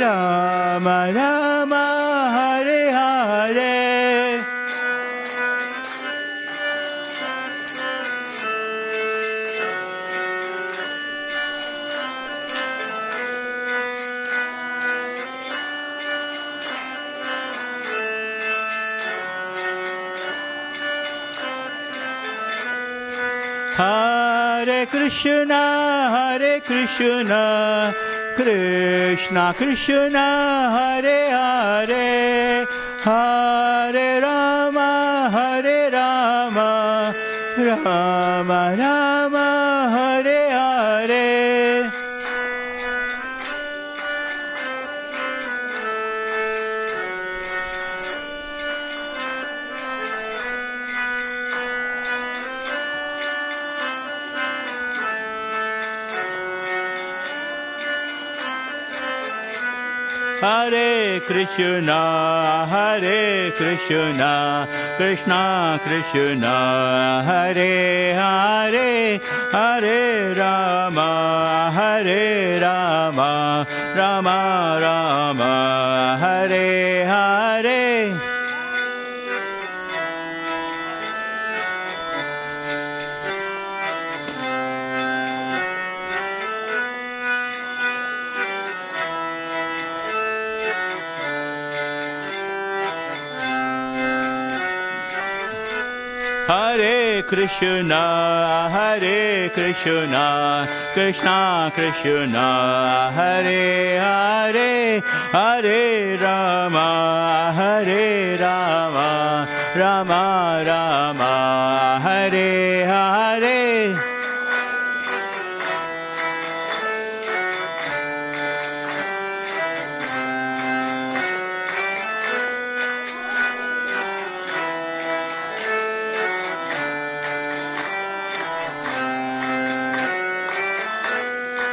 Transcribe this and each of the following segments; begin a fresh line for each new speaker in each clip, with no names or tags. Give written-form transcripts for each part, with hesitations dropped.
Rama Rama Hare Hare. Hare Krishna, Krishna Krishna, Hare Hare, Hare Rama, Rama Rama, Hare Hare. Hare Krishna, Krishna Krishna, Hare Hare, Hare Rama, Rama Rama, Hare Hare. Hare Krishna, Krishna Krishna, Hare Hare, Hare Rama, Rama Rama, Hare Hare.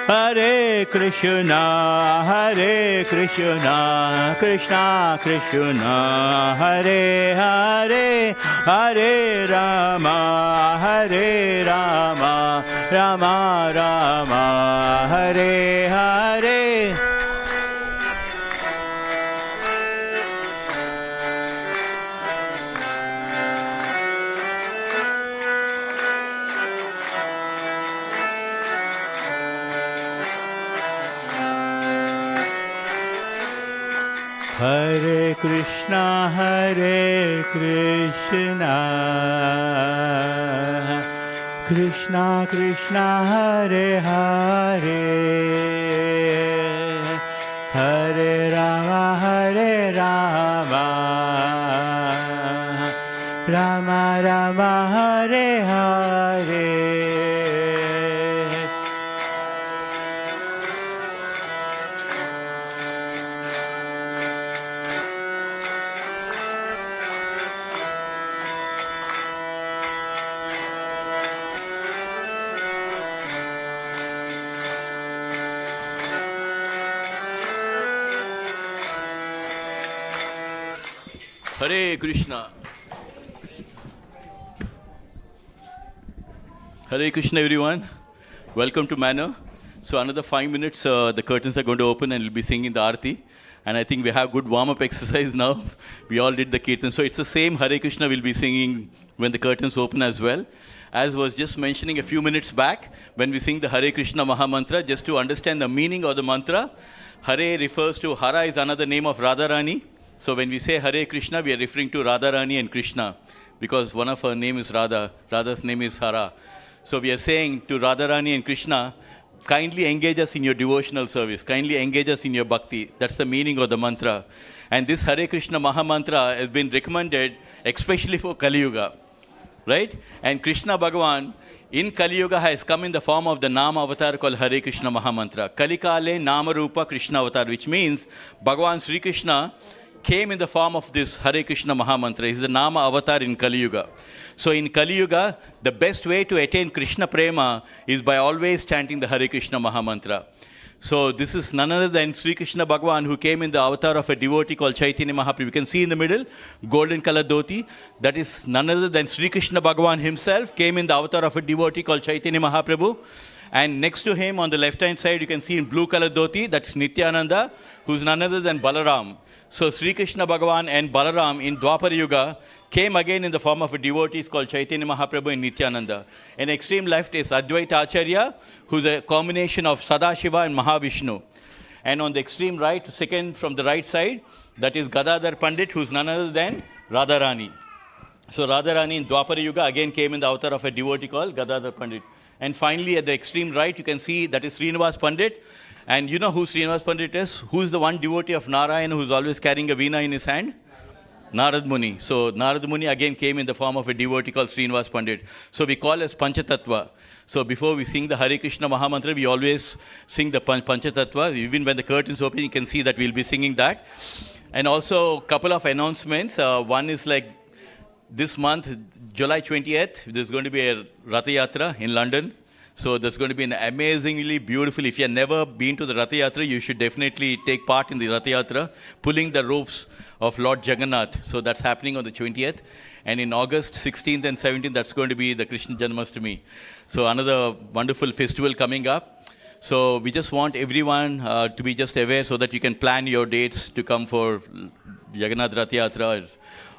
Hare Krishna, Krishna Krishna, Hare Hare, Hare Rama, Rama Rama, Hare Hare. Hare Krishna, Krishna Krishna, Hare Hare, Hare Rama, Rama Rama, Hare Hare. Hare Krishna. Hare Krishna everyone. Welcome to Manor. So another 5 minutes, the curtains are going to open and we'll be singing the Arati. And I think we have good warm-up exercise now. We all did the Kirtan. So it's the same Hare Krishna we'll be singing when the curtains open as well. As was just mentioning a few minutes back, when we sing the Hare Krishna Maha Mantra, just to understand the meaning of the mantra, Hare refers to, Hara is another name of Radharani. So when we say Hare Krishna, we are referring to Radharani and Krishna, because one of her name is Radha, Radha's name is Hara. So we are saying to Radharani and Krishna, kindly engage us in your devotional service, kindly engage us in your bhakti. That's the meaning of the mantra. And this Hare Krishna Maha Mantra has been recommended especially for Kali Yuga, right? And Krishna Bhagavan in Kali Yuga has come in the form of the Nama avatar called Hare Krishna Maha Mantra. Kalikale Nama Rupa Krishna avatar, which means Bhagavan Sri Krishna came in the form of this Hare Krishna Maha Mantra. He is the Nama avatar in Kali Yuga. So in Kali Yuga, the best way to attain Krishna Prema is by always chanting the Hare Krishna Maha Mantra. So this is none other than Sri Krishna Bhagavan, who came in the avatar of a devotee called Chaitanya Mahaprabhu. You can see in the middle, golden colored dhoti. That is none other than Sri Krishna Bhagavan himself came in the avatar of a devotee called Chaitanya Mahaprabhu. And next to him on the left-hand side, you can see in blue color dhoti, that's Nityananda, who's none other than Balaram. So Sri Krishna Bhagavan and Balaram in Dwapara Yuga came again in the form of a devotee called Chaitanya Mahaprabhu and Nityananda. And extreme left is Advaita Acharya, who's a combination of Sadashiva and Mahavishnu. And on the extreme right, second from the right side, that is Gadadhar Pandit, who's none other than Radharani. So Radharani in Dwapara Yuga again came in the avatar of a devotee called Gadadhar Pandit. And finally at the extreme right, you can see that is Srinivas Pandit. And you know who Srinivas Pandit is? Who's the one devotee of Narayana who's always carrying a veena in his hand? Narad Muni. So Narad Muni again came in the form of a devotee called Srinivas Pandit. So we call as Panchatattva. So before we sing the Hare Krishna Mahamantra, we always sing the Panchatattva. Even when the curtains open, you can see that we'll be singing that. And also a couple of announcements. One is like this month, July 20th, there's going to be a Ratha Yatra in London. So there's going to be an amazingly beautiful, if you have never been to the Ratha Yatra, you should definitely take part in the Ratha Yatra, pulling the ropes of Lord Jagannath. So that's happening on the 20th. And in August 16th and 17th, that's going to be the Krishna Janmashtami. So another wonderful festival coming up. So we just want everyone to be just aware so that you can plan your dates to come for Jagannath Ratha Yatra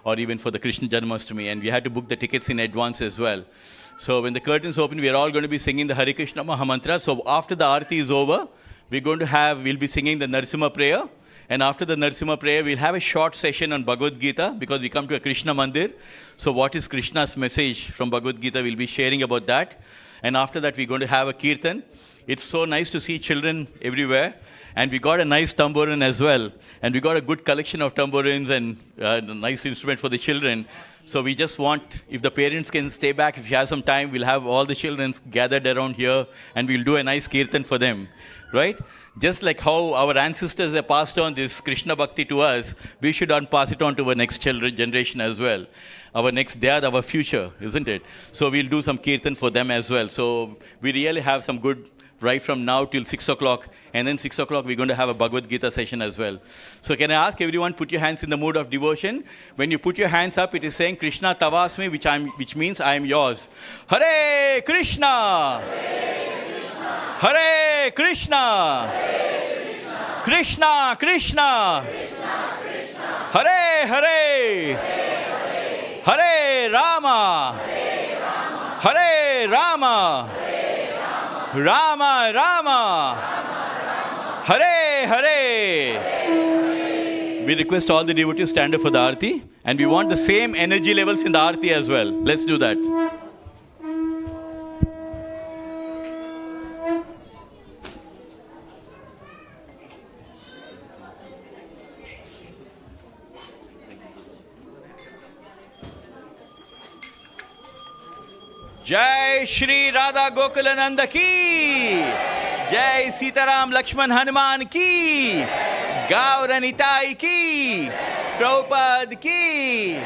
or even for the Krishna Janmashtami. And we had to book the tickets in advance as well. So when the curtains open, we are all going to be singing the Hare Krishna Mahamantra. So after the Arati is over, we'll be singing the Nrisimha prayer. And after the Nrisimha prayer, we'll have a short session on Bhagavad Gita because we come to a Krishna Mandir. So what is Krishna's message from Bhagavad Gita? We'll be sharing about that. And after that, we're going to have a Kirtan. It's so nice to see children everywhere. And we got a nice tambourine as well. And we got a good collection of tambourines and a nice instrument for the children. So we just want, if the parents can stay back, if you have some time, we'll have all the children gathered around here and we'll do a nice Kirtan for them, right? Just like how our ancestors have passed on this Krishna Bhakti to us, we should pass it on to our next generation as well. They are our future, isn't it? So we'll do some Kirtan for them as well. So we really have some good, right from now till 6 o'clock. And then 6 o'clock, we're going to have a Bhagavad Gita session as well. So can I ask everyone, put your hands in the mood of devotion. When you put your hands up, it is saying, Krishna Tavasmi, which means I am yours. Hare Krishna! Hare Krishna! Krishna Krishna! Hare Hare! Hare Rama! Hare Rama! Rama Rama! Hare Hare! We request all the devotees to stand up for the Arati. And we want the same energy levels in the Arati as well. Let's do that. Jai Shri Radha Gokulananda ki, Jai Sitaram Lakshman Hanuman ki, Gauranitai ki, Prabhupada ki.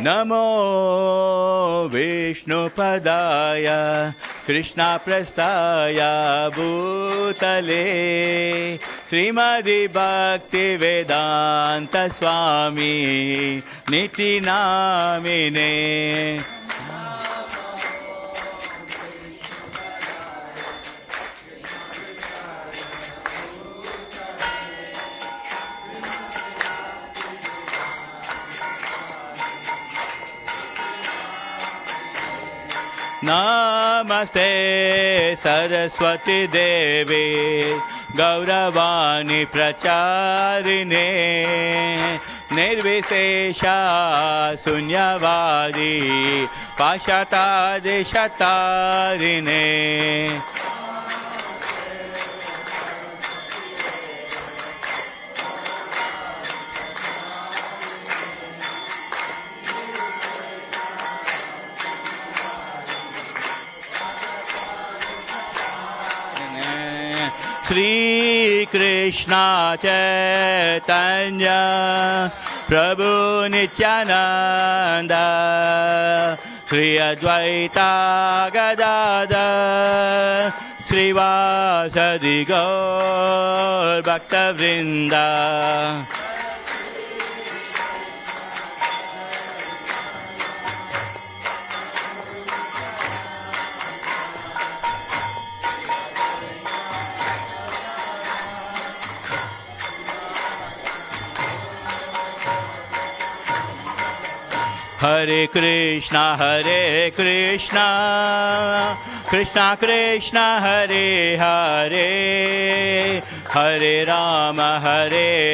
Namo Vishnu Padaya, Krishna Prastaya Bhutale, Srimadi Bhaktivedanta Swami Niti Namine. Namaste Saraswati Devi Gauravani Pracharine Nirvisesha Sunyavadi Pashatadi Shatarine. Shri Krishna Chaitanya Prabhu Nityananda Shri Advaita Gadadhar Shri Vasadi Gaur Bhaktivedanta. Hare Krishna, Krishna Krishna, Hare Hare, Hare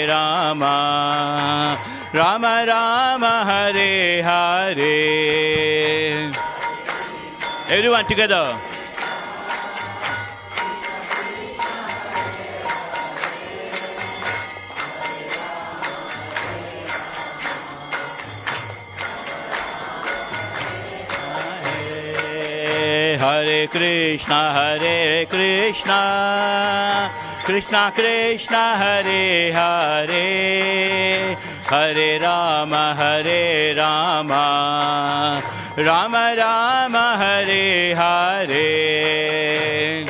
Rama, Rama Rama, Hare Hare. Everyone together. Hare Krishna, Krishna Krishna, Hare Hare, Hare Rama, Rama Rama, Hare Hare.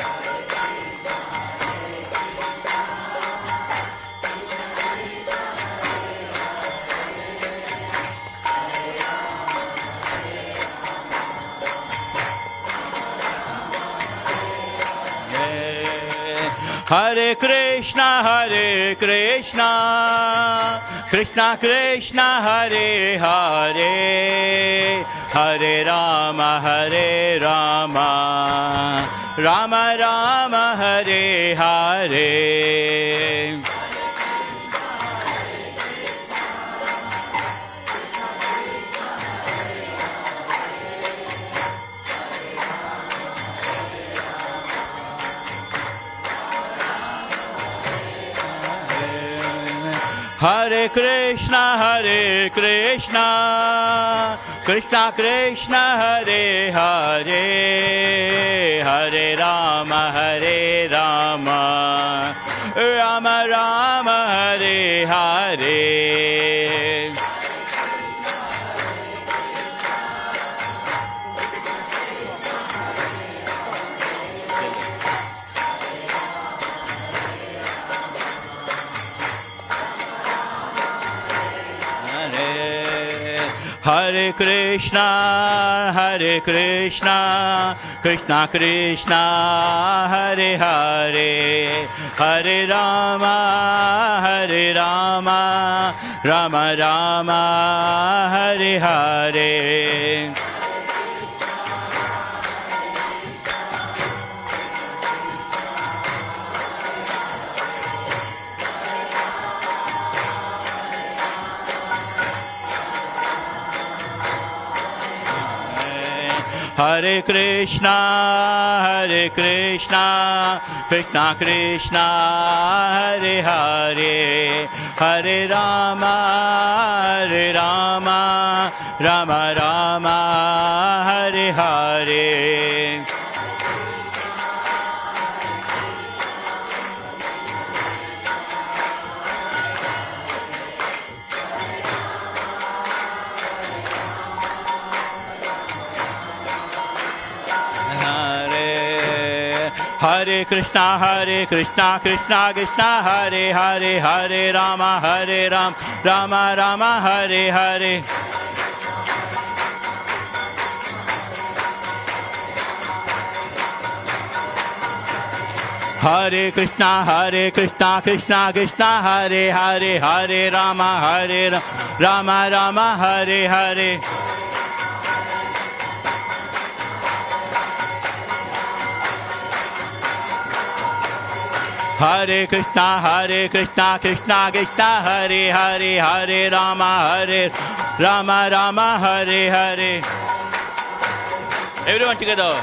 Hare Krishna, Krishna Krishna, Hare Hare, Hare Rama, Rama Rama, Hare Hare. Hare Krishna, Krishna Krishna, Hare Hare, Hare Rama, Rama Rama, Hare Hare. Hare Krishna, Krishna Krishna, Hare Hare, Hare Rama, Rama Rama, Hare Hare. Hare Krishna, Krishna Krishna, Hare Hare, Hare Rama, Rama Rama, Hare Hare. Hare Krishna, Krishna Krishna, Hare Hare, Hare Rama, Rama Rama, Hare Hare. Hare Krishna, Krishna Krishna, Hare Hare, Hare Rama, Rama Rama, Hare Hare. Hare Krishna, Krishna Krishna, Hare Hare, Hare Rama, Rama, Hare Hare. Everyone together.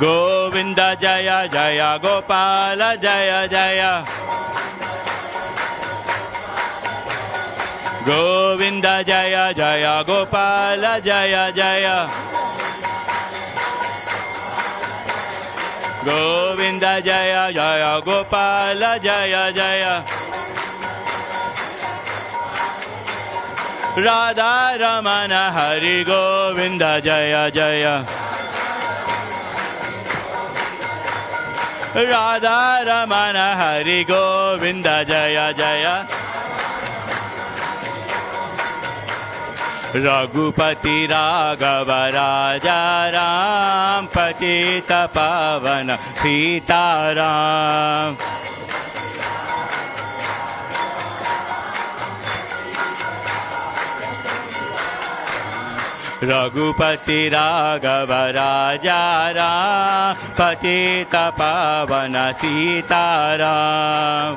Govinda Jaya Jaya, Gopala Jaya Jaya. Govinda Jaya Jaya, Gopala Jaya Jaya. Govinda Jaya Jaya, Gopala Jaya Jaya. Radha Ramana Hari Govinda Jaya Jaya. Radha Ramana Hari Govinda Jaya Jaya. Raghupati Raghava Raja Ram Patita Pavana Sita Ram. Raghupati Raghav राजा राम पतित पावन सीताराम।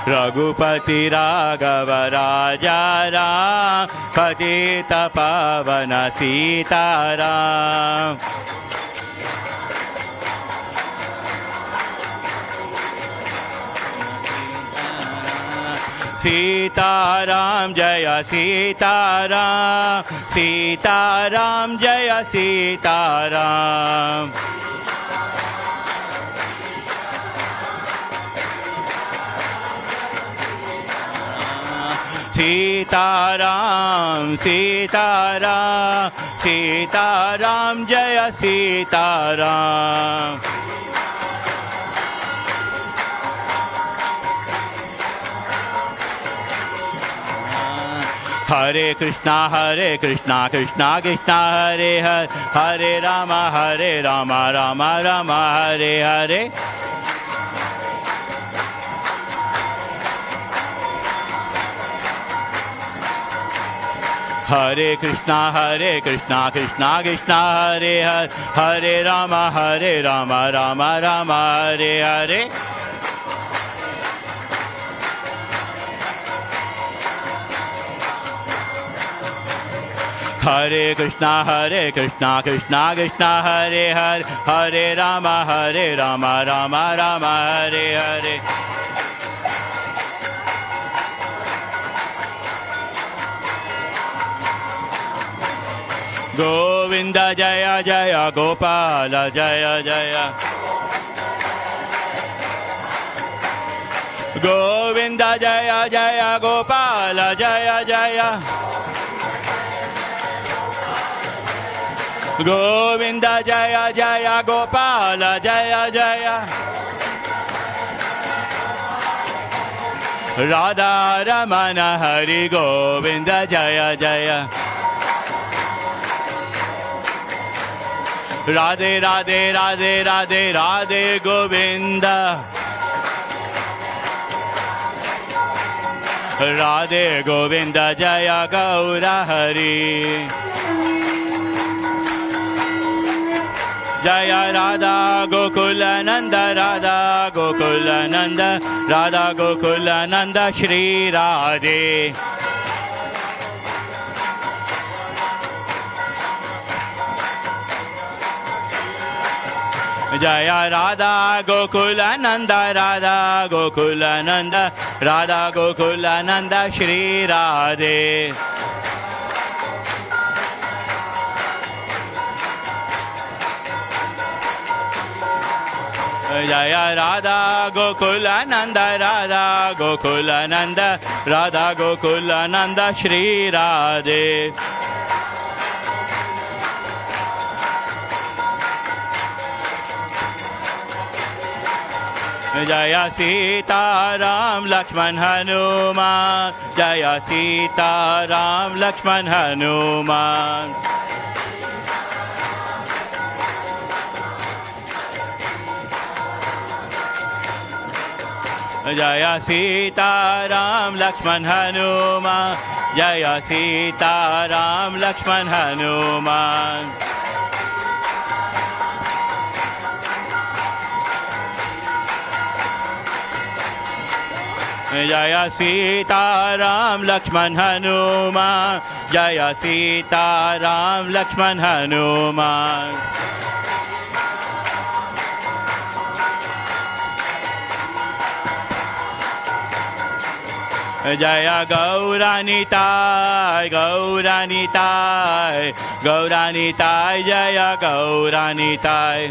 रघुपति राघव राजा राम पतित पावन सीताराम। सीताराम जय सीताराम, सीताराम जय सीताराम। सीताराम सीताराम, सीताराम जय सीताराम। हरे कृष्णा कृष्णा कृष्णा हरे हरे, हरे राम राम राम हरे हरे। हरे कृष्णा कृष्णा कृष्णा हरे हरे, हरे राम राम राम हरे हरे। हरे कृष्णा कृष्णा कृष्णा हरे हरे, हरे राम राम राम हरे हरे। गोविंद जय जय गोपाल जय जय, गोविंद जय जय गोपाल जय जय, गोविंद जय जय गोपाल जय जय। राधा रमण हरि गोविंद जय जय, राधे राधे राधे राधे राधे गोविंद, राधे गोविंद जय गौर हरि। जय राधा गोकुल नंद, राधा गोकुल नंद, राधा गोकुल नंद श्री राधे। जय राधा गोकुल नंद, राधा गोकुल नंद, राधा गोकुल नंद श्री राधे। जय राधा गोकुल नंद, राधा गोकुल नंद, राधा गोकुल नंद श्री राधे। जय सीताराम लक्ष्मण हनुमान, जय सीताराम लक्ष्मण हनुमान। जय सीताराम लक्ष्मण हनुमान, जय सीताराम लक्ष्मण हनुमान। जय सीताराम लक्ष्मण हनुमान, जय सीताराम लक्ष्मण हनुमान। जय गौरानिताय गौरानिताय गौरानिताय, जय गौरानिताय।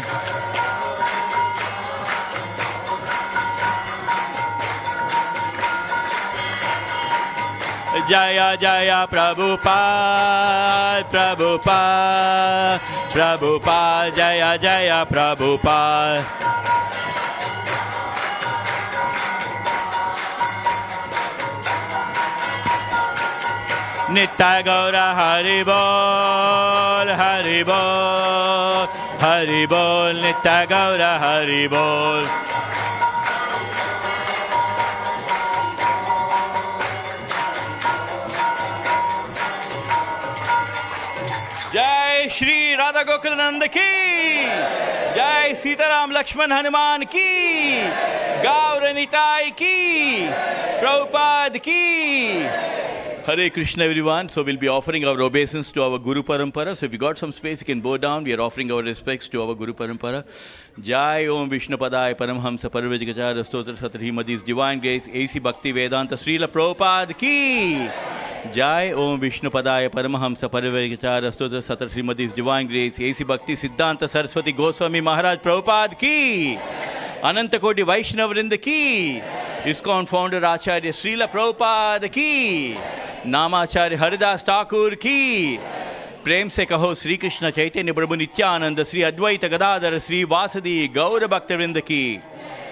जय जय प्रभुपाद प्रभुपाद प्रभुपाद, जय जय प्रभुपाद। नित्य गौर हरि बोल हरि बोल हरि बोल, नित्य गौर हरि बोल। श्री राधा गोकुल नंद की जय, सीताराम लक्ष्मण हनुमान की, गौर निताई की, प्रभुपाद की। Hare Krishna everyone. So we'll be offering our obeisances to our Guru Parampara. So if you got some space, you can bow down. We are offering our respects to our Guru Parampara. Jai Om Vishnu Padaya Paramhamsa Parvajikachara Stotra Satrihimadi's Divine Grace A.C. Bhaktivedanta Srila Prabhupada ki. Jai Om Vishnu Padaya Paramhamsa Parvajikachara Stotra Satrihimadi's Divine Grace A.C. Bhakti Siddhanta Saraswati Goswami Maharaj Prabhupada ki. Anantakoti Vaishnavrinda ki. ISKCON founder Acharya Srila Prabhupada ki. नामाचार्य Haridas Thakur की। प्रेम से कहो श्री कृष्ण चैतन्य प्रभु नित्यानंद, श्री अद्वैत गदाधर श्री वासुदेव गौर भक्तवृंद की।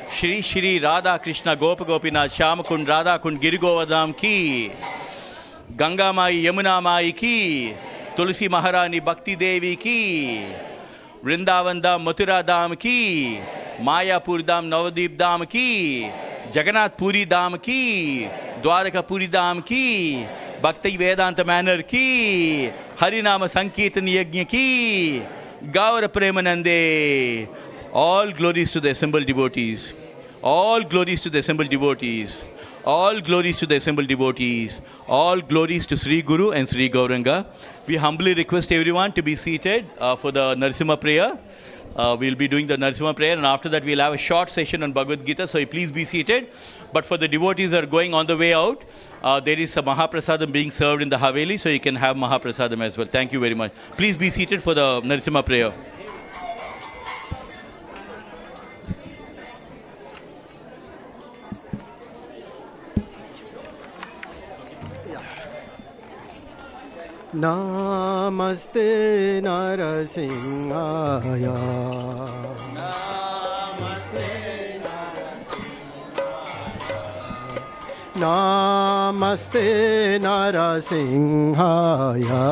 श्री श्री राधा कृष्ण गोप गोपीनाथ श्याम कुंड राधा कुंड गिरि गोवर्धन की। गंगा माई यमुना माई की, तुलसी महारानी भक्ति देवी की, वृंदावन धाम मथुरा धाम की, मायापुर धाम नवदीप धाम की, जगन्नाथपुरी धाम की, द्वारकापुरी धाम की, भक्ति वेदांत मैनर की, हरिनाम संकीर्तन यज्ञ की, गौर प्रेमानंदे। All glories to the assembled devotees. All glories to the assembled devotees. All glories to the assembled devotees. All glories to Sri Guru and Sri Gauranga. We humbly request everyone to be seated for the Nrisimha prayer. We'll be doing the Nrisimha prayer, and after that we'll have a short session on Bhagavad Gita, so please be seated. But for the devotees that are going on the way out, there is a Mahaprasadam being served in the Haveli, so you can have Mahaprasadam as well. Thank you very much. Please be seated for the Nrisimha prayer.
Namaste Nrisimhaya. Namaste Nrisimhaya.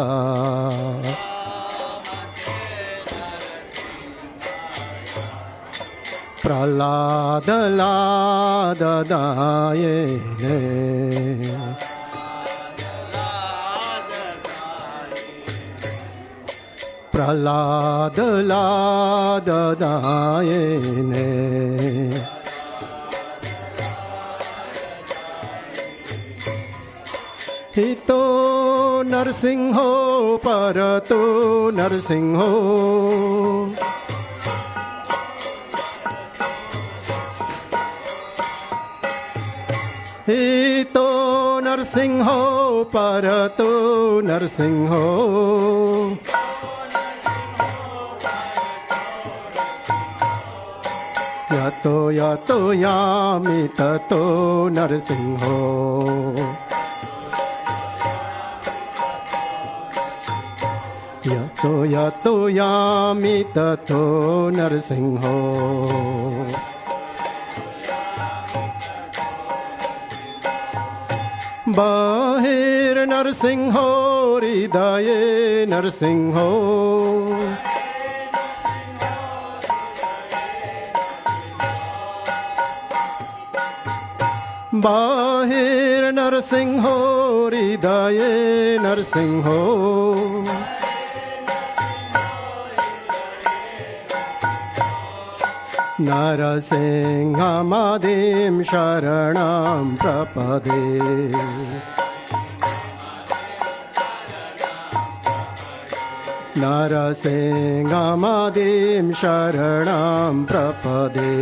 Pralada lada dayene. Pralada lada dayene. Hito Nrisimho parato Nrisimho. Hito Nrisimho parato Nrisimho. Yato yato yami tato Nrisimho. Yato yato yami tato Nrisimho. Bahir Nrisimho, hridaye Nrisimho. Bahir Nrisimho, hridaye Nrisimho. Nrisimhamadim sharanam prapade. Nrisimhamadim sharanam prapade.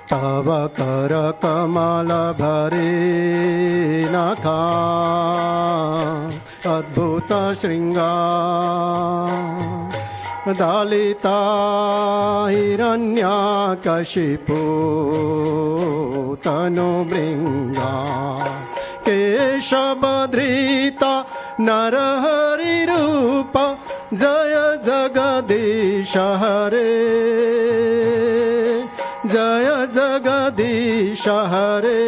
Tava kara kamala bhare nakha adbhuta shringa dalita hiranya kashipu tanu bringa keshabadrita narahari rupa jaya jagadisha hare. Jaya Jagadisha Hare.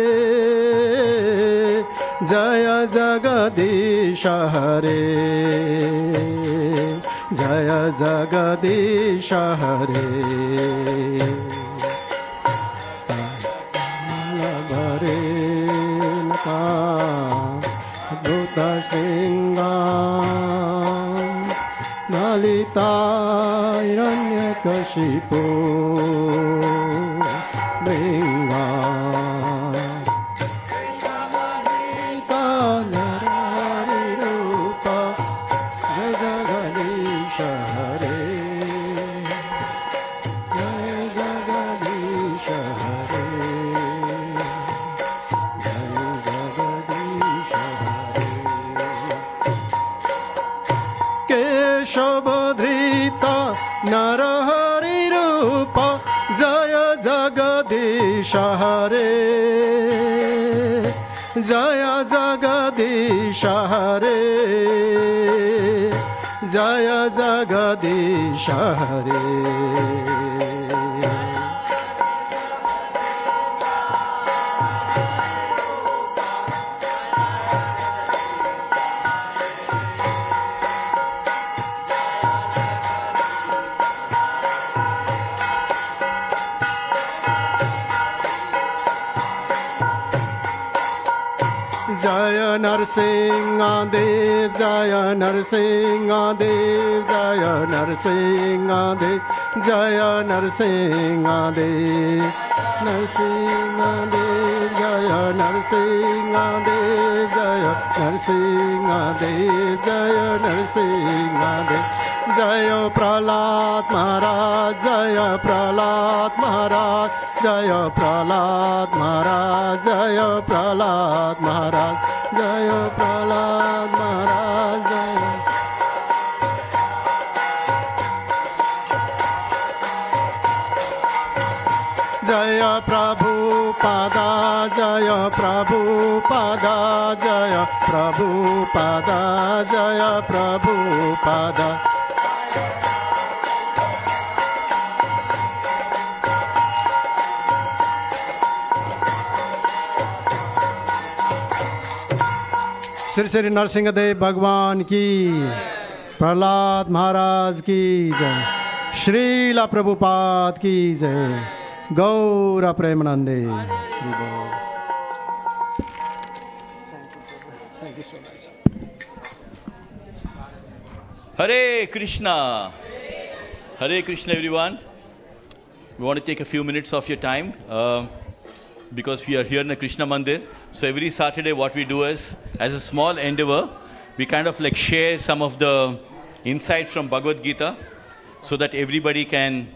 Jaya Jagadisha Hare. Jaya Jagadisha Hare. Hare Shipo Linga Gita Narahari Rupa Jai Jagadish Hare Jai Jagadish Hare Jai Jagadish Hare Keshavadhrita Narahari Rupa Jaya Jagadish Hare Jaya Jagadish Hare Jaya Jagadish Hare Jaya Nrisimha Dev, Jaya Nrisimha Dev, Jaya Nrisimha Dev, Jaya Nrisimha Dev, Nrisimha Dev, Jaya Nrisimha Dev, Jaya Nrisimha Dev, Jaya Nrisimha Dev, Jaya Prahlad Maharaj, Jaya Prahlad Maharaj, Jaya Prahlad Maharaj, Jaya Prahlad Maharaj, Jaya Prahlad Maharaj, Jaya Jaya Prabhupada, Jaya Prabhupada, Jaya Prabhupada, Jaya Prabhupada. Shri Shri Narsingh Dev भगवान की, प्रहलाद महाराज की जय, श्रीला प्रभुपाद की जय, गौर प्रेमानंदे।
Hare Krishna. Hare Krishna, everyone. We want to take a few minutes of your time because we are here in the Krishna Mandir. So every Saturday what we do is, as a small endeavor, we kind of like share some of the insights from Bhagavad Gita so that everybody can,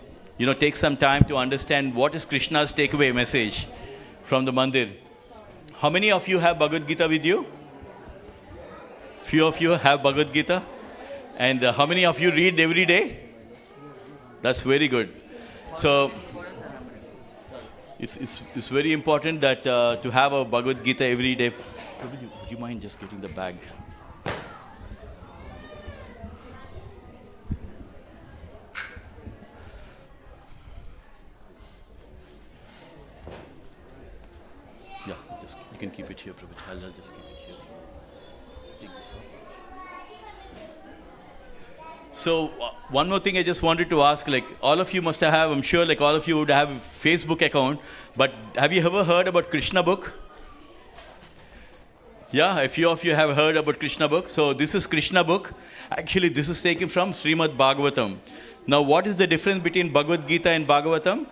take some time to understand what is Krishna's takeaway message from the Mandir. How many of you have Bhagavad Gita with you? Few of you have Bhagavad Gita. And how many of you read every day? That's very good. So it's very important that to have a Bhagavad Gita every day. Would you mind just getting the bag? Yeah, you can keep it here, Prabhu. I'll just keep it here. Take this one. So one more thing I just wanted to ask, all of you must have, I'm sure all of you would have a Facebook account, but have you ever heard about Krishna book? Yeah, a few of you have heard about Krishna book. So this is Krishna book. Actually, this is taken from Srimad Bhagavatam. Now, what is the difference between Bhagavad Gita and Bhagavatam?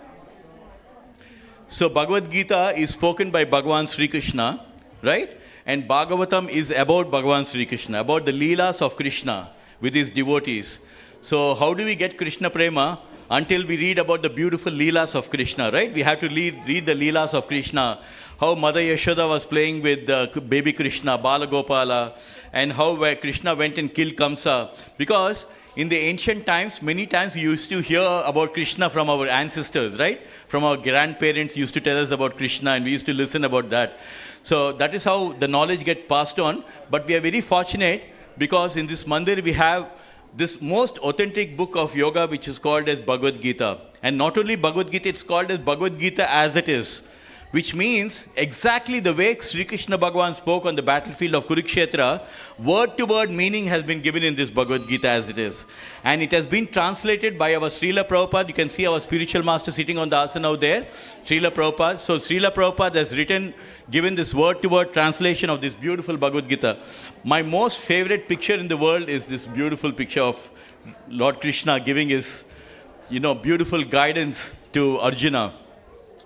So Bhagavad Gita is spoken by Bhagavan Sri Krishna, right? And Bhagavatam is about Bhagavan Sri Krishna, about the Leelas of Krishna with his devotees. So how do we get Krishna Prema? Until we read about the beautiful Leelas of Krishna, right? We have to read the Leelas of Krishna. How Mother Yashoda was playing with baby Krishna, Bala Gopala, and how Krishna went and killed Kamsa. Because in the ancient times, many times we used to hear about Krishna from our ancestors, right? From our grandparents used to tell us about Krishna and we used to listen about that. So that is how the knowledge gets passed on. But we are very fortunate because in this mandir we have this most authentic book of yoga which is called as Bhagavad Gita. And not only Bhagavad Gita, it's called as Bhagavad Gita as it is. Which means exactly the way Sri Krishna Bhagavan spoke on the battlefield of Kurukshetra, word to word meaning has been given in this Bhagavad Gita as it is. And it has been translated by our Srila Prabhupada. You can see our spiritual master sitting on the asana out there, Srila Prabhupada. So Srila Prabhupada has given this word to word translation of this beautiful Bhagavad Gita. My most favorite picture in the world is this beautiful picture of Lord Krishna giving his beautiful guidance to Arjuna,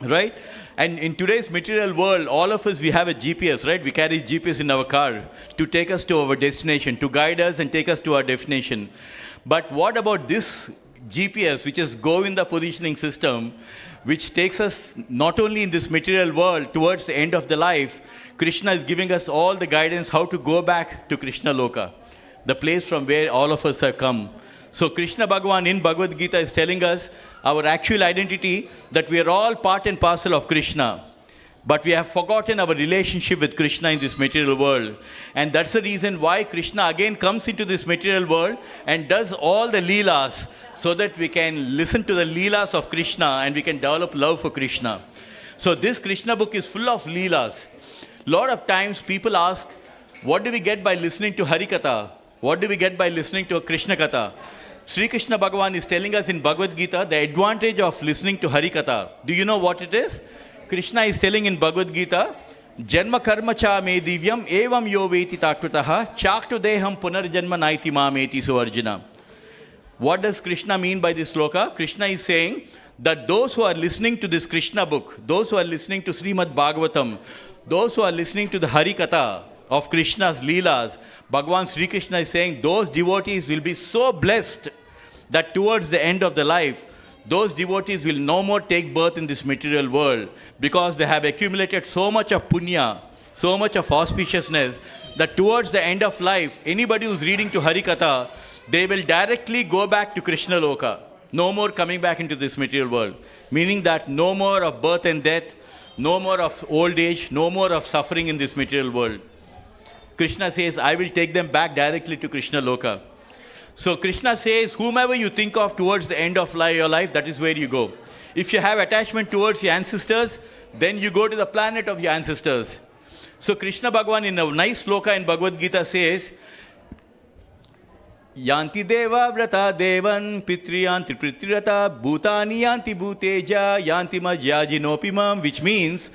right? And in today's material world, all of us, we have a GPS, right? We carry GPS in our car to take us to our destination, to guide us and take us to our destination. But what about this GPS, which is Govinda positioning system, which takes us not only in this material world towards the end of the life? Krishna is giving us all the guidance how to go back to Krishna Loka, the place from where all of us have come. So Krishna Bhagavan in Bhagavad Gita is telling us our actual identity, that we are all part and parcel of Krishna. But we have forgotten our relationship with Krishna in this material world. And that's the reason why Krishna again comes into this material world and does all the leelas, so that we can listen to the leelas of Krishna and we can develop love for Krishna. So this Krishna book is full of leelas. Lot of times people ask, what do we get by listening to Harikatha? What do we get by listening to a Krishna Katha? Sri Krishna Bhagavan is telling us in Bhagavad Gita the advantage of listening to Harikatha. Do you know what it is? Krishna is telling in Bhagavad Gita, Janma karma cha me divyam evam yo veti takrutaha chaktu deham punarjanma naiti mameti so Arjuna. What does Krishna mean by this sloka? Krishna is saying that those who are listening to this Krishna book, those who are listening to Srimad Bhagavatam, those who are listening to the Harikatha of Krishna's Leelas, Bhagavan Sri Krishna is saying those devotees will be so blessed that towards the end of the life, those devotees will no more take birth in this material world, because they have accumulated so much of punya, so much of auspiciousness, that towards the end of life, anybody who's reading to Harikatha, they will directly go back to Krishna Loka. No more coming back into this material world. Meaning that no more of birth and death, no more of old age, no more of suffering in this material world. Krishna says, I will take them back directly to Krishna Loka. So Krishna says, whomever you think of towards the end of your life, that is where you go. If you have attachment towards your ancestors, then you go to the planet of your ancestors. So Krishna Bhagavan in a nice sloka in Bhagavad Gita says, Yanti deva vrata devan pitriyanti pritrata bhutani yanti bhuteja yanti majyajinopimam, which means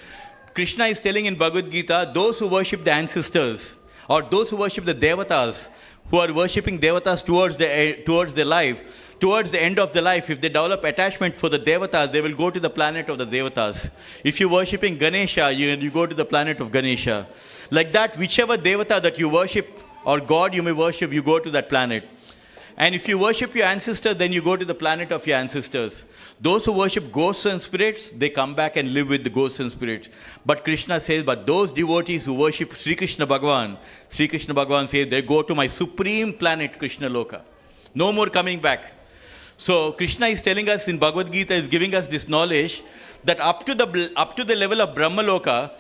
Krishna is telling in Bhagavad Gita, those who worship the ancestors, or those who worship the devatas, who are worshipping devatas towards their life, towards the end of the life, if they develop attachment for the devatas, they will go to the planet of the devatas. If you're worshipping Ganesha, you go to the planet of Ganesha. Like that, whichever devata that you worship, or God you may worship, you go to that planet. And if you worship your ancestors, then you go to the planet of your ancestors. Those who worship ghosts and spirits, they come back and live with the ghosts and spirits. But Krishna says, but those devotees who worship Sri Krishna Bhagavan says, they go to my supreme planet, Krishna Loka. No more coming back. So Krishna is telling us in Bhagavad Gita, is giving us this knowledge that up to the level of Brahma Loka,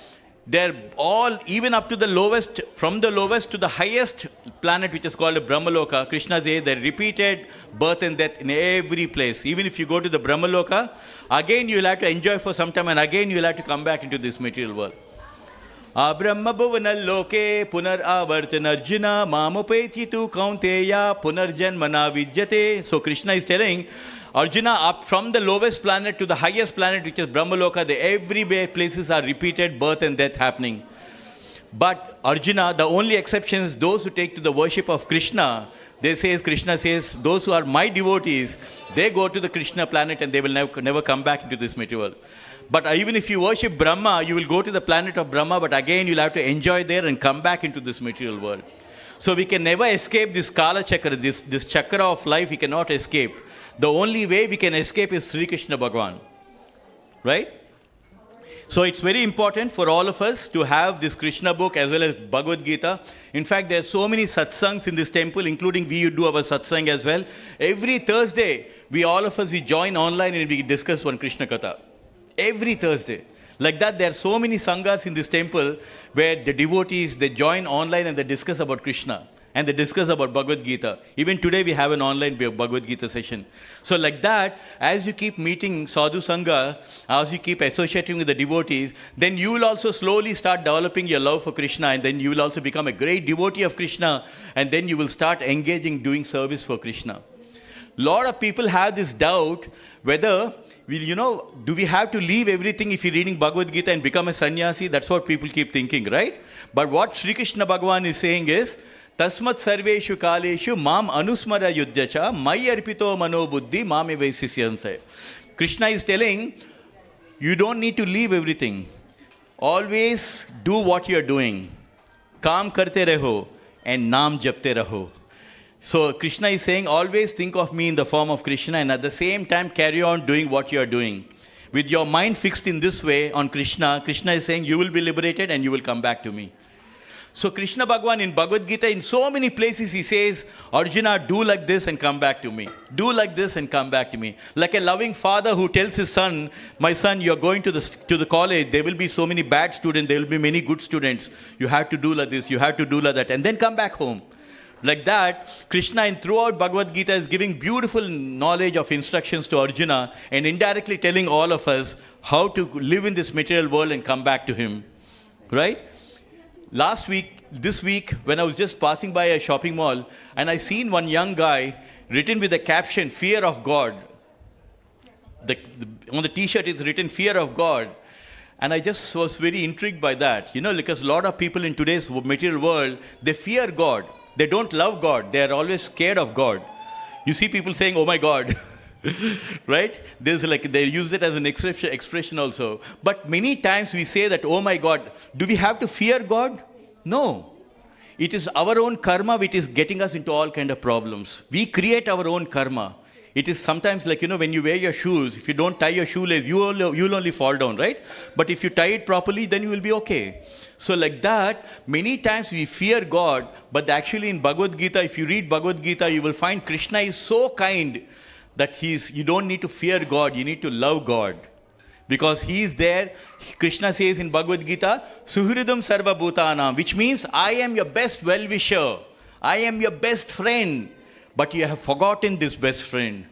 they're all, even up to the lowest, from the lowest to the highest planet, which is called a Brahmaloka. Krishna says they're repeated birth and death in every place. Even if you go to the Brahmaloka, again you'll have to enjoy for some time, and again you'll have to come back into this material world. Brahma bhuvanal loke punar avartanarjuna mamopeti tu kaunteya punarjanmana vidyate. So Krishna is telling Arjuna, up from the lowest planet to the highest planet, which is Brahmaloka, the everywhere places are repeated birth and death happening. But Arjuna, the only exception is those who take to the worship of Krishna. Krishna says, those who are my devotees, they go to the Krishna planet and they will never come back into this material world. But even if you worship Brahma, you will go to the planet of Brahma, but again you'll have to enjoy there and come back into this material world. So we can never escape this Kala Chakra, this Chakra of life, we cannot escape. The only way we can escape is Sri Krishna Bhagavan. Right? So it's very important for all of us to have this Krishna book as well as Bhagavad Gita. In fact, there are so many satsangs in this temple, including we do our satsang as well. Every Thursday, we join online and we discuss one Krishna Katha. Every Thursday. Like that, there are so many sanghas in this temple where the devotees, they join online and they discuss about Krishna. And they discuss about Bhagavad Gita. Even today we have an online Bhagavad Gita session. So like that, as you keep meeting Sadhu Sangha, as you keep associating with the devotees, then you will also slowly start developing your love for Krishna, and then you will also become a great devotee of Krishna, and then you will start engaging, doing service for Krishna. Lot of people have this doubt whether, do we have to leave everything if you're reading Bhagavad Gita and become a sannyasi? That's what people keep thinking, right? But what Sri Krishna Bhagavan is saying is, Tasmat sarveshu kaleshu mam anusmara yuddhacha mai arpito mano buddhi mame vaisisyanse. Krishna is telling, you don't need to leave everything. Always do what you are doing. Kaam karte raho and naam japte raho. So Krishna is saying, always think of me in the form of Krishna, and at the same time carry on doing what you are doing. With your mind fixed in this way on Krishna, Krishna is saying, you will be liberated and you will come back to me. So Krishna Bhagavan in Bhagavad Gita, in so many places he says, Arjuna, do like this and come back to me. Do like this and come back to me. Like a loving father who tells his son, my son, you are going to the college. There will be so many bad students. There will be many good students. You have to do like this. You have to do like that. And then come back home. Like that, Krishna in throughout Bhagavad Gita is giving beautiful knowledge of instructions to Arjuna and indirectly telling all of us how to live in this material world and come back to him. Right? This week, when I was just passing by a shopping mall, and I seen one young guy written with the caption, Fear of God. On the t-shirt it's written, Fear of God. And I just was very intrigued by that. Because a lot of people in today's material world, they fear God. They don't love God. They are always scared of God. You see people saying, oh my God. Right? They use it as an expression also. But many times we say that, oh my God, do we have to fear God? No. It is our own karma which is getting us into all kind of problems. We create our own karma. It is sometimes like, when you wear your shoes, if you don't tie your shoelace, you'll only fall down, right? But if you tie it properly, then you will be okay. So like that, many times we fear God, but actually in Bhagavad Gita, if you read Bhagavad Gita, you will find Krishna is so kind that you don't need to fear God, you need to love God. Because he is there. Krishna says in Bhagavad Gita, Suhridam Sarva Bhutanam, which means I am your best well-wisher. I am your best friend. But you have forgotten this best friend.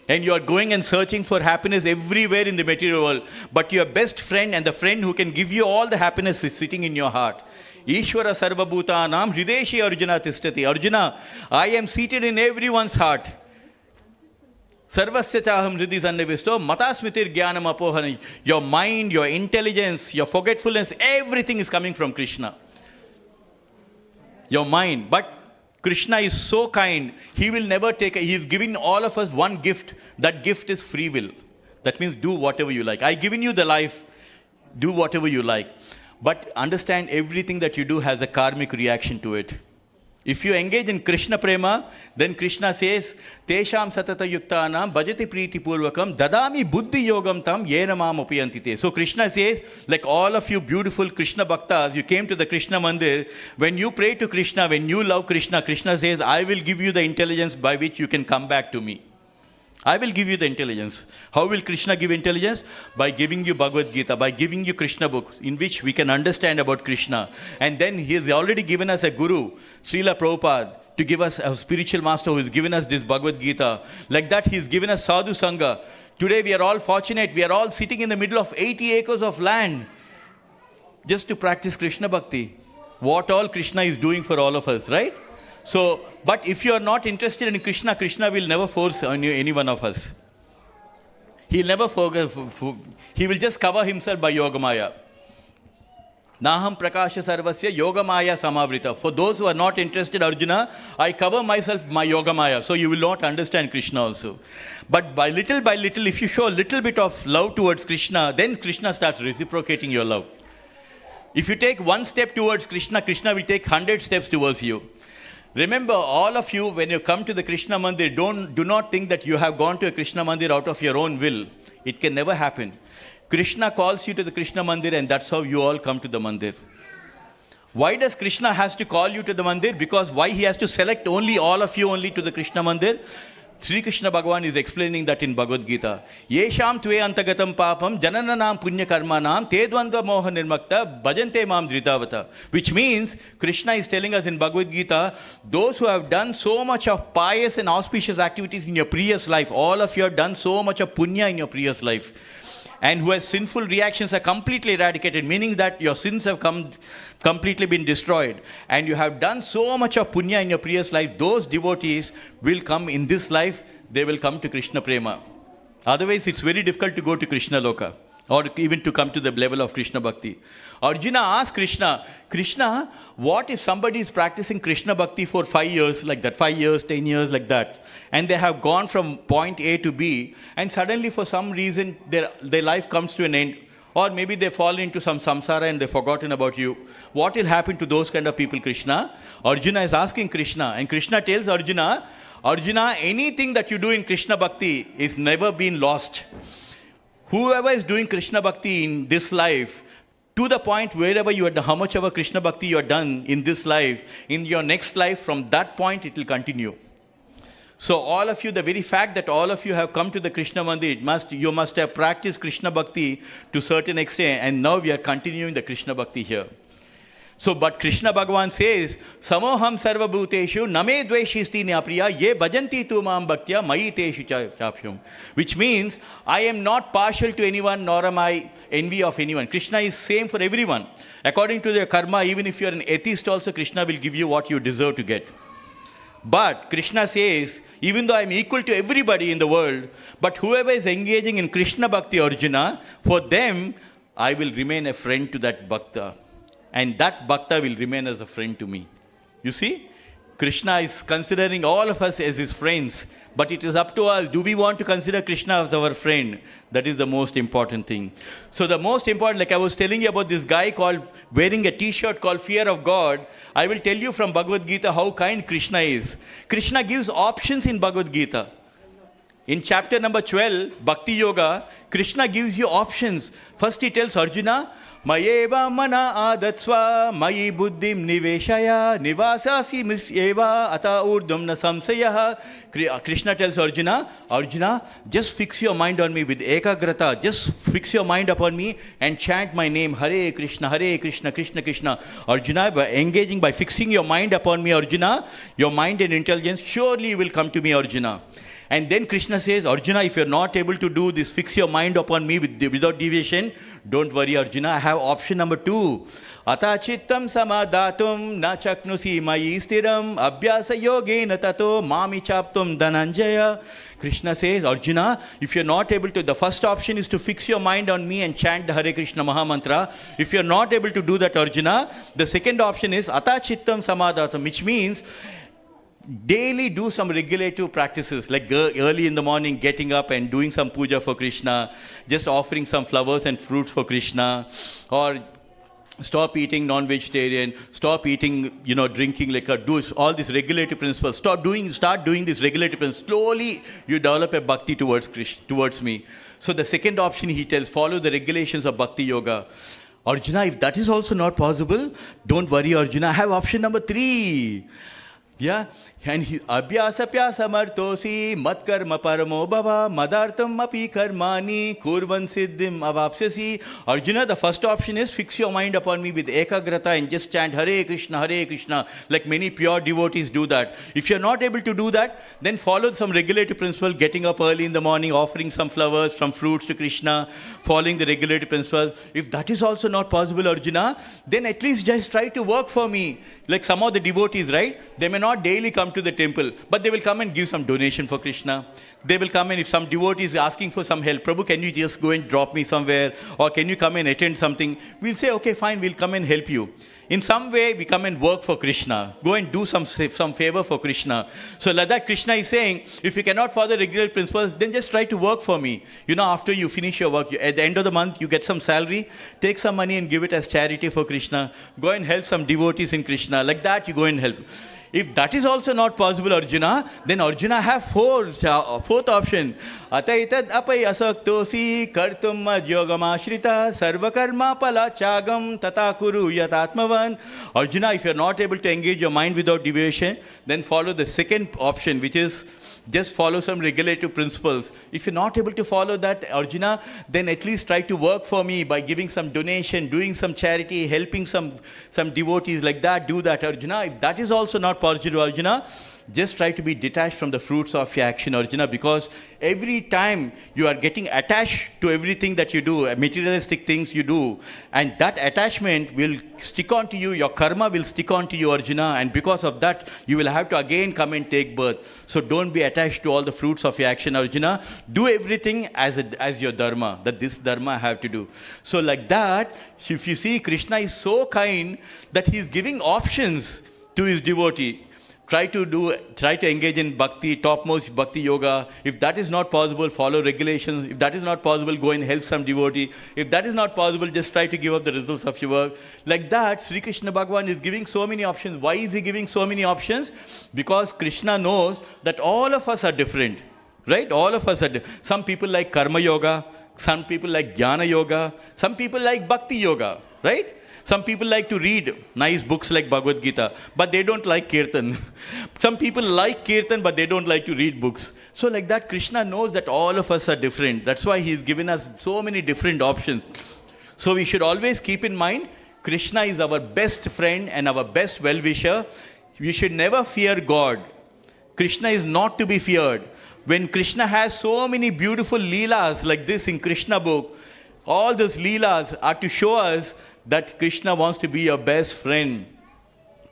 And you are going and searching for happiness everywhere in the material world. But your best friend and the friend who can give you all the happiness is sitting in your heart. Ishvara Sarva Bhutanam Hrideshi Arjuna Tishtati. Arjuna, I am seated in everyone's heart. Sarvasya chaham hridhi sannivisto matasmitir jnanam apohani. Your mind, your intelligence, your forgetfulness, everything is coming from Krishna. Your mind. But Krishna is so kind, he will never take he is giving all of us one gift. That gift is free will. That means do whatever you like. I given you the life, do whatever you like. But understand everything that you do has a karmic reaction to it. If you engage in Krishna prema, then Krishna says, Tesham satata yuktanam bhajati priti purvakam dadami buddhi yogam tam yena mam upayantite. So Krishna says, like all of you beautiful Krishna bhaktas, you came to the Krishna mandir, when you pray to Krishna, when you love Krishna, Krishna says, I will give you the intelligence by which you can come back to me. I will give you the intelligence. How will Krishna give intelligence? By giving you Bhagavad Gita, by giving you Krishna book, in which we can understand about Krishna. And then he has already given us a guru, Srila Prabhupada, to give us a spiritual master who has given us this Bhagavad Gita. Like that, he has given us Sadhu Sangha. Today we are all fortunate. We are all sitting in the middle of 80 acres of land just to practice Krishna Bhakti. What all Krishna is doing for all of us, right? So, but if you are not interested in Krishna, Krishna will never force on you, any one of us. He'll never he will just cover himself by Yogamaya. Naham prakasha sarvasya yogamaya samavrita. For those who are not interested, Arjuna, I cover myself my Yogamaya. So you will not understand Krishna also. But by little, if you show a little bit of love towards Krishna, then Krishna starts reciprocating your love. If you take one step towards Krishna, Krishna will take 100 steps towards you. Remember, all of you, when you come to the Krishna Mandir, do not think that you have gone to a Krishna Mandir out of your own will. It can never happen. Krishna calls you to the Krishna Mandir, and that's how you all come to the Mandir. Why does Krishna has to call you to the Mandir? Because why he has to select only all of you only to the Krishna Mandir? Sri Krishna Bhagavan is explaining that in Bhagavad Gita. Yesham tve antagatam papam janananam punya karmanam tedvandva moha nirmakta bhajante mam dhritavata. Which means, Krishna is telling us in Bhagavad Gita, those who have done so much of pious and auspicious activities in your previous life, all of you have done so much of punya in your previous life, and who has sinful reactions are completely eradicated, meaning that your sins have completely been destroyed, and you have done so much of punya in your previous life, those devotees will come in this life, they will come to Krishna Prema. Otherwise, it's very difficult to go to Krishna Loka. or even to come to the level of Krishna Bhakti. Arjuna asked Krishna, Krishna, what if somebody is practicing Krishna Bhakti for 5 years, like that, 5 years, 10 years, like that, and they have gone from point A to B, and suddenly for some reason their life comes to an end, or maybe they fall into some samsara and they've forgotten about you. What will happen to those kind of people, Krishna? Arjuna is asking Krishna, and Krishna tells Arjuna, Arjuna, anything that you do in Krishna Bhakti is never been lost. Whoever is doing Krishna Bhakti in this life, to the point wherever you are, how much ever Krishna Bhakti you are done in this life, in your next life, from that point it will continue. So all of you, the very fact that all of you have come to the Krishna Mandir, you must have practiced Krishna Bhakti to certain extent, and now we are continuing the Krishna Bhakti here. So, but Krishna Bhagavan says, Samoham sarva bhuteshu name dveshisti nyapriya ye bhajanti tu mam bhaktya mayi teshu chapyum. Which means, I am not partial to anyone, nor am I envy of anyone. Krishna is same for everyone. According to their karma, even if you are an atheist also, Krishna will give you what you deserve to get. But Krishna says, even though I am equal to everybody in the world, but whoever is engaging in Krishna Bhakti, Arjuna, for them, I will remain a friend to that Bhakta. And that Bhakta will remain as a friend to me. You see, Krishna is considering all of us as his friends, but it is up to us. Do we want to consider Krishna as our friend? That is the most important thing. So the most important, like I was telling you about this guy called wearing a t-shirt called Fear of God, I will tell you from Bhagavad Gita how kind Krishna is. Krishna gives options in Bhagavad Gita. In chapter number 12, Bhakti Yoga, Krishna gives you options. First he tells Arjuna, Mayeva mana adatsva mayi buddhim niveshaya nivasasi misyeva ata urdham na samsayaha. Krishna tells Arjuna, Arjuna, just fix your mind on me with ekagrata. Just fix your mind upon me and chant my name, Hare Krishna, Krishna Krishna. Arjuna, by engaging, by fixing your mind upon me, Arjuna, your mind and intelligence, surely you will come to me, Arjuna. And then Krishna says, Arjuna, if you're not able to do this, fix your mind upon me without deviation, don't worry, Arjuna, I have option number 2. Ata chittam samadatum na chaknusi mayi stiram abhyasa yogena tato mami chaptum dhananjaya. Krishna says, Arjuna, if you're not able to, the first option is to fix your mind on me and chant the Hare Krishna Mahamantra. If you're not able to do that, Arjuna, the second option is Ata chittam samadatum, which means daily do some regulative practices, like early in the morning getting up and doing some puja for Krishna, just offering some flowers and fruits for Krishna, or stop eating non-vegetarian, stop eating, drinking liquor, do all these regulative principles. Start doing these regulative principles. Slowly you develop a bhakti towards me. So the second option he tells, follow the regulations of Bhakti Yoga. Arjuna, if that is also not possible, don't worry, Arjuna, I have option number 3. Yeah, and abhyasa pyasa martosi mat karma paramo bhava madartam api karmani kurvan siddhim avapsyasi. Arjuna, the first option is fix your mind upon me with ekagrata and just chant Hare Krishna, like many pure devotees do that. If you're not able to do that, then follow some regulative principle, getting up early in the morning, offering some flowers, some fruits to Krishna, following the regulative principles. If that is also not possible, Arjuna, then at least just try to work for me. Like some of the devotees, right? They may not daily come to the temple, but they will come and give some donation for Krishna. They will come, and if some devotee is asking for some help, Prabhu, can you just go and drop me somewhere? Or can you come and attend something? We'll say, okay, fine, we'll come and help you. In some way, we come and work for Krishna. Go and do some favor for Krishna. So like that, Krishna is saying, if you cannot follow the regular principles, then just try to work for me. After you finish your work, at the end of the month, you get some salary, take some money and give it as charity for Krishna. Go and help some devotees in Krishna. Like that, you go and help. If that is also not possible, Arjuna, then Arjuna have fourth option. Ataitad apai asaktosi kartum yogamashrita sarvakarma pala chagam tata kuru yatatmavan. Arjuna, if you are not able to engage your mind without deviation, then follow the second option, which is just follow some regulative principles. If you're not able to follow that, Arjuna, then at least try to work for me by giving some donation, doing some charity, helping some devotees, like that. Do that, Arjuna. If that is also not possible, Arjuna, just try to be detached from the fruits of your action, Arjuna, because every time you are getting attached to everything that you do, materialistic things you do, and that attachment will stick on to you, your karma will stick on to you, Arjuna, and because of that, you will have to again come and take birth. So don't be attached to all the fruits of your action, Arjuna. Do everything as your dharma, that this dharma I have to do. So like that, if you see, Krishna is so kind that he is giving options to his devotee. Try to engage in bhakti, topmost bhakti yoga. If that is not possible, follow regulations. If that is not possible, go and help some devotee. If that is not possible, just try to give up the results of your work. Like that, Sri Krishna Bhagavan is giving so many options. Why is he giving so many options? Because Krishna knows that all of us are different. Right? All of us are different. Some people like karma yoga. Some people like jnana yoga. Some people like bhakti yoga. Right? Some people like to read nice books like Bhagavad Gita, but they don't like Kirtan. Some people like Kirtan, but they don't like to read books. So like that, Krishna knows that all of us are different. That's why he's given us so many different options. So we should always keep in mind, Krishna is our best friend and our best well-wisher. We should never fear God. Krishna is not to be feared. When Krishna has so many beautiful leelas like this in Krishna book, all those leelas are to show us that Krishna wants to be your best friend.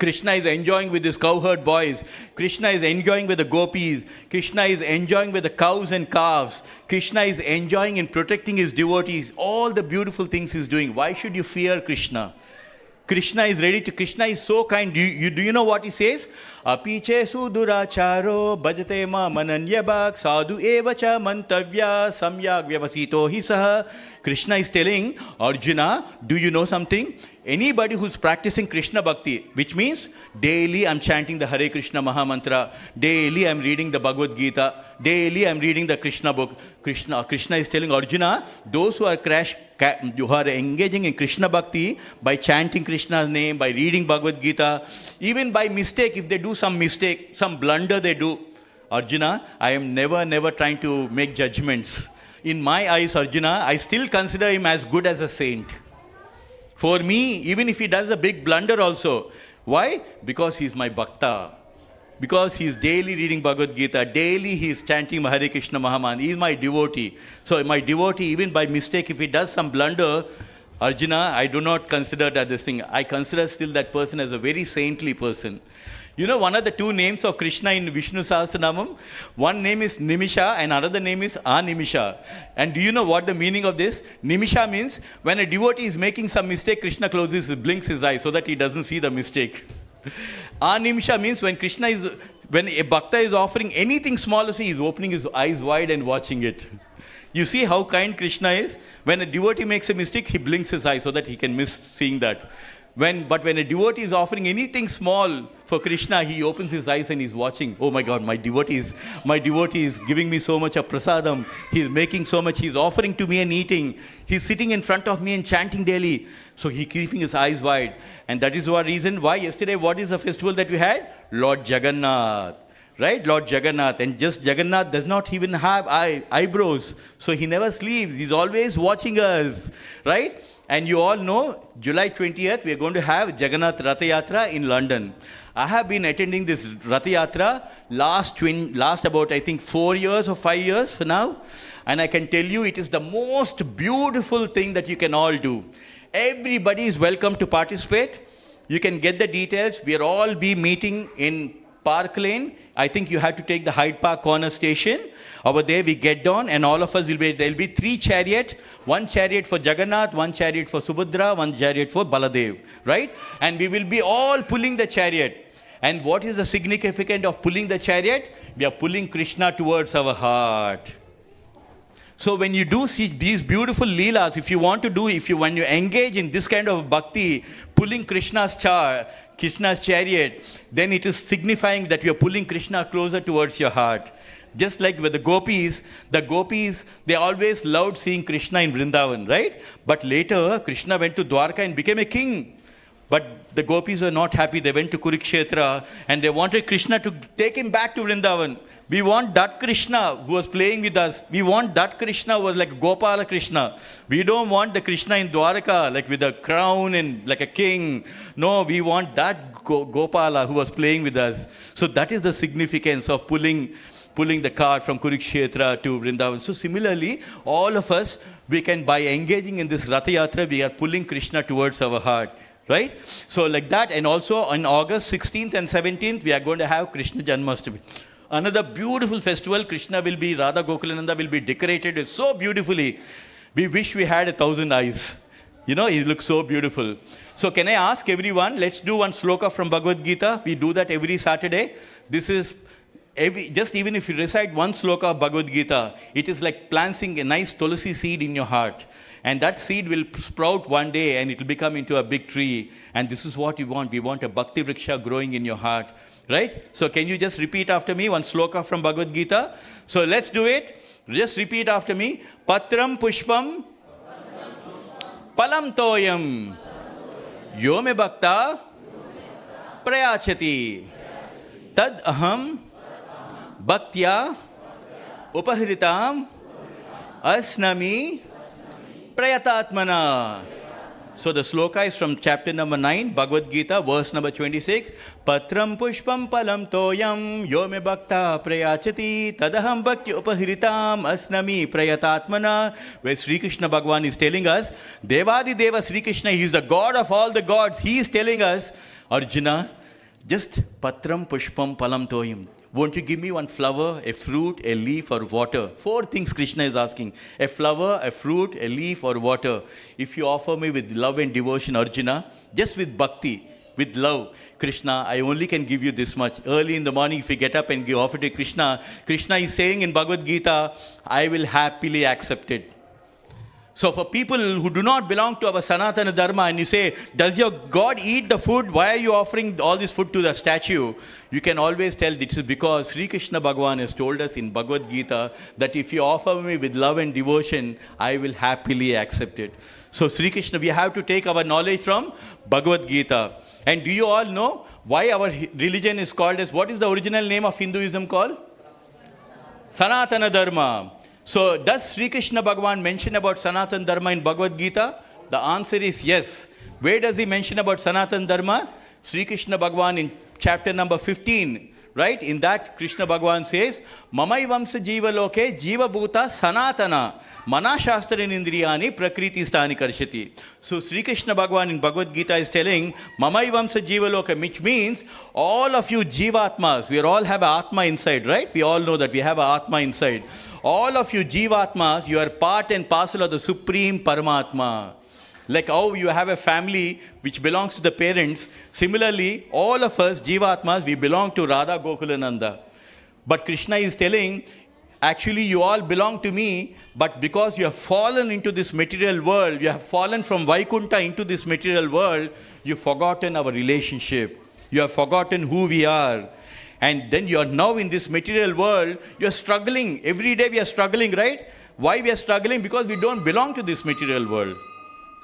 Krishna is enjoying with his cowherd boys. Krishna is enjoying with the gopis. Krishna is enjoying with the cows and calves. Krishna is enjoying in protecting his devotees. All the beautiful things he's doing. Why should you fear Krishna? Krishna is so kind. Do you know what he says? Apiche suduracharo bhajate ma mananyabhak sadhu evacha mantavya samyak vyavasito hi saha. Krishna is telling Arjuna, do you know something? Anybody who's practicing Krishna Bhakti, which means daily I'm chanting the Hare Krishna Mahamantra, daily I'm reading the Bhagavad Gita, daily I'm reading the Krishna book. Krishna is telling Arjuna, those who are engaging in Krishna Bhakti by chanting Krishna's name, by reading Bhagavad Gita, even by mistake, if they do some mistake, some blunder they do, Arjuna, I am never trying to make judgments. In my eyes, Arjuna, I still consider him as good as a saint. For me, even if he does a big blunder also. Why? Because he is my bhakta. Because he is daily reading Bhagavad Gita. Daily he is chanting Hare Krishna Mahamantra. He is my devotee. So my devotee, even by mistake, if he does some blunder, Arjuna, I do not consider that this thing. I consider still that person as a very saintly person. You know, one of the two names of Krishna in Vishnu Sahasranamam, one name is Nimisha and another name is Animisha. And do you know what the meaning of this? Nimisha means when a devotee is making some mistake, Krishna blinks his eyes so that he doesn't see the mistake. Animisha means when a bhakta is offering anything small, he is opening his eyes wide and watching it. You see how kind Krishna is? When a devotee makes a mistake, he blinks his eyes so that he can miss seeing that. But when a devotee is offering anything small for Krishna, he opens his eyes and he's watching. Oh my God, my devotee is giving me so much of prasadam. He's making so much. He's offering to me and eating. He's sitting in front of me and chanting daily. So he's keeping his eyes wide. And that is one reason why yesterday, what is the festival that we had? Lord Jagannath. Right? Lord Jagannath. And just Jagannath does not even have eyebrows. So he never sleeps. He's always watching us. Right? And you all know, July 20th, we are going to have Jagannath Ratha Yatra in London. I have been attending this Ratha Yatra last about, I think, 4 years or 5 years for now. And I can tell you, it is the most beautiful thing that you can all do. Everybody is welcome to participate. You can get the details. We are all be meeting in Park Lane. I think you have to take the Hyde Park Corner station. Over there we get down and all of us there will be 3 chariots. 1 chariot for Jagannath, 1 chariot for Subhadra, 1 chariot for Baladev. Right? And we will be all pulling the chariot. And what is the significance of pulling the chariot? We are pulling Krishna towards our heart. So when you do see these beautiful leelas, when you engage in this kind of bhakti, pulling Krishna's chariot, then it is signifying that you are pulling Krishna closer towards your heart. Just like with the gopis, they always loved seeing Krishna in Vrindavan, right? But later, Krishna went to Dwarka and became a king. But the gopis were not happy. They went to Kurukshetra and they wanted Krishna to take him back to Vrindavan. We want that Krishna who was playing with us. We want that Krishna who was like Gopala Krishna. We don't want the Krishna in Dwarka, like with a crown and like a king. No, we want that Gopala who was playing with us. So that is the significance of pulling the cart from Kurukshetra to Vrindavan. So similarly, all of us, we can, by engaging in this Ratha Yatra, we are pulling Krishna towards our heart. Right? So like that, and also on August 16th and 17th, we are going to have Krishna Janmashtami. Another beautiful festival. Krishna will be, Radha Gokulananda will be decorated so beautifully. We wish we had 1,000 eyes. You know, he looks so beautiful. So can I ask everyone, let's do one sloka from Bhagavad Gita. We do that every Saturday. This is, just even if you recite one sloka of Bhagavad Gita, it is like planting a nice tulsi seed in your heart. And that seed will sprout one day and it will become into a big tree. And this is what we want. We want a Bhakti Vriksha growing in your heart. Right? So can you just repeat after me one sloka from Bhagavad Gita? So let's do it. Just repeat after me. Patram Pushpam Palam Toyam Yome Bhakta Prayachati Tad Aham Bhaktya Upahritam Asnami Prayatatmana. So the sloka is from chapter number 9, Bhagavad Gita, verse number 26. Patram pushpam palam toyam yome bhakta prayachati tadaham bhakti upahiritam asnami prayatatmana. Where Sri Krishna Bhagavan is telling us, Devadi Deva Sri Krishna, he is the God of all the gods. He is telling us, Arjuna, just patram pushpam palam toyam. Won't you give me one flower, a fruit, a leaf, or water? 4 things Krishna is asking. A flower, a fruit, a leaf, or water. If you offer me with love and devotion, Arjuna, just with bhakti, with love, Krishna, I only can give you this much. Early in the morning, if you get up and give offer to Krishna, Krishna is saying in Bhagavad Gita, I will happily accept it. So for people who do not belong to our Sanatana Dharma, and you say, does your God eat the food? Why are you offering all this food to the statue? You can always tell this is because Sri Krishna Bhagavan has told us in Bhagavad Gita that if you offer me with love and devotion, I will happily accept it. So Sri Krishna, we have to take our knowledge from Bhagavad Gita. And do you all know why our religion is called as, what is the original name of Hinduism called? Sanatana Dharma. So does Sri Krishna Bhagavan mention about Sanatana Dharma in Bhagavad Gita? The answer is yes. Where does he mention about Sanatana Dharma? Sri Krishna Bhagavan in chapter number 15. Right? In that, Krishna Bhagavan says, Mamai Vamsa Jiva Loke Jiva Bhuta Sanatana Mana Shastra Indriyani Prakriti Stani Karshati. So Sri Krishna Bhagavan in Bhagavad Gita is telling, Mamai Vamsa Jiva Loke, which means all of you Jivatmas, we all have an Atma inside, right? We all know that we have an Atma inside. All of you Jivatmas, you are part and parcel of the Supreme Paramatma. Like how you have a family which belongs to the parents, similarly, all of us, Jivatmas, we belong to Radha Gokulananda. But Krishna is telling, actually you all belong to me, but because you have fallen into this material world, you have fallen from Vaikuntha into this material world, you've forgotten our relationship. You have forgotten who we are. And then you are now in this material world, you are struggling. Every day we are struggling, right? Why we are struggling? Because we don't belong to this material world.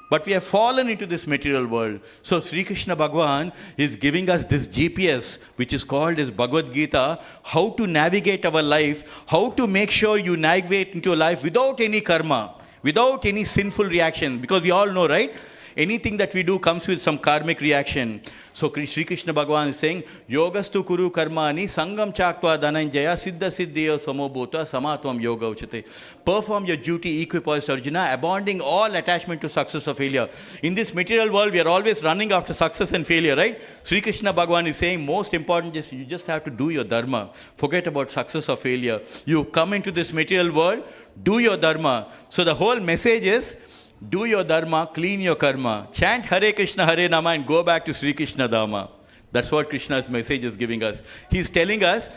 But we have fallen into this material world. So Sri Krishna Bhagavan is giving us this GPS, which is called as Bhagavad Gita, how to navigate our life, how to make sure you navigate into your life without any karma, without any sinful reaction. Because we all know, right? Anything that we do comes with some karmic reaction. So Sri Krishna Bhagavan is saying, Yogastu kuru karmani sangam chaktva dhananjaya siddha siddhiyo samobhuta samatvam yoga uchate. Perform your duty equipoised, Arjuna, abandoning all attachment to success or failure. In this material world, we are always running after success and failure, right? Sri Krishna Bhagavan is saying, most important is you just have to do your dharma. Forget about success or failure. You come into this material world, do your dharma. So the whole message is, do your dharma, clean your karma. Chant Hare Krishna, Hare Nama and go back to Sri Krishna Dharma. That's what Krishna's message is giving us. He's telling us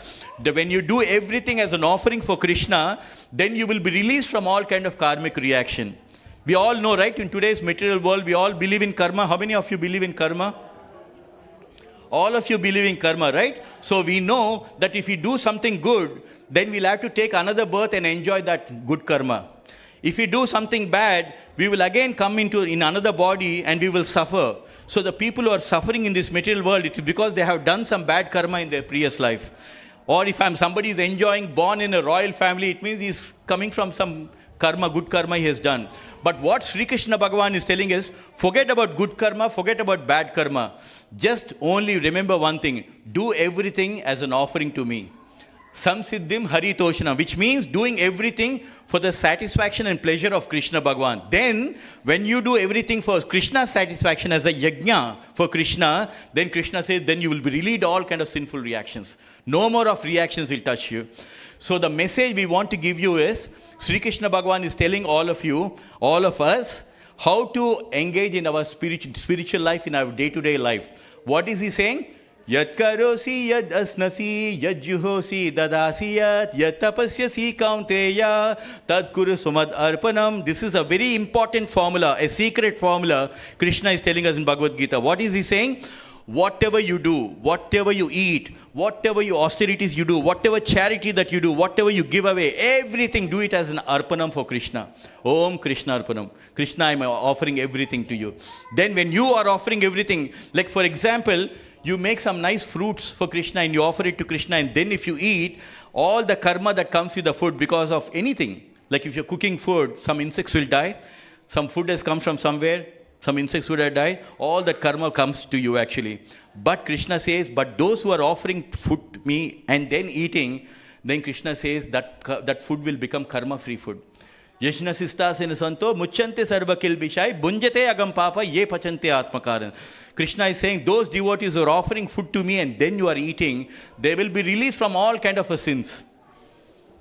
that when you do everything as an offering for Krishna, then you will be released from all kind of karmic reaction. We all know, right? In today's material world, we all believe in karma. How many of you believe in karma? All of you believe in karma, right? So we know that if we do something good, then we'll have to take another birth and enjoy that good karma. If we do something bad, we will again come in another body and we will suffer. So the people who are suffering in this material world, it is because they have done some bad karma in their previous life. Or if somebody is enjoying, born in a royal family, it means he's coming from some karma, good karma he has done. But what Sri Krishna Bhagavan is telling is, forget about good karma, forget about bad karma. Just only remember one thing, do everything as an offering to me. Samsiddhim Haritoshanam, which means doing everything for the satisfaction and pleasure of Krishna Bhagavan. Then, when you do everything for Krishna's satisfaction as a yajna for Krishna, then Krishna says, then you will be relieved all kind of sinful reactions. No more of reactions will touch you. So the message we want to give you is, Sri Krishna Bhagavan is telling all of you, all of us, how to engage in our spiritual life, in our day-to-day life. What is he saying? Yat karosi yad asnasi yad juhosi dadasi yat tapasyasi kaunteya tad kuru sumad arpanam. This is a very important formula, a secret formula Krishna is telling us in Bhagavad Gita. What is he saying? Whatever you do, whatever you eat, whatever your austerities you do, whatever charity that you do, whatever you give away, everything do it as an arpanam for Krishna. Om Krishna Arpanam. Krishna, I am offering everything to you. Then when you are offering everything, like for example, you make some nice fruits for Krishna and you offer it to Krishna, and then if you eat, all the karma that comes with the food because of anything, like if you're cooking food, some insects will die, some food has come from somewhere, some insects would have died, all that karma comes to you actually. But Krishna says, but those who are offering food to me and then eating, then Krishna says that food will become karma-free food. Yashna sista sinasanto muchante sarva kilbishai bunjate agam papa ye pachante atmakaran. Krishna is saying, those devotees who are offering food to me and then you are eating, they will be released from all kind of sins.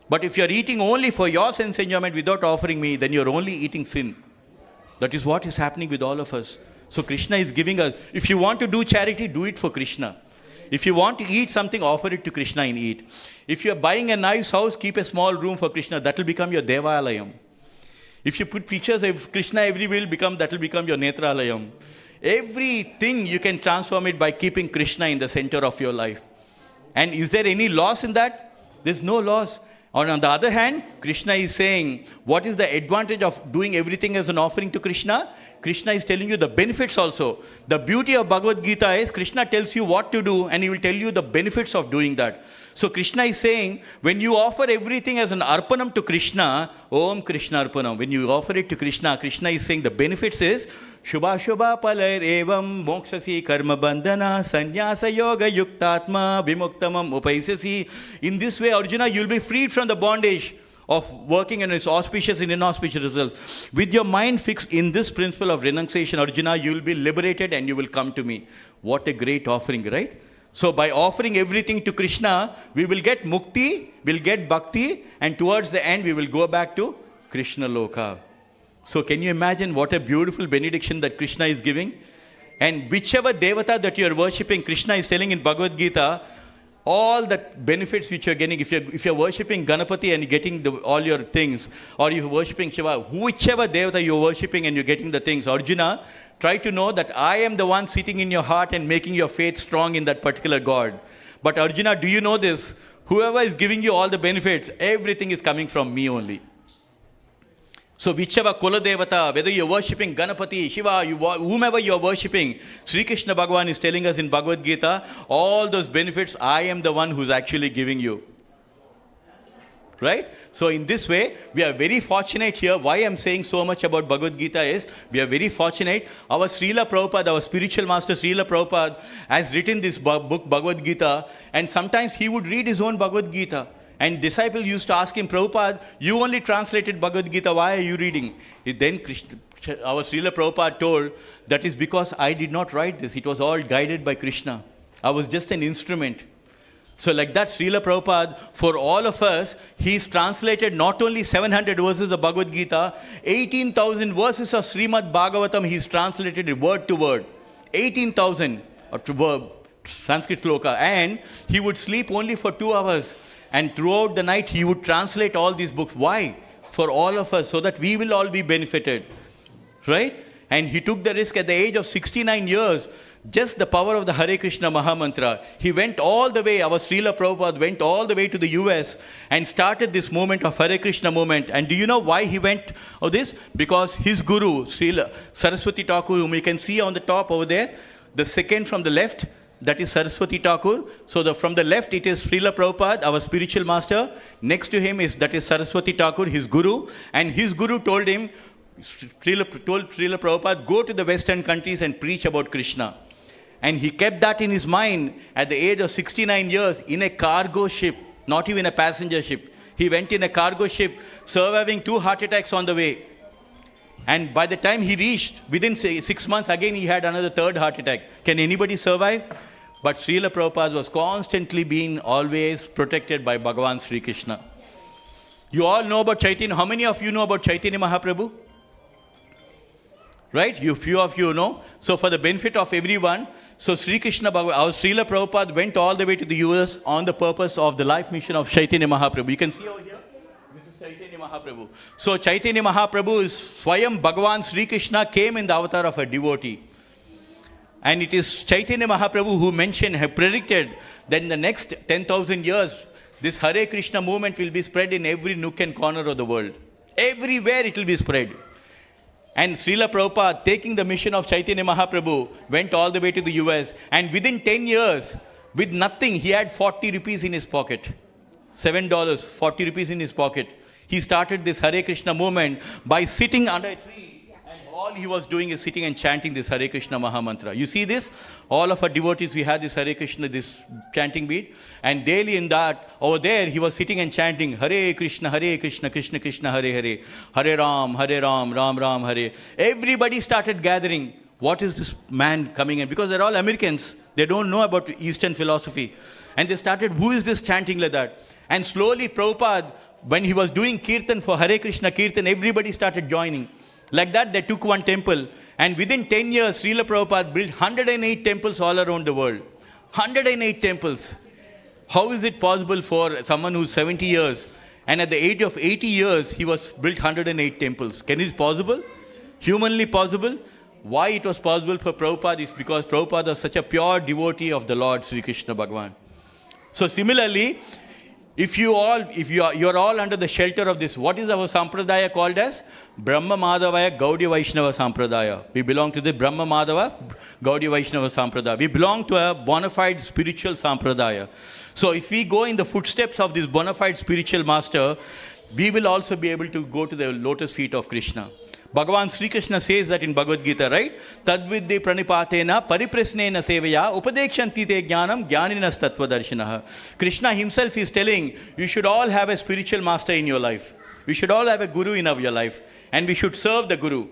But if you are eating only for your sense enjoyment without offering me, then you are only eating sin. That is what is happening with all of us. So Krishna is giving us, if you want to do charity, do it for Krishna. If you want to eat something, offer it to Krishna and eat. If you are buying a nice house, keep a small room for Krishna. That will become your Devalayam. If you put pictures of Krishna everywhere, that will become your Netralayam. Everything you can transform it by keeping Krishna in the center of your life. And is there any loss in that? There's no loss. On the other hand, Krishna is saying, what is the advantage of doing everything as an offering to Krishna? Krishna is telling you the benefits also. The beauty of Bhagavad Gita is Krishna tells you what to do and he will tell you the benefits of doing that. So Krishna is saying, when you offer everything as an arpanam to Krishna, Om Krishna Arpanam, when you offer it to Krishna, Krishna is saying the benefits is, Shubha Shubha Palar Evam Mokshasi Karma Bandhana Sannyasa Yoga Yuktatma Vimuktamam Upaisasi. In this way, Arjuna, you will be freed from the bondage of working in its auspicious and inauspicious results. With your mind fixed in this principle of renunciation, Arjuna, you will be liberated and you will come to me. What a great offering, right? So by offering everything to Krishna, we will get mukti, we'll get bhakti, and towards the end, we will go back to Krishna Loka. So can you imagine what a beautiful benediction that Krishna is giving? And whichever devata that you are worshipping, Krishna is telling in Bhagavad Gita, all the benefits which you are getting, if you're worshipping Ganapati and you're getting all your things, or if you're worshipping Shiva, whichever devata you're worshipping and you're getting the things, Arjuna, try to know that I am the one sitting in your heart and making your faith strong in that particular God. But Arjuna, do you know this? Whoever is giving you all the benefits, everything is coming from me only. So whichever Kula Devata, whether you're worshipping Ganapati, Shiva, whomever you're worshipping, Sri Krishna Bhagavan is telling us in Bhagavad Gita, all those benefits, I am the one who's actually giving you. Right? So in this way, we are very fortunate here. Why I'm saying so much about Bhagavad Gita is, we are very fortunate. Our Srila Prabhupada, our spiritual master Srila Prabhupada has written this book, Bhagavad Gita, and sometimes he would read his own Bhagavad Gita. And disciples used to ask him, Prabhupada, you only translated Bhagavad Gita, why are you reading? Then our Srila Prabhupada told, that is because I did not write this. It was all guided by Krishna. I was just an instrument. So like that, Srila Prabhupada, for all of us, he's translated not only 700 verses of Bhagavad Gita, 18,000 verses of Srimad Bhagavatam, he's translated it word to word. 18,000 Sanskrit sloka. And he would sleep only for 2 hours. And throughout the night, he would translate all these books. Why? For all of us, so that we will all be benefited. Right? And he took the risk at the age of 69 years, just the power of the Hare Krishna Mahamantra. He went all the way, our Srila Prabhupada went all the way to the US and started this movement of Hare Krishna movement. And do you know why he went of this? Because his guru, Srila Saraswati Thakur, whom you can see on the top over there, the second from the left, that is Saraswati Thakur. So from the left, it is Srila Prabhupada, our spiritual master. Next to him is Saraswati Thakur, his guru. And his guru told him, told Srila Prabhupada, go to the Western countries and preach about Krishna. And he kept that in his mind at the age of 69 years in a cargo ship, not even a passenger ship. He went in a cargo ship, surviving 2 heart attacks on the way. And by the time he reached, within 6 months, again he had another 3rd heart attack. Can anybody survive? But Srila Prabhupada was constantly being always protected by Bhagavan Sri Krishna. You all know about Chaitanya. How many of you know about Chaitanya Mahaprabhu? Right? Few of you know. So for the benefit of everyone, so Sri Krishna, our Srila Prabhupada went all the way to the US on the purpose of the life mission of Chaitanya Mahaprabhu. You can see over here. Chaitanya Mahaprabhu. So Chaitanya Mahaprabhu is Swayam Bhagavan Sri Krishna came in the avatar of a devotee. And it is Chaitanya Mahaprabhu who have predicted that in the next 10,000 years, this Hare Krishna movement will be spread in every nook and corner of the world. Everywhere it will be spread. And Srila Prabhupada, taking the mission of Chaitanya Mahaprabhu, went all the way to the US. And within 10 years, with nothing, he had 40 rupees in his pocket. $7, 40 rupees in his pocket. He started this Hare Krishna movement by sitting under a tree, and all he was doing is sitting and chanting this Hare Krishna Mahamantra. You see this? All of our devotees, we had this Hare Krishna, this chanting beat, and daily in that, over there, he was sitting and chanting Hare Krishna, Krishna Krishna, Hare Hare, Hare Ram, Ram Ram, Hare. Everybody started gathering. What is this man coming in? Because they're all Americans. They don't know about Eastern philosophy. And they started, who is this chanting like that? And slowly Prabhupada, when he was doing Kirtan for Hare Krishna Kirtan, everybody started joining. Like that, they took one temple. And within 10 years, Srila Prabhupada built 108 temples all around the world. 108 temples. How is it possible for someone who's 70 years, and at the age of 80 years, he was built 108 temples? Can it be possible? Humanly possible? Why it was possible for Prabhupada is because Prabhupada was such a pure devotee of the Lord Sri Krishna Bhagavan. So similarly, if you're all under the shelter of this, what is our sampradaya called as? Brahma Madhavaya Gaudiya Vaishnava Sampradaya. We belong to the Brahma Madhava Gaudiya Vaishnava Sampradaya. We belong to a bona fide spiritual sampradaya. So if we go in the footsteps of this bona fide spiritual master, we will also be able to go to the lotus feet of Krishna. Bhagavan Sri Krishna says that in Bhagavad Gita, right? Tadvidde pranipatena pariprasnena sevaya upadekshanti te jnanam jnaninas tattva darshanah. Krishna himself is telling, you should all have a spiritual master in your life. We should all have a guru in our life. And we should serve the guru.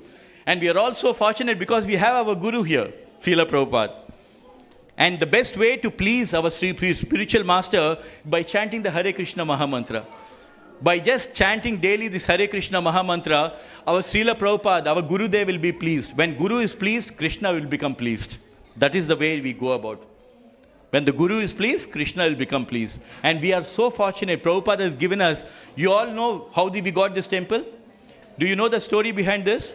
And we are also fortunate because we have our guru here, Srila Prabhupada. And the best way to please our spiritual master by chanting the Hare Krishna Mahamantra. By just chanting daily this Hare Krishna Mahamantra, our Srila Prabhupada, our Gurudev will be pleased. When Guru is pleased, Krishna will become pleased. That is the way we go about. When the Guru is pleased, Krishna will become pleased. And we are so fortunate. Prabhupada has given us, you all know how we got this temple? Do you know the story behind this?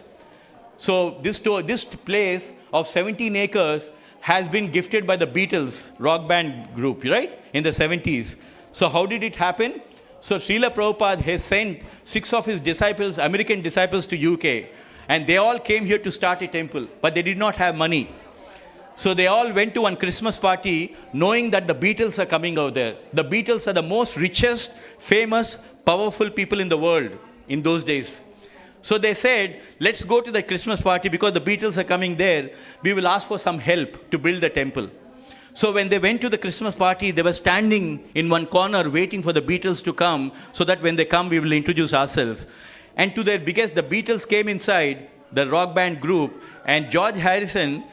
So this place of 17 acres has been gifted by the Beatles rock band group, right? In the 70s. So how did it happen? So Srila Prabhupada has sent 6 of his disciples, American disciples, to UK. And they all came here to start a temple. But they did not have money. So they all went to one Christmas party knowing that the Beatles are coming out there. The Beatles are the most richest, famous, powerful people in the world in those days. So they said, let's go to the Christmas party because the Beatles are coming there. We will ask for some help to build the temple. So when they went to the Christmas party, they were standing in one corner waiting for the Beatles to come so that when they come, we will introduce ourselves. And to their biggest, the Beatles came inside, the rock band group, and George Harrison,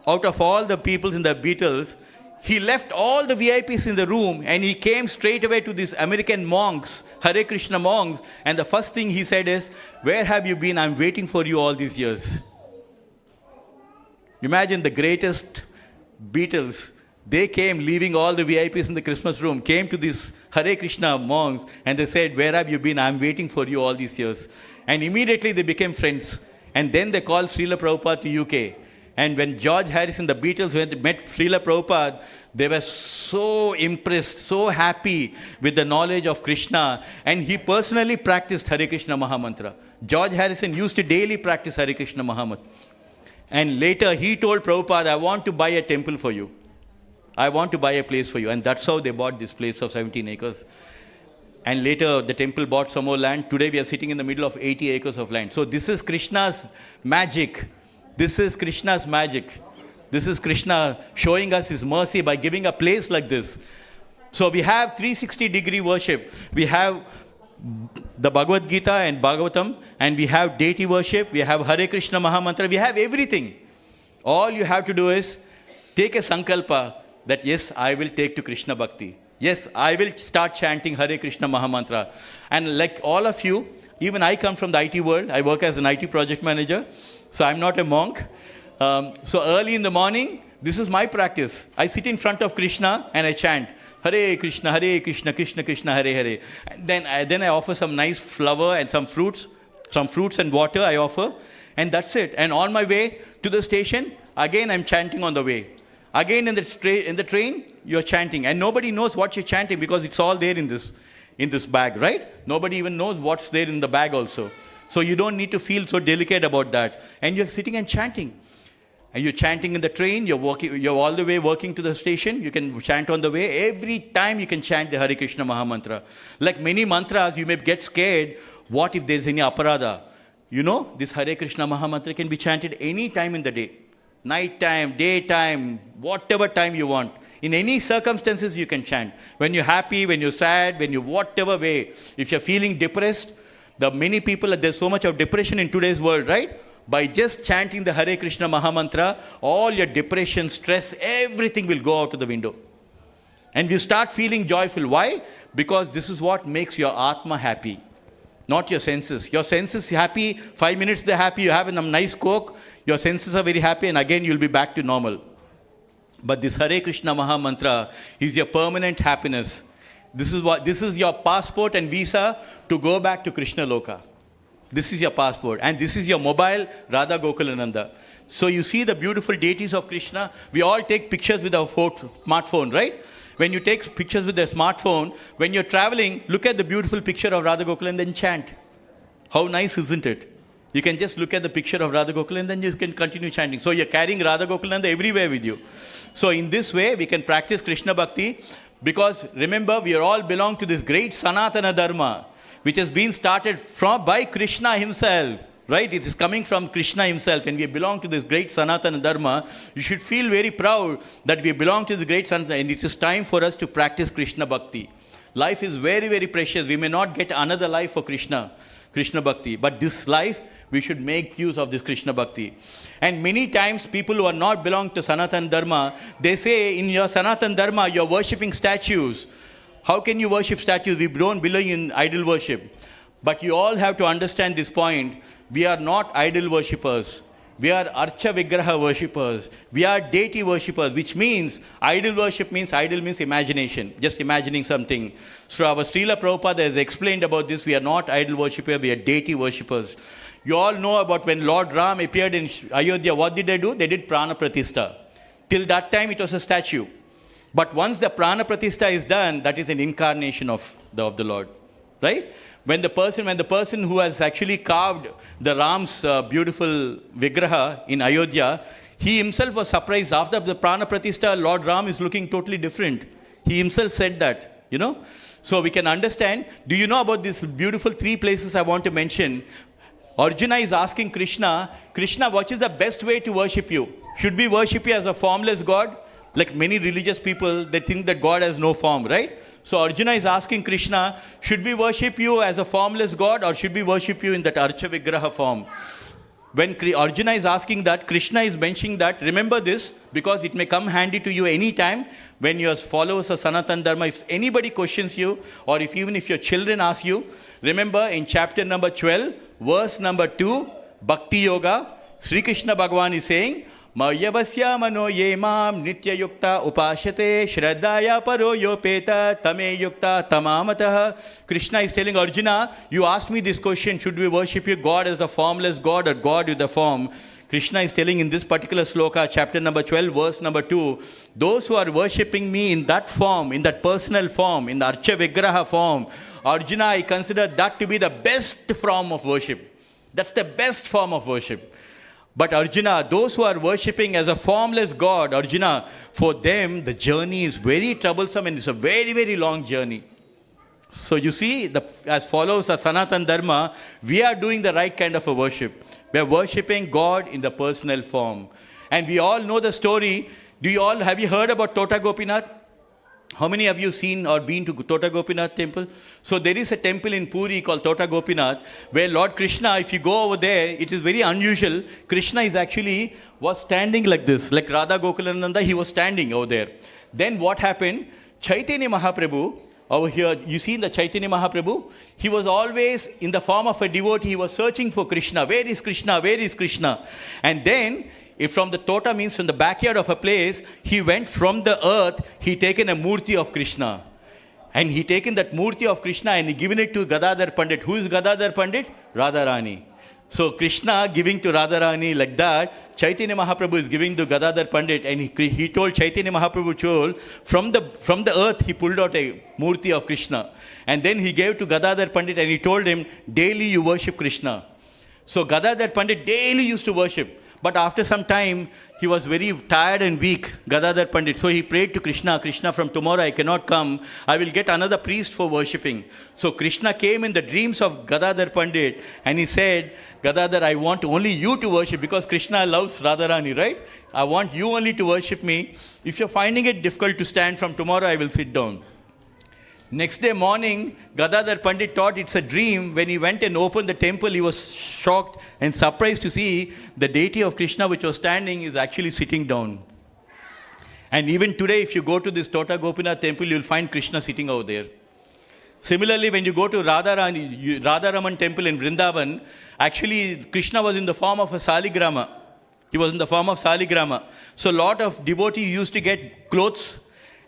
out of all the people in the Beatles, he left all the VIPs in the room and he came straight away to these American monks, Hare Krishna monks, and the first thing he said is, where have you been? I'm waiting for you all these years. Imagine the greatest Beatles. They came, leaving all the VIPs in the Christmas room, came to these Hare Krishna monks, and they said, where have you been? I'm waiting for you all these years. And immediately they became friends. And then they called Srila Prabhupada to UK. And when George Harrison, the Beatles, met Srila Prabhupada, they were so impressed, so happy with the knowledge of Krishna. And he personally practiced Hare Krishna Mahamantra. George Harrison used to daily practice Hare Krishna Mahamantra. And later he told Prabhupada, I want to buy a temple for you. I want to buy a place for you. And that's how they bought this place of 17 acres. And later, the temple bought some more land. Today, we are sitting in the middle of 80 acres of land. So this is Krishna's magic. This is Krishna's magic. This is Krishna showing us his mercy by giving a place like this. So we have 360-degree worship. We have the Bhagavad Gita and Bhagavatam, and we have deity worship. We have Hare Krishna Mahamantra. We have everything. All you have to do is take a sankalpa that, yes, I will take to Krishna Bhakti. Yes, I will start chanting Hare Krishna Mahamantra. And like all of you, even I come from the IT world. I work as an IT project manager. So I'm not a monk. So early in the morning, this is my practice. I sit in front of Krishna and I chant Hare Krishna, Krishna Krishna, Hare Hare. And then I offer some nice flower and some fruits and water I offer. And that's it. And on my way to the station, again I'm chanting on the way. Again in the train, you're chanting. And nobody knows what you're chanting because it's all there in this bag, right? Nobody even knows what's there in the bag also. So you don't need to feel so delicate about that. And you're sitting and chanting. And you're chanting in the train, you're all the way working to the station, you can chant on the way. Every time you can chant the Hare Krishna Mahamantra. Like many mantras, you may get scared. What if there's any aparada? You know, this Hare Krishna Mahamantra can be chanted any time in the day. Night time, daytime, whatever time you want. In any circumstances you can chant. When you're happy, when you're sad, when you whatever way. If you're feeling depressed, many people, there's so much of depression in today's world, right? By just chanting the Hare Krishna Mahamantra, all your depression, stress, everything will go out of the window. And you start feeling joyful. Why? Because this is what makes your Atma happy. Not your senses. Your senses happy, 5 minutes they're happy, you have a nice Coke, your senses are very happy, and again you'll be back to normal. But this Hare Krishna Mahamantra is your permanent happiness. This is your passport and visa to go back to Krishna Loka. This is your passport. And this is your mobile, Radha Gokulananda. So you see the beautiful deities of Krishna. We all take pictures with our smartphone, right? When you take pictures with a smartphone, when you're traveling, look at the beautiful picture of Radha Gokul and then chant. How nice, isn't it? You can just look at the picture of Radha Gokul and then you can continue chanting. So you're carrying Radha Gokulananda everywhere with you. So in this way, we can practice Krishna Bhakti because remember, we all belong to this great Sanatana Dharma, which has been started by Krishna himself, right? It is coming from Krishna himself, and we belong to this great Sanatana Dharma. You should feel very proud that we belong to the great Sanatana, and it is time for us to practice Krishna Bhakti. Life is very, very precious. We may not get another life for Krishna Bhakti, but this life, we should make use of this Krishna Bhakti. And many times, people who are not belong to Sanatana Dharma, they say, in your Sanatana Dharma, you're worshipping statues. How can you worship statues? We don't belong in idol worship. But you all have to understand this point. We are not idol worshippers. We are Archa Vigraha worshippers. We are deity worshippers, which means idol means imagination. Just imagining something. So our Srila Prabhupada has explained about this. We are not idol worshippers. We are deity worshippers. You all know about when Lord Ram appeared in Ayodhya. What did they do? They did Prana Pratishta. Till that time, it was a statue. But once the Prana Pratishta is done, that is an incarnation of the Lord, right? When the person who has actually carved the Ram's beautiful Vigraha in Ayodhya, he himself was surprised. After the Prana Pratishta, Lord Ram is looking totally different. He himself said that, you know. So we can understand. Do you know about these beautiful 3 places I want to mention? Arjuna is asking Krishna, what is the best way to worship you? Should we worship you as a formless God? Like many religious people, they think that God has no form, right? So Arjuna is asking Krishna, should we worship you as a formless God or should we worship you in that Archa Vigraha form? When Arjuna is asking that, Krishna is mentioning that, remember this, because it may come handy to you anytime when you are followers of Sanatana Dharma. If anybody questions you, or even if your children ask you, remember in chapter number 12, verse number 2, Bhakti Yoga, Sri Krishna Bhagavan is saying, Mayavasya mano yemam nitya yukta upashate shraddhaya paro yopeta tame yukta tamamataha. Krishna is telling Arjuna, you asked me this question, should we worship you God as a formless God or God with a form? Krishna is telling in this particular sloka, chapter number 12, verse number 2, those who are worshipping me in that form, in that personal form, in the Archa Vigraha form, Arjuna, I consider that to be the best form of worship. That's the best form of worship. But Arjuna, those who are worshipping as a formless God, Arjuna, for them the journey is very troublesome and it's a very, very long journey. So you see, as follows the Sanatan Dharma, we are doing the right kind of a worship. We are worshipping God in the personal form. And we all know the story. Have you heard about Tota Gopinath? How many of you seen or been to Tota Gopinath temple? So there is a temple in Puri called Tota Gopinath, where Lord Krishna, if you go over there, it is very unusual. Krishna was standing like this, like Radha Gokulananda, he was standing over there. Then what happened? Chaitanya Mahaprabhu, over here, you see the Chaitanya Mahaprabhu, he was always in the form of a devotee, he was searching for Krishna. Where is Krishna? Where is Krishna? And then, if from the Tota means from the backyard of a place, he went from the earth, he taken a murti of Krishna. And he taken that murti of Krishna and he given it to Gadadhar Pandit. Who is Gadadhar Pandit? Radharani. So Krishna giving to Radharani like that, Chaitanya Mahaprabhu is giving to Gadadhar Pandit, and he told Chaitanya Mahaprabhu, from the earth he pulled out a murti of Krishna. And then he gave to Gadadhar Pandit and he told him, daily you worship Krishna. So Gadadhar Pandit daily used to worship. But after some time, he was very tired and weak, Gadadhar Pandit. So he prayed to Krishna, Krishna, from tomorrow I cannot come. I will get another priest for worshipping. So Krishna came in the dreams of Gadadhar Pandit and he said, Gadadhar, I want only you to worship, because Krishna loves Radharani, right? I want you only to worship me. If you're finding it difficult to stand, from tomorrow I will sit down. Next day morning, Gadadhar Pandit thought it's a dream. When he went and opened the temple, he was shocked and surprised to see the deity of Krishna which was standing is actually sitting down. And even today, if you go to this Tota Gopinath temple, you'll find Krishna sitting over there. Similarly, when you go to Radharaman temple in Vrindavan, actually Krishna was in the form of a saligrama. He was in the form of saligrama. So a lot of devotees used to get clothes.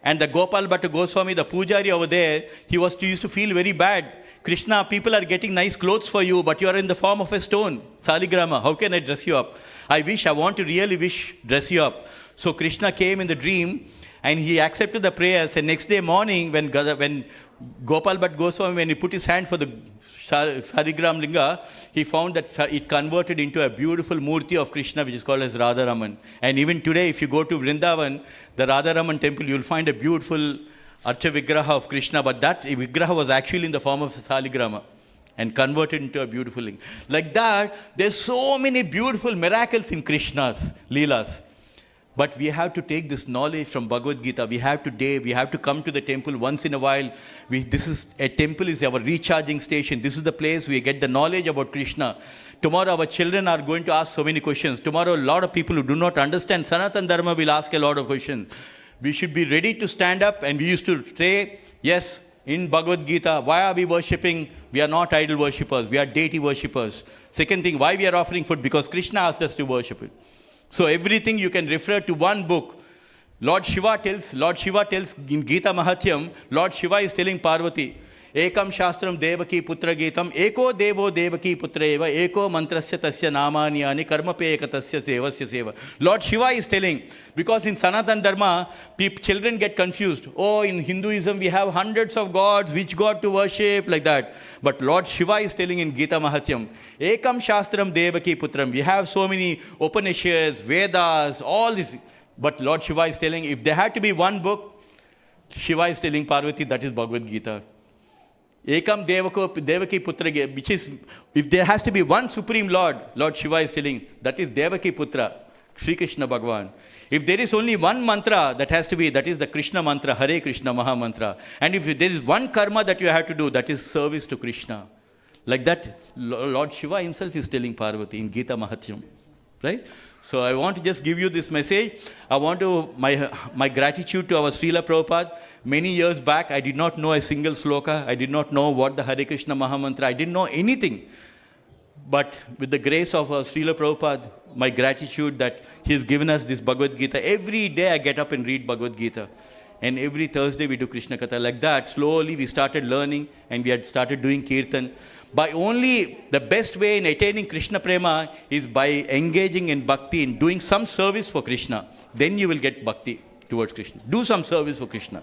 And the Gopal Bhatta Goswami, the Pujari over there, he used to feel very bad. Krishna, people are getting nice clothes for you, but you are in the form of a stone, saligrama. How can I dress you up? I want to really dress you up. So Krishna came in the dream and he accepted the prayers. And next day morning, when Gopal Bhatta Goswami, when he put his hand for the Saligram Linga, he found that it converted into a beautiful murti of Krishna, which is called as Radharaman. And even today, if you go to Vrindavan, the Radharaman temple, you'll find a beautiful Archa Vigraha of Krishna, but that Vigraha was actually in the form of a Saligrama and converted into a beautiful lingam. Like that, there's so many beautiful miracles in Krishna's Leelas. But we have to take this knowledge from Bhagavad Gita. We have to come to the temple once in a while. A temple is our recharging station. This is the place we get the knowledge about Krishna. Tomorrow our children are going to ask so many questions. Tomorrow a lot of people who do not understand Sanatan Dharma will ask a lot of questions. We should be ready to stand up, and we used to say, yes, in Bhagavad Gita, why are we worshipping? We are not idol worshippers. We are deity worshippers. Second thing, why we are offering food? Because Krishna asked us to worship it. So everything you can refer to one book. Lord Shiva tells in Gita Mahatyam, Lord Shiva is telling Parvati, Ekam Shastram Devaki Putra Gitam, Eko Devo Devaki Putra Eva, Eko Mantrasya Tasya Namani Ani Karma Peka Tasya Sevasya Seva. Lord Shiva is telling, because in Sanatan Dharma, children get confused. Oh, in Hinduism we have hundreds of gods, which god to worship, like that. But Lord Shiva is telling in Gita Mahatyam, Ekam Shastram Devaki Putram. We have so many Upanishads, Vedas, all this. But Lord Shiva is telling, if there had to be one book, Shiva is telling Parvati, that is Bhagavad Gita. Ekam Devaki Putra, which is, if there has to be one Supreme Lord, Lord Shiva is telling, that is Devaki Putra, Sri Krishna Bhagavan. If there is only one mantra that has to be, that is the Krishna mantra, Hare Krishna Maha Mantra. And if there is one karma that you have to do, that is service to Krishna. Like that, Lord Shiva himself is telling Parvati in Gita Mahatyam. Right? So I want to just give you this message. I want to, my gratitude to our Srila Prabhupada. Many years back, I did not know a single sloka. I did not know what the Hare Krishna Maha Mantra. I didn't know anything. But with the grace of our Srila Prabhupada, my gratitude that he has given us this Bhagavad Gita. Every day I get up and read Bhagavad Gita. And every Thursday we do Krishna Katha. Like that, slowly we started learning and we had started doing Kirtan. By only the best way in attaining Krishna Prema is by engaging in Bhakti, in doing some service for Krishna. Then you will get Bhakti towards Krishna. Do some service for Krishna.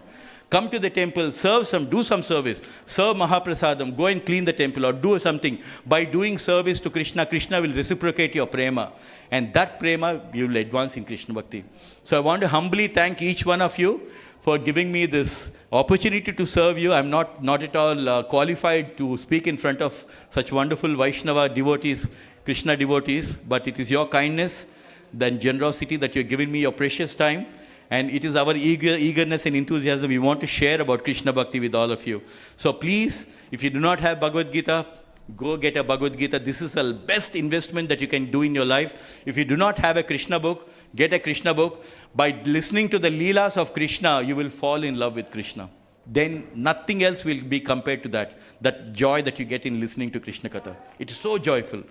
Come to the temple, do some service, serve Mahaprasadam, go and clean the temple or do something. By doing service to Krishna, Krishna will reciprocate your prema. And that prema, you will advance in Krishna Bhakti. So I want to humbly thank each one of you for giving me this opportunity to serve you. I'm not at all qualified to speak in front of such wonderful Vaishnava devotees, Krishna devotees, but it is your kindness, the generosity that you're giving me your precious time. And it is our eagerness and enthusiasm we want to share about Krishna Bhakti with all of you. So please, if you do not have Bhagavad Gita, go get a Bhagavad Gita. This is the best investment that you can do in your life. If you do not have a Krishna book, get a Krishna book. By listening to the Leelas of Krishna, you will fall in love with Krishna. Then nothing else will be compared to that joy that you get in listening to Krishna Katha. It is so joyful.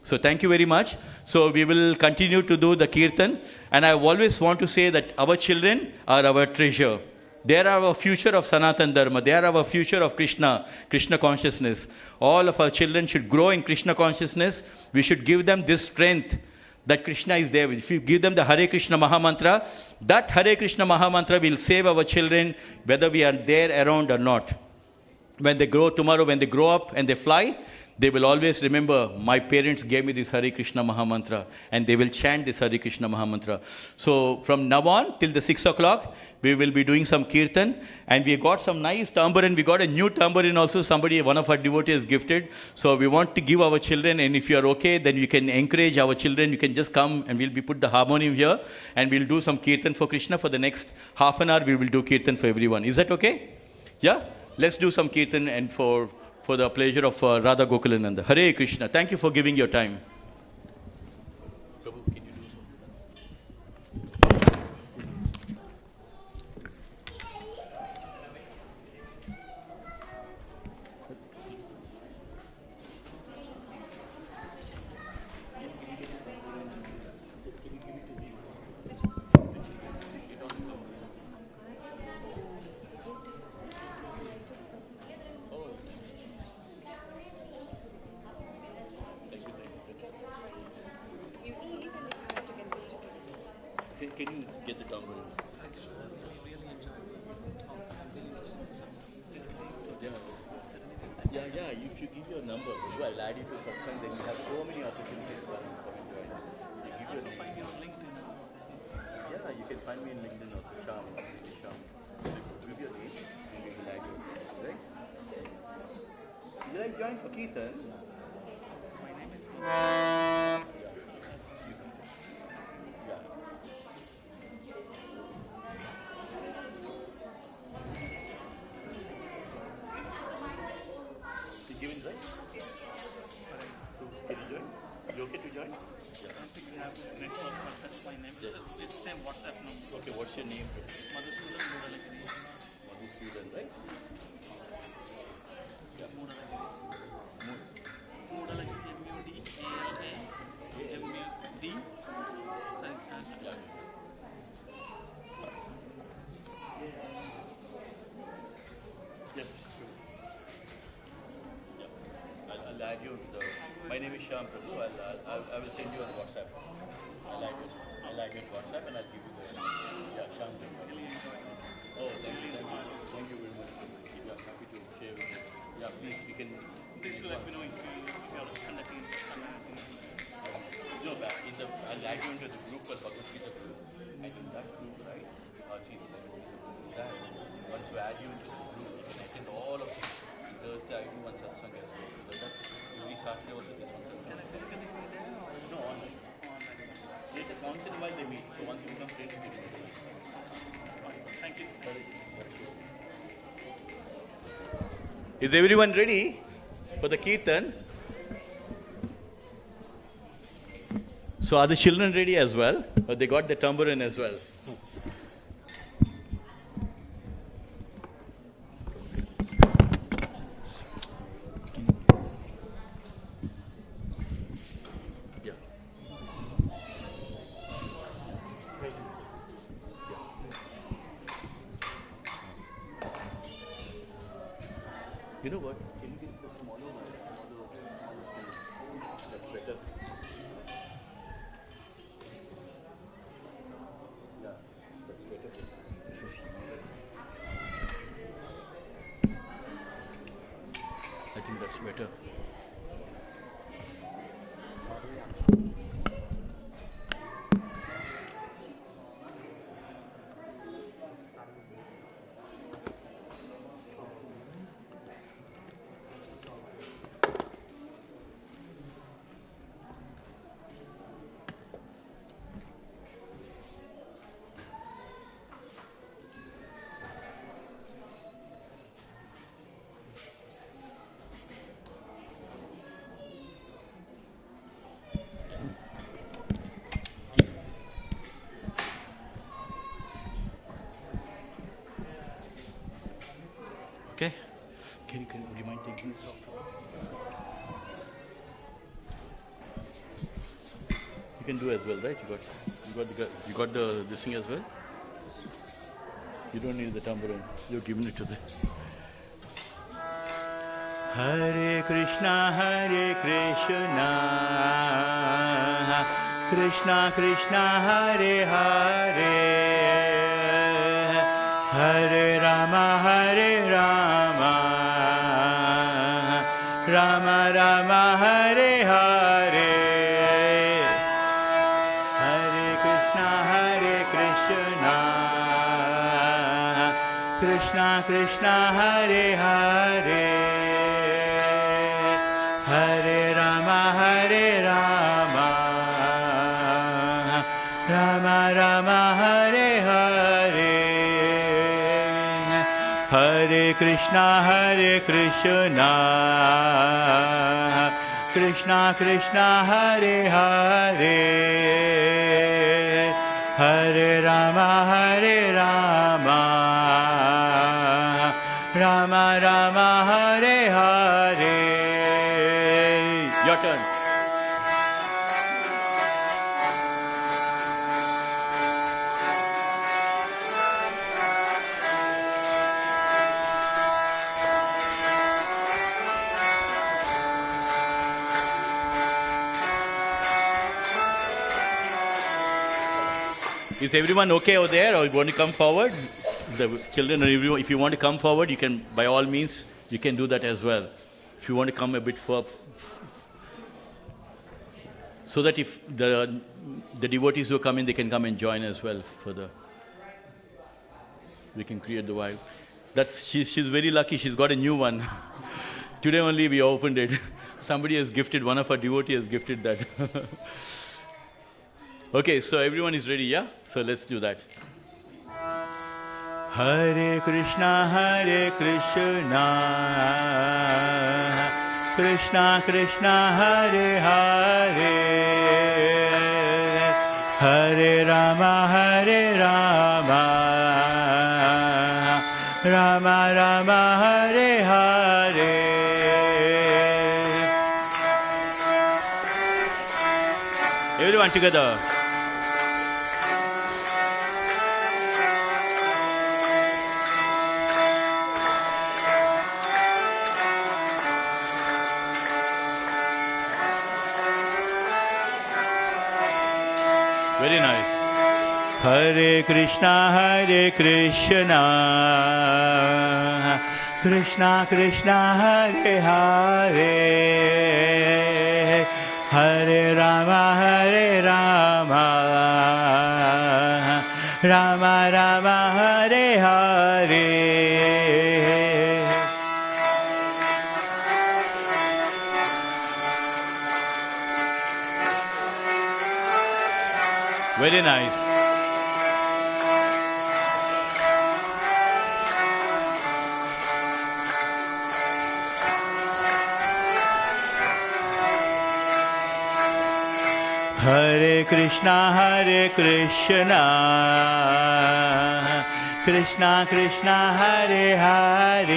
So thank you very much. So we will continue to do the Kirtan. And I always want to say that our children are our treasure. They are our future of Sanatan Dharma. They are our future of Krishna consciousness. All of our children should grow in Krishna consciousness. We should give them this strength that Krishna is there. If you give them the Hare Krishna Mahamantra, that Hare Krishna Mahamantra will save our children whether we are there around or not. When they grow tomorrow, when they grow up and they fly, they will always remember, my parents gave me this Hare Krishna Mahamantra, and they will chant this Hare Krishna Mahamantra. So from now on till the 6 o'clock, we will be doing some Kirtan, and we got some nice tambourine. We got a new tambourine also, one of our devotees gifted. So we want to give our children, and if you are okay, then you can encourage our children. You can just come and we'll put the harmonium here, and we'll do some Kirtan for Krishna. For the next half an hour, we will do Kirtan for everyone. Is that okay? Yeah? Let's do some Kirtan and for the pleasure of Radha Gokulananda. Hare Krishna. Thank you for giving your time. Prabhu, can you do Can you get the tambourine? Yeah. If you give your number, I'll add you to satsang. Then you have so many opportunities to come and join. You give your name. Yeah, you can find me in LinkedIn also. Sham. Give your name and we will add you. Right? You like join for Kirtan? My name is You okay to join? Yeah. I don't think we have network, but that's my name. It's the same WhatsApp number. Okay, what's your name? Madhusudan, right? Yeah. Mudalagiri, M-U-D-A-L-A-M-U-D. Yeah. Yes, sure. Yeah. I'll add you to the... My name is Shyam Prabhu. I will send you on WhatsApp. I'll add you on WhatsApp and I'll give you the... Yeah, Shyam Prabhu. Oh, thank you very much. Yeah, happy to share with you. Yeah, please, you can... Please let me know if you are conducting... No, I'll add you into the group called Bhagavad Gita group. I think that group, right? Once you add you into the group, you can attend all of it. Thursday I do one satsang as well. So that every Saturday also this one satsang. No, online. Later, once in a while they meet. So once you become free, you can meet. Thank you. Is everyone ready for the Kirtan? So are the children ready as well? Or they got the tambourine as well? You know what? Can you get the smaller one? That's better. Yeah, that's better. This is Better. Okay. Can you mind taking this off? You can do as well, right? You got this thing as well. You don't need the tambourine. You're giving it to them. Hare Krishna, Krishna Krishna, Hare Hare, Hare Rama, Rama Rama, Hare Hare, Hare Krishna, Krishna Krishna, Hare Hare, Hare Rama, Rama Rama, Hare Hare, Hare Krishna, Krishna Krishna, Hare Hare, Hare Rama, Rama Rama, Hare Hare. Your turn. Is everyone okay over there, or you want to come forward? The children, or if you want to come forward, you can, by all means, you can do that as well. If you want to come a bit forward, so that if the devotees who come in, they can come and join as well. We can create the vibe. She's very lucky. She's got a new one. Today only we opened it. Somebody has gifted. One of our devotees has gifted that. Okay, so everyone is ready, yeah? So let's do that. Hare Krishna, Krishna Krishna, Hare Hare, Hare Rama, Rama Rama, Hare Hare. Everyone together. Very nice. Hare Krishna, Krishna Krishna, Hare Hare, Hare Rama, Rama Rama, Hare Hare. Very nice. Hare Krishna, Krishna Krishna, Hare Hare,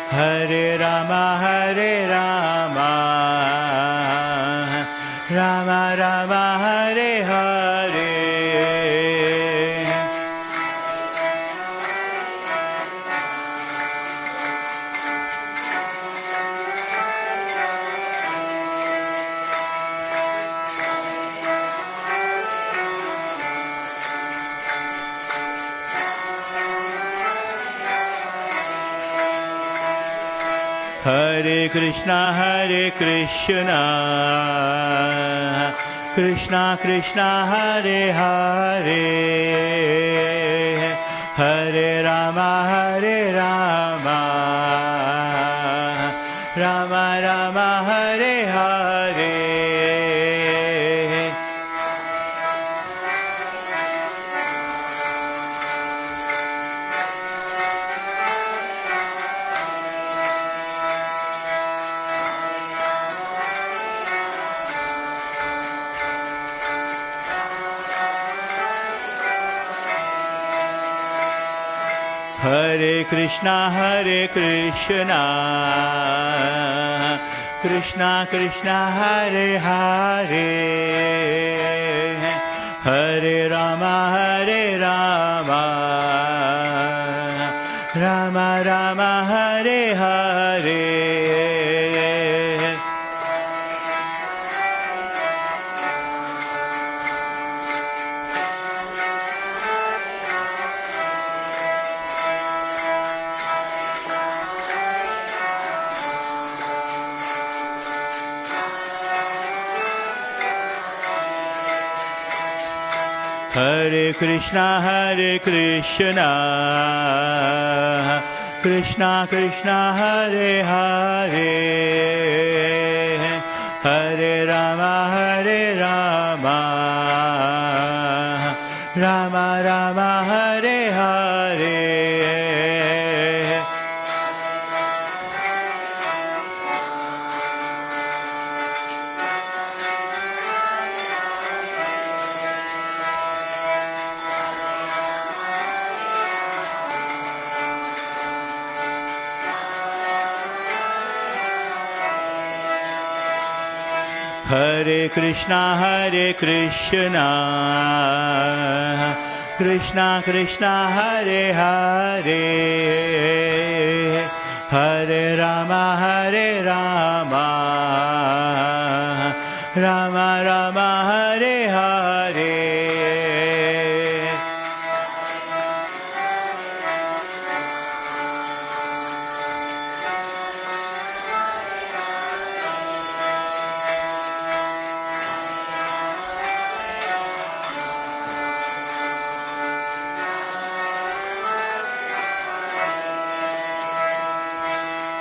Hare Rama, Rama Rama, Hare Hare. Hare Krishna, Krishna Krishna, Hare Hare, Hare Rama, Rama Rama, Hare Hare. Hare Krishna, Krishna Krishna, Hare Hare, Hare Rama, Rama Rama, Hare Hare. Hare Krishna, Krishna Krishna, Hare Hare, Hare Rama, Rama Rama, Hare Hare. Hare Krishna, Krishna Krishna, Hare Hare, Hare Rama, Rama Rama, Hare Hare.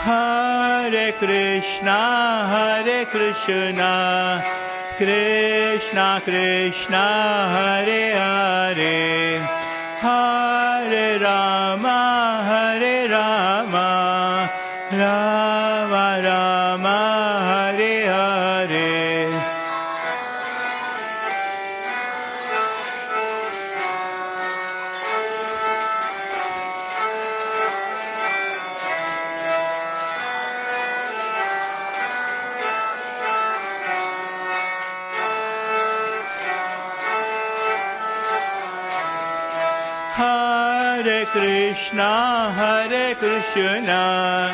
Hare Krishna, Krishna Krishna, Hare Hare, Hare Rama, Rama Rama, Hare Hare. Hare Krishna,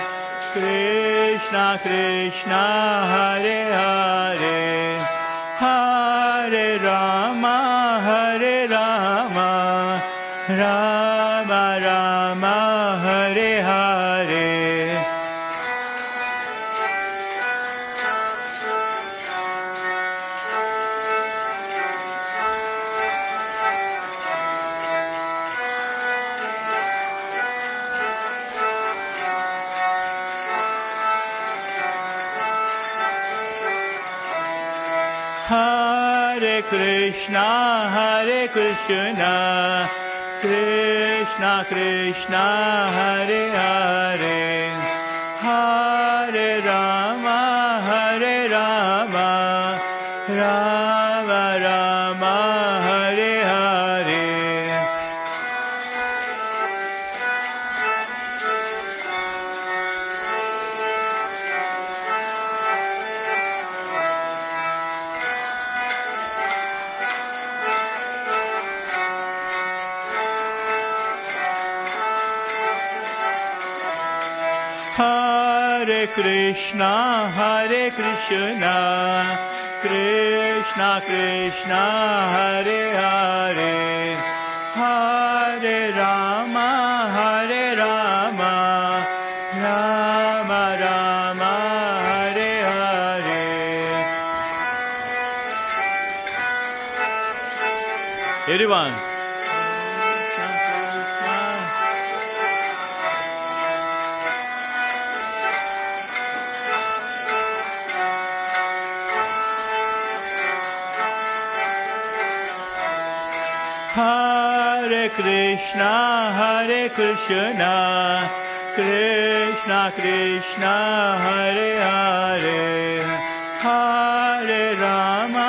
Krishna Krishna, Hare Hare, Hare Rama, Rama Rama, Hare Hare. Hare Krishna, Krishna Krishna, Hare Hare, Hare Rama, Rama Rama, Hare Hare. Hare Krishna, Krishna Krishna, Hare Hare, Hare Rama, Rama Rama, Everyone. Hare Krishna, Hare Krishna, Krishna Krishna, Hare Hare, Hare Rama,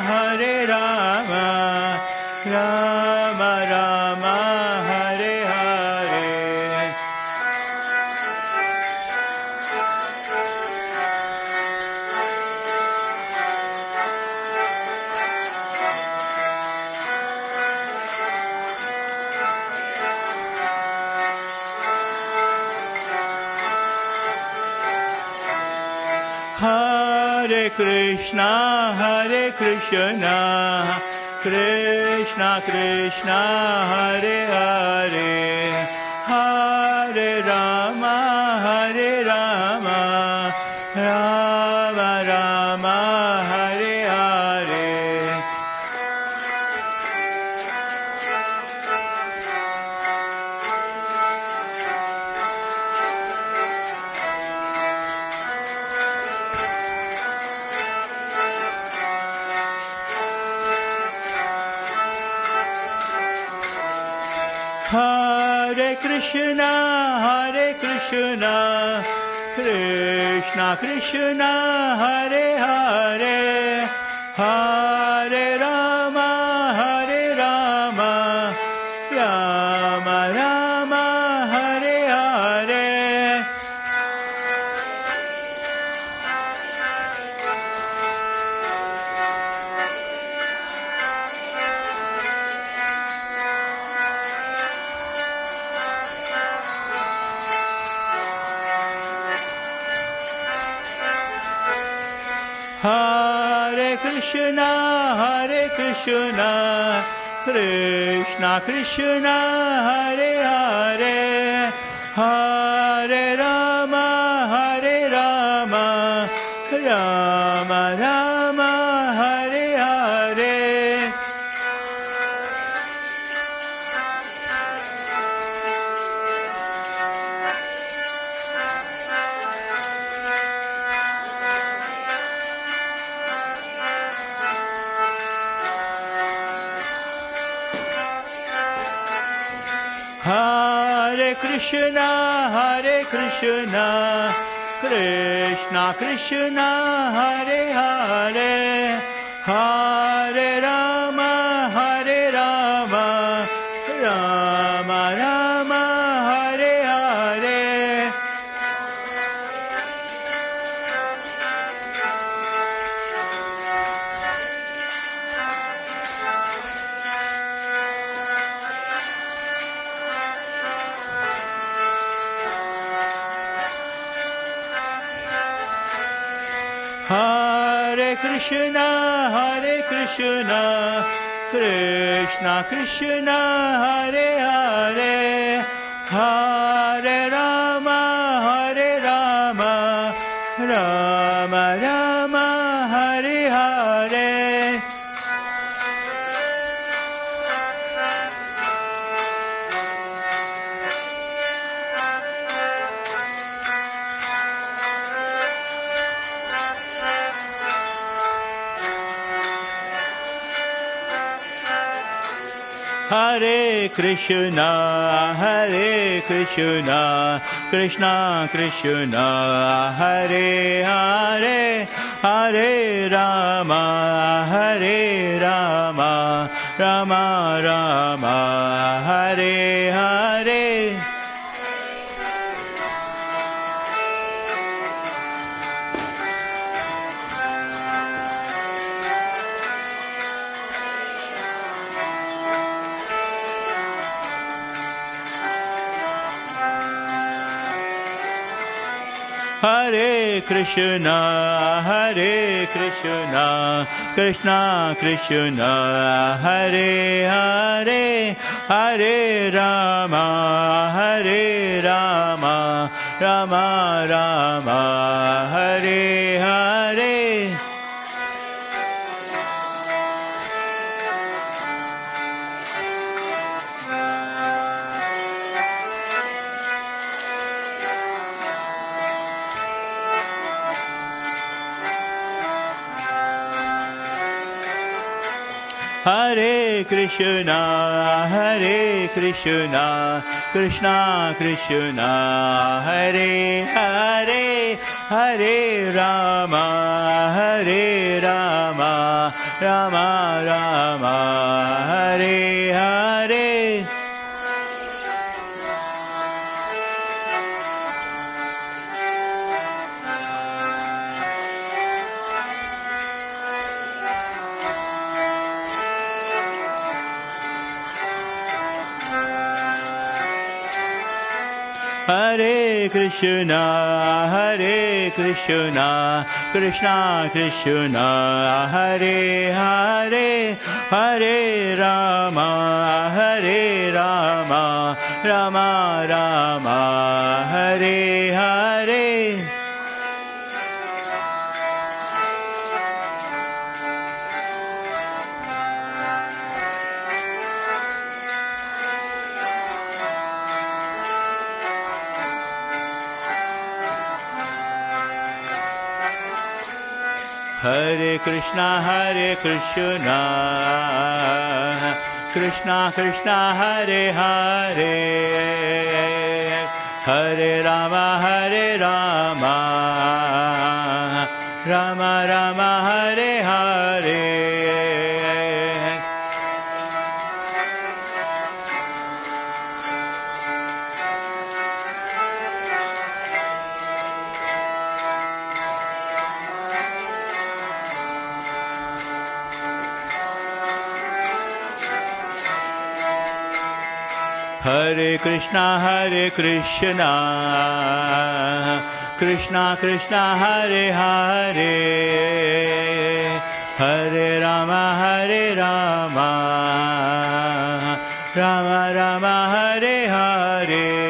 Hare Rama, Rama Rama, Hare Hare. Hare Krishna, Hare Krishna, Krishna Krishna, Hare Hare, Hare Rama, Hare Rama, Rama Rama, Hare Hare. Hare Krishna, Hare Krishna, Krishna Krishna, Hare Hare, Hare Rama, Hare Rama, Rama Rama, Hare Hare. Hare Krishna, Hare Krishna, Krishna Krishna, Hare Hare, Hare Rama, Hare Rama, Rama Rama, Hare Hare. Hare Krishna, Hare Krishna, Krishna Krishna, Hare Hare, Hare Rama, Hare Rama, Rama Rama, Hare Hare. Hare Krishna, Hare Krishna, Krishna Krishna, Hare Hare, Hare Rama, Hare Rama, Rama Rama, Hare Hare. Hare Krishna, Hare Krishna, Krishna Krishna, Hare Hare, Hare Rama, Hare Rama, Rama Rama, Hare Hare. Hare Krishna, Hare Krishna, Krishna Krishna, Hare Hare, Hare Rama, Hare Rama, Rama Rama, Hare Hare. Hare Krishna, Krishna Krishna, Hare Hare, Hare Rama, Rama Rama, Hare Hare. Hare Krishna, Krishna Krishna, Hare Hare, Hare Rama, Rama Rama, Hare Hare. Hare Krishna, Krishna Krishna, Hare Hare, Hare Rama, Rama Rama, Hare Hare. Hare Krishna, Krishna Krishna, Hare Hare, Hare Rama, Rama Rama, Hare Hare.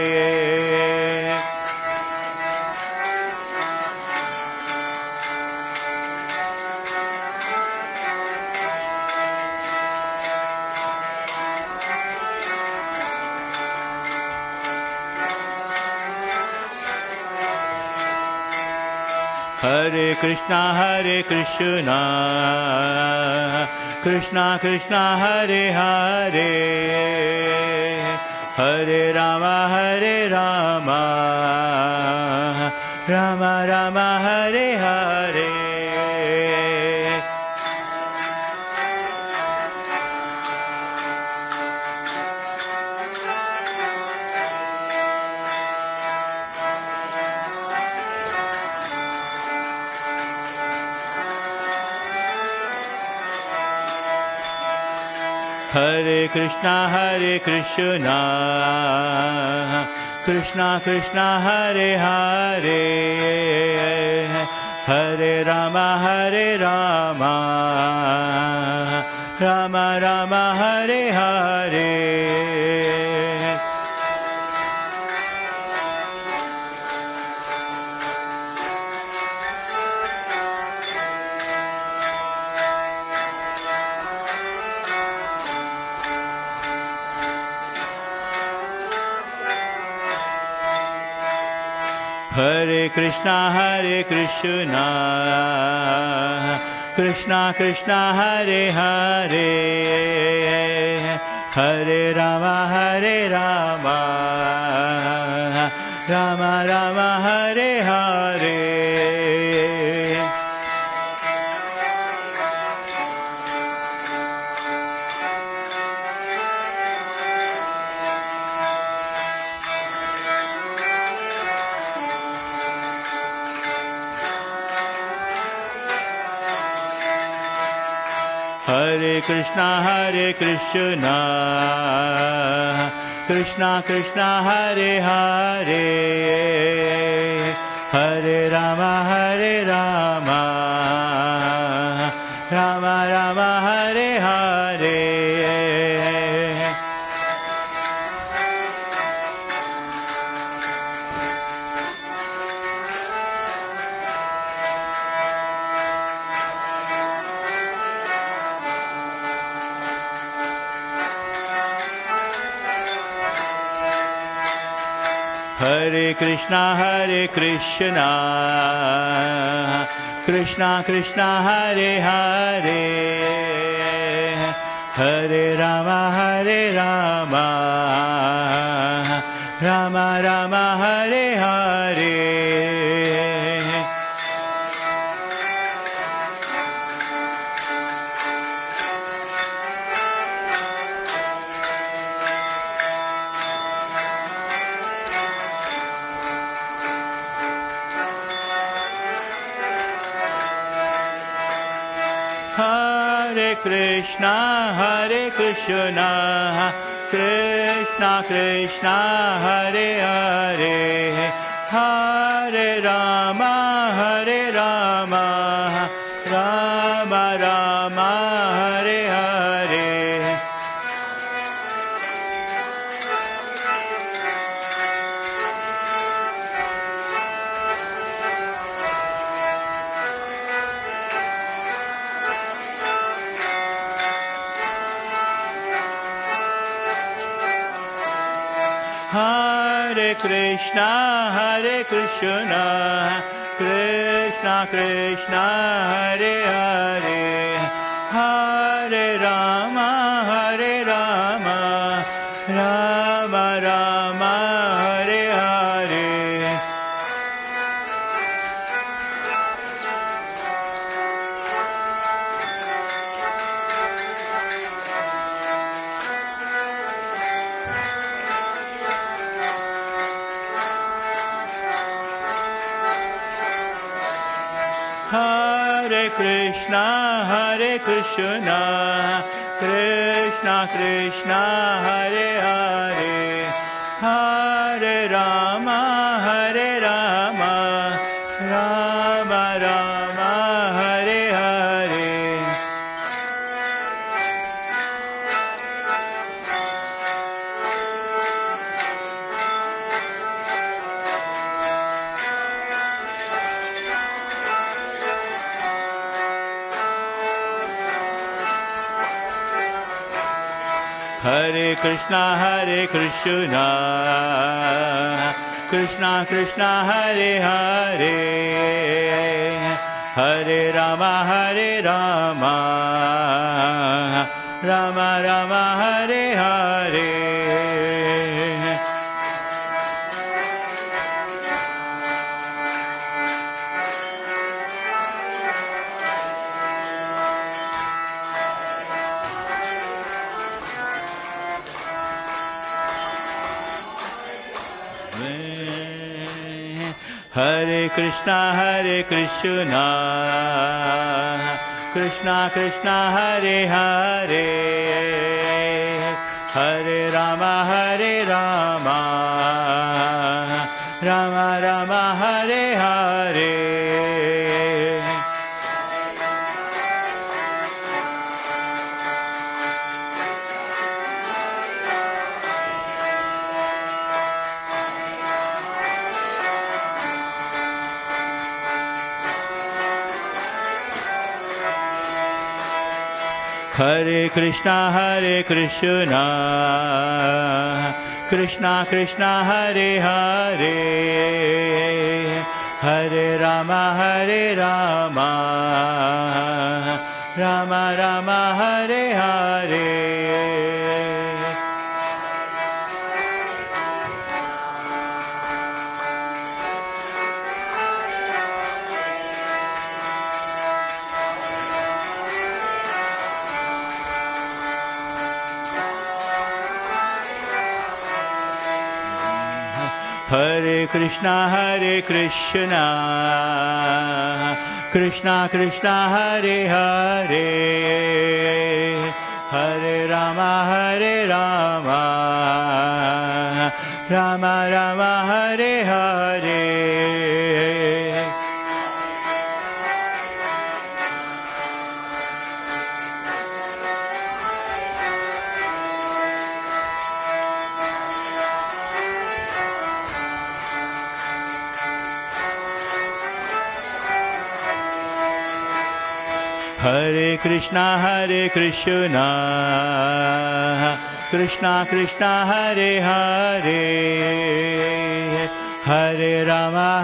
Hare Krishna, Krishna Krishna, Hare Hare, Hare Rama, Rama Rama, Hare Hare. Hare Krishna, Krishna Krishna, Hare Hare, Hare Rama, Rama Rama, Hare Hare. Hare Krishna, Krishna Krishna, Hare Hare, Hare Rama, Rama Rama, Hare Hare. Hare Krishna, Krishna Hare Hare, Hare Rama, Rama Rama, Hare Hare. Hare Krishna, Krishna Krishna, Hare Hare,
Hare Rama, Rama Rama, Hare Hare. Hare Krishna, Krishna Krishna, Hare Hare, Hare Rama, Rama Rama, Hare Hare. Hare Krishna, Krishna Krishna, Hare Hare, Hare Rama, Rama Rama, Hare Hare. Hare Krishna, Krishna Krishna, Hare Hare, Hare Rama, Rama Rama, Hare Hare. Hare Krishna, Krishna Krishna, Hare Hare, Hare Rama, Rama Rama, Hare Hare. Hare Krishna, Krishna Krishna, Hare Hare, Hare Rama, Rama Rama, Hare Hare. Hare Krishna, Krishna Krishna, Hare Hare, Hare Rama, Rama Rama, Hare Hare. Hare Krishna, Krishna Krishna, Hare Hare, Hare Rama, Rama Rama, Hare Hare. Hare Krishna, Krishna Krishna, Hare Hare, Hare Rama,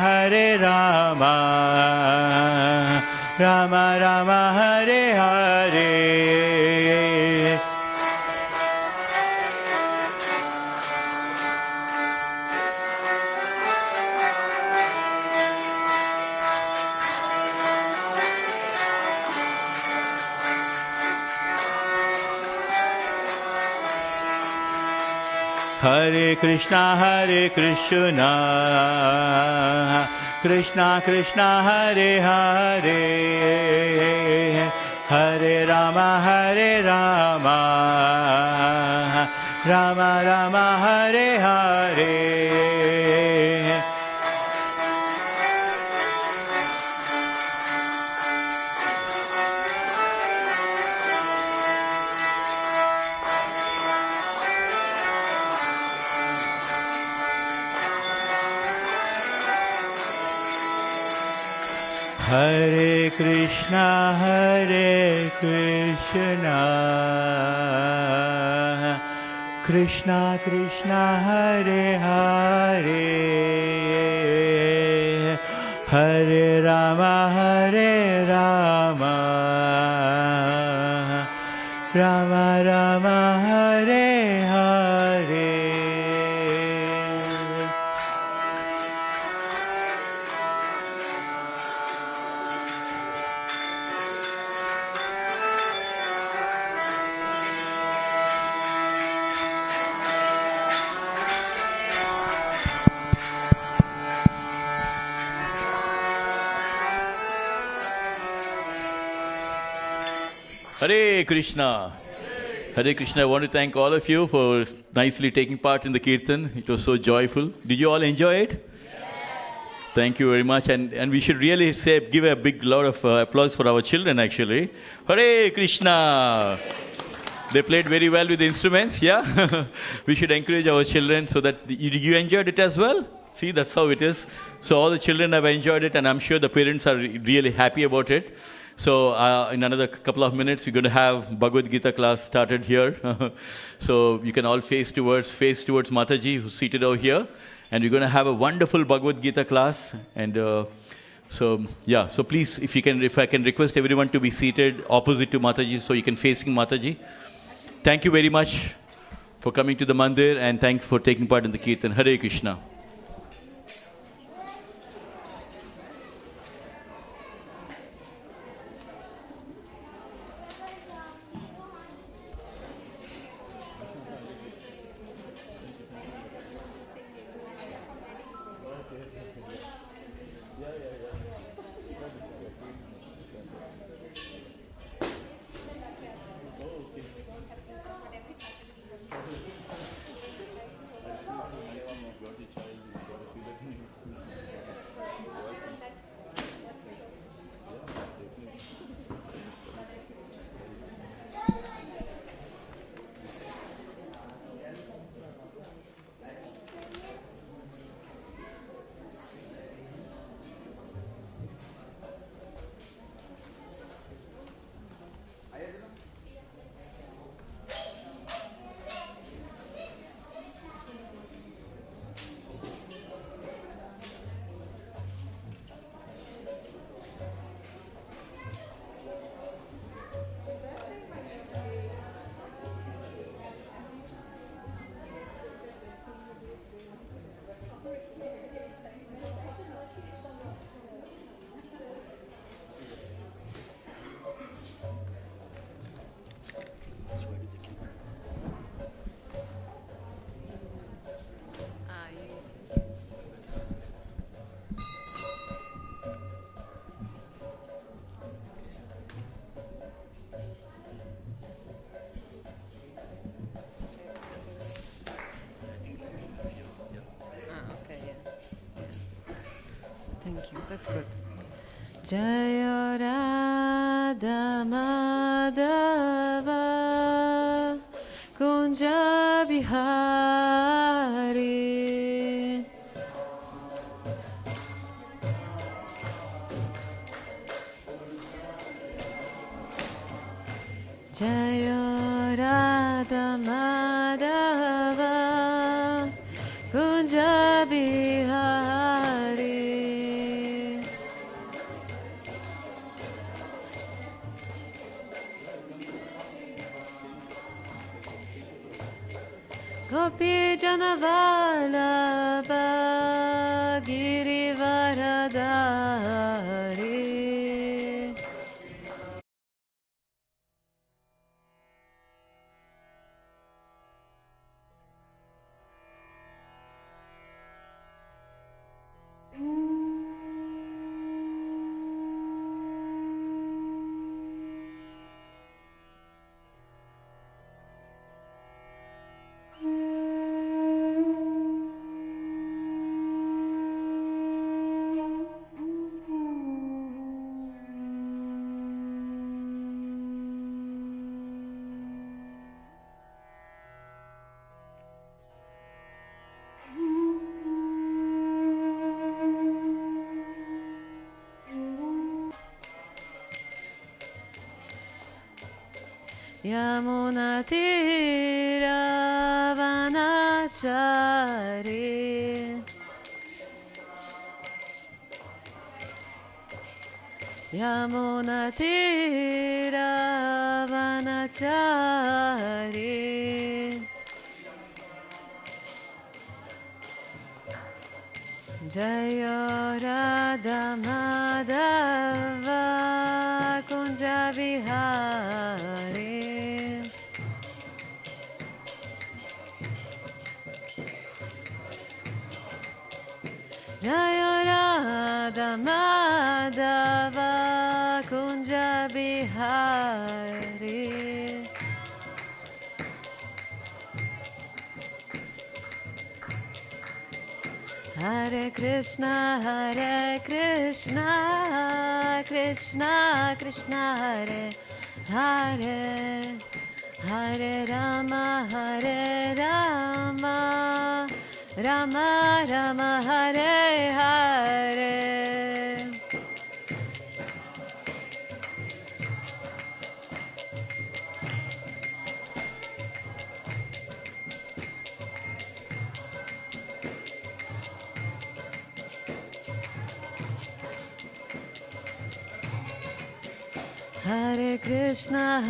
Rama Rama, Hare Hare. Hare Krishna, Krishna Krishna, Hare Hare, Hare Rama, Rama Rama, Hare Hare. Hare Krishna, Krishna Krishna, Hare Hare, Hare Rama, Rama Rama, Hare Hare.
Hare Krishna. Hare Krishna. I want to thank all of you for nicely taking part in the Kirtan. It was so joyful. Did you all enjoy it? Yes. Thank you very much. And we should really give a big lot of applause for our children actually. Hare Krishna. They played very well with the instruments, yeah? We should encourage our children so that you enjoyed it as well. See, that's how it is. So all the children have enjoyed it and I'm sure the parents are really happy about it. So in another couple of minutes, we're going to have Bhagavad Gita class started here. So you can all face towards Mataji, who's seated over here. And we're going to have a wonderful Bhagavad Gita class. And so please, if I can request everyone to be seated opposite to Mataji, so you can facing Mataji. Thank you very much for coming to the mandir and thank you for taking part in the Kirtan. Hare Krishna.
That's good. Jaya Radha Madhava Kunja Bihari Jaya Radha Madhava Kunja Bihari Gopi Janavalabha Girivaradari Yamunatiravanachari Yamunatiravanachari Jaya Radha Madhava Kunja Vihari Jaya Radha Madhava Kunja Vihari Hare Krishna, Krishna Krishna, Hare Hare, Hare Rama, Rama Rama, Hare Hare. Hare Krishna,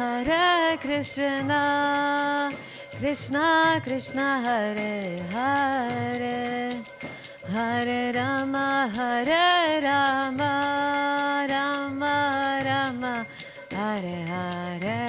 Krishna Krishna, Hare Hare, Hare Rama, Rama Rama, Hare Hare.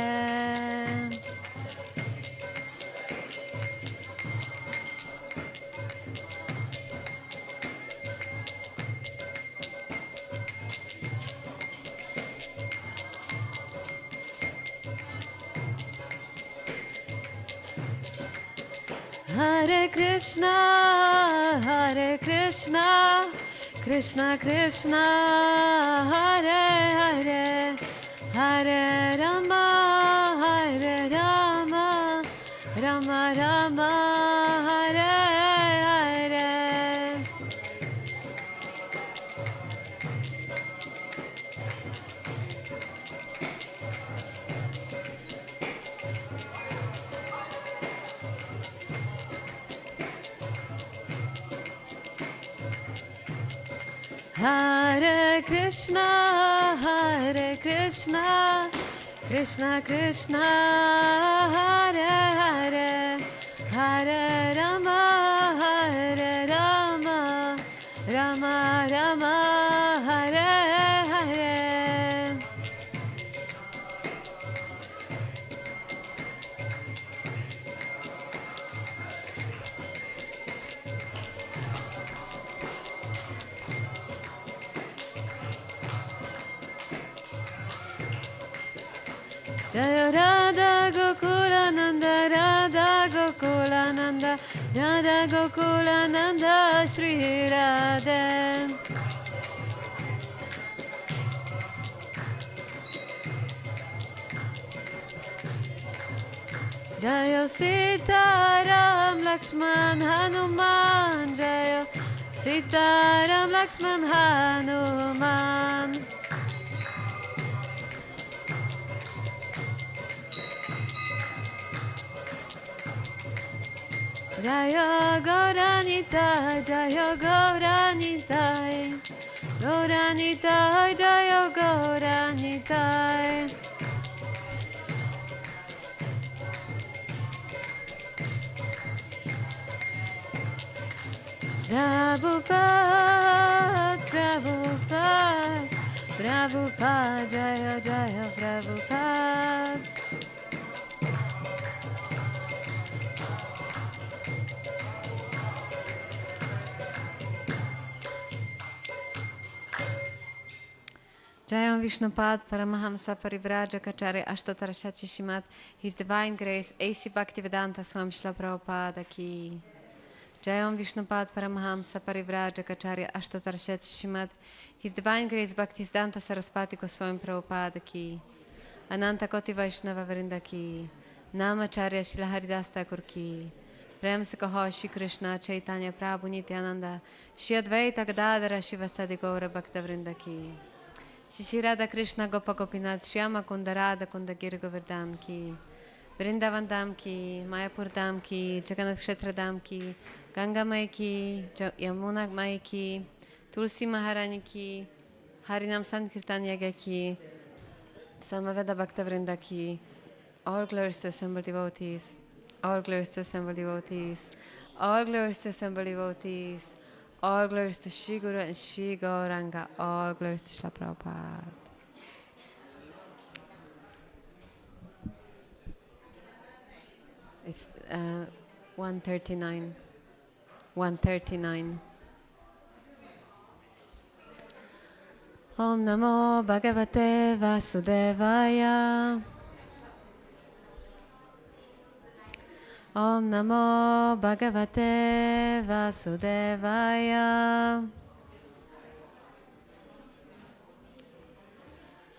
Hare Krishna, Krishna Krishna, Hare Hare, Hare Rama, Rama Rama, Hare Hare. Hare Krishna, Krishna Krishna, Hare Hare, Hare Rama, Rama Rama, Hare Hare. Jaya Radha Gokulananda, Radha Gokulananda, Radha Gokulananda, Shri Radha. Jaya Sita Ram Lakshman Hanuman, Jaya Sita Ram Lakshman Hanuman. Jaya Gauranita, Jaya Gauranita, Gauranita, Jaya Gauranita. Prabhupada, Prabhupada, Prabhupada, Jaya Jaya Prabhupada. Jayam Vishnupad Paramahamsa Parivrajacharya Ashtotarashati Shimat, His Divine Grace A.C. Bhaktivedanta Swami Srila Prabhupada Ki. Jayam Vishnupad Paramahamsa Parivrajacharya Ashtotarashati Shimat, His Divine Grace Bhaktivedanta Saraswati Goswami Prabhupada Ki. Ananta Koti Vaishnava Vrinda Ki. Namacharya Srila Haridas Thakur Ki. Prem se kaho Shri Krishna Chaitanya Prabhu Nityananda Shri Advaita Gadadara Shivasadi Gaura Bhakta Vrinda Ki. Shri Radha Krishna Gopa Gopinath Shyama Kunda Radha Kunda Giri Govardhan Ki. Vrindavan Dham ki, Mayapur Dham ki, Jagannath Kshetra Dham ki, Ganga Mai ki, Yamuna Mai ki, Tulsi Maharani ki, Harinam Sankirtan Yaga ki, Samaveda Bhakta Vrinda ki, all glories to assembled devotees, all glories to assembled devotees, all glories to assembled devotees, all glories to Shri Guru and Shri Gauranga, all glories to Srila Prabhupada. It's 1:39. 1:39. Om Namo Bhagavate Vasudevaya. Om Namo Bhagavate Vasudevaya.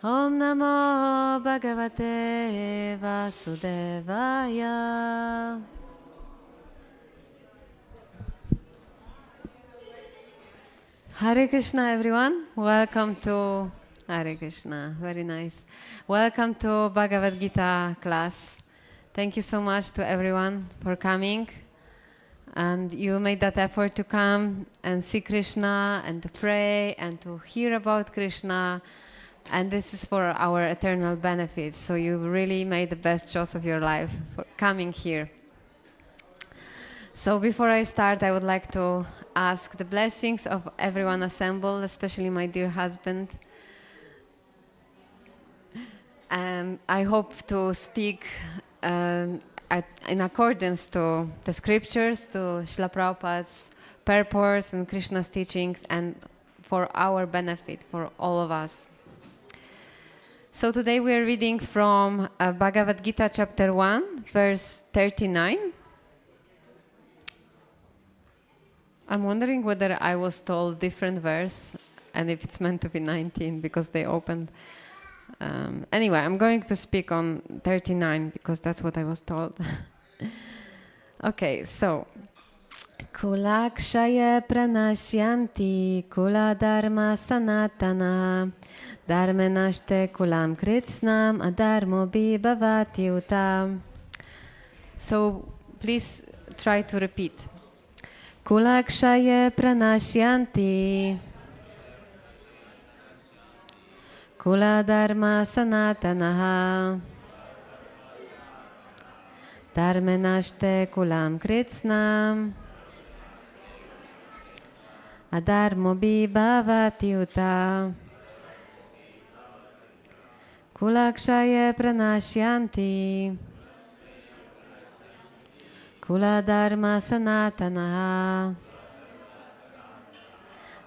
Om Namo Bhagavate Vasudevaya. Hare Krishna, everyone. Welcome to Hare Krishna. Very nice. Welcome to Bhagavad Gita class. Thank you so much to everyone for coming. And you made that effort to come and see Krishna and to pray and to hear about Krishna. And this is for our eternal benefit. So you really made the best choice of your life for coming here. So before I start, I would like to ask the blessings of everyone assembled, especially my dear husband. I hope to speak in accordance to the scriptures, to Srila Prabhupada's purpose and Krishna's teachings, and for our benefit, for all of us. So today we are reading from Bhagavad Gita chapter 1, verse 39. I'm wondering whether I was told different verse and if it's meant to be 19 because they opened. Anyway, I'm going to speak on 39 because that's what I was told. Okay, so. Kula kshaya pranashyanti kula dharma sanatana dharmenashte kulam kritsnam adharmo bhavati uta. So please try to repeat. Kula kshaya pranashyanti kula dharma sanatana dharmenashte kulam kritsnam adharmo bhavati uta. Kulakshaya pranashyanti kula dharma sanatana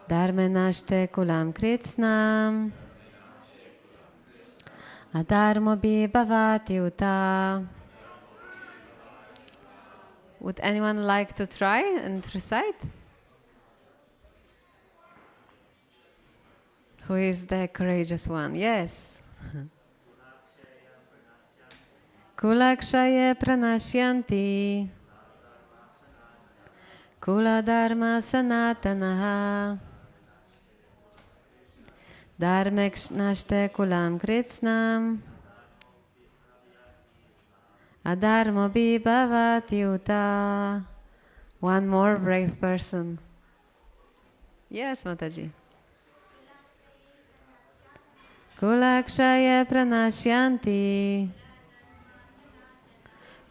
dharmenashte kulam kritsnam adharmo bhavati uta. Would anyone like to try and recite? Who is the courageous one? Yes. Kulakshaya pranashyanti kula dharma sanatana dharmekshnaste kulam kritsnam adharmo bhavati uta. One more brave person. Yes, Mataji. Kulakshaya pranashyanti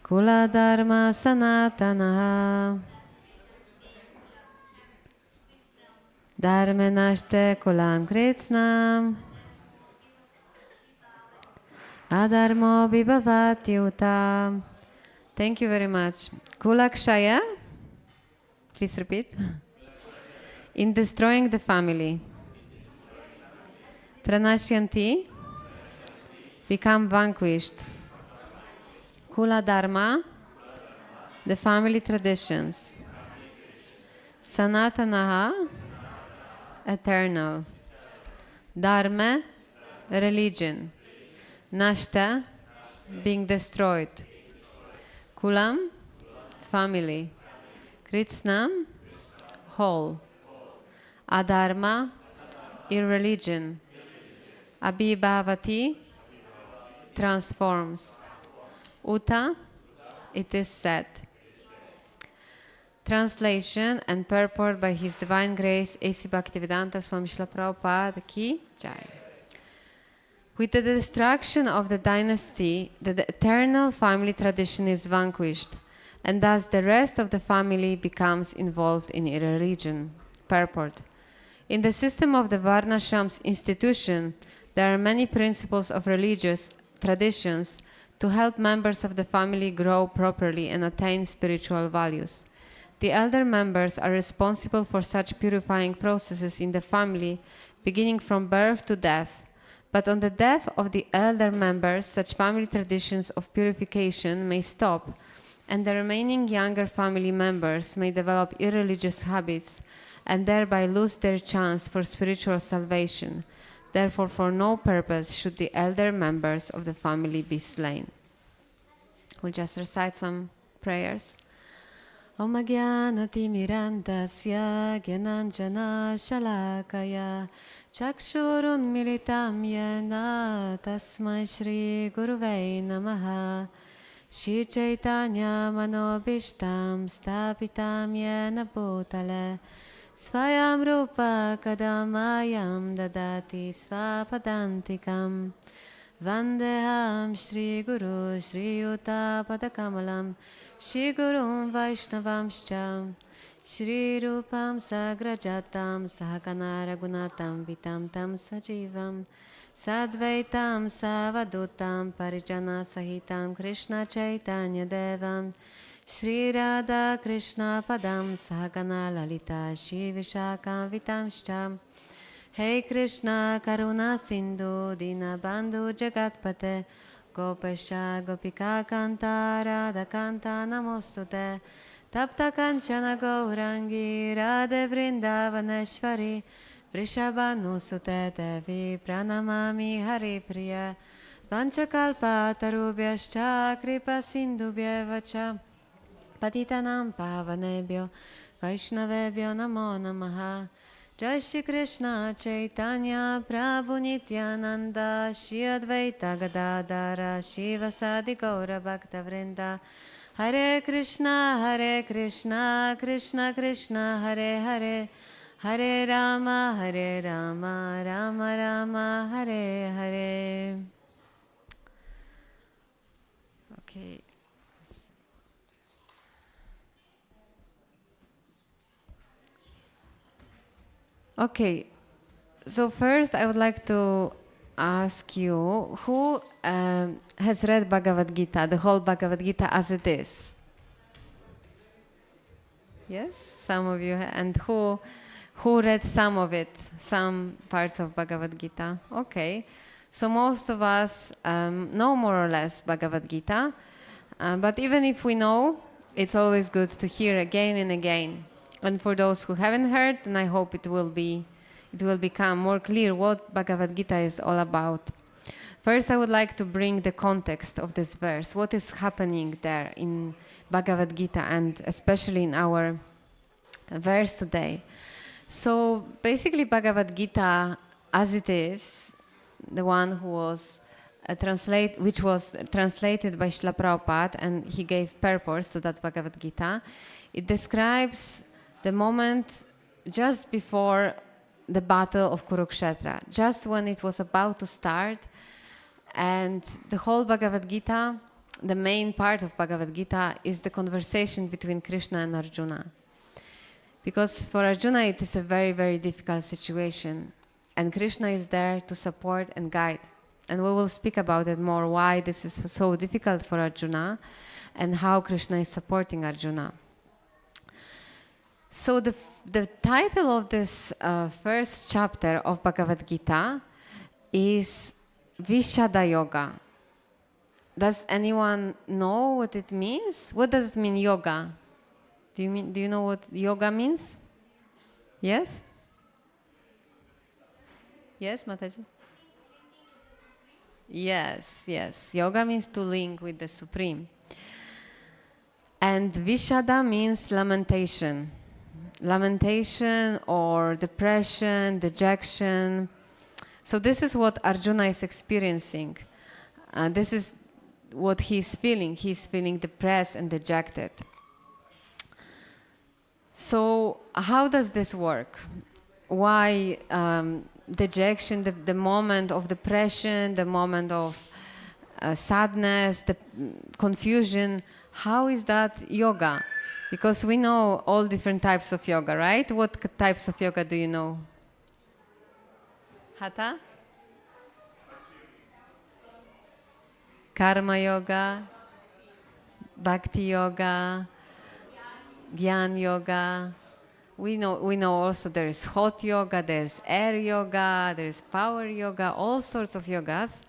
kula dharma sanatana dharmenashte kulam kritsnam adharmo bhavati uta. Thank you very much. Kulakshaya, please repeat. In destroying the family. Pranashyanti, become vanquished. Kula Dharma, the family traditions. Sanatanaha, eternal. Dharma, religion. Nashta, being destroyed. Kulam, family. Kritsnam, whole. Adharma, irreligion. Abhibhavati, transforms. Uta, it is said. Translation and purport by His Divine Grace A.C. Bhaktivedanta Swami Srila Prabhupada Ki Jai. With the destruction of the dynasty, the eternal family tradition is vanquished, and thus the rest of the family becomes involved in irreligion. Purport. In the system of the Varnashrams institution, there are many principles of religious traditions to help members of the family grow properly and attain spiritual values. The elder members are responsible for such purifying processes in the family, beginning from birth to death. But on the death of the elder members, such family traditions of purification may stop, and the remaining younger family members may develop irreligious habits and thereby lose their chance for spiritual salvation. Therefore, for no purpose should the elder members of the family be slain. We'll just recite some prayers. Om Jnanatimirandasya Gyananjana Shalakaya Chakshurun Militam Yena Tasmai Shri Guruvei Namaha Shri Chaitanya Manobishtam Stapitam Yena Bhutale Svayam Rupa Kadamayam Dadati Svapadantikam Vandeham Shri Guru Shri Yuta Padakamalam Shri Gurum Vaishnavamscha Shri Rupam Sagrajatam Sahakana Ragunatam Vitam Tam Sajivam Sadvaitam Savadutam Parijana Sahitam Krishna Chaitanya Devam Shri Radha Krishna Padam Sahakana Lalita Shri Vishakam Vitamscha Hey Krishna Karuna Sindhu Dina Bandhu Jagatpate Gopesha Gopika Kanta Radha Kanta Namostute Tapta Kanchana Gaurangi Radhe Vrindavaneshwari Vrishabhanusute Devi Pranamami Hari Priya Vanchakalpa Tarubhyascha Kripa Sindhubhyevacha Patitanam Pavanebhyo Vaishnavebhyo Namo Namaha Jai Shri Krishna Chaitanya Prabhu Nityananda Shri Advaita Gadadara Shiva Sadi Gaura Bhakta Vrinda Hare Krishna Krishna Krishna Hare Hare Hare Rama Rama Rama Hare Hare. Okay. Okay, so first I would like to ask you, who has read Bhagavad Gita, the whole Bhagavad Gita as it is? Yes, some of you, and who read some of it, some parts of Bhagavad Gita? Okay, so most of us know more or less Bhagavad Gita, but even if we know, it's always good to hear again and again. And for those who haven't heard, then I hope it will become more clear what Bhagavad Gita is all about. First, I would like to bring the context of this verse. What is happening there in Bhagavad Gita, and especially in our verse today? So basically, Bhagavad Gita, as it is, the one who was which was translated by Srila Prabhupada, and he gave purpose to that Bhagavad Gita. It describes the moment just before the battle of Kurukshetra, just when it was about to start. And the whole Bhagavad Gita, the main part of Bhagavad Gita, is the conversation between Krishna and Arjuna. Because for Arjuna it is a very, very difficult situation. And Krishna is there to support and guide. And we will speak about it more, why this is so difficult for Arjuna and how Krishna is supporting Arjuna. So the title of this first chapter of Bhagavad Gita is Vishada Yoga. Does anyone know what it means? What does it mean, yoga? Do you know what yoga means? Yes? Yes, Mataji? Yes. Yoga means to link with the Supreme. And Vishada means lamentation. Lamentation or depression, dejection. So this is what Arjuna is experiencing. This is what he's feeling. He's feeling depressed and dejected. So how does this work? Why dejection, the moment of depression, the moment of sadness, the confusion, how is that yoga? Because we know all different types of yoga, right? What types of yoga do you know? Hatha? Karma yoga, bhakti yoga, Gyan yoga. We know also there's hot yoga, there's air yoga, there's power yoga, all sorts of yogas.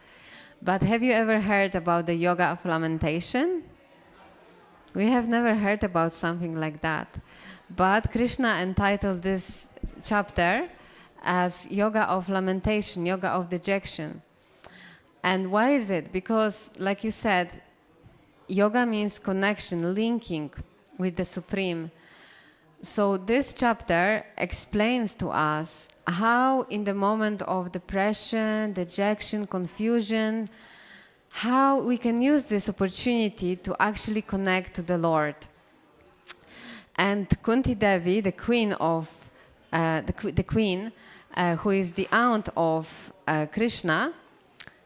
But have you ever heard about the yoga of lamentation? We have never heard about something like that. But Krishna entitled this chapter as yoga of lamentation, yoga of dejection. And why is it? Because, like you said, yoga means connection, linking with the Supreme. So this chapter explains to us how in the moment of depression, dejection, confusion, how we can use this opportunity to actually connect to the Lord. And Kunti Devi, the queen of who is the aunt of Krishna,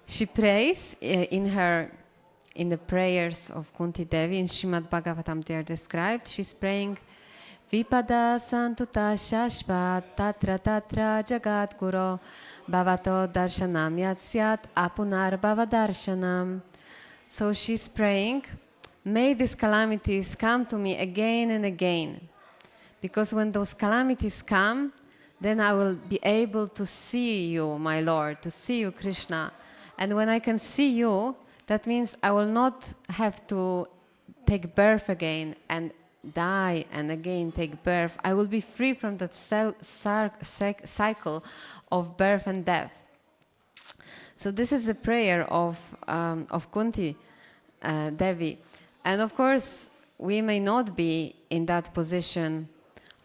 she prays in the prayers of Kunti Devi in Srimad Bhagavatam. They are described. She's praying, Vipada santuta shashvat tatra tatra jagat guru bhavato darshanam yatsyat apunar bhavadarshanam. So she's praying, may these calamities come to me again and again. Because when those calamities come, then I will be able to see you, my Lord, to see you, Krishna. And when I can see you, that means I will not have to take birth again and die and again take birth. I will be free from that cycle of birth and death. So this is the prayer of Kunti Devi. And of course, we may not be in that position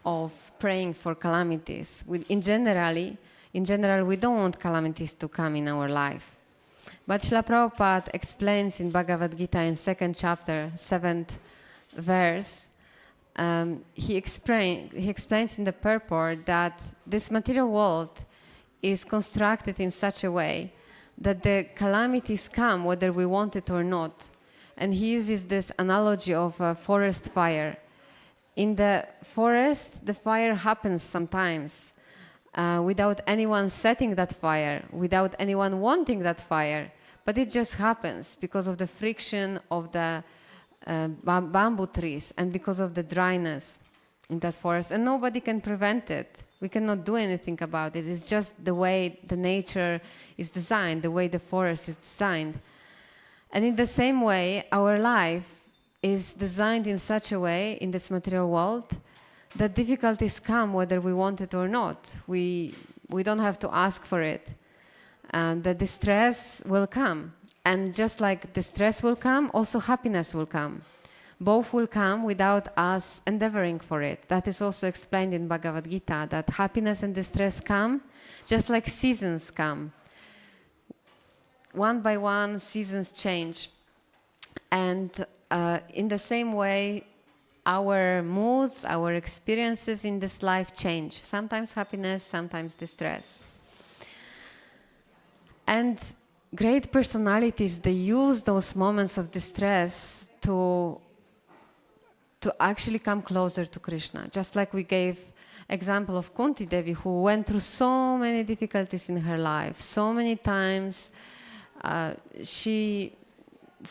of praying for calamities. In general, we don't want calamities to come in our life. But Srila Prabhupada explains in Bhagavad Gita in 2nd chapter, 7th verse, he explains in the purport that this material world is constructed in such a way that the calamities come whether we want it or not. And he uses this analogy of a forest fire. In the forest, the fire happens sometimes without anyone setting that fire, without anyone wanting that fire. But it just happens because of the friction of the bamboo trees and because of the dryness in that forest. And nobody can prevent it. We cannot do anything about it. It's just the way the nature is designed, the way the forest is designed. And in the same way, our life is designed in such a way in this material world that difficulties come whether we want it or not. We don't have to ask for it. And the distress will come. And just like distress will come, also happiness will come. Both will come without us endeavoring for it. That is also explained in Bhagavad Gita, that happiness and distress come just like seasons come. One by one, seasons change. And in the same way, our moods, our experiences in this life change. Sometimes happiness, sometimes distress. And great personalities, they use those moments of distress to actually come closer to Krishna. Just like we gave example of Kunti Devi, who went through so many difficulties in her life. So many times she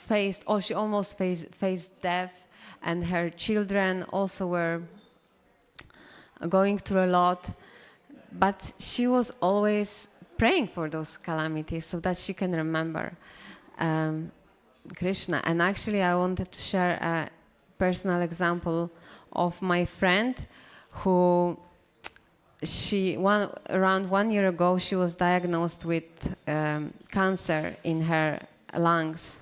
almost faced death, and her children also were going through a lot. But she was always praying for those calamities so that she can remember Krishna. And actually, I wanted to share a personal example of my friend who around 1 year ago, she was diagnosed with cancer in her lungs.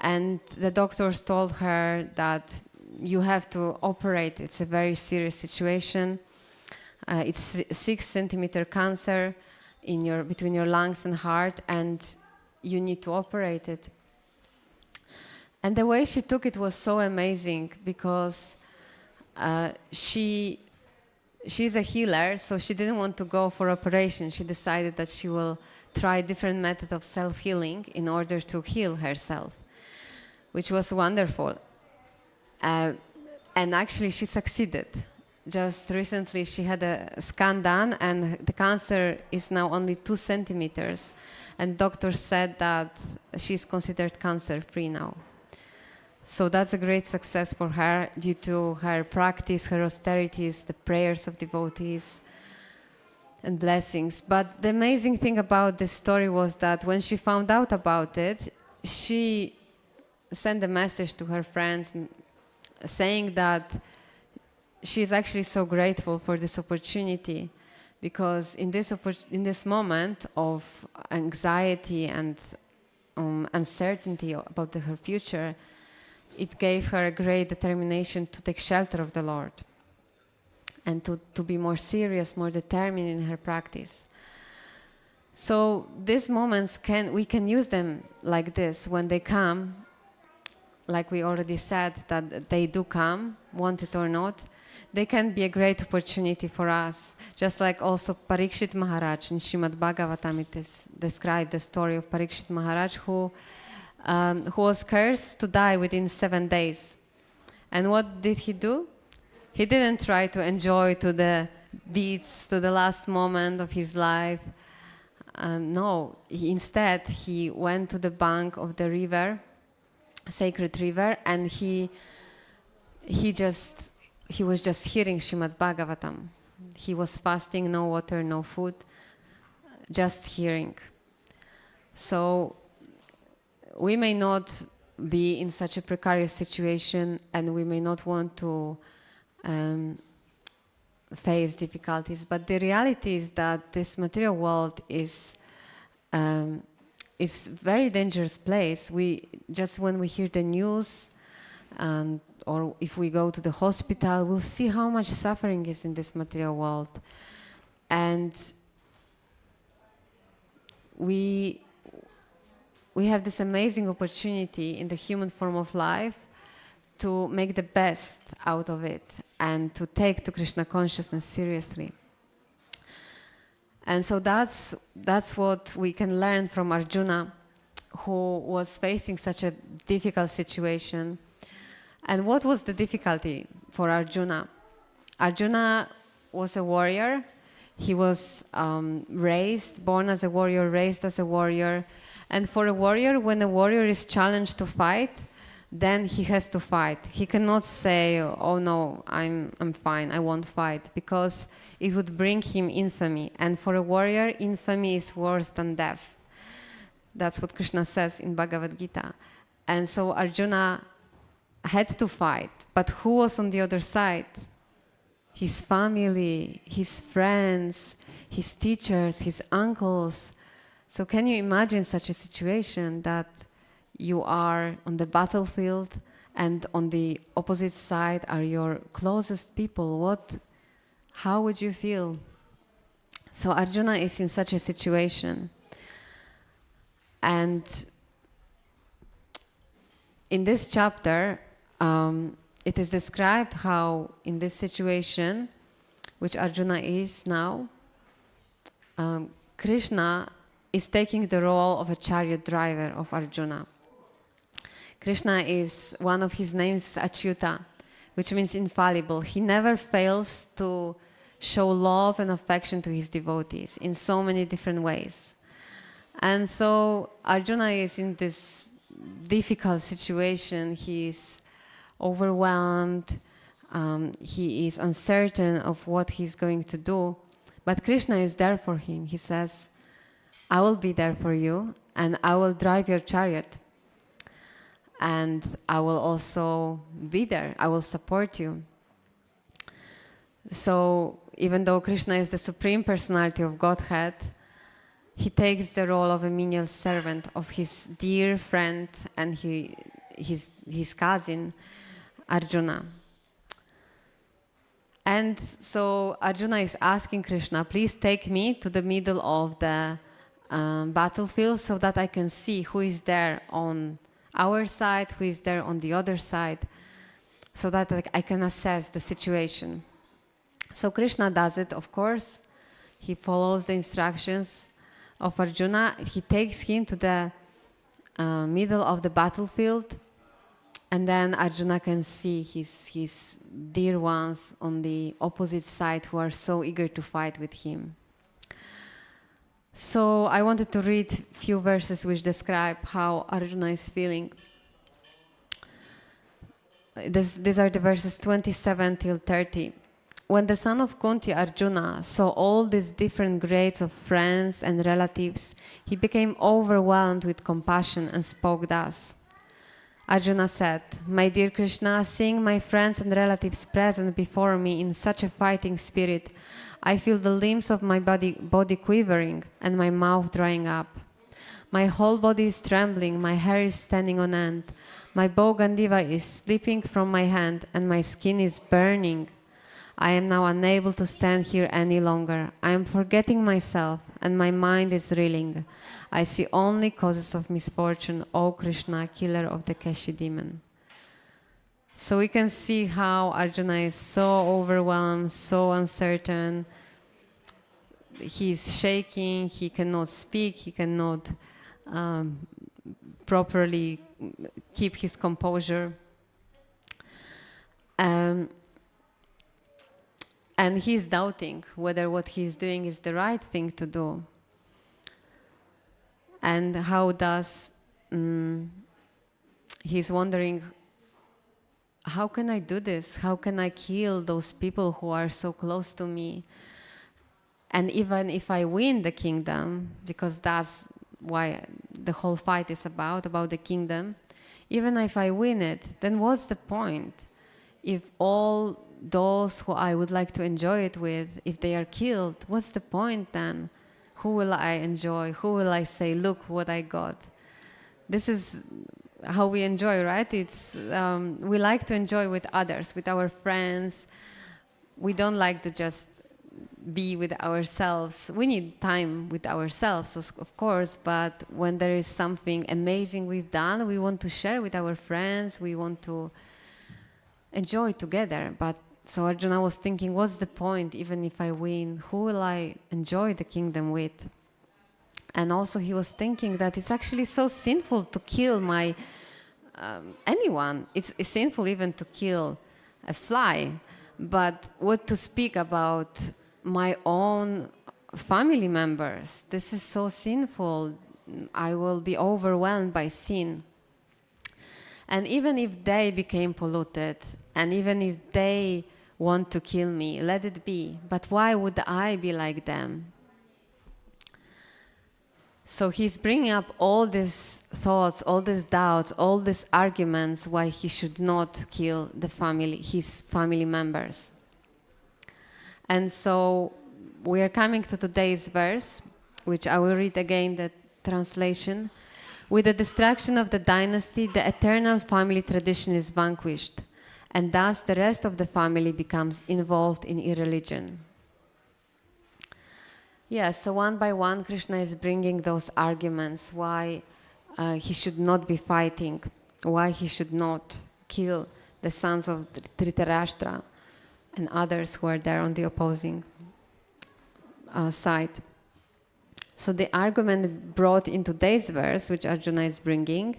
And the doctors told her that you have to operate. It's a very serious situation. It's 6 centimeter cancer between your lungs and heart, and you need to operate it. And the way she took it was so amazing because she's a healer, so she didn't want to go for operation. She decided that she will try different methods of self-healing in order to heal herself, which was wonderful. And actually she succeeded. Just recently she had a scan done and the cancer is now only 2 centimeters. And doctors said that she's considered cancer-free now. So that's a great success for her due to her practice, her austerities, the prayers of devotees, and blessings. But the amazing thing about this story was that when she found out about it, she sent a message to her friends saying that she's actually so grateful for this opportunity because in this moment of anxiety and uncertainty about her future, it gave her a great determination to take shelter of the Lord and to be more serious, more determined in her practice. So these moments, we can use them like this when they come, like we already said, that they do come, want it or not. They can be a great opportunity for us. Just like also Parikshit Maharaj in Srimad Bhagavatam, it is described the story of Parikshit Maharaj who was cursed to die within 7 days. And what did he do? He didn't try to enjoy to the beats, to the last moment of his life. No, instead he went to the bank of the river, sacred river, and he was just hearing Srimad Bhagavatam. He was fasting, no water, no food, just hearing. So we may not be in such a precarious situation and we may not want to face difficulties, but the reality is that this material world is very dangerous place. When we hear the news or if we go to the hospital, we'll see how much suffering is in this material world. And we have this amazing opportunity in the human form of life to make the best out of it and to take to Krishna consciousness seriously. And so that's what we can learn from Arjuna, who was facing such a difficult situation. And what was the difficulty for Arjuna? Arjuna was a warrior. He was born as a warrior, raised as a warrior. And for a warrior, when a warrior is challenged to fight, then he has to fight. He cannot say, oh no, I'm fine, I won't fight, because it would bring him infamy. And for a warrior, infamy is worse than death. That's what Krishna says in Bhagavad Gita. And so Arjuna had to fight. But who was on the other side? His family, his friends, his teachers, his uncles. So can you imagine such a situation that you are on the battlefield and on the opposite side are your closest people? How would you feel? So Arjuna is in such a situation. And in this chapter, it is described how in this situation, which Arjuna is now, Krishna is taking the role of a chariot driver of Arjuna. Krishna is, one of his names Achyuta, which means infallible. He never fails to show love and affection to his devotees in so many different ways. And so Arjuna is in this difficult situation. He is overwhelmed. He is uncertain of what he's going to do. But Krishna is there for him. He says, I will be there for you and I will drive your chariot. And I will also be there. I will support you. So even though Krishna is the Supreme Personality of Godhead, he takes the role of a menial servant of his dear friend and his cousin, Arjuna. And so Arjuna is asking Krishna, please take me to the middle of the battlefield so that I can see who is there on our side, who is there on the other side, so that I can assess the situation. So Krishna does it, of course. He follows the instructions of Arjuna. He takes him to the middle of the battlefield, and then Arjuna can see his dear ones on the opposite side who are so eager to fight with him. So I wanted to read a few verses which describe how Arjuna is feeling. These are the verses 27 till 30. When the son of Kunti, Arjuna, saw all these different grades of friends and relatives, he became overwhelmed with compassion and spoke thus. Arjuna said, "My dear Krishna, seeing my friends and relatives present before me in such a fighting spirit, I feel the limbs of my body quivering and my mouth drying up. My whole body is trembling, my hair is standing on end, my bow Gandiva is slipping from my hand, and my skin is burning. I am now unable to stand here any longer. I am forgetting myself, and my mind is reeling. I see only causes of misfortune, O Krishna, killer of the Keshi demon." So we can see how Arjuna is so overwhelmed, so uncertain. He's shaking, he cannot speak, he cannot properly keep his composure. And he's doubting whether what he's doing is the right thing to do. And how does, he's wondering, how can I do this? How can I kill those people who are so close to me? And even if I win the kingdom, because that's why the whole fight is about the kingdom, even if I win it, then what's the point? If all those who I would like to enjoy it with, if they are killed, what's the point then? Who will I enjoy? Who will I say, look what I got? This is how we enjoy, right? It's we like to enjoy with others, with our friends. We don't like to just be with ourselves. We need time with ourselves, of course, but when there is something amazing we've done, we want to share with our friends, we want to enjoy together. But so Arjuna was thinking, what's the point? Even if I win, who will I enjoy the kingdom with? And also he was thinking that it's actually so sinful to kill anyone. It's sinful even to kill a fly. But what to speak about my own family members? This is so sinful. I will be overwhelmed by sin. And even if they became polluted, and even if they want to kill me, let it be. But why would I be like them? So he's bringing up all these thoughts, all these doubts, all these arguments why he should not kill his family members. And so we are coming to today's verse, which I will read again, the translation. With the destruction of the dynasty, the eternal family tradition is vanquished, and thus the rest of the family becomes involved in irreligion. Yes, so one by one, Krishna is bringing those arguments why he should not be fighting, why he should not kill the sons of Dhritarashtra and others who are there on the opposing side. So the argument brought in today's verse, which Arjuna is bringing,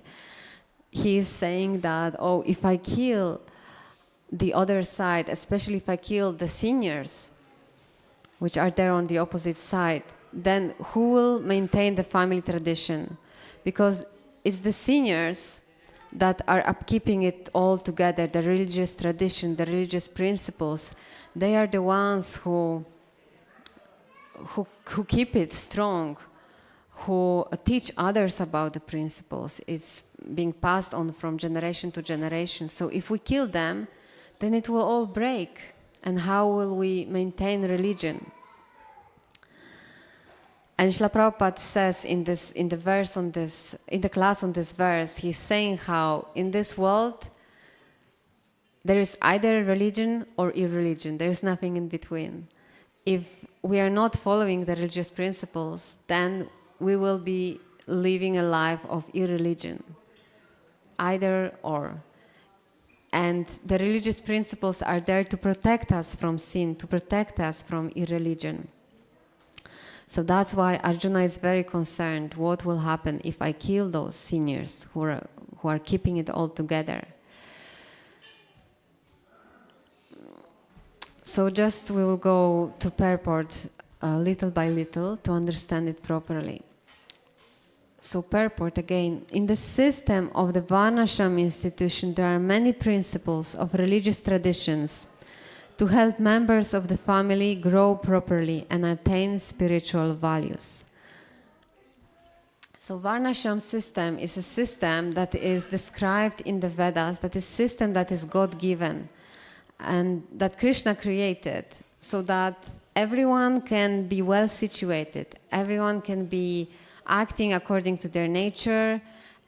he is saying that, oh, if I kill the other side, especially if I kill the seniors, which are there on the opposite side, then who will maintain the family tradition? Because it's the seniors that are upkeeping it all together, the religious tradition, the religious principles. They are the ones who keep it strong, who teach others about the principles. It's being passed on from generation to generation. So if we kill them, then it will all break. And how will we maintain religion? And Srila Prabhupada says in the class on this verse, he's saying how in this world there is either religion or irreligion. There is nothing in between. If we are not following the religious principles, then we will be living a life of irreligion. either or. And the religious principles are there to protect us from sin, to protect us from irreligion. So that's why Arjuna is very concerned what will happen if I kill those seniors who are keeping it all together. So just we will go to purport little by little to understand it properly. So purport again, in the system of the Varnashram institution there are many principles of religious traditions to help members of the family grow properly and attain spiritual values. So Varnashram system is a system that is described in the Vedas, that is a system that is God-given and that Krishna created so that everyone can be well situated, everyone can be acting according to their nature,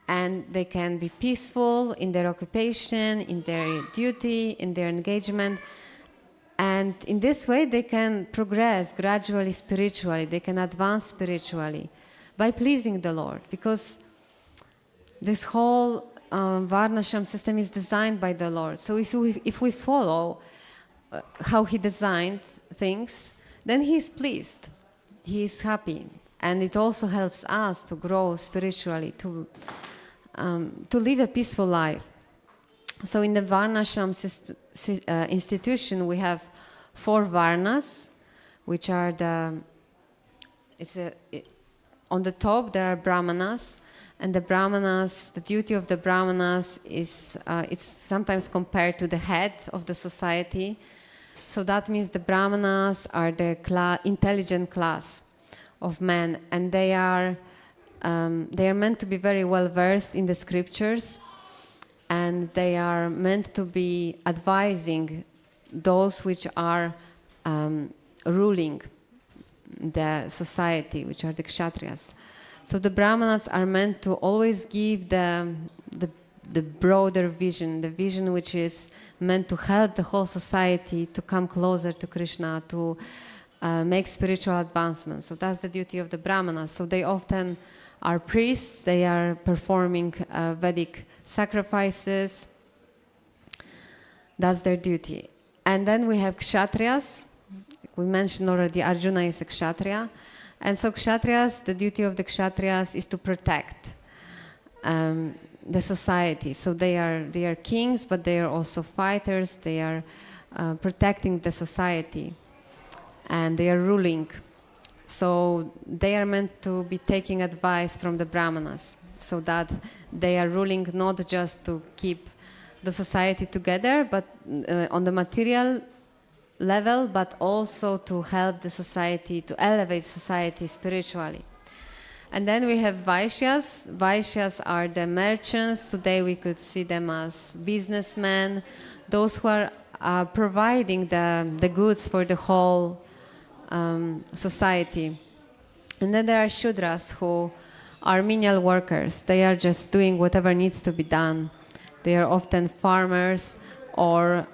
and they can be peaceful in their occupation, in their duty, in their engagement. And in this way, they can progress gradually spiritually, they can advance spiritually by pleasing the Lord. Because this whole Varnashram system is designed by the Lord. So if we follow how He designed things, then He is pleased, He is happy. And it also helps us to grow spiritually, to live a peaceful life. So in the Varnashram institution, we have 4 Varnas, which are on the top there are Brahmanas, and the Brahmanas, the duty of the Brahmanas is, it's sometimes compared to the head of the society. So that means the Brahmanas are the intelligent class of men, and they are meant to be very well versed in the scriptures, and they are meant to be advising those which are ruling the society, which are the Kshatriyas. So the Brahmanas are meant to always give the broader vision, the vision which is meant to help the whole society to come closer to Krishna, to make spiritual advancements. So that's the duty of the Brahmanas. So they often are priests, they are performing Vedic sacrifices. That's their duty. And then we have Kshatriyas. We mentioned already Arjuna is a Kshatriya. And so Kshatriyas, the duty of the Kshatriyas is to protect the society. So they are kings, but they are also fighters. They are protecting the society, and they are ruling. So they are meant to be taking advice from the Brahmanas, so that they are ruling not just to keep the society together, but on the material level, but also to help the society, to elevate society spiritually. And then we have Vaishyas. Vaishyas are the merchants. Today we could see them as businessmen, those who are providing the goods for the whole society. And then there are Shudras, who are menial workers. They are just doing whatever needs to be done. They are often farmers or,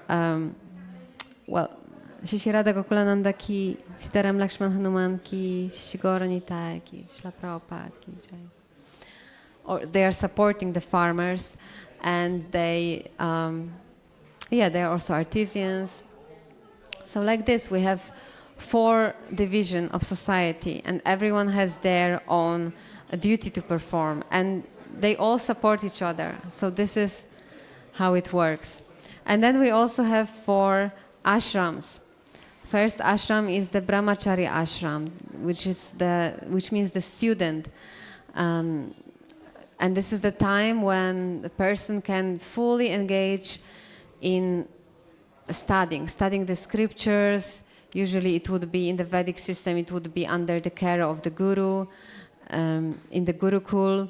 Shishi Radha Gokulananda ki, Sitaram Lakshman Hanuman ki, Shishi Gaura Nitai ki, Shila Prabhupada ki jai. Or they are supporting the farmers, and they are also artisans. So like this, we have 4 divisions of society, and everyone has their own duty to perform, and they all support each other. So this is how it works. And then we also have 4 ashrams. First ashram is the brahmachari ashram, which means the student. And this is the time when the person can fully engage in studying the scriptures. Usually it would be in the Vedic system, it would be under the care of the guru, in the gurukul,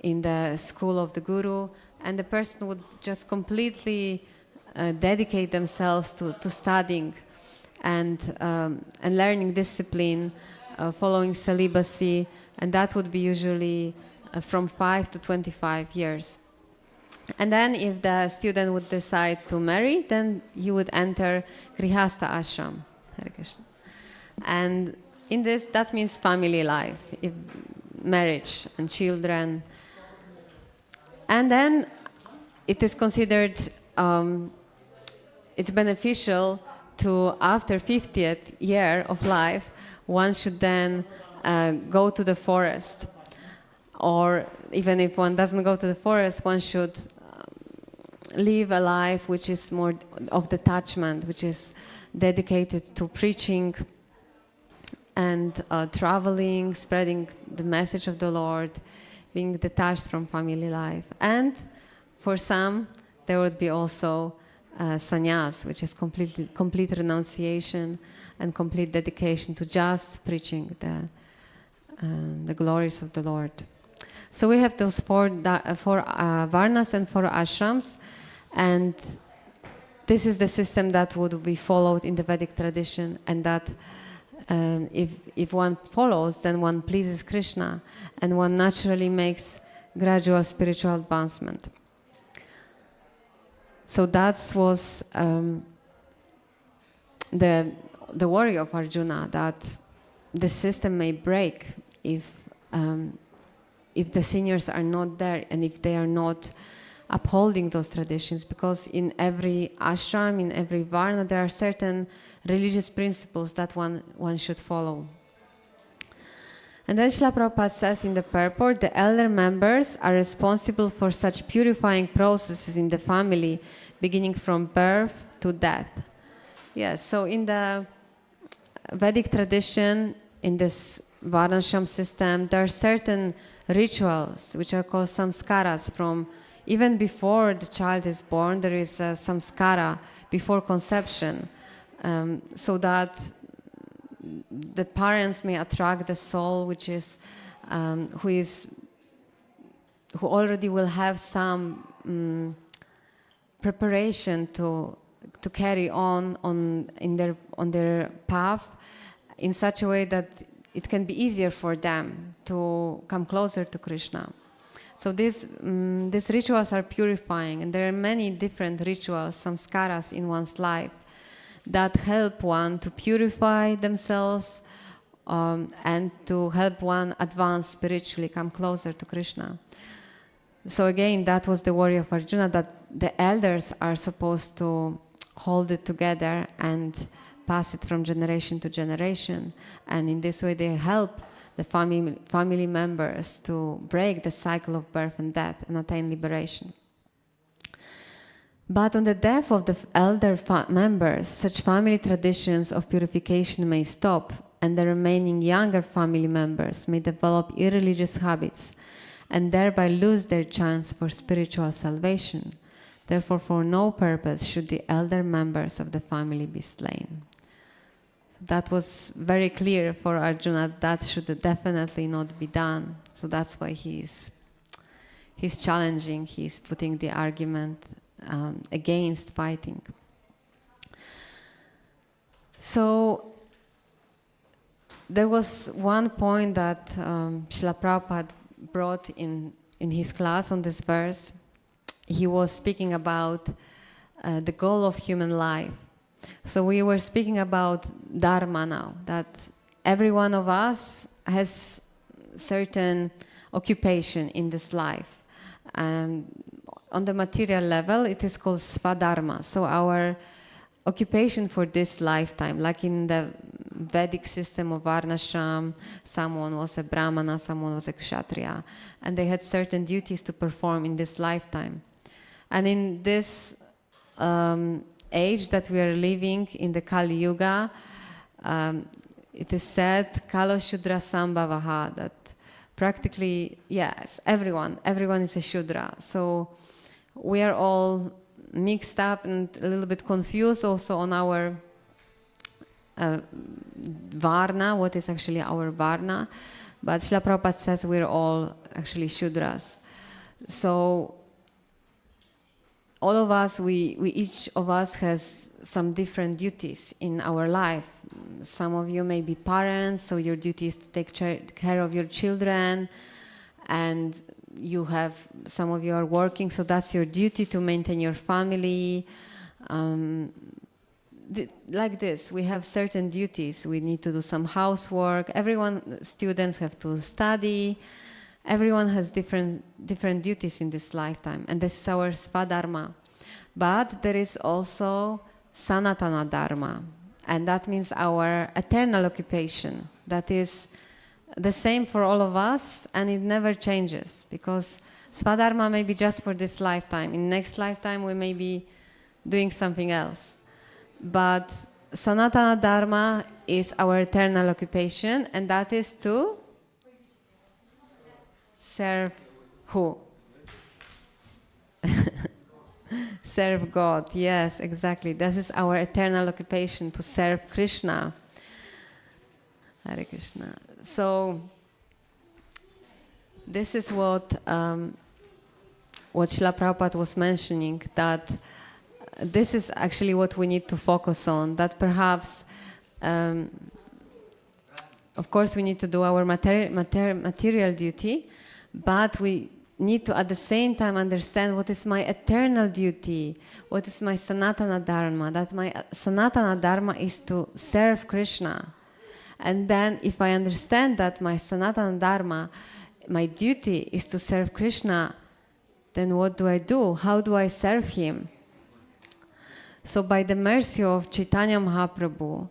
in the school of the guru. And the person would just completely dedicate themselves to studying and learning discipline, following celibacy, and that would be usually from 5 to 25 years. And then if the student would decide to marry, then he would enter Grihastha ashram. Hare Krishna. And in this, that means family life, if marriage and children. And then it is considered it's beneficial to, after 50th year of life, one should then go to the forest. Or even if one doesn't go to the forest, one should live a life which is more of detachment, which is dedicated to preaching and traveling, spreading the message of the Lord, being detached from family life. And for some, there would be also sannyas, which is complete renunciation and complete dedication to just preaching the glories of the Lord. So we have those four varnas and 4 ashrams, and this is the system that would be followed in the Vedic tradition, and that if one follows, then one pleases Krishna, and one naturally makes gradual spiritual advancement. So that was the worry of Arjuna, that the system may break if the seniors are not there and if they are not upholding those traditions, because in every ashram, in every varna, there are certain religious principles that one should follow. And then Srila Prabhupada says in the purport, the elder members are responsible for such purifying processes in the family, beginning from birth to death. Yes, so in the Vedic tradition, in this Varnashram system, there are certain rituals which are called samskaras. From even before the child is born, there is a samskara before conception, so that the parents may attract the soul which is who already will have some preparation to carry on their path in such a way that it can be easier for them to come closer to Krishna. So these rituals are purifying, and there are many different rituals, samskaras in one's life, that help one to purify themselves and to help one advance spiritually, come closer to Krishna. So again, that was the worry of Arjuna, that the elders are supposed to hold it together and pass it from generation to generation. And in this way, they help the family members to break the cycle of birth and death and attain liberation. But on the death of the elder members, such family traditions of purification may stop, and the remaining younger family members may develop irreligious habits and thereby lose their chance for spiritual salvation. Therefore, for no purpose should the elder members of the family be slain. That was very clear for Arjuna. That should definitely not be done. So that's why he's challenging, he's putting the argument against fighting. So there was one point that Srila Prabhupada brought in his class on this verse. He was speaking about the goal of human life. So we were speaking about dharma now, that every one of us has certain occupation in this life. On the material level, it is called svadharma. So our occupation for this lifetime, like in the Vedic system of Varnashram, someone was a Brahmana, someone was a Kshatriya, and they had certain duties to perform in this lifetime. And in this age that we are living, in the Kali Yuga, it is said, Kalo Shudra Sambhavaha, that practically, yes, everyone is a Shudra. So we are all mixed up and a little bit confused also on our Varna, what is actually our Varna. But Srila Prabhupada says we're all actually Shudras. So all of us, each of us has some different duties in our life. Some of you may be parents, so your duty is to take care of your children, and some of you are working, so that's your duty to maintain your family. Like this, we have certain duties. We need to do some housework. Students have to study, Everyone has different duties in this lifetime, and this is our Svadharma. But there is also Sanatana Dharma, and that means our eternal occupation. That is the same for all of us, and it never changes, because Svadharma may be just for this lifetime. In next lifetime, we may be doing something else. But Sanatana Dharma is our eternal occupation, and that is to serve who? Serve God. Yes, exactly. This is our eternal occupation, to serve Krishna. Hare Krishna. So this is what Srila Prabhupada was mentioning, that this is actually what we need to focus on, that perhaps of course we need to do our material duty, but we need to at the same time understand what is my eternal duty, what is my Sanatana Dharma, that my Sanatana Dharma is to serve Krishna. And then if I understand that my Sanatana Dharma, my duty is to serve Krishna, then what do I do? How do I serve him? So by the mercy of Chaitanya Mahaprabhu,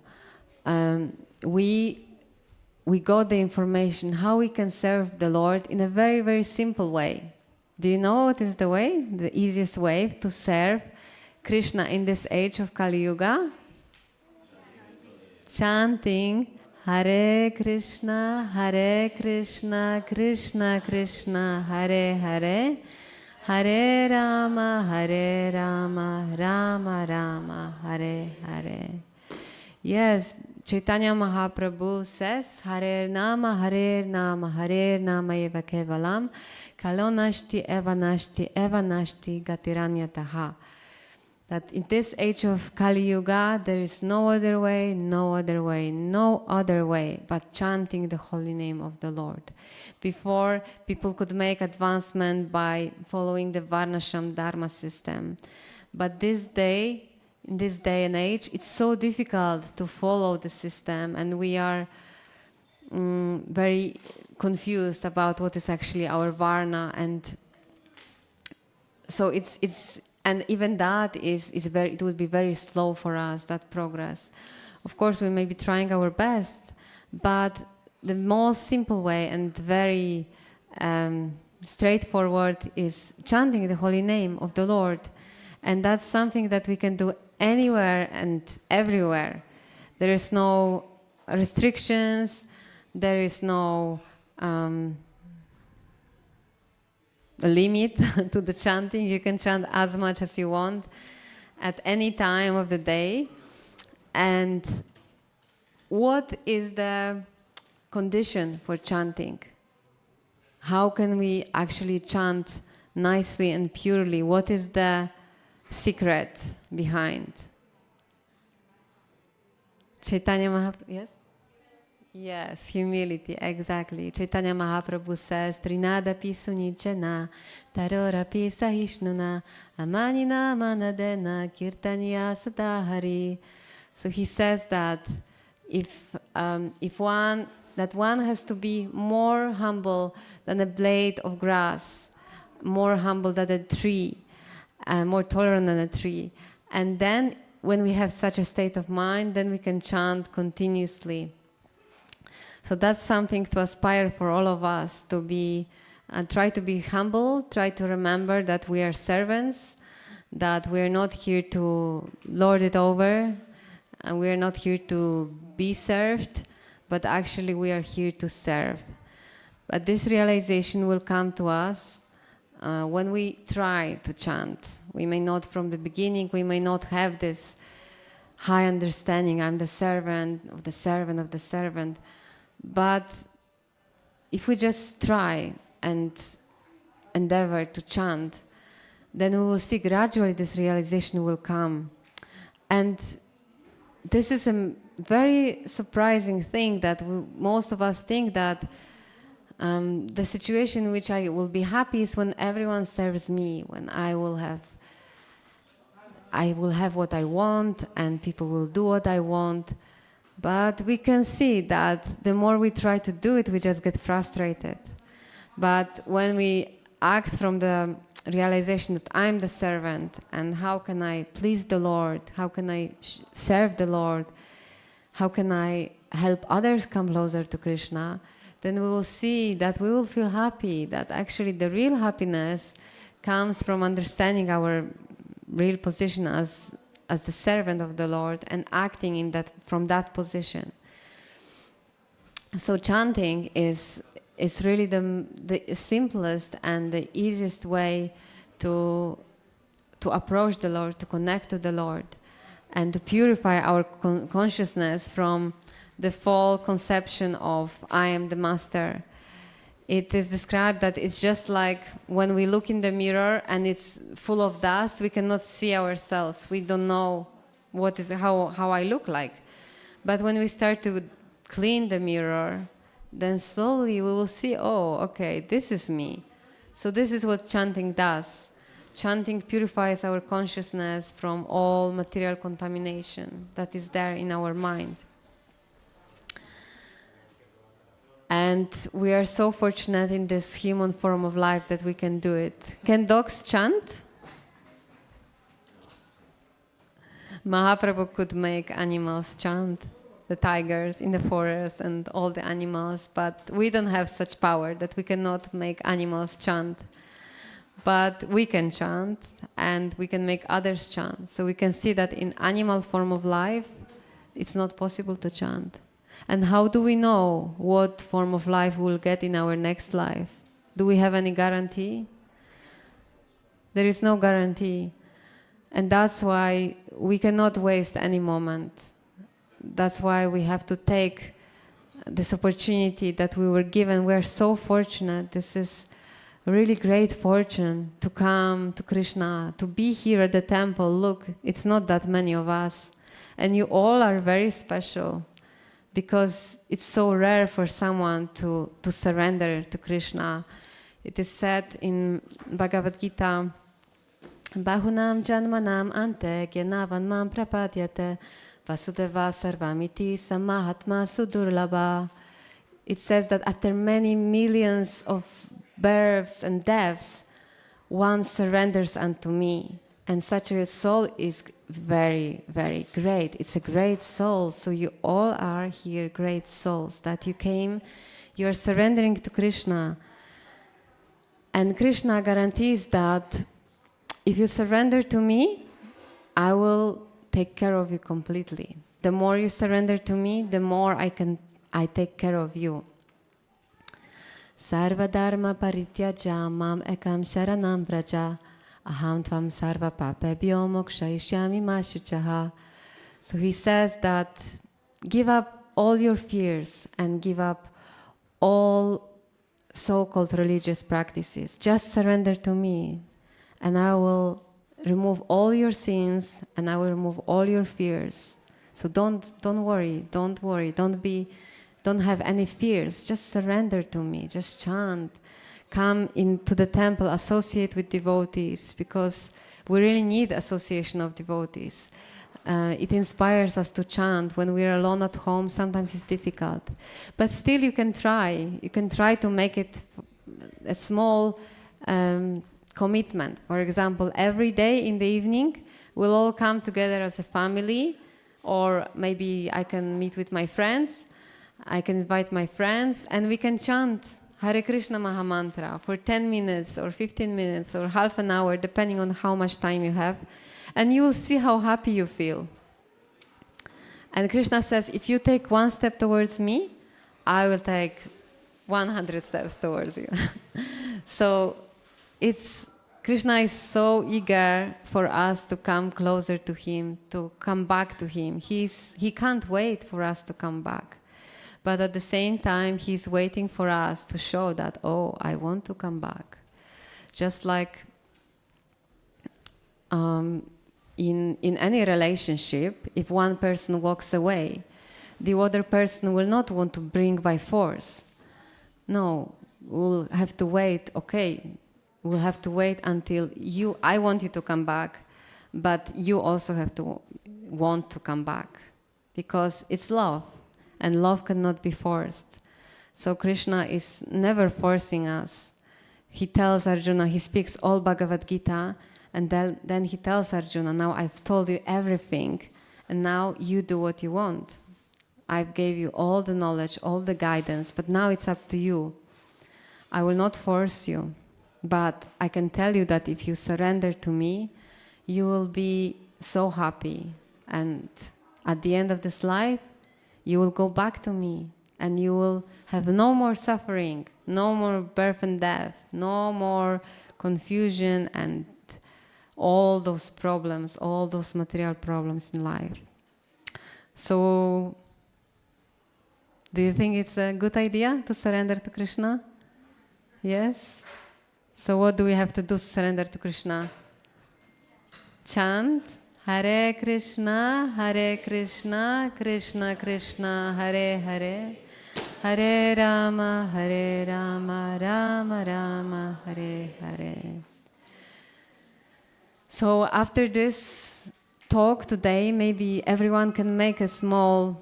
we got the information how we can serve the Lord in a very, very simple way. Do you know what is the way? The easiest way to serve Krishna in this age of Kali Yuga? Chanting Hare Krishna, Krishna Krishna, Hare Hare, Hare Rama, Rama Rama, Hare Hare. Yes, Chaitanya Mahaprabhu says, Hare Nama, Hare Nama, Hare Nama eva kevalam, kalonashti eva nashti gatiranyataha. That in this age of Kali Yuga, there is no other way, no other way, no other way but chanting the holy name of the Lord. Before, people could make advancement by following the Varnashram Dharma system. But in this day and age, it's so difficult to follow the system, and we are very confused about what is actually our Varna, and so and even that it will be very slow for us, that progress. Of course, we may be trying our best, but the most simple way and very straightforward is chanting the holy name of the Lord. And that's something that we can do anywhere and everywhere. There is no restrictions, there is no limit to the chanting. You can chant as much as you want at any time of the day. And what is the condition for chanting? How can we actually chant nicely and purely? What is the secret behind? Chaitanya Mahaprabhu, yes? Yes, humility, exactly. Chaitanya Mahaprabhu says, Trinadapi sunichana, tarorapi sahishnuna, amanina manadena, kirtaniya sadahari. So he says that one has to be more humble than a blade of grass, more humble than a tree, more tolerant than a tree. And then when we have such a state of mind, then we can chant continuously. So that's something to aspire for all of us, to be, try to be humble, try to remember that we are servants, that we are not here to lord it over, and we are not here to be served, but actually we are here to serve. But this realization will come to us when we try to chant. We may not from the beginning, we may not have this high understanding, I'm the servant of the servant of the servant. But if we just try and endeavor to chant, then we will see gradually this realization will come. And this is a very surprising thing that most of us think that the situation in which I will be happy is when everyone serves me, when I will have what I want and people will do what I want. But we can see that the more we try to do it, we just get frustrated. But when we act from the realization that I'm the servant, and how can I please the Lord, how can I serve the Lord, how can I help others come closer to Krishna, then we will see that we will feel happy, that actually the real happiness comes from understanding our real position as the servant of the Lord and acting in that from that position. So chanting is really the simplest and the easiest way to approach the Lord, to connect to the Lord, and to purify our consciousness from the false conception of I am the master. It is described that it's just like when we look in the mirror and it's full of dust, we cannot see ourselves. We don't know how I look like. But when we start to clean the mirror, then slowly we will see, oh, okay, this is me. So this is what chanting does. Chanting purifies our consciousness from all material contamination that is there in our mind. And we are so fortunate in this human form of life that we can do it. Can dogs chant? Mahaprabhu could make animals chant, the tigers in the forest and all the animals, but we don't have such power that we cannot make animals chant. But we can chant and we can make others chant. So we can see that in animal form of life, it's not possible to chant. And how do we know what form of life we'll get in our next life? Do we have any guarantee? There is no guarantee. And that's why we cannot waste any moment. That's why we have to take this opportunity that we were given. We are so fortunate. This is a really great fortune to come to Krishna, to be here at the temple. Look, it's not that many of us. And you all are very special, because it's so rare for someone to surrender to Krishna. It is said in Bhagavad Gita, Bahunam janmanam ante gyenavan mam prapadyate vasudeva sarvamiti samahatma sudurlabha. It says that after many millions of births and deaths, one surrenders unto me. And such a soul is very, very great. It's a great soul. So you all are here great souls that you came, you are surrendering to Krishna. And Krishna guarantees that if you surrender to me, I will take care of you completely. The more you surrender to me, the more I take care of you. Sarva dharma parityaja mam ekam sharanam vraja. Aham tvam sarva papebhyo mokshayishyami ma shuchaha. So he says that give up all your fears and give up all so-called religious practices. Just surrender to me and I will remove all your sins and I will remove all your fears. So don't worry, don't have any fears. Just surrender to me, just chant. Come into the temple, associate with devotees, because we really need association of devotees. It inspires us to chant. When we're alone at home, sometimes it's difficult. But still you can try. You can try to make it a small commitment. For example, every day in the evening, we'll all come together as a family, or maybe I can meet with my friends, I can invite my friends, and we can chant Hare Krishna Mahamantra for 10 minutes or 15 minutes or half an hour, depending on how much time you have. And you will see how happy you feel. And Krishna says, if you take one step towards me, I will take 100 steps towards you. So Krishna is so eager for us to come closer to him, to come back to him. He can't wait for us to come back. But at the same time, he's waiting for us to show that, oh, I want to come back. Just like in any relationship, if one person walks away, the other person will not want to bring by force. No, we'll have to wait, okay, we'll have to wait until I want you to come back, but you also have to want to come back, because it's love. And love cannot be forced. So Krishna is never forcing us. He tells Arjuna, he speaks all Bhagavad Gita, and then he tells Arjuna, now I've told you everything, and now you do what you want. I've gave you all the knowledge, all the guidance, but now it's up to you. I will not force you, but I can tell you that if you surrender to me, you will be so happy. And at the end of this life, you will go back to me, and you will have no more suffering, no more birth and death, no more confusion and all those problems, all those material problems in life. So, do you think it's a good idea to surrender to Krishna? Yes? So what do we have to do to surrender to Krishna? Chant Hare Krishna, Krishna Krishna, Hare Hare, Hare Rama, Rama Rama, Hare Hare. So after this talk today, maybe everyone can make a small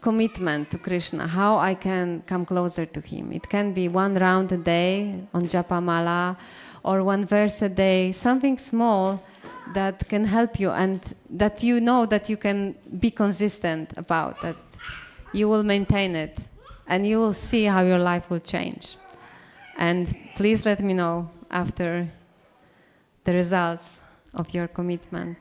commitment to Krishna, how I can come closer to him. It can be 1 round a day on Japa Mala, or 1 verse a day, something small that can help you and that you know that you can be consistent about, that you will maintain it and you will see how your life will change. And please let me know after the results of your commitment.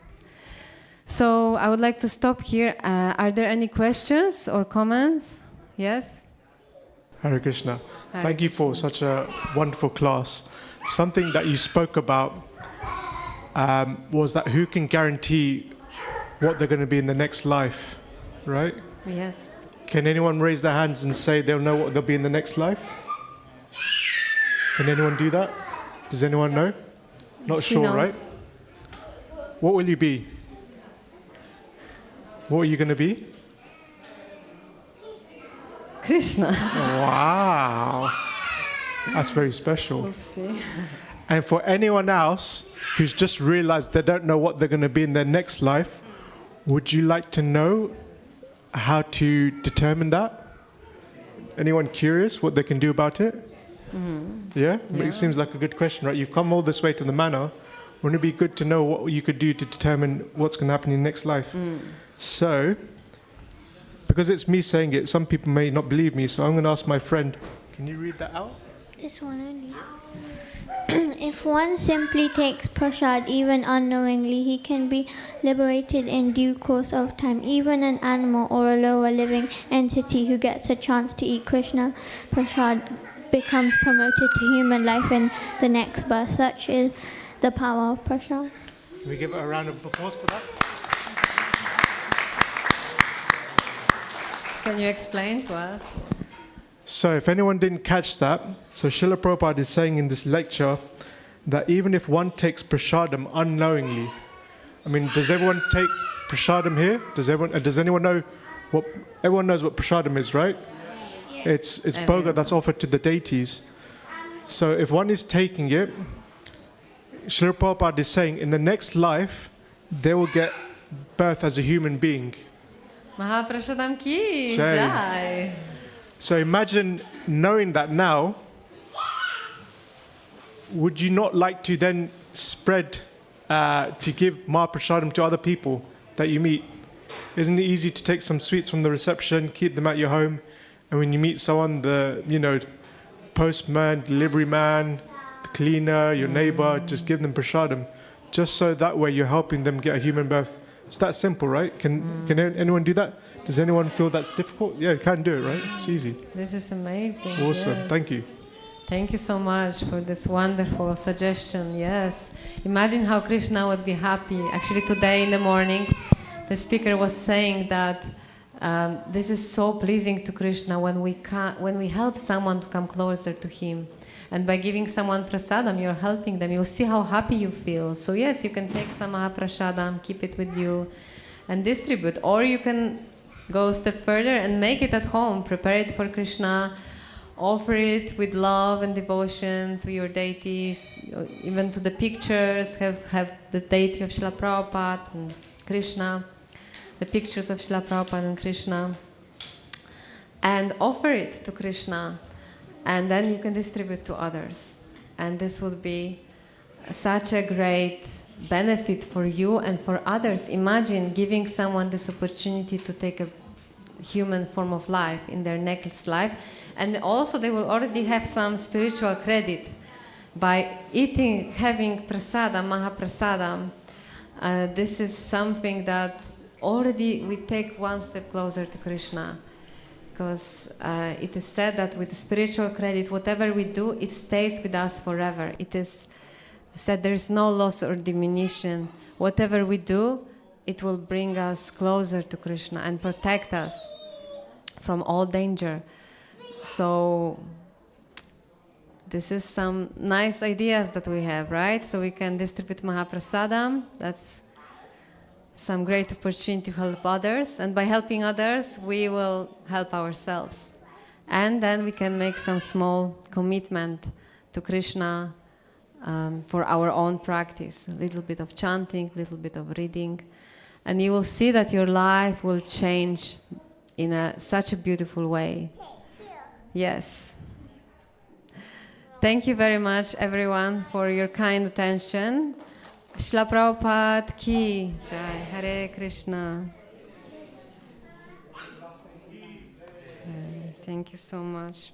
So I would like to stop here. Are there any questions or comments? Yes?
Hare Krishna.
Hare
Thank you for such a wonderful class. Something that you spoke about was that who can guarantee what they're going to be in the next life, right?
Yes.
Can anyone raise their hands and say they'll know what they'll be in the next life? Can anyone do that? Does anyone know? Not
She
sure,
knows.
right? What will you be? What are you going to be?
Krishna.
Wow. That's very special.
Oopsie.
And for anyone else who's just realized they don't know what they're going to be in their next life, would you like to know how to determine that? Anyone curious what they can do about it? Yeah? It seems like a good question, right? You've come all this way to the manor. Wouldn't it be good to know what you could do to determine what's going to happen in your next life? So, because it's me saying it, some people may not believe me, so I'm going to ask my friend. Can you read that out?
This one only. If one simply takes prasad, even unknowingly, he can be liberated in due course of time. Even an animal or a lower living entity who gets a chance to eat Krishna prasad becomes promoted to human life in the next birth. Such is the power of prasad.
Can we give it a round of applause for that?
Can you explain to us?
So if anyone didn't catch that, so Srila Prabhupada is saying in this lecture that even if one takes prasadam unknowingly, I mean, does everyone take prasadam here? Does anyone know what, everyone knows what prasadam is, right? It's bhoga that's offered to the deities. So if one is taking it, Srila Prabhupada is saying in the next life, they will get birth as a human being.
Mahaprashadam ki
Jai.
jai.
So imagine knowing that now, would you not like to then spread, to give Mahaprasadam to other people that you meet? Isn't it easy to take some sweets from the reception, keep them at your home, and when you meet someone, the postman, delivery man, the cleaner, your neighbor, just give them prasadam, just so that way you're helping them get a human birth. It's that simple, right? Can anyone do that? Does anyone feel that's difficult? Yeah, you can do it, right? It's easy.
This is amazing.
Awesome.
Yes.
Thank you.
Thank you so much for this wonderful suggestion. Yes. Imagine how Krishna would be happy. Actually, today in the morning, the speaker was saying that this is so pleasing to Krishna when we help someone to come closer to him. And by giving someone prasadam, you're helping them. You'll see how happy you feel. So yes, you can take some mahaprasadam, keep it with you, and distribute. Or you can go a step further and make it at home. Prepare it for Krishna. Offer it with love and devotion to your deities, even to the pictures. Have the deity of Srila Prabhupada and Krishna, the pictures of Srila Prabhupada and Krishna. and offer it to Krishna, and then you can distribute to others. And this would be such a great benefit for you and for others. Imagine giving someone this opportunity to take a human form of life in their next life, and also they will already have some spiritual credit by eating, having prasadam, mahaprasadam. This is something that already we take one step closer to Krishna, because it is said that with spiritual credit, whatever we do, it stays with us forever. It is said there is no loss or diminution. Whatever we do, it will bring us closer to Krishna and protect us from all danger. So this is some nice ideas that we have, right? So we can distribute Mahaprasadam. That's some great opportunity to help others. And by helping others, we will help ourselves. And then we can make some small commitment to Krishna for our own practice. A little bit of chanting, a little bit of reading. And you will see that your life will change in such a beautiful way. Yes. Thank you very much, everyone, for your kind attention. Srila Prabhupada ki jai. Hare Krishna. Thank you so much.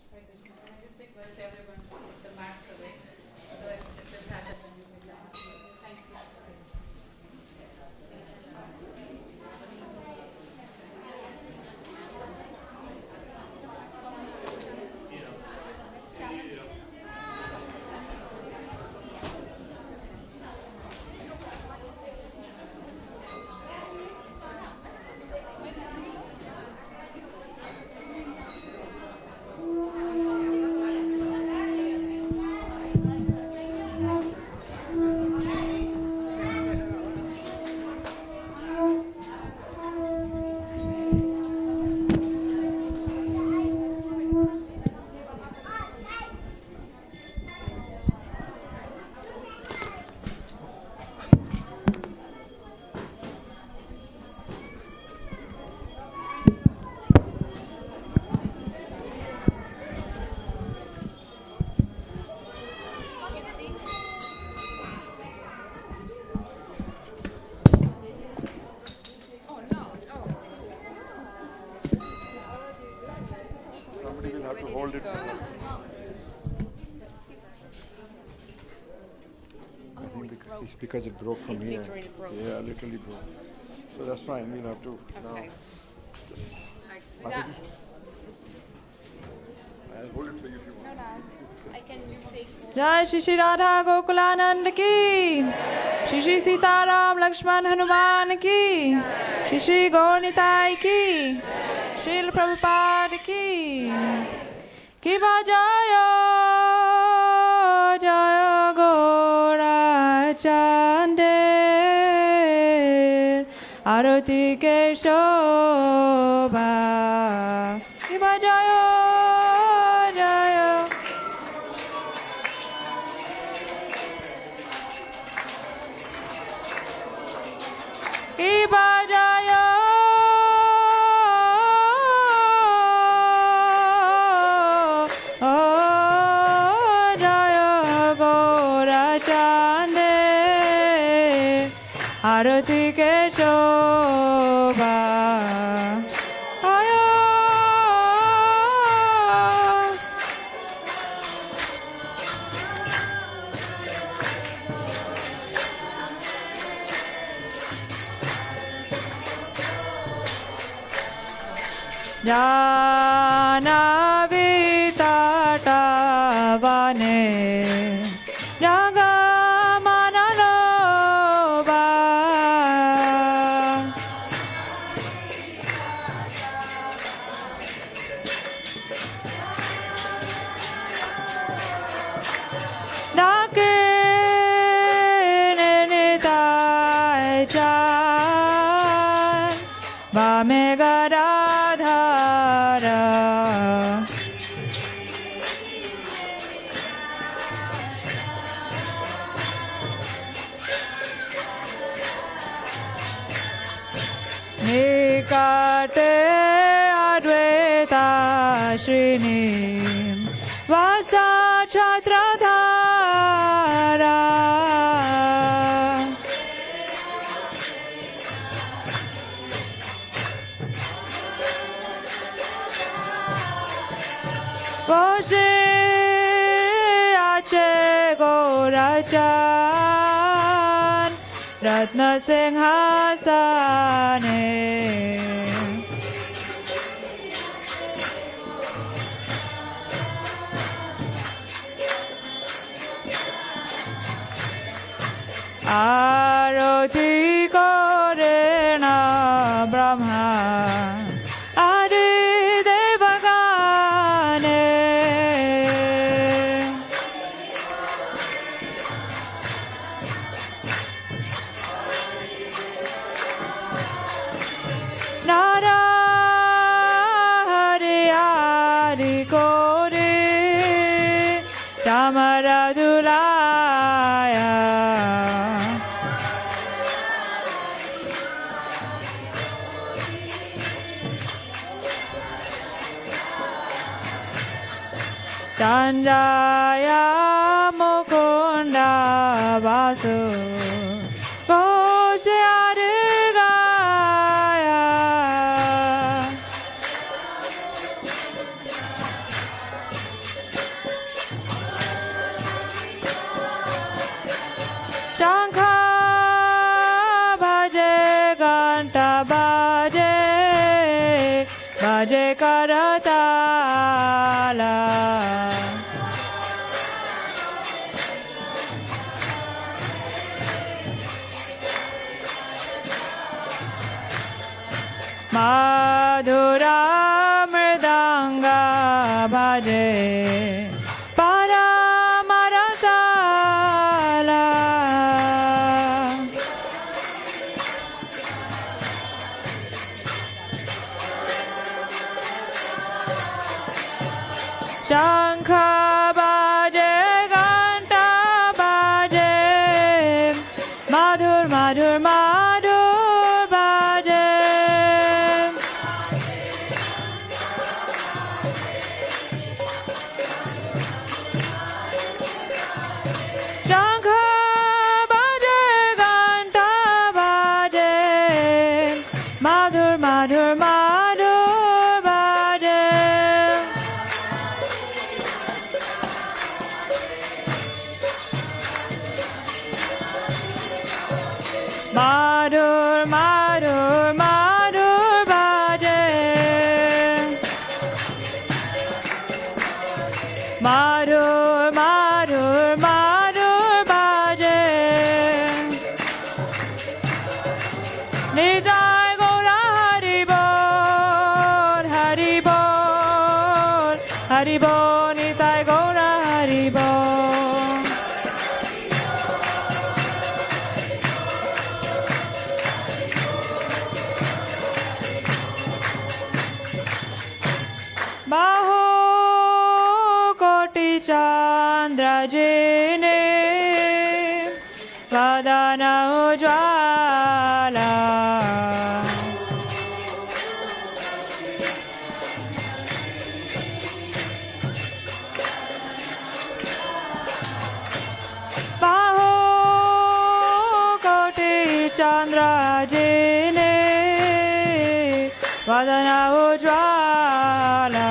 Hold it. I think it's because it broke from here. Yeah, literally broke. So that's fine. We'll have to now. I'll hold it for you if you want.
I can take.
Jai Shri Shri Radha Gokulanand ki, Shri Shri Sitaram Lakshman Hanuman ki, Shri Shri Gaurnitai ki, Srila Prabhupada ki. Kiba Jaya Jaya Gora Chande Arati Ke Shobha. Kiba Jaya Jaya. Kiba Jaya Arati ke shobha. Jana vitata vane jaga manaloba dakine nitai chan vamegada Nikate Advaita বসে আছে গৌরাচান রত্ন সিংহাসনে আরতি করে না ব্রহ্মা আদি দেবগানে নারা হরে আদি করে Tamara দুলায়া Chandaya Mukunda Vasu Goshyarigaya Shankha Bhaje Ganta Bhaje Bhaje Karatala Madhura Mridanga Bhaje Paramaratala Shankha Bhaje Ganta Bhaje Madhur Madhur Madhur Bhaje Shankha Bhaje Ganta Bhaje Madhur Madhur Madhur Bhaje Madhur Madhur Madhur Bhaje Madhur Madhur Madhur Bhaje Nitai Gaura Hari Bol Hari Bol Hari Bol Nitai Gaura Hari Bol Bahu Koti Chandra Jine Vadana Ujwala Bahu Koti Chandra Jine Vadana Ujwala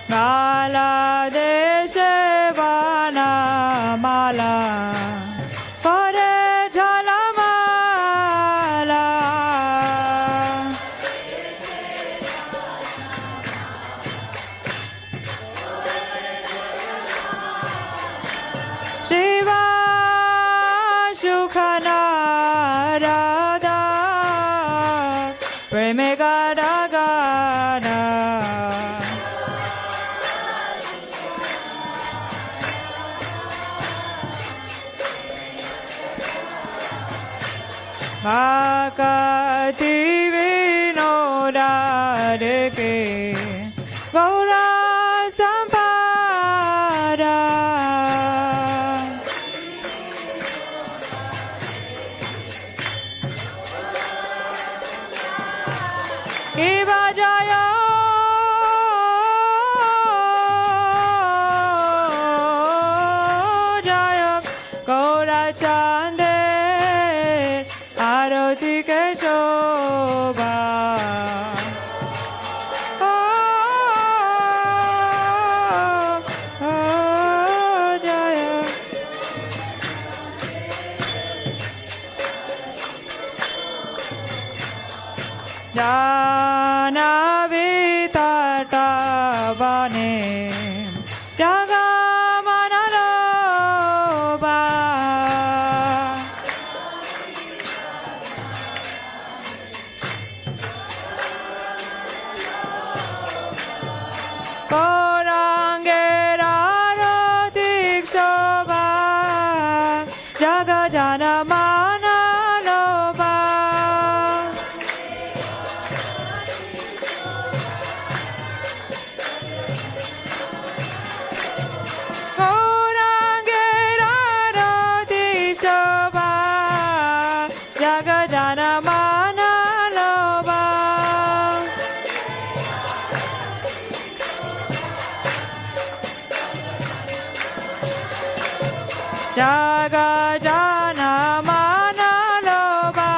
Mala deshe vana mala Kore jhala mala Shiva Shukhana Radha Preme Gada Gada Bhaktivedanta Gaura Sampada Iva Jaya Jaya Gaura Chandra Jaga jana mana loba.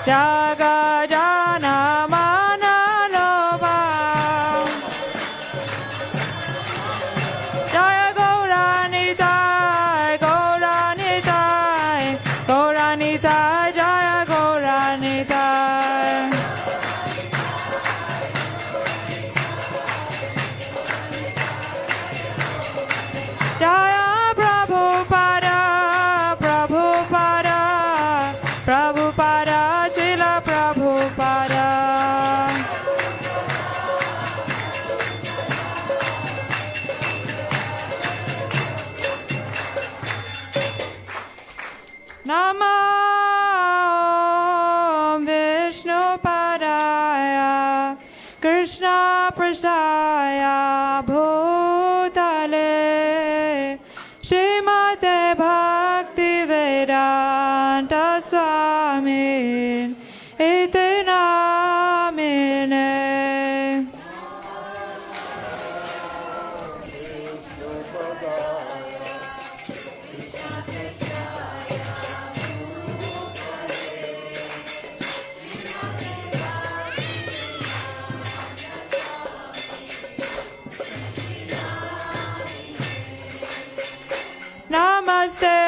Jaga jana mana loba. Jaya Gauranitai, Gauranitai, Gauranitai, Jaya Gauranitai. Jaya Prabhupada, Prabhupada, Prabhupada, Srila Prabhupada. Namo Vishnupadaya, Krishna Prasthaya Bhutale, Srimate Bhaktivedanta Swami iti namine. Namaste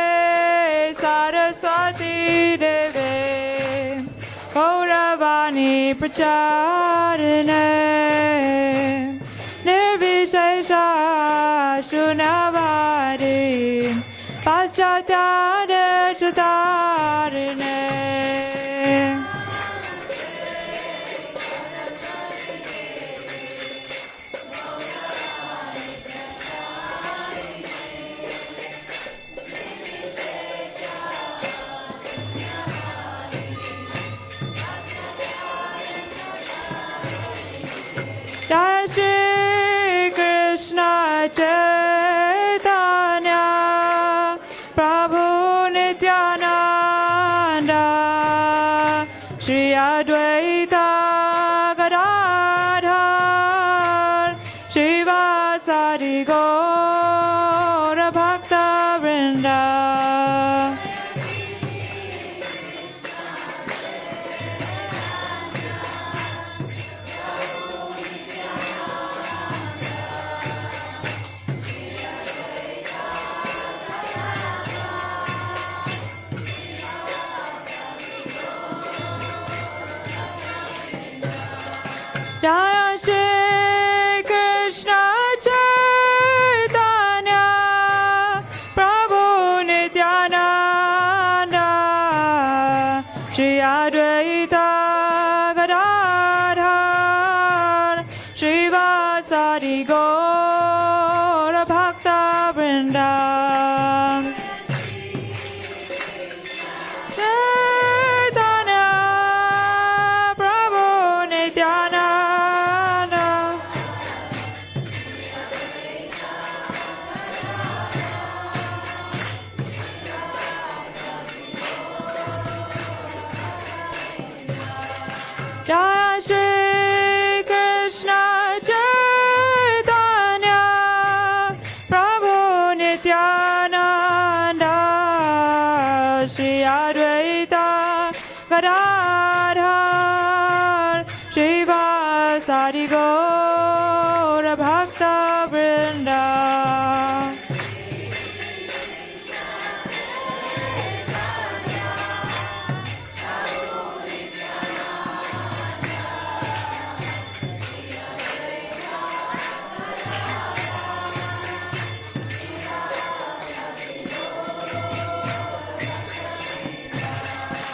Saraswati Deve Gauravani Pracharine Nirvishesha Shunavadi Paschatya Deshatarine. Jai Shri Krishna Chaitanya Prabhu Nityananda Shri Advaita Gadadhar Shivasari Gaura Bhakta Vrinda. Jaya Shri Krishna Chaitanya Prabhu Nityananda Shri Advaita Gadadhar Shivasari Gaura Bhakta Vrinda. Chaitanya Prabhu Nityananda Jai Shri Krishna Chaitanya Prabhu Nityananda Shri Advaita Gadadhar Shivasari Gaura Bhakta Vrinda.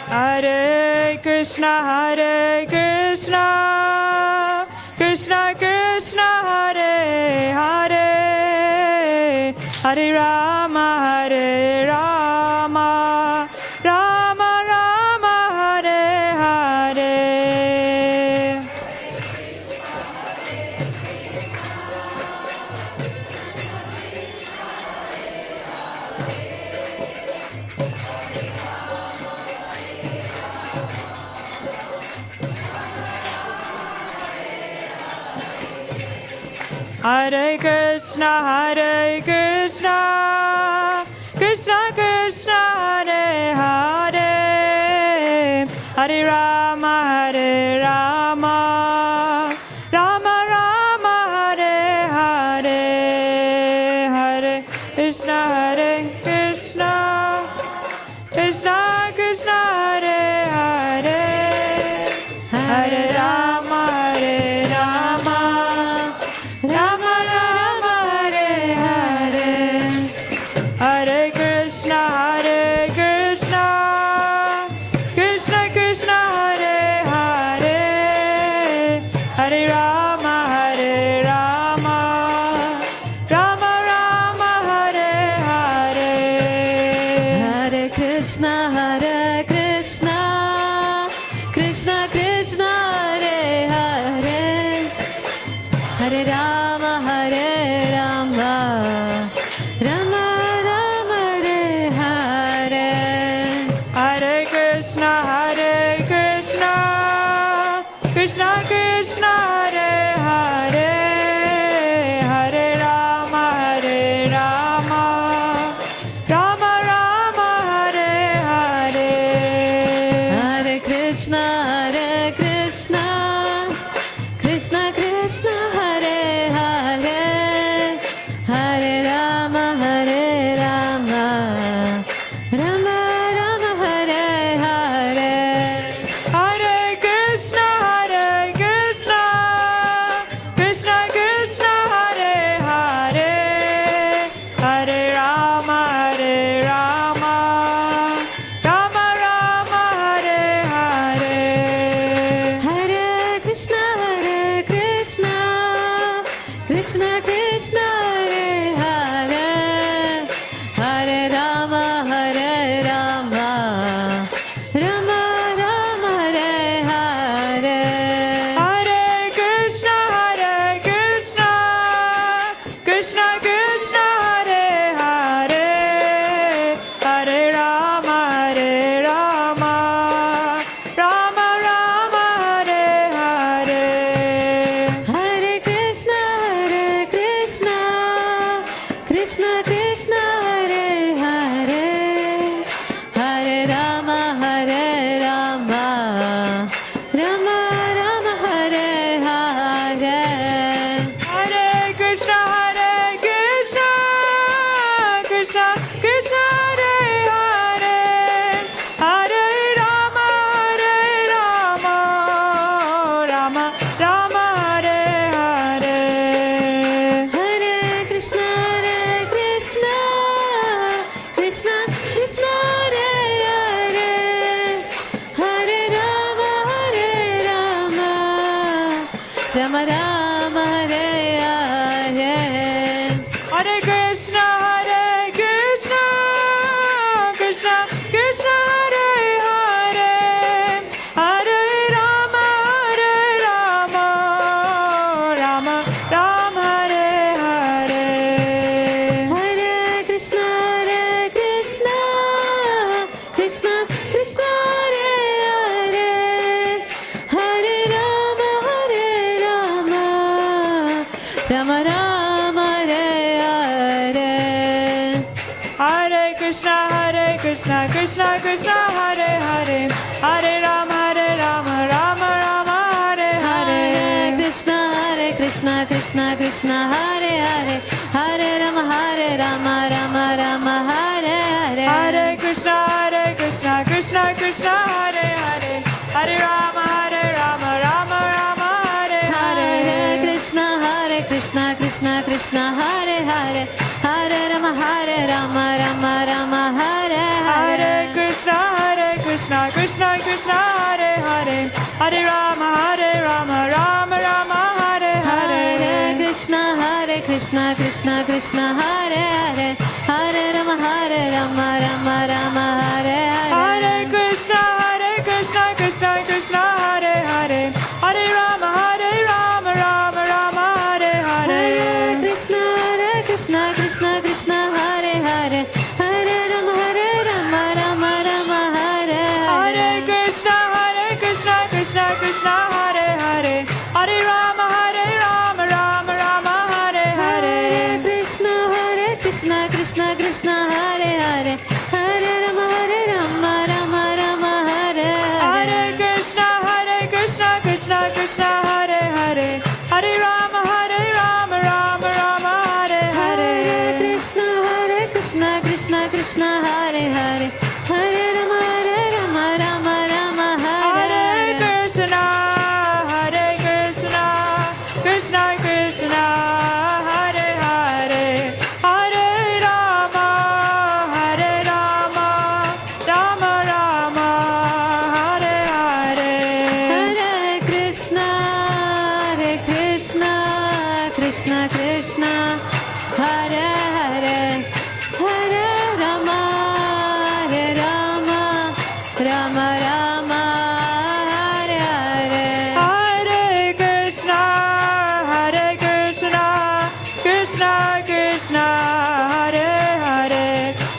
Hare Krishna, Krishna Krishna, Hare Hare, Hare Rama, Hare Rama, Rama Rama, Hare Hare. Hare Krishna, Krishna Krishna, Hare Hare, Hare Rama, Rama Rama, Hare Hare, Hare Krishna, Krishna Krishna, Hare Hare, Hare Rama, Rama Rama, Hare Hare, Hare Krishna, Krishna Krishna, Hare Hare, Hare Rama, Rama Rama, Hare Hare,
Hare Krishna, Krishna Krishna, Hare Hare, Hare Rama, Rama Rama, Hare Hare,
Hare Krishna, Krishna Krishna, Hare Hare, Hare Rama, Rama Rama, Hare Hare,
Hare Krishna, Krishna Krishna, Hare Hare, Hare Rama, Rama Rama, Hare Hare,
Hare Krishna, Krishna Krishna, Hare Hare, Hare Rama, Rama Rama, Hare Hare,
Hare Krishna, Krishna Krishna, Hare Hare, Hare Rama, Rama Rama, Hare Hare,
Hare Krishna, Krishna Krishna, Hare Hare, Hare Rama, Rama Rama, Hare Hare,
Hare Krishna, Krishna Krishna, Hare Hare, Hare Rama, Rama Rama, Hare Hare,
Hare Krishna, Krishna Krishna, Hare Hare, Hare Rama, Rama Hare Hare,
Hare Krishna, Krishna Krishna, Hare Hare, Hare Rama, Rama Rama, Hare Hare,
Hare Krishna, Krishna Krishna, Hare Hare, Hare Rama, Rama Hare Hare,
Hare Krishna, Krishna Krishna, Hare Hare, Hare Rama, Rama Rama, Hare Hare,
Hare Krishna, Krishna Hare Hare, Hare Rama, Rama Hare Hare,
Hare Krishna, Krishna Hare Hare, Hare Rama, Rama Hare Hare,
Hare Krishna, Krishna Hare Hare, Hare Rama, Rama Hare Hare,
Hare Krishna, Krishna Hare Hare, Hare Rama, Rama Hare Hare,
Hare Krishna, Krishna Hare Hare, Hare Rama, Rama Hare Hare,
Hare Krishna, Krishna Hare Hare, Hare Rama, Rama Hare Hare,
Hare Krishna, Krishna Hare Hare, Hare Rama, Rama Hare Hare,
Hare Krishna, Krishna Hare Hare, Hare Rama, Rama Hare Hare,
Hare Krishna, Krishna Hare Hare, Hare Rama, Rama Hare Krishna Krishna Hare Hare Hare Rama Hare Rama Rama Rama Hare Hare
Hare Krishna Krishna Krishna Hare Hare Hare Rama Rama Rama Rama Hare Hare
Hare Krishna Krishna Krishna Hare Hare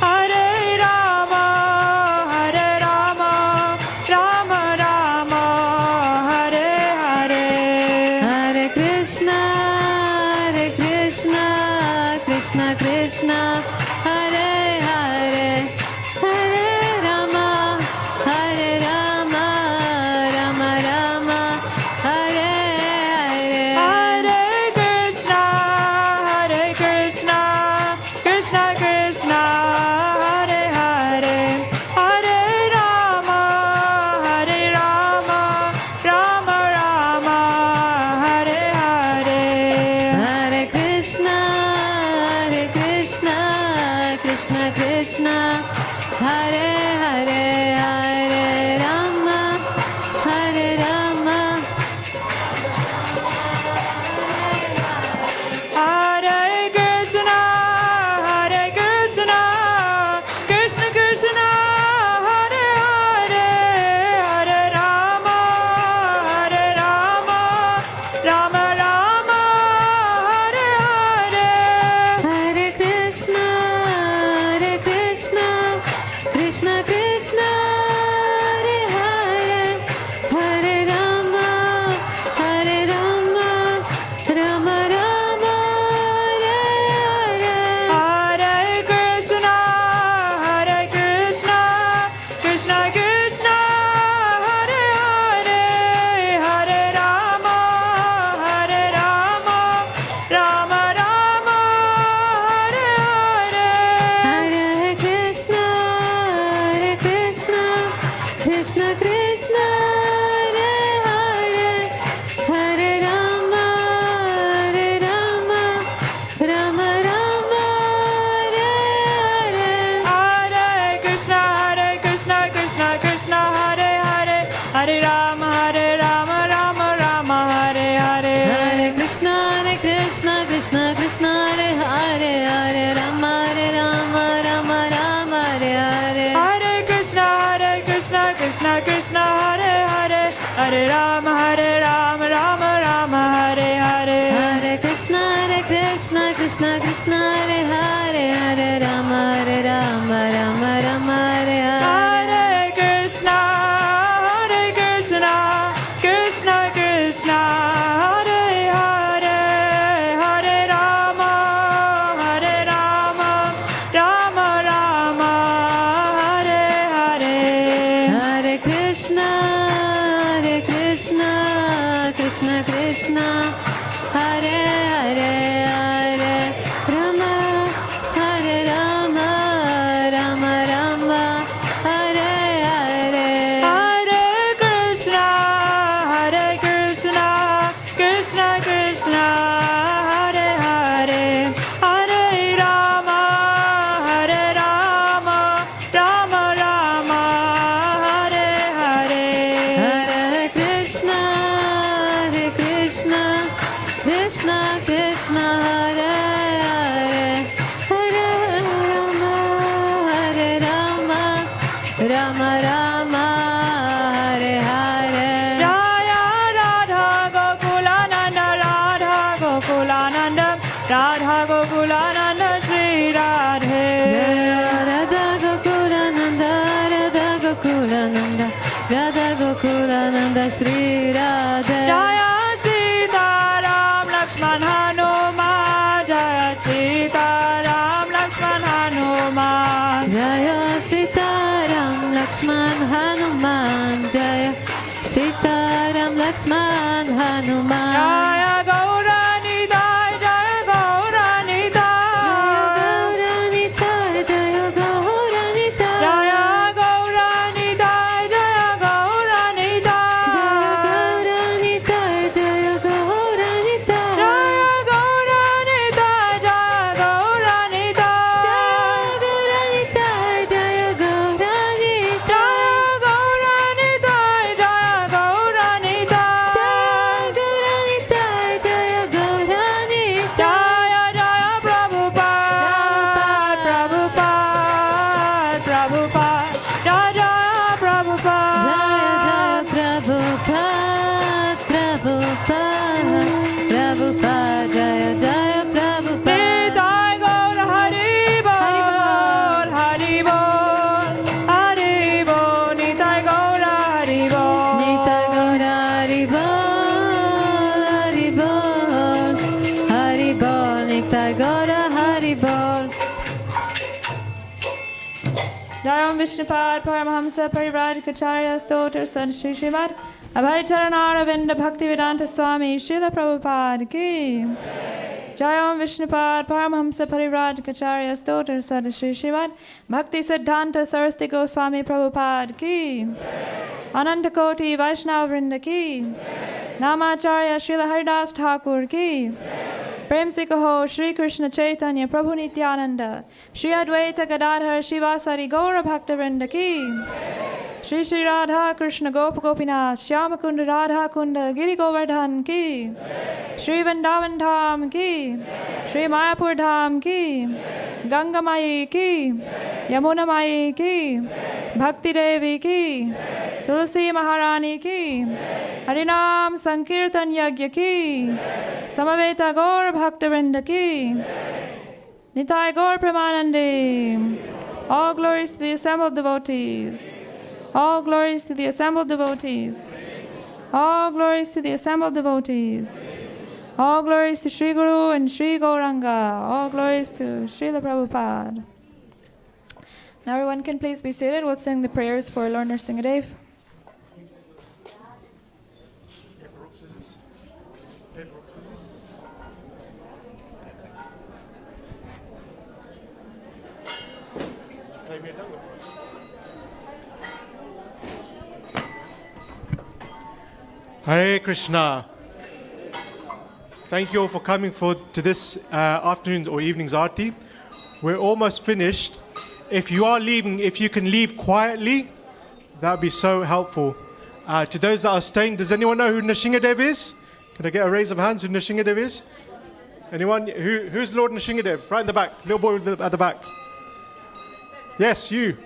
Hare Rama Rama Rama Hare Hare
Hare Krishna Krishna Krishna Hare Hare Hare Rama Rama Rama Hare Hare
Hare Krishna Krishna Krishna Hare Hare Hare Rama Rama Rama Hare Hare
Hare Krishna Krishna Krishna Hare Hare Hare Rama Rama
Hare Krishna Krishna Krishna Hare Hare Hare Rama Rama Rama Hare Hare
Hare Krishna Krishna Krishna Hare Hare Hare Rama Rama Rama Hare Hare
Hare Krishna Krishna Krishna Hare Hare Hare Rama Rama Rama Hare Hare
Hare Krishna Krishna Krishna Hare Hare Hare Rama Rama Rama Hare Hare
Hare Krishna Krishna Krishna Hare Hare Hare Rama Rama Rama Hare Hare
Hare Krishna Krishna Krishna Hare Hare Hare Rama Rama Rama Hare Hare
Hare Krishna Krishna Hare Hare Hare Rama Rama Hare Hare
Hare Krishna Krishna Krishna Hare Hare Hare Rama Rama Hare Hare
Hare Krishna Krishna Krishna Hare Hare Hare Rama Rama Rama Hare Hare
Hare Krishna Krishna Krishna Hare Hare Hare Rama Rama Rama Hare Hare
Hare Krishna Krishna Krishna Hare Hare Hare Rama Rama Rama Hare Hare
Hare Krishna Krishna Krishna Hare Hare Hare Rama Rama Rama Hare Hare
Jaya Radha Gokulananda Radha Gokulananda Radha Gokulananda Shri Radhe
Radha Gokulananda Radha Gokulananda Sri Radhe
Jaya Sita Ram Lakshman Hanuman Jaya Sita Ram Lakshman Hanuman
Jaya Sitaram Lakshman Hanuman Jaya Sitaram Lakshman Hanuman
Jaya Gaurani Dai Jaya Gaurani Dai
Jaya Gaurani
Jaya Gaurani Dai Jaya Gaurani Dai
Jaya Gaurani Nitai Gaura Haribol.
Jayam Vishnupad Paramahamsa Parivrajikacharya Stotra Sant Shri Srimad Abhay Charanaravinda Bhaktivedanta Swami Srila Prabhupada ki. Jayam Vishnupad Paramahamsa Parivrajikacharya Stotra Sant Shri Srimad Bhakti Siddhanta Saraswati Goswami Prabhupada ki. Ananta Koti Vaishnava Vrinda ki. Namacharya Srila Haridas Thakur ki. Prem se kaho Shri Krishna Chaitanya Prabhu Nityananda Shri Advaita Gadadhar Shivasari Gaura Bhakta Vrinda ki. Shri Shri Radha Krishna Gopa Gopinath Shyama Kunda Radha Kunda Giri Govardhan ki. Shri Vrindavan Dham ki. Shri Mayapur Dham ki. Ganga Mai ki. Yamuna Mai ki. Bhakti Devi ki. Tulsi Maharani ki. Harinam Sankirtan Yagya ki. Samaveta Gaur Bhakta Vrinda ki. Nitai Gaur Pramanande. All glories to the assembled devotees. All glories to the assembled devotees. All glories to the assembled devotees. All glories to Sri Guru and Sri Gauranga. All glories to Srila Prabhupada. Now everyone can please be seated. We'll sing the prayers for Lord Nrisimha.
Hare Krishna. Thank you all for coming to this afternoon or evening's Arati. We're almost finished. If you are leaving, if you can leave quietly, that would be so helpful. To those that are staying, does anyone know who Nrisimhadev is? Can I get a raise of hands who Nrisimhadev is? Anyone? Who's Lord Nrisimhadev? Right in the back. Little boy at the back. Yes, you.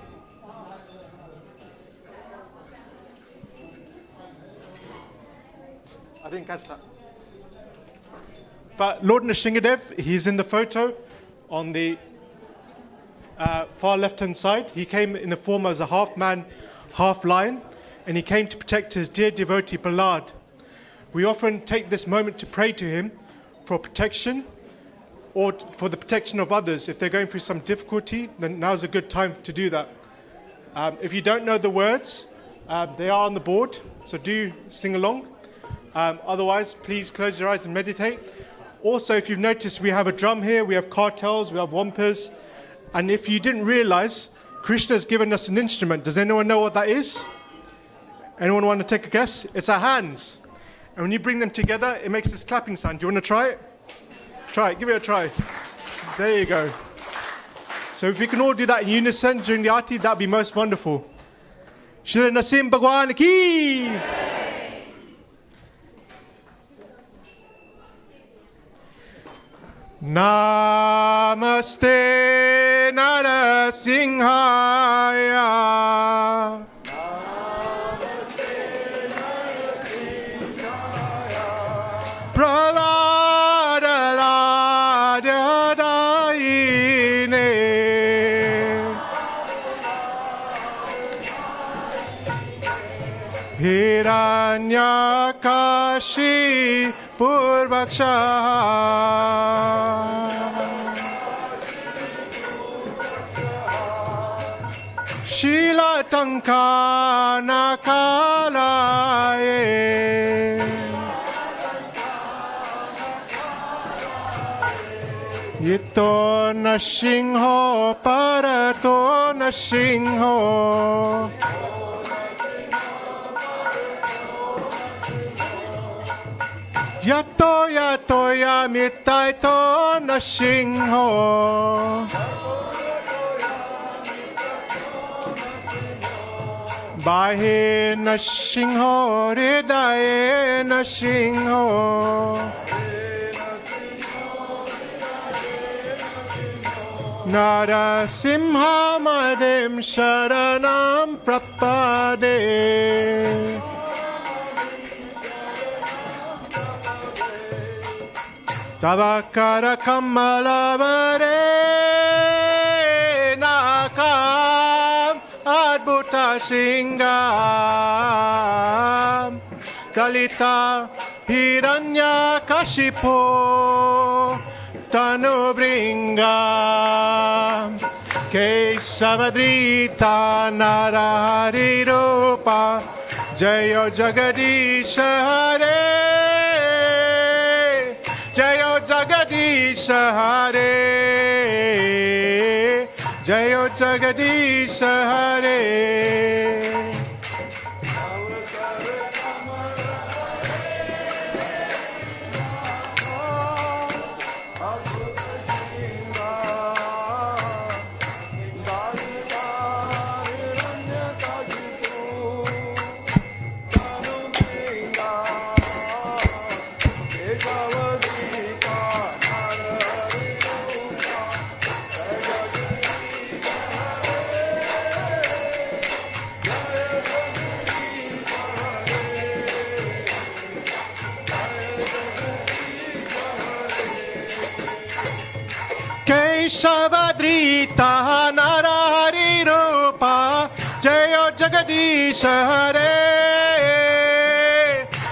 I didn't catch that. But Lord Nrisimhadev, he's in the photo on the far left-hand side. He came in the form as a half man, half lion, and he came to protect his dear devotee Prahlad. We often take this moment to pray to him for protection or for the protection of others. If they're going through some difficulty, then now's a good time to do that. If you don't know the words, they are on the board, so do sing along. Otherwise, please close your eyes and meditate. Also, if you've noticed, we have a drum here, we have kartals, we have wampers. And if you didn't realize, Krishna has given us an instrument. Does anyone know what that is? Anyone want to take a guess? It's our hands. And when you bring them together, it makes this clapping sound. Do you want to try it? Try it. Give it a try. There you go. So if we can all do that in unison during the Arati, that'd be most wonderful. Shri Nrisimha Bhagwan ki! Namaste Nrisimhaya. Hiranyakashi Purvaksha Shila Tankana Kalaye Yito Nrisimha Parato Nrisimha Yato yato yamitai to Nrisimha Bahe Nrisimha Hridaye Nrisimha Nrisimha Madhim Sharanam Prapade Tavakara Kamalavare Nakam Adbhuta Singam Kalita Hiranya Kashipo Tanu Bringa Kesavadrita Narahari Rupa Jayo Jagadish Hare Jayo Jagadish Hare Jayo Jagadish Hare Keshavadrita Narahari Rupa Jayo Jagadish Hare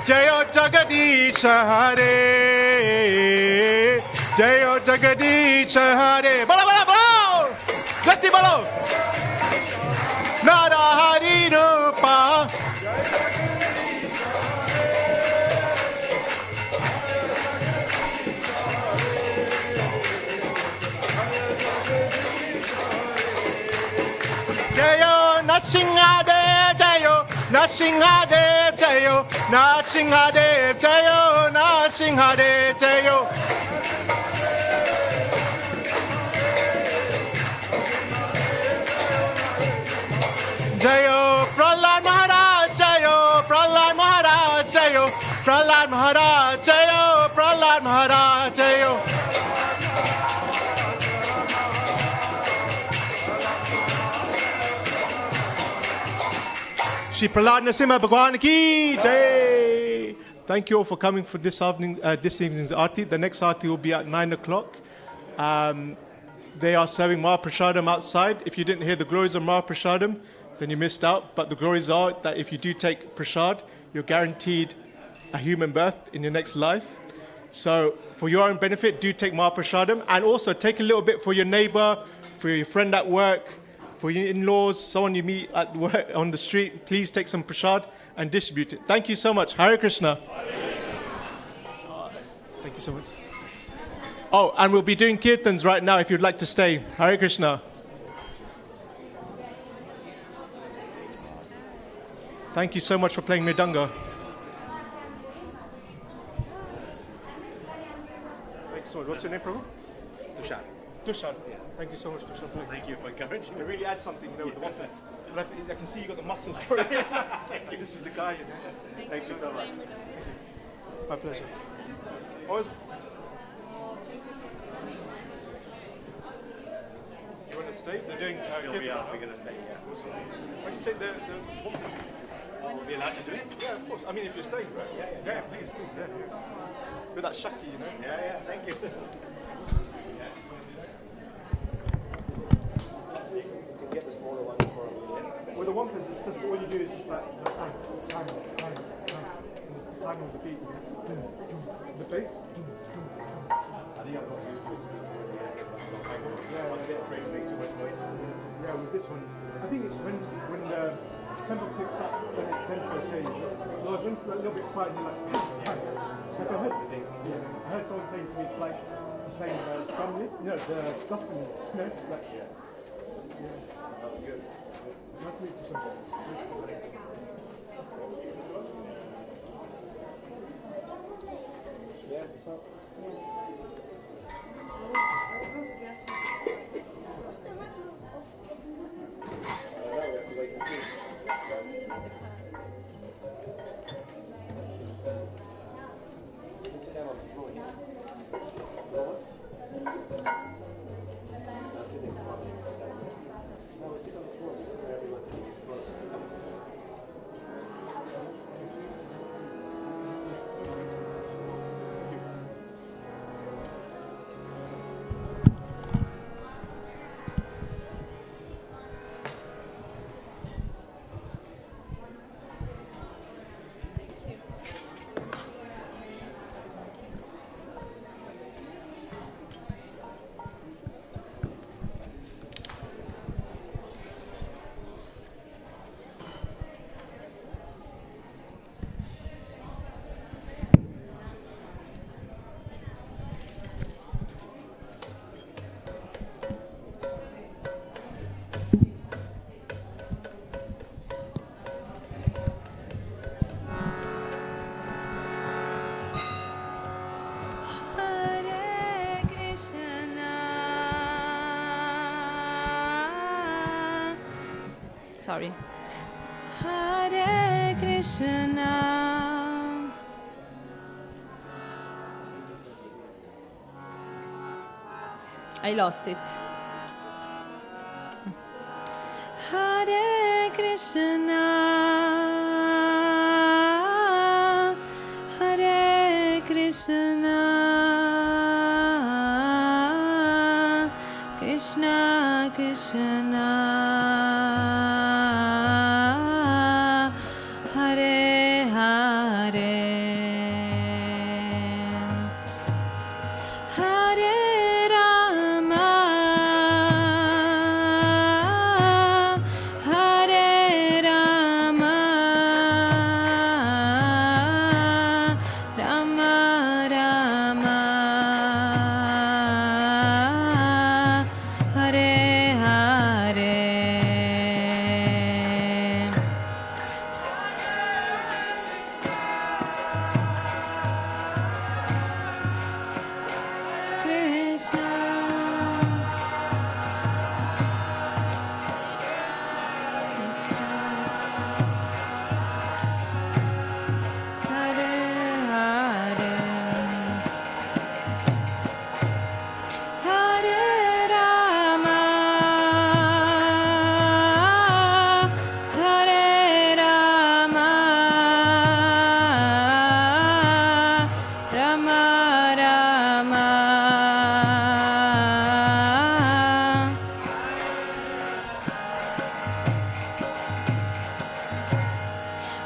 Jayo Jagadish Hare Jayo Jagadish Hare Bolo bolo bolo Gasti bolo Narahari Rupa Jayo Nrsimhadev Jayo Nrsimhadev Jayo Nrsimhadev Jayo Nrsimhadev Jayo Jayo Prahlad Maharaj Jayo Prahlad Maharaj Jayo Prahlad Maharaj Jayo Prahlad Maharaj Jayo Shri Prahlad Nrisimha Bhagwan Ki Jai. Thank you all for coming for this evening's Arati. The next Arati will be at 9 o'clock. They are serving Mahaprasadam outside. If you didn't hear the glories of Mahaprasadam, then you missed out. But the glories are that if you do take prasad, you're guaranteed a human birth in your next life. So for your own benefit, do take Mahaprasadam. And also take a little bit for your neighbor, for your friend at work, for your in-laws, someone you meet at work, on the street. Please take some prasad and distribute it. Thank you so much. Hare Krishna. Thank you so much. Oh, and we'll be doing Kirtans right now if you'd like to stay. Hare Krishna. Thank you so much for playing Mridanga. Excellent. What's your name, Prabhu? Darshan. Darshan. Yeah. Thank you so much, Darshan. Thank you for encouraging. It really adds something, with the one person. But I can see you got the muscles for it. This is the guy, Thank you so much. My pleasure. Always. You want to stay? They're doing. We're going to stay. Yeah. Awesome. Why don't you take the we'll be allowed to do it? Yeah, of course. I mean, if you're staying, right? Yeah, please. Yeah. With that Shakti, Yeah, thank you. Get the smaller one for With the one piece, it's just all you do is just like the time. And it's the time of the beat. The bass. I think I've got used to it. Yeah, a bit afraid to make too much noise. Yeah, with this one, I think it's when the tempo picks up, then it's okay. When it's a little bit quiet, you're like, I heard someone saying to me, it's like playing drum, the gospel, like, good. Nice to meet you, sir. Yeah, so.
Sorry. Hare Krishna. I lost it. Hare Krishna. Hare Krishna. Krishna Krishna. Hare Hare. Hare Rama. Hare Rama. Rama Rama. Hare Hare. Krishna. Hare Hare. Hare Rama. Hare Rama. Rama Rama.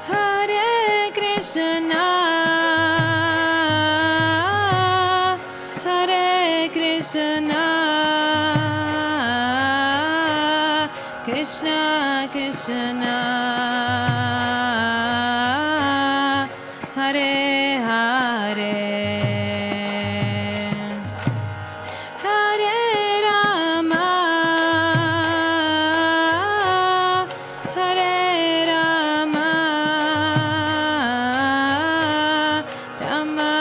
Hare Krishna. Hare Krishna. Krishna Krishna. Hare Hare. Hare Rama. Hare Rama. Rama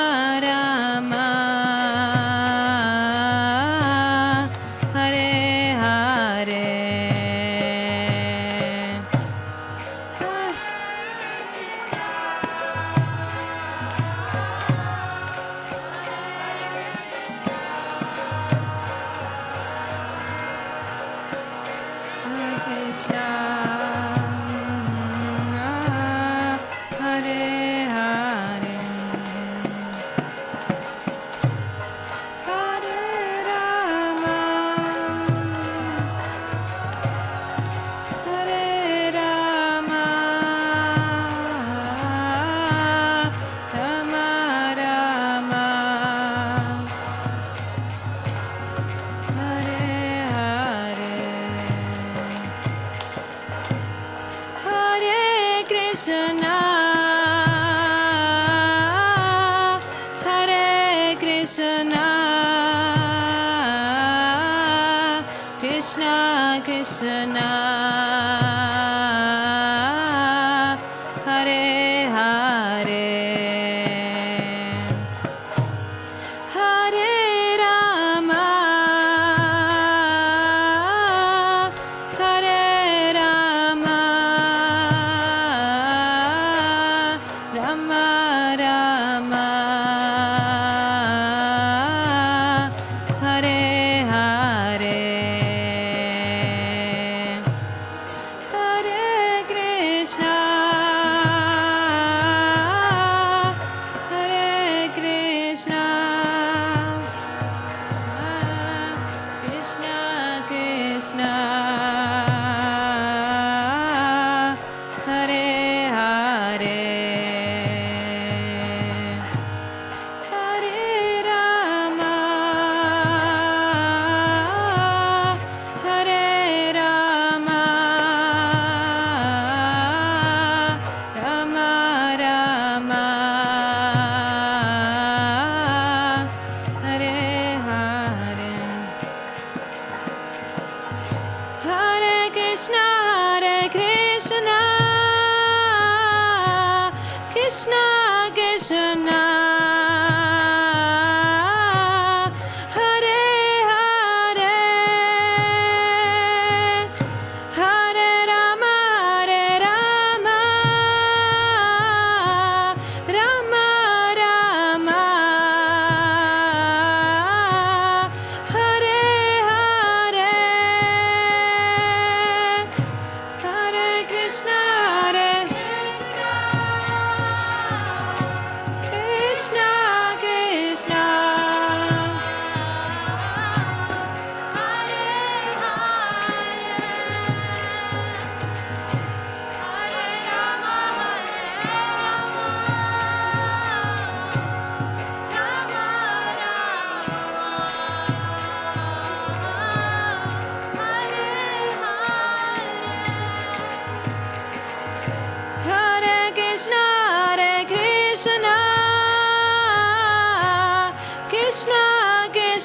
Rama. Hare Hare. Hare Krishna. Hare Hare. Hare Rama. Hare Rama. Rama Rama. Hare Hare. Hare Krishna. Hare Krishna. Krishna Krishna. Hare Hare. Hare Rama. Hare Rama. Rama Rama. Hare Hare.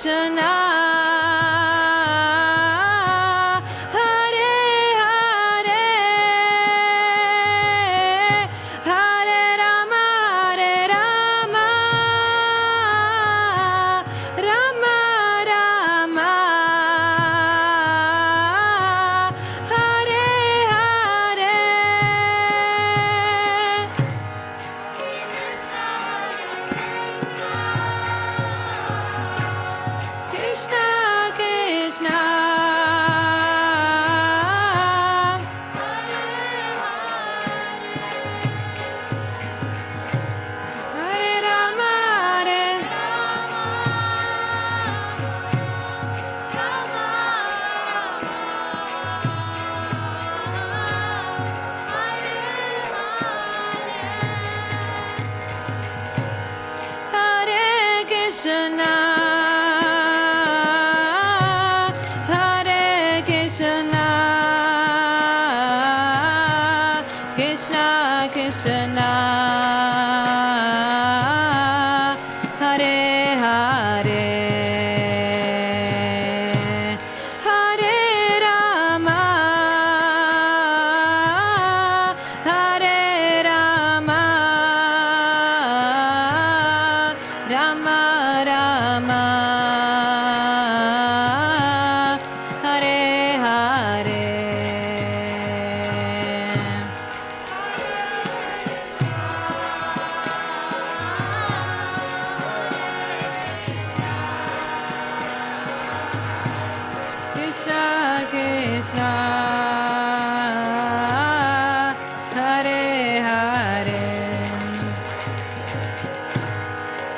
Krishna, Hare Hare, Hare Rama, Rama Rama, Hare Hare. Krishna Krishna, Hare Rama, Hare Krishna, Hare Krishna, Krishna Krishna, Hare Hare, Hare Rama, Hare Rama, Rama Rama, Hare Hare. Krishna Krishna, Hare Hare,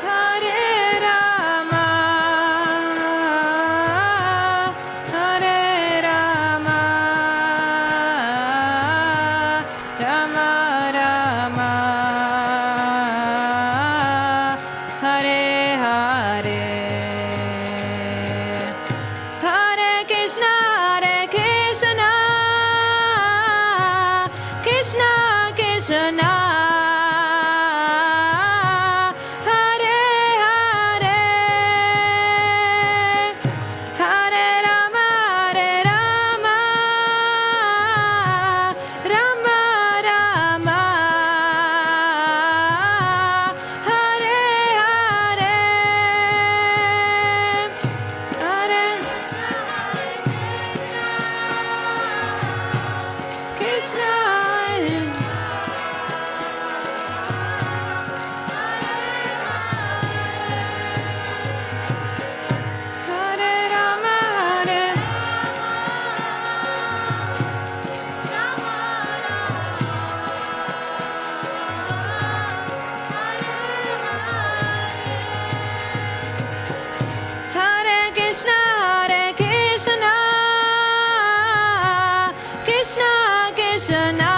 Hare Rama, Hare Rama, Rama Rama, Hare Hare. Hare Krishna, Krishna Krishna, Hare Hare, Hare Rama, Rama Rama, Hare Hare, Hare Krishna, Hare Rama, Hare Krishna, Krishna Krishna,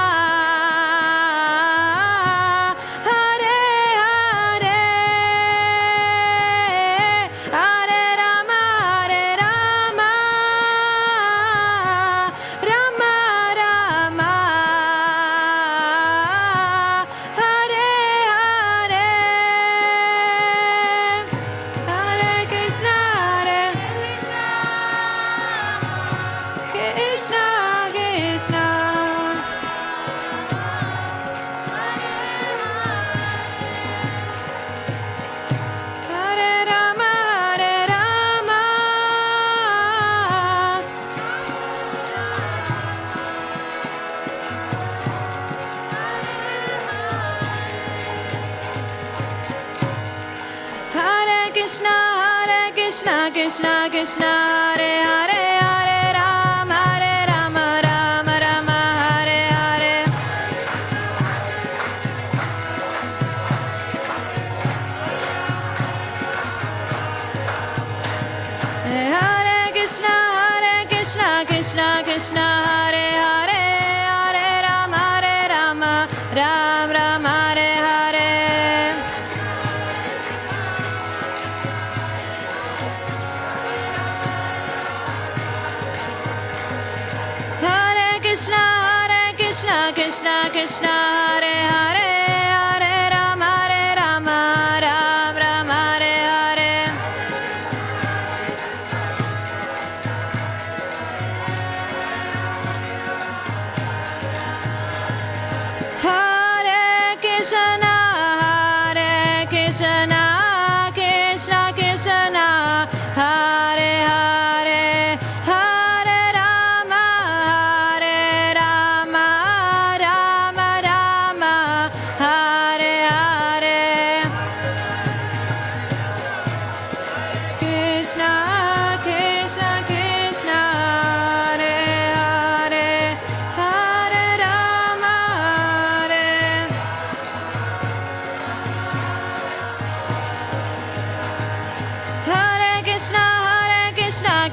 Hare Hare, Hare Rama, Rama Rama, Hare Hare, Hare Krishna, Krishna Krishna, Hare Rama, Hare Krishna, Krishna Krishna, Hare Hare, Hare Rama, Rama Rama, Hare Hare. Hare Krishna, Krishna Krishna, Hare Hare, Hare Rama, Rama Hare Hare. Hare Krishna, Krishna Krishna, Hare Hare, Hare Rama, Rama Hare Hare. Krishna,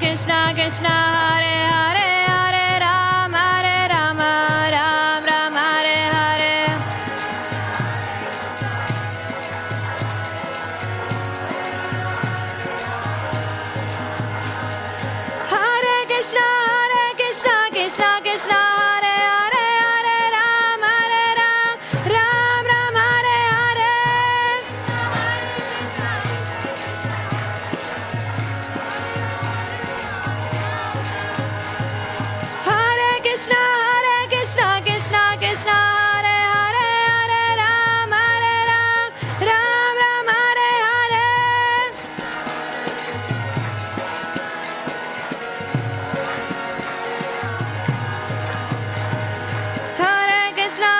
Krishna Krishna, Hare Hare, Hare Rama, Ram Ram, Hare Hare. Hare Krishna, Krishna Krishna, Hare Hare, Hare Ram, Ram Ram, Hare Hare. Hare Krishna, Krishna Krishna, Hare Hare, Hare Ram, Ram Ram, Hare Hare. Hare Krishna,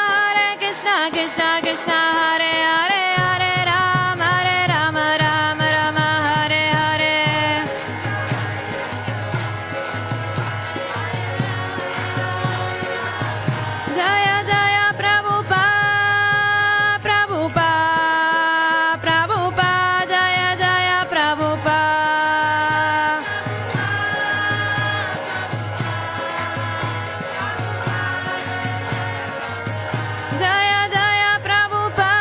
Krishna Krishna, Hare Hare, Hare Ram, Ram Ram, Hare Hare. Jaya Jaya Prabhupada, Prabhupada, Prabhupada, Jaya Jaya Prabhupada. Jaya Jaya Prabhupada,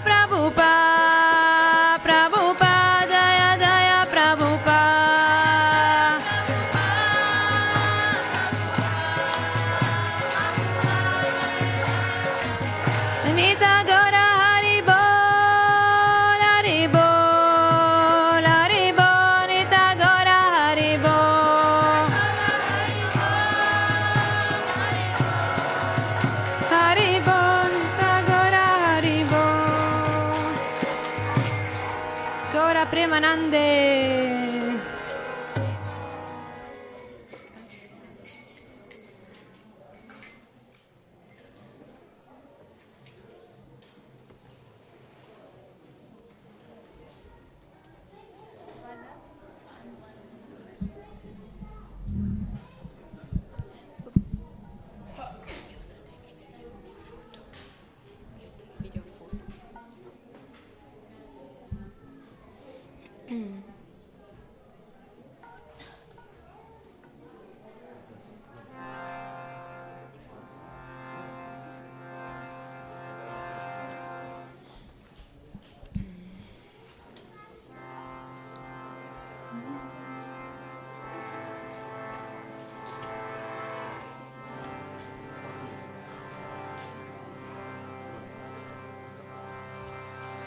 Prabhupada, Prabhupada, Jaya Jaya Prabhupada. Nita Gora Hari Bol, Hari Bol, Hari Bol, Nita Gora Hari Bol. Hari Bol, Nita Gora Hari Bol. Gora Premanande.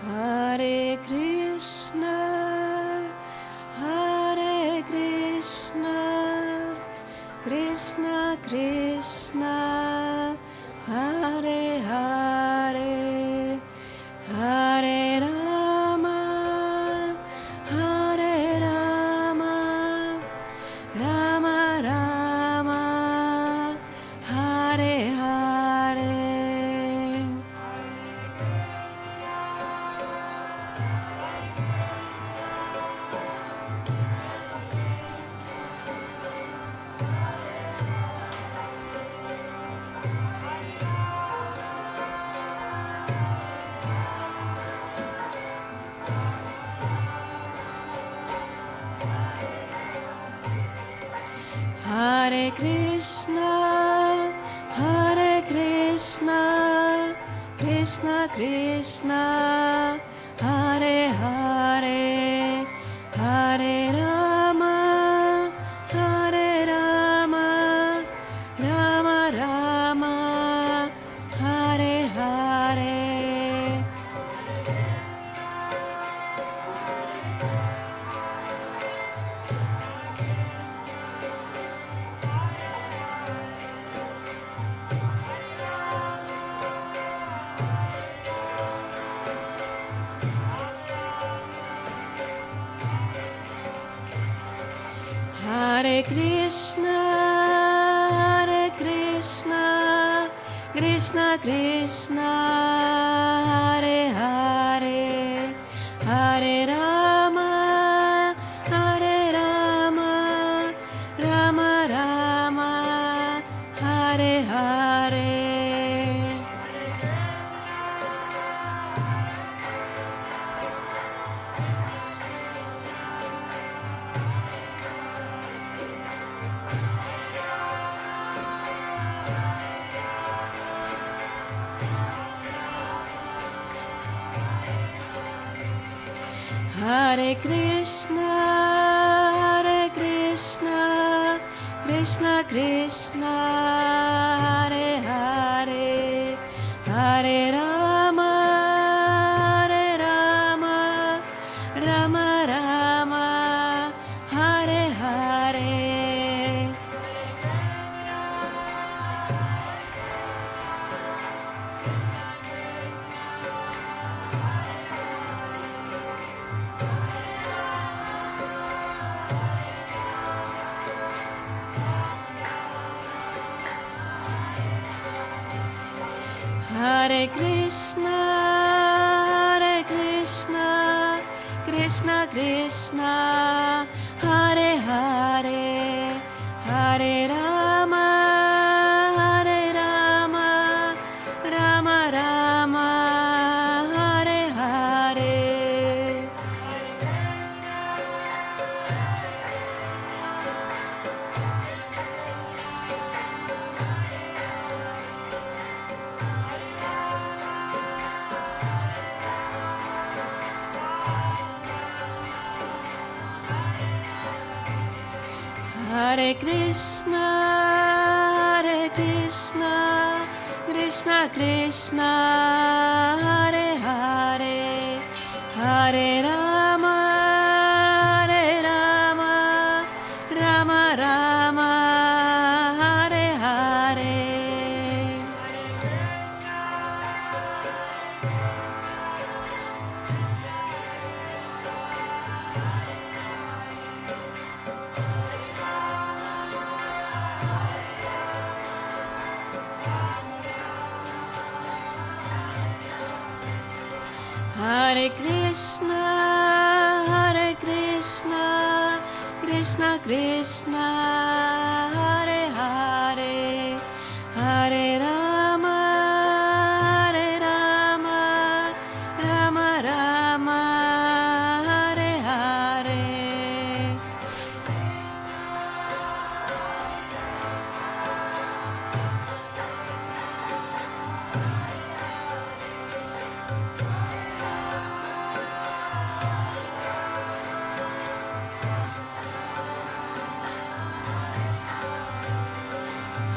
Hare Krishna, Hare Krishna, Krishna Krishna, Hare Hare, Hare Rama, Hare Rama, Rama Rama, Hare Hare. Hare Krishna, Hare Krishna, Krishna Krishna, Hare Hare, Hare Rama, Hare Rama, Rama Rama, Hare Hare. Hare Krishna, Hare Krishna, Krishna Krishna, Hare Hare, Hare Rama, Hare Rama, Rama Rama, Hare Hare. Krishna, Hare Hare, Hare Rama, Rama Rama, Hare Hare. Hare Krishna, Krishna Krishna, Hare Hare, Hare Rama, Rama Rama, Hare Hare. Hare Krishna, Krishna Krishna, Hare Hare, Hare Rama, Rama Rama, Hare Hare.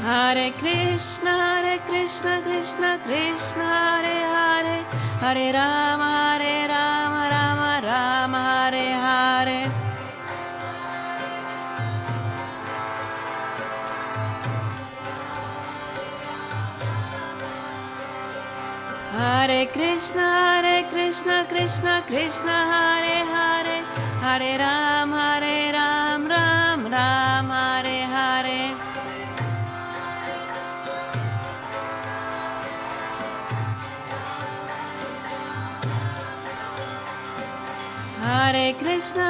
Hare Krishna, Krishna Krishna, Hare Hare, Hare Rama, Rama Rama, Hare Hare. Hare Krishna, Krishna Krishna, Hare Hare, Hare Rama, Rama Rama, Hare Hare. Hare Krishna,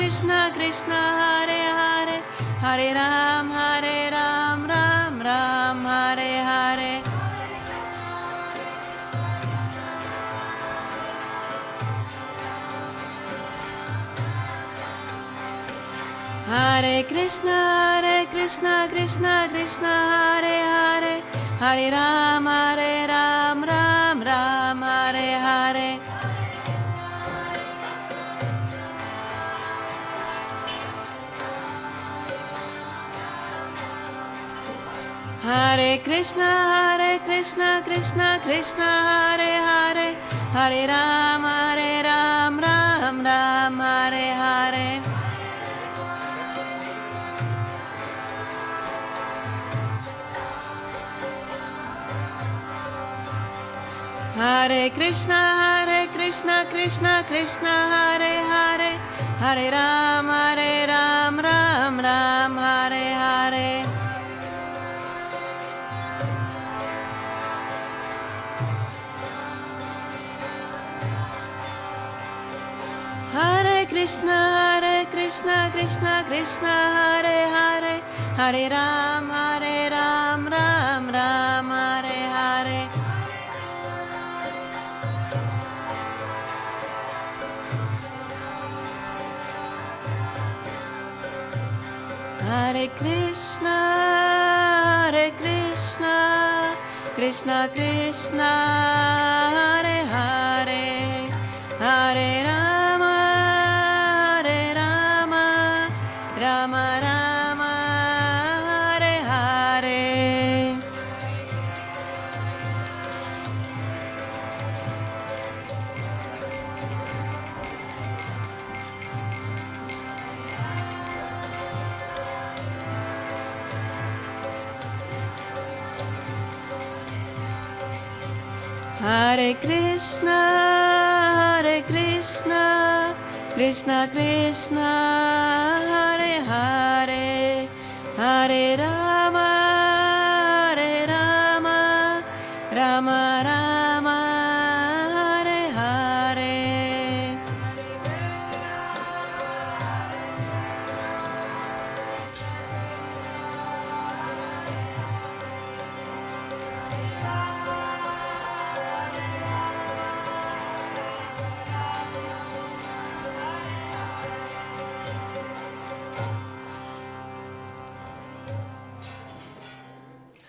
Krishna Krishna, Hare Hare, Hare Ram, Ram Ram, Hare Hare. Hare Krishna, Krishna Krishna, Hare Hare, Hare Ram, Ram Ram, Hare Hare. Hare Krishna, Krishna Krishna, Hare Hare, Hare Ram, Ram Ram, Hare Hare. Hare Krishna, Krishna Krishna, Hare Hare, Hare Ram, Ram Ram, Hare Hare. Hare Krishna, Krishna Krishna, Hare Hare, Hare Ram, Ram Ram, Hare Hare. Hare Krishna, Krishna Krishna, Hare Hare, Hare Ram, Ram Ram, Hare Hare. Hare Krishna, Krishna Krishna, Hare Hare, Hare Rama, Rama Rama, Hare Krishna, Krishna Krishna, Hare Hare, Hare Rama, Rama Rama, Hare Hare.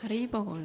Hari Bol.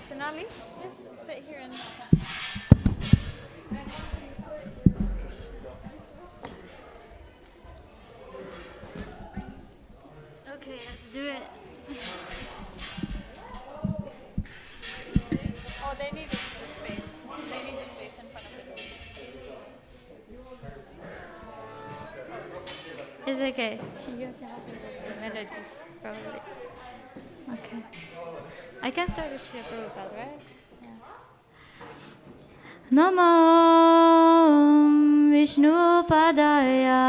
Sonali, just sit here and.
Okay, let's do it.
Oh, they need the space. They need the space in front of them.
It's okay. She used to help me with the melodies, probably. Okay. I can start with Shri Prabhupada, right? Yeah. Namo Vishnu Padaya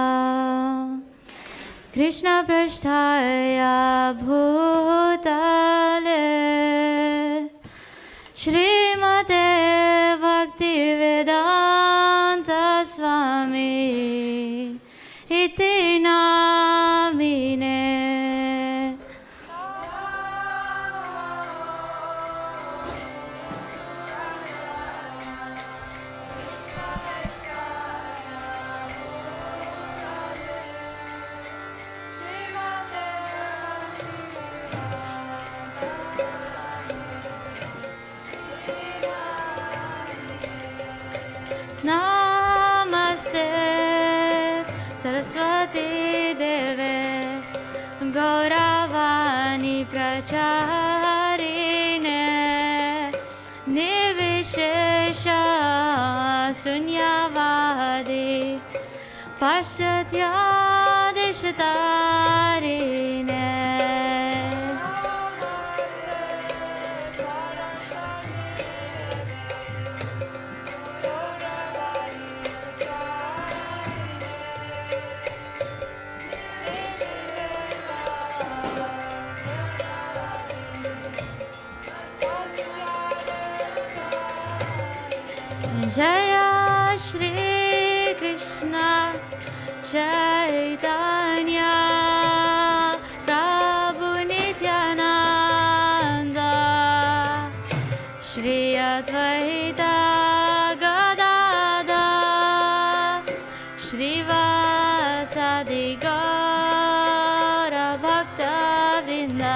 Krishna Prasthaya Bhutale Srimate Bhaktivedanta Swami Iti Namine. Namaste Saraswati Deve Gauravani Pracharine Nivishesha Sunyavadi Pashatya Dishatarine. Jaya Shri Krishna Chaitanya Prabhu Nityananda Shri Advaita Gadadhar Shrivasadi Gaura Bhaktivedanta.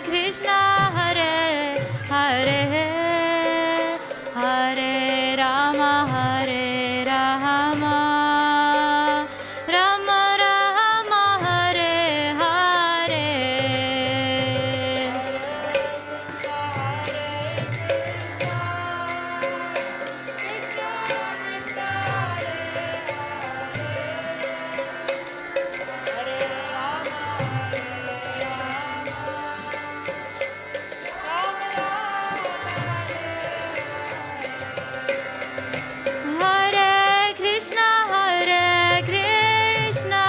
Krishna, Hare Hare, Hare Rama, Hare Rama, Rama Rama, Hare Hare. Hare Krishna, Hare Krishna,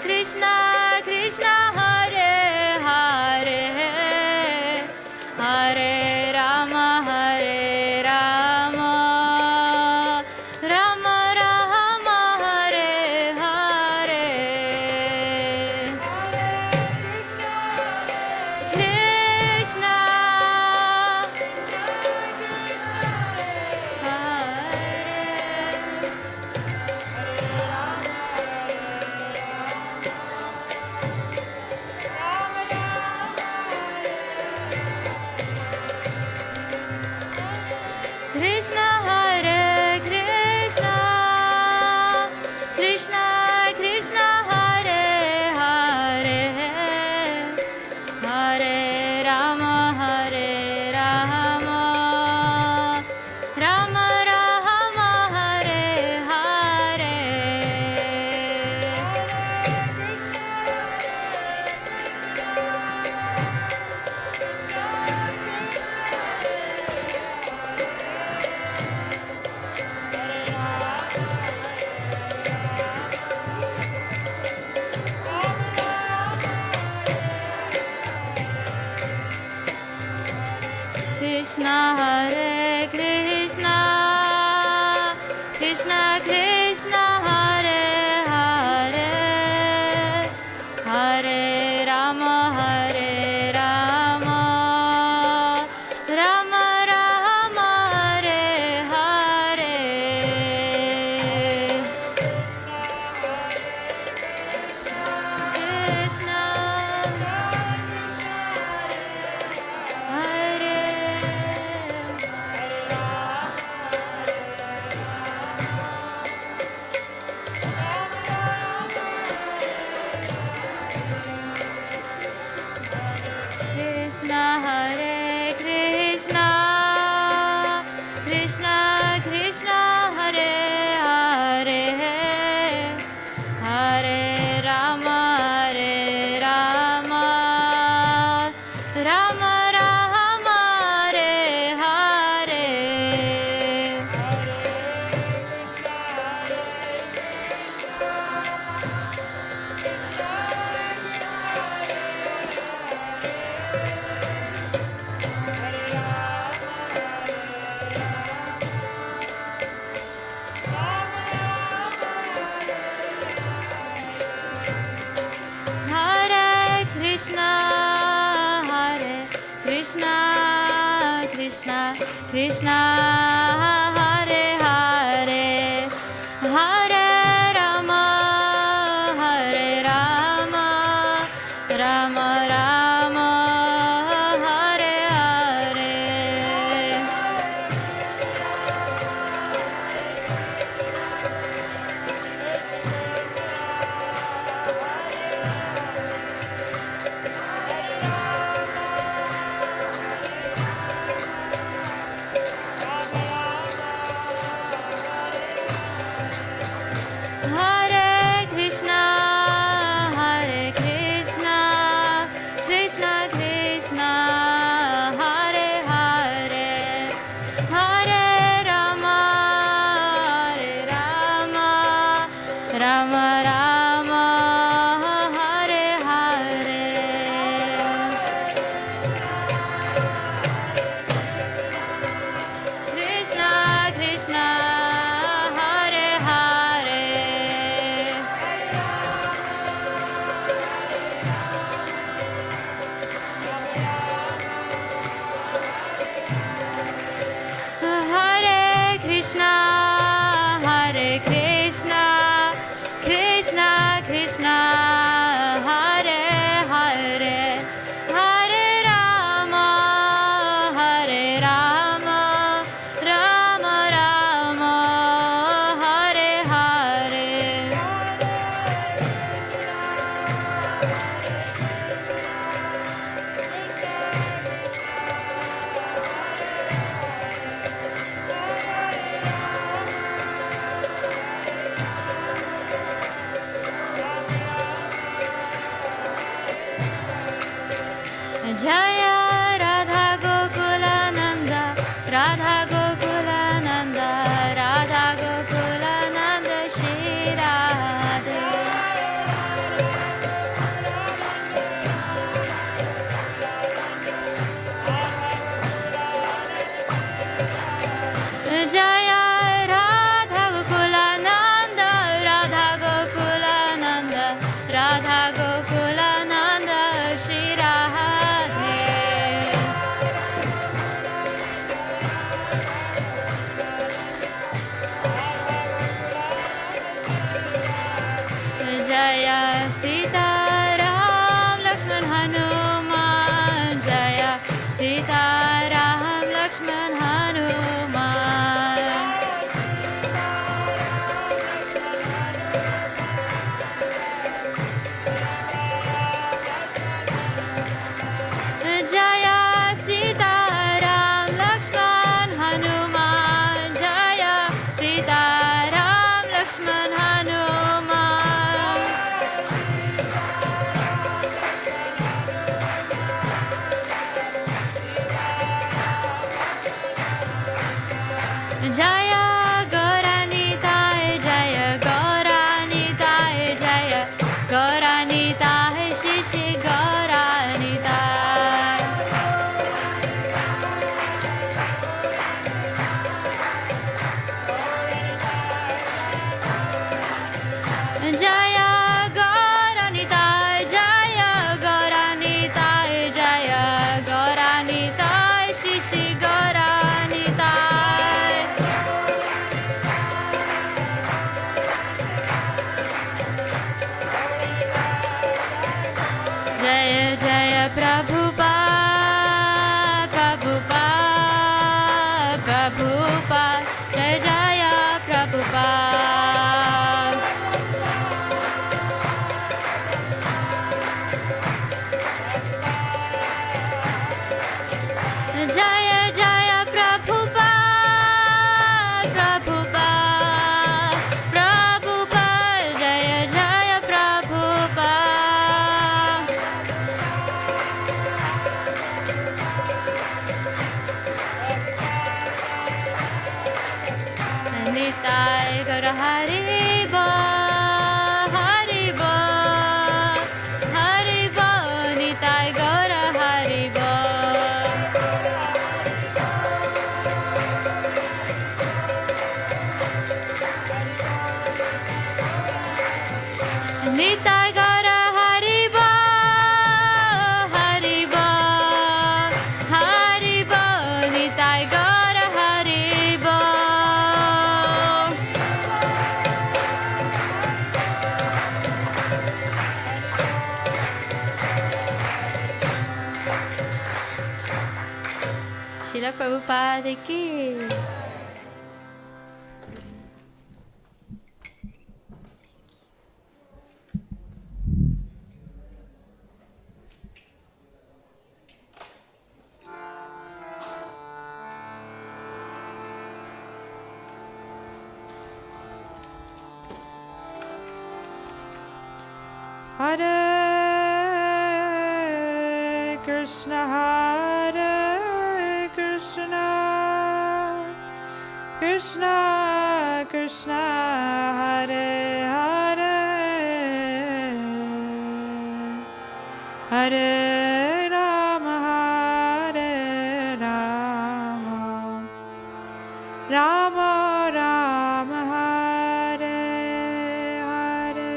Krishna Krishna, Hare Hare, Hare Rama, Hare Rama, Rama Rama, Hare Hare. Krishna, Krishna, Hare Krishna, Krishna Krishna, Hare Hare, Hare Rama, Hare Rama, Rama Rama, Hare Hare. Krishna, Hare Krishna, Krishna Krishna, Hare Hare, Hare Rama, Hare Rama, Rama Rama, Hare Hare. Krishna, Hare Krishna, Hare Krishna, Krishna Krishna, Hare Hare, Hare Rama, Hare Rama, Rama Rama, Hare Hare. Hare Krishna, Hare Krishna, Krishna Krishna, Hare Hare, Hare Rama, Hare Rama, Rama Rama, Hare Hare. Hare Krishna, Hare Krishna, Radha Gokulananda Shri Radhe. Jaya Sita Ram Lakshman Hanuman, Jaya Sita Ram Lakshman Hanuman. Jaya Sita Ram Lakshman Hanuman, Jaya Sita Ram Lakshman Hanuman. Jaya Gauranitai, Jaya Gauranitai, Jaya Gauranitai, Shri Shri Gauranitai. Jaya Gauranitai, Jaya Gauranitai, Jaya Gauranitai, Shri Shri Gauranitai. Jaya Jaya Prabhupada, Prabhupada, Prabhupada, Jaya Jaya Prabhupada. Jaya Jaya Prabhupada, Prabhupada, Prabhupada, Jaya Jaya Prabhupada. Nitai Gaura Hari Bo, Hari Bo, Hari Bo, Nitai Gaura Hari Bo. Nitai Gaura Hari Bo, Hari Bo, Hari Bo, Nitai Gaura Hari Bo. Srila Prabhupada ki.
Hare Krishna, Hare Krishna, Krishna Krishna, Hare Hare, Hare Rama, Hare Rama, Rama Rama, Hare Hare.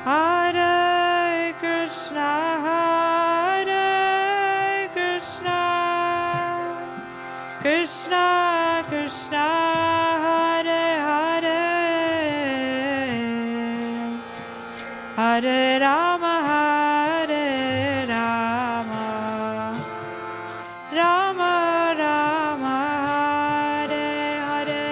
Hare Krishna, Hare Krishna, Krishna Krishna, Hare Hare, Hare Rama, Hare Rama, Rama Rama, Hare Hare.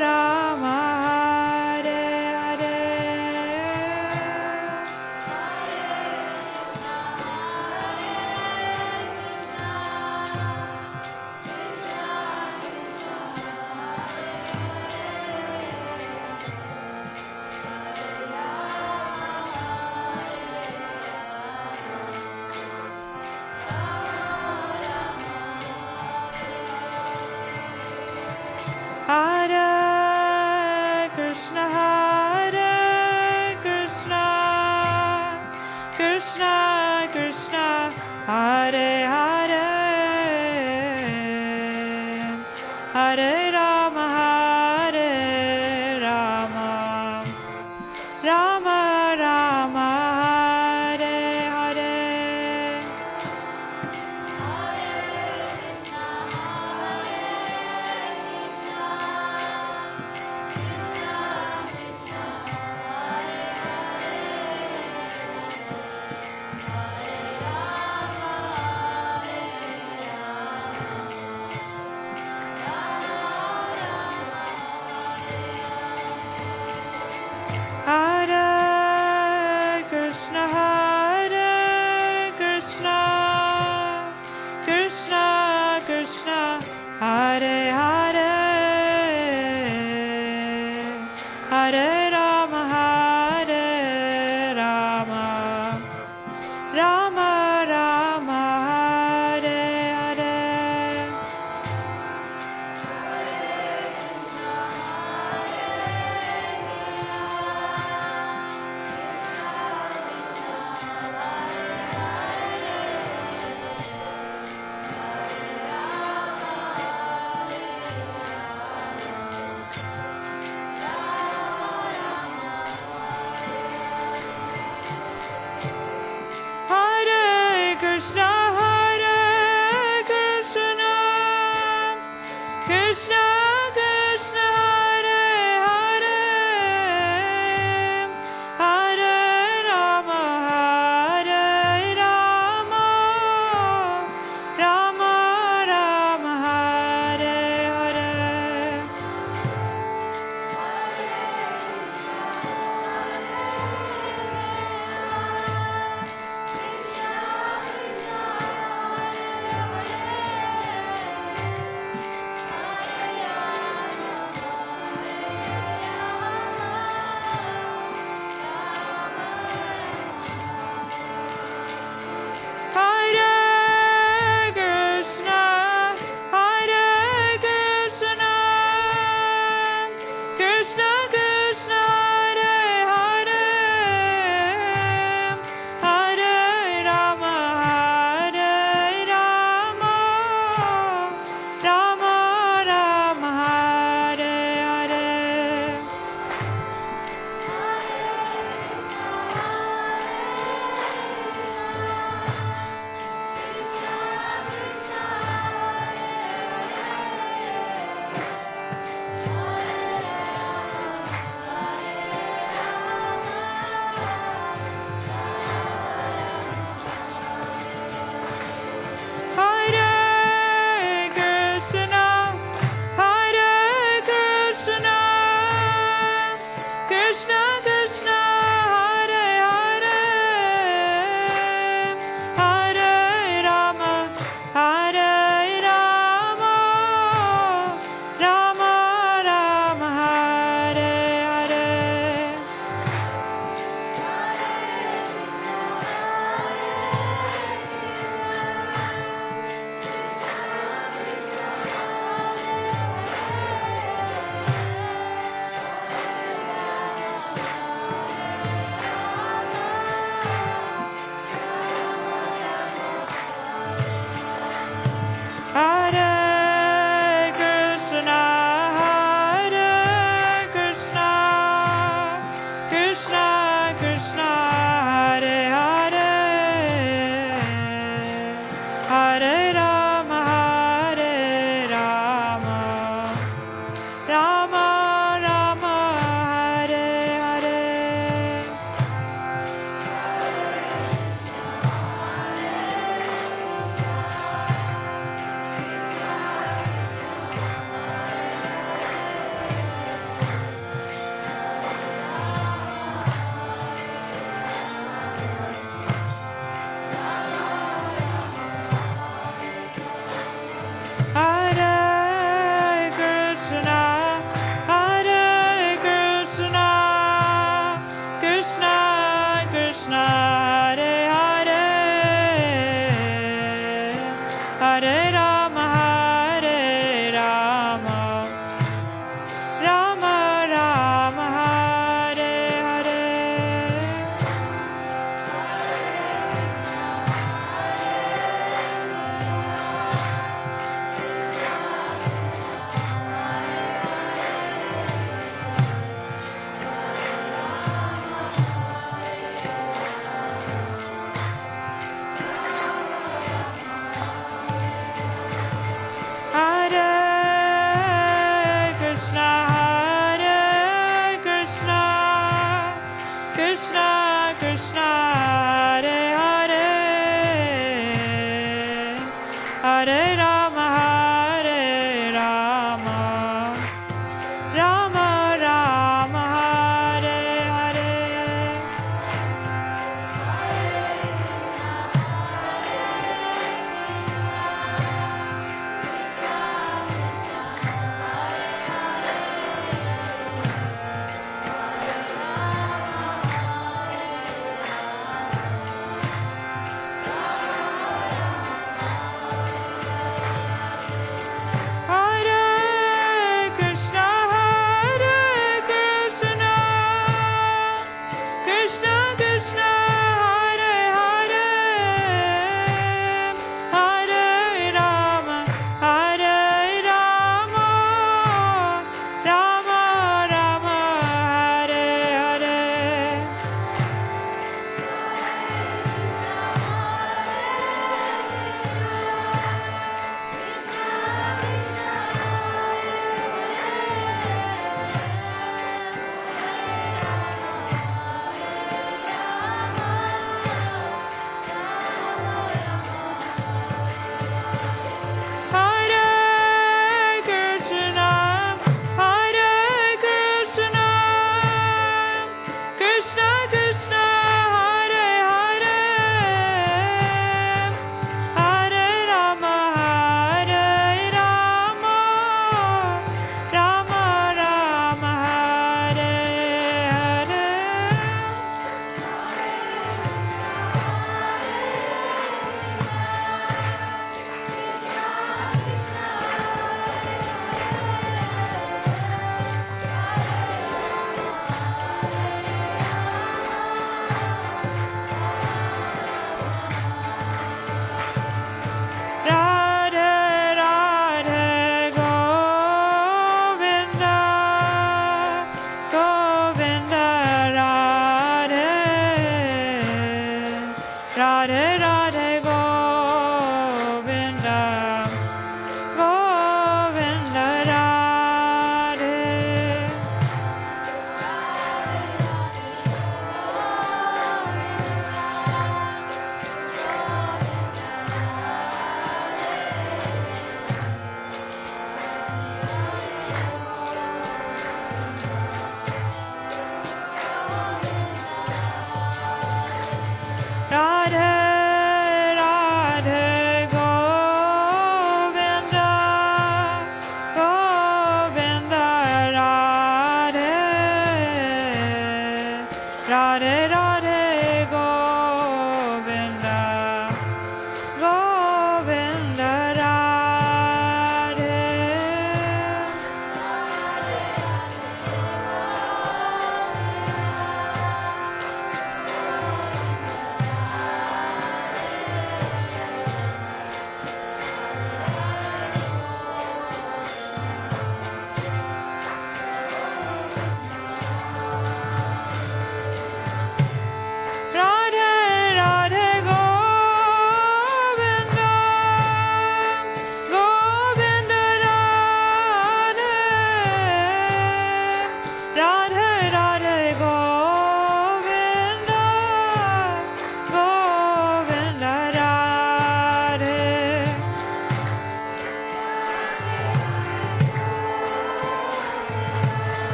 Rama, Hare Hare. Hare Krishna, Krishna Krishna, Hare Hare, Hare Rama, Hare Rama, Rama Rama, Hare Hare. Hare Krishna, Krishna Krishna, Hare Hare, Hare Rama, Hare Rama, Rama Rama, Hare Hare.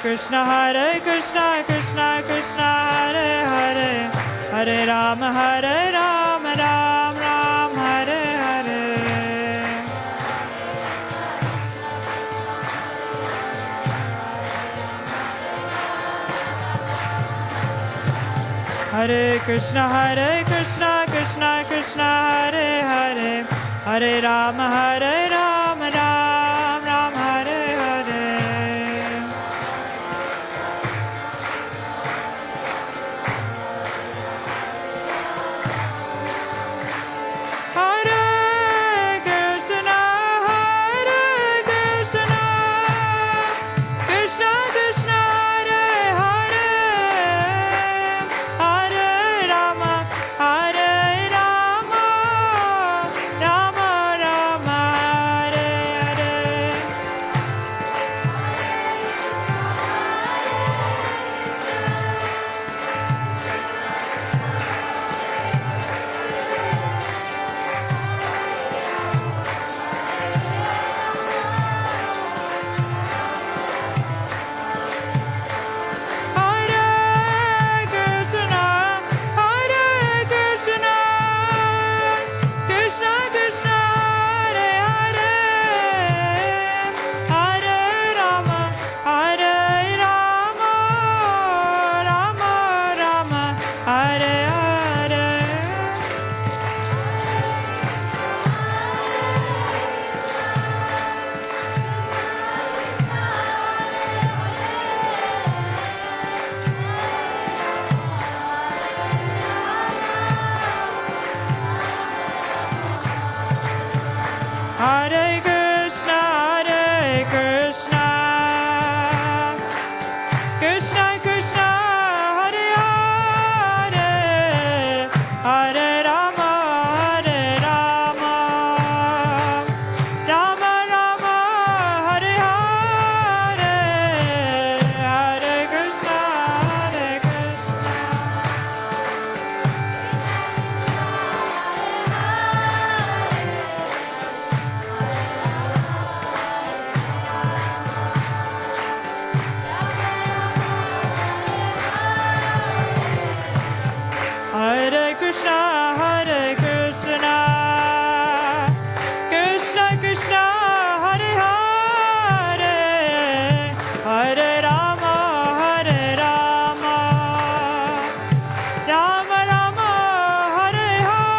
Krishna, Krishna Krishna, Hare Hare, Hare Ram, Ram Ram, Hare Hare. Hare Krishna, Krishna Krishna, Hare Hare, Hare Ram, Ram Ram, Hare Hare. Hare Krishna, Krishna Krishna, Hare Hare, Hare Rama, Rama Rama, Hare Hare. Hare Krishna, Krishna Krishna, Hare Hare, Hare Rama, Rama Rama, Hare Hare.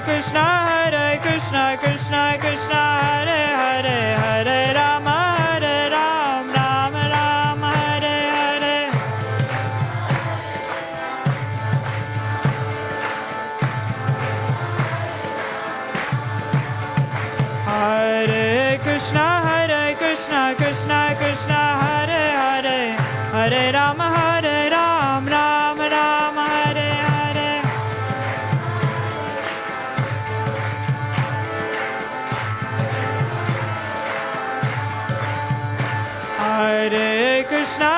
Krishna Krishna Krishna Hare Hare Hare Rama Rama Rama Hare Hare Hare Krishna Krishna Krishna Hare Hare Hare Rama Rama Rama Hare Hare Hare Krishna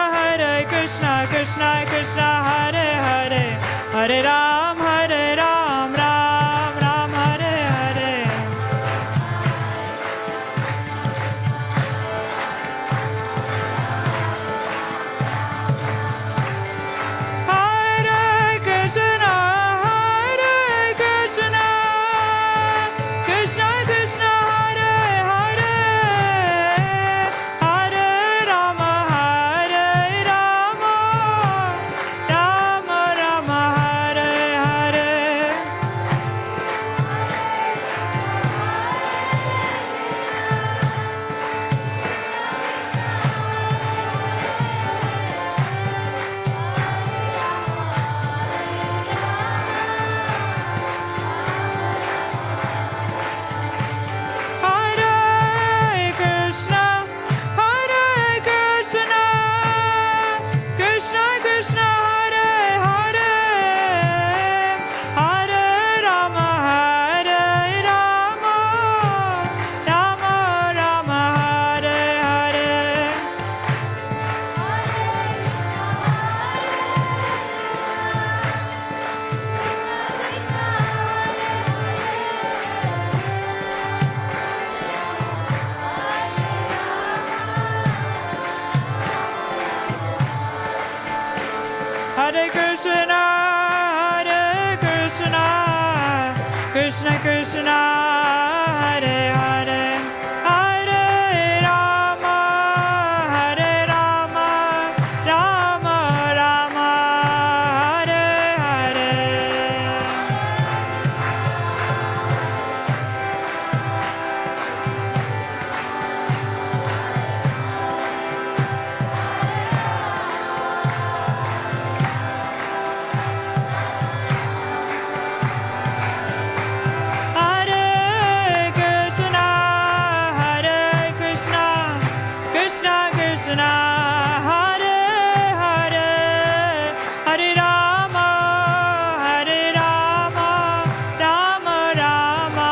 Krishna Krishna Hare Hare Hare Rama Rama Hare Hare Hare Krishna Krishna Krishna Hare Hare Hare Rama Rama Rama Hare Hare Hare Krishna Krishna Hare Hare Hare Rama Rama Rama Hare Hare Hare Krishna Krishna Hare Hare Hare Rama Rama Rama Hare Hare Hare Krishna Krishna Hare Hare Hare Rama Rama Rama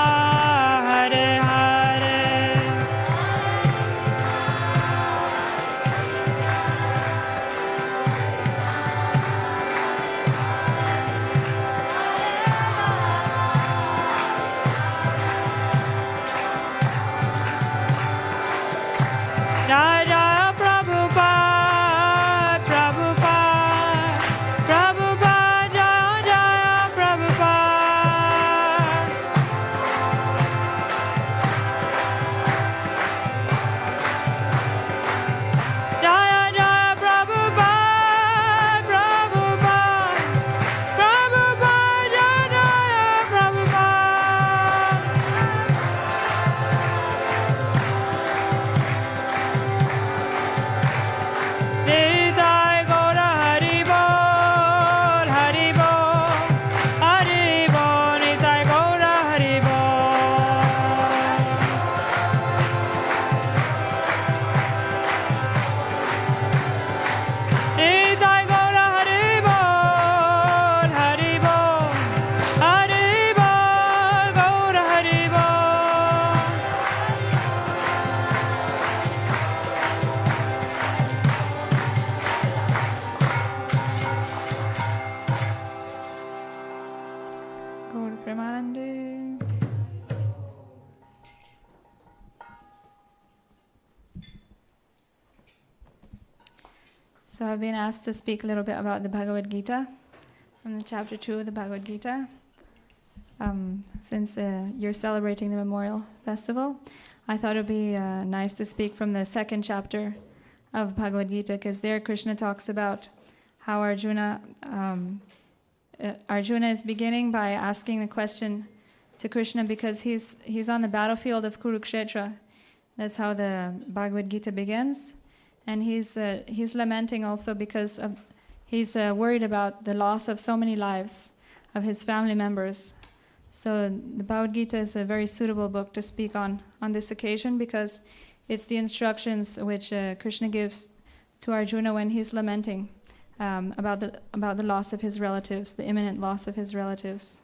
Hare Hare Jaya Prabhupada Prabhupada Jaya Prabhupada Jaya Prabhupada Prabhupada Jaya Prabhupada Nitai Gaura Hari Bol Hari Bol Nitai Gaura Hari Bol Nitai Gaura Hari Bol Gaura Hari Bol Gaur Premanande. So I've been asked to speak a little bit about the Bhagavad Gita, from the chapter 2 of the Bhagavad Gita. Since you're celebrating the Memorial Festival, I thought it would be nice to speak from the second chapter of Bhagavad Gita, because there Krishna talks about how Arjuna is beginning by asking the question, to Krishna because he's on the battlefield of Kurukshetra. That's how the Bhagavad Gita begins. And he's lamenting also because he's worried about the loss of so many lives of his family members. So the Bhagavad Gita is a very suitable book to speak on this occasion because it's the instructions which Krishna gives to Arjuna when he's lamenting about the loss of his relatives, the imminent loss of his relatives.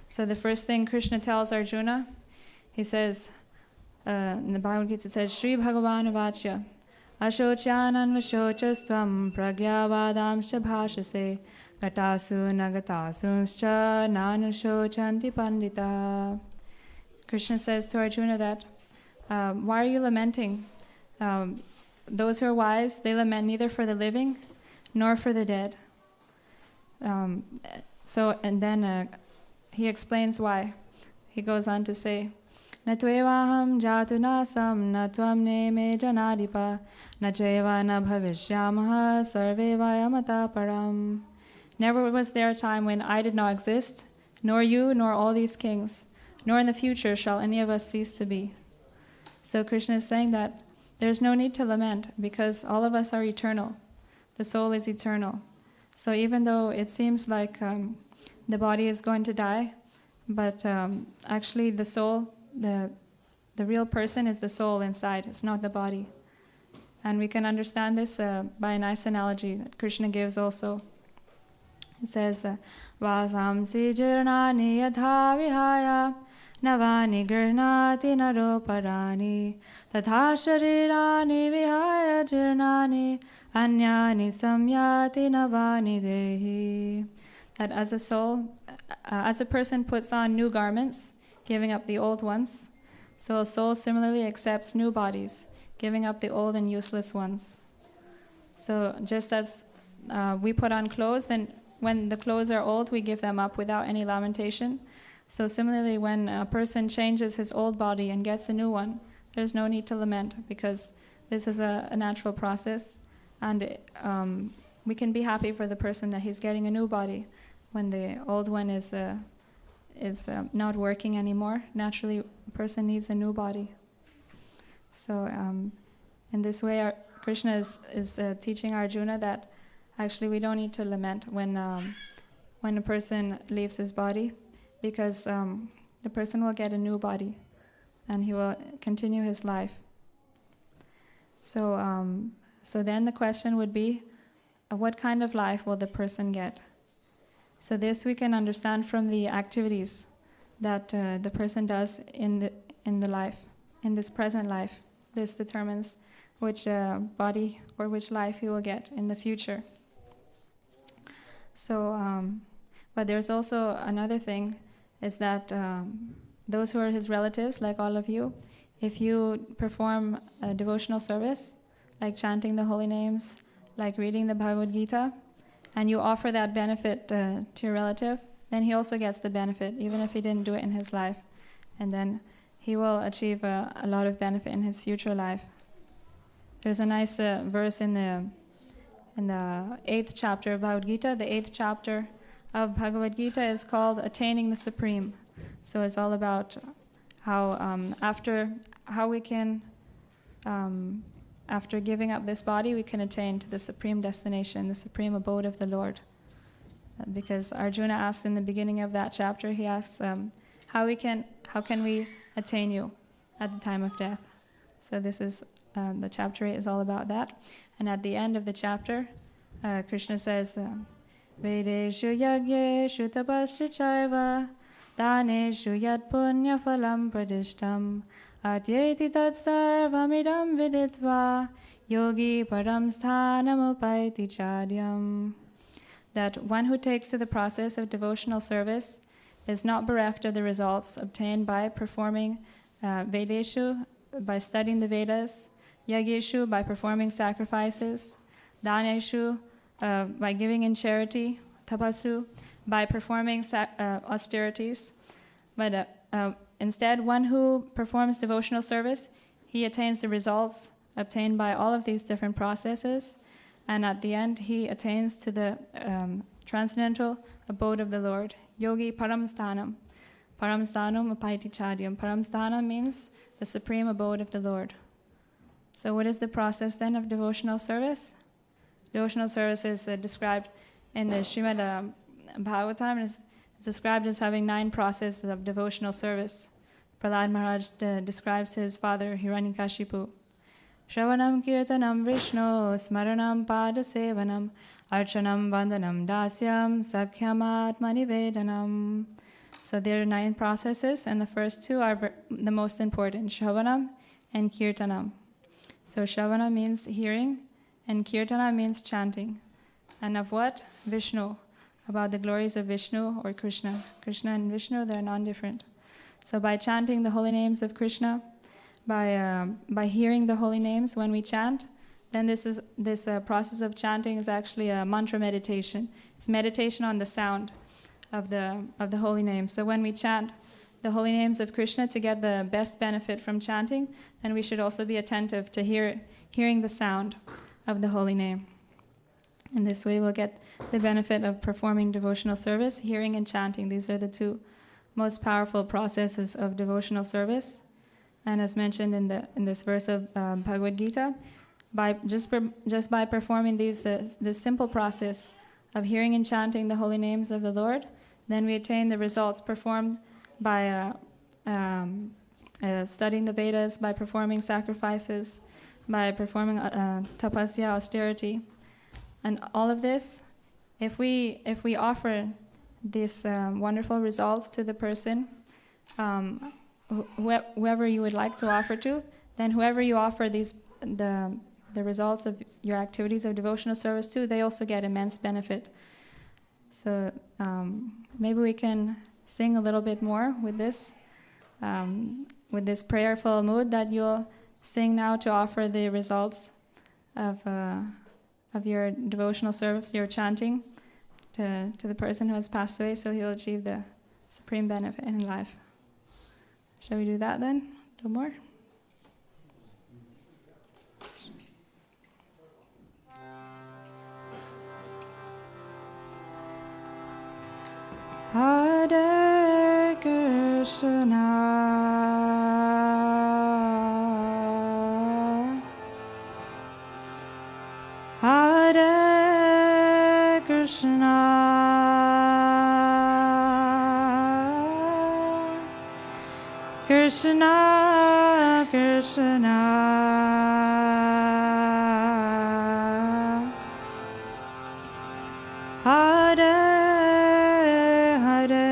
So the first thing Krishna tells Arjuna, he says, in the Bhagavad Gita, it says, Shri Bhagavan Vachya, Ashocyanan Vashochastvam Pragyavadamsha Bhashase Gatasu Nagatasunscha Nanushochanti Pandita. Krishna says to Arjuna that, why are you lamenting? Those who are wise, they lament neither for the living nor for the dead. And then he explains why. He goes on to say, Na tvevaham jatu nasam na tvam ne me janadipa na cheva na bhavishyamaha sarve vayamata param. Never was there a time when I did not exist, nor you, nor all these kings, nor in the future shall any of us cease to be. So Krishna is saying that there's no need to lament because all of us are eternal. The soul is eternal. So even though it seems like the body is going to die, but actually the soul, the real person is the soul inside, it's not the body. And we can understand this by a nice analogy that Krishna gives also. He says, Vasamsi jirnani yadha vihaya navani girnati naroparani tatha sharirani vihaya jirnani anyani samyati navani dehi. That as a soul, as a person puts on new garments, giving up the old ones, so a soul similarly accepts new bodies, giving up the old and useless ones. So just as we put on clothes, and when the clothes are old, we give them up without any lamentation. So similarly, when a person changes his old body and gets a new one, there's no need to lament because this is a natural process, and we can be happy for the person that he's getting a new body when the old one is not working anymore. Naturally, a person needs a new body. So in this way, Krishna is teaching Arjuna that actually we don't need to lament when a person leaves his body, because the person will get a new body and he will continue his life. So then the question would be, what kind of life will the person get? So this we can understand from the activities that the person does in the life, in this present life. This determines which body or which life he will get in the future. So, but there's also another thing, is that those who are his relatives, like all of you, if you perform a devotional service, like chanting the holy names, like reading the Bhagavad Gita, and you offer that benefit to your relative, then he also gets the benefit, even if he didn't do it in his life. And then he will achieve a lot of benefit in his future life. There's a nice verse in the 8th chapter of Bhagavad Gita. The 8th chapter of Bhagavad Gita is called Attaining the Supreme. So it's all about how we can, after giving up this body, we can attain to the supreme destination, the supreme abode of the Lord. Because Arjuna asked in the beginning of that chapter, he asks, how can we attain you at the time of death? So this is, the chapter 8 is all about that. And at the end of the chapter, Krishna says, Vedeshu yagyeshu tapasya chaiva daneshu yat punya phalam pradishtam atyeti tat sarvamidam viditva yogi param sthanam upaiti charyam. That one who takes to the process of devotional service is not bereft of the results obtained by performing Vedeshu, by studying the Vedas, Yagyeshu, by performing sacrifices, Daneshu, by giving in charity, Tapasu, by performing austerities. But instead, one who performs devotional service, he attains the results obtained by all of these different processes, and at the end, he attains to the transcendental abode of the Lord, Yogi Param Sthanam, Paramsthanam apaiti charyam. Paramsthanam means the supreme abode of the Lord. So what is the process then of devotional service? Devotional service is described in the Srimad Bhagavatam. It's described as having 9 processes of devotional service. Prahlad Maharaj describes his father Hiranyakashipu. Shravanam kirtanam Vishnu smaranam padasevanam archanam vandanam dasyam sakhyam atmanivedanam. So there are 9 processes, and the first 2 are the most important, Shravanam and Kirtanam. So Shravana means hearing, and Kirtana means chanting. And of what? Vishnu, about the glories of Vishnu or Krishna. Krishna and Vishnu, they're non-different. So by chanting the holy names of Krishna, by hearing the holy names when we chant, then this process of chanting is actually a mantra meditation. It's meditation on the sound of the holy names. So when we chant the holy names of Krishna to get the best benefit from chanting, then we should also be attentive to hearing the sound of the holy name. In this way we'll get the benefit of performing devotional service, hearing and chanting. These are the 2 most powerful processes of devotional service. And as mentioned in this verse of Bhagavad Gita, just by performing this simple process of hearing and chanting the holy names of the Lord, then we attain the results performed by studying the Vedas, by performing sacrifices, by performing tapasya, austerity. And all of this, if we offer these wonderful results to the person, whoever you would like to offer to, then whoever you offer the results of your activities of devotional service to, they also get immense benefit. So maybe we can sing a little bit more with this prayerful mood that you'll sing now to offer the results of your devotional service, your chanting, to the person who has passed away, so he'll achieve the supreme benefit in life. Shall we do that then? Do more? Hare Krishna, Hare Krishna, Krishna Krishna, Hare Hare,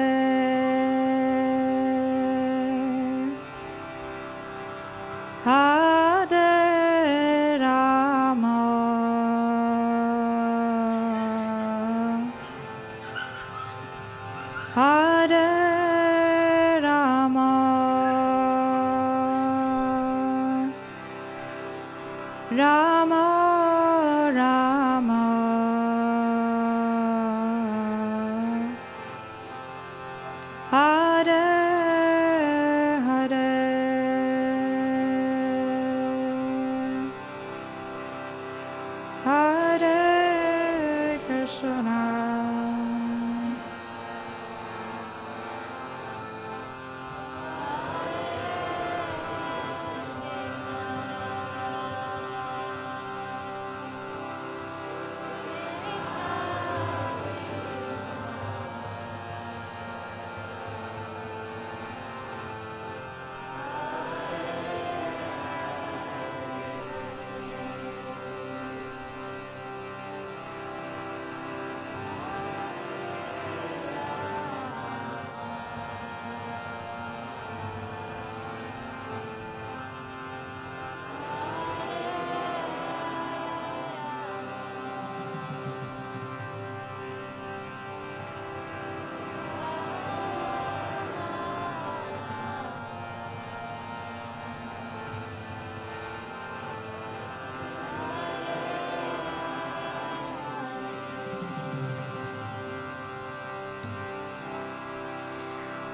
Hare Rama, Hare Rama, Rama Rama, Hare Hare, Hare Krishna.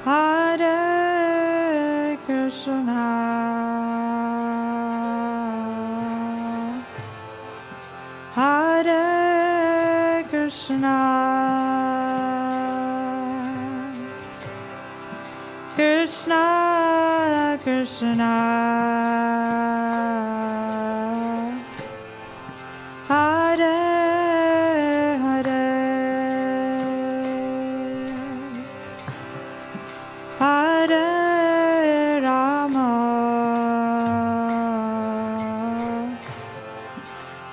Hare Krishna, Hare Krishna,
Krishna Krishna Hare Hare Hare Rama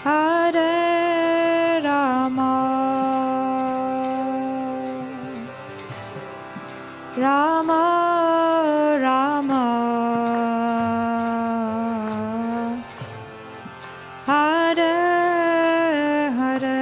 Hare Rama Rama Rama Hare Hare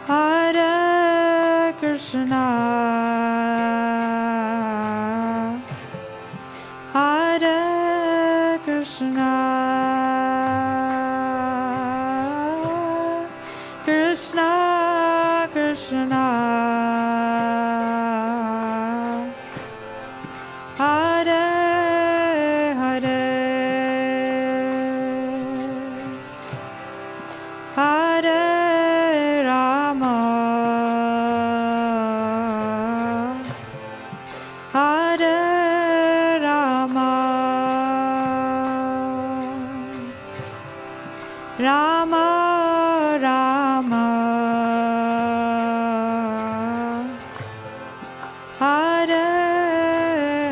Hare Krishna Hare Krishna Krishna Krishna Hare Hare Hare Rama Hare Rama Rama Rama Hare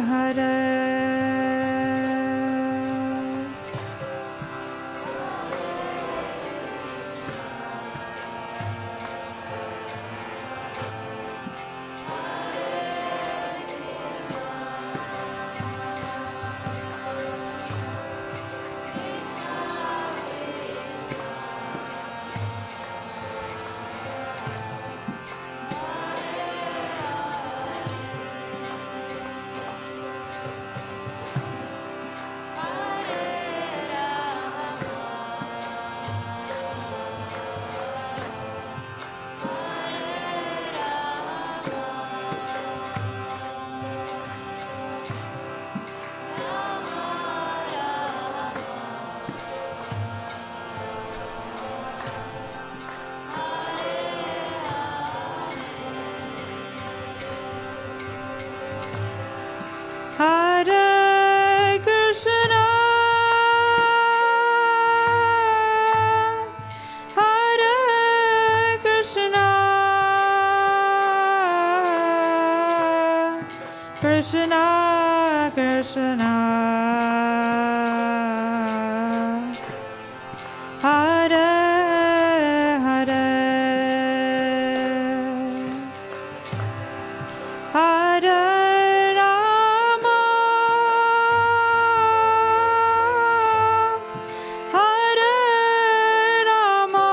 Hare Hare Krishna Hare Krishna Krishna Krishna Hare Hare Hare Rama Hare Rama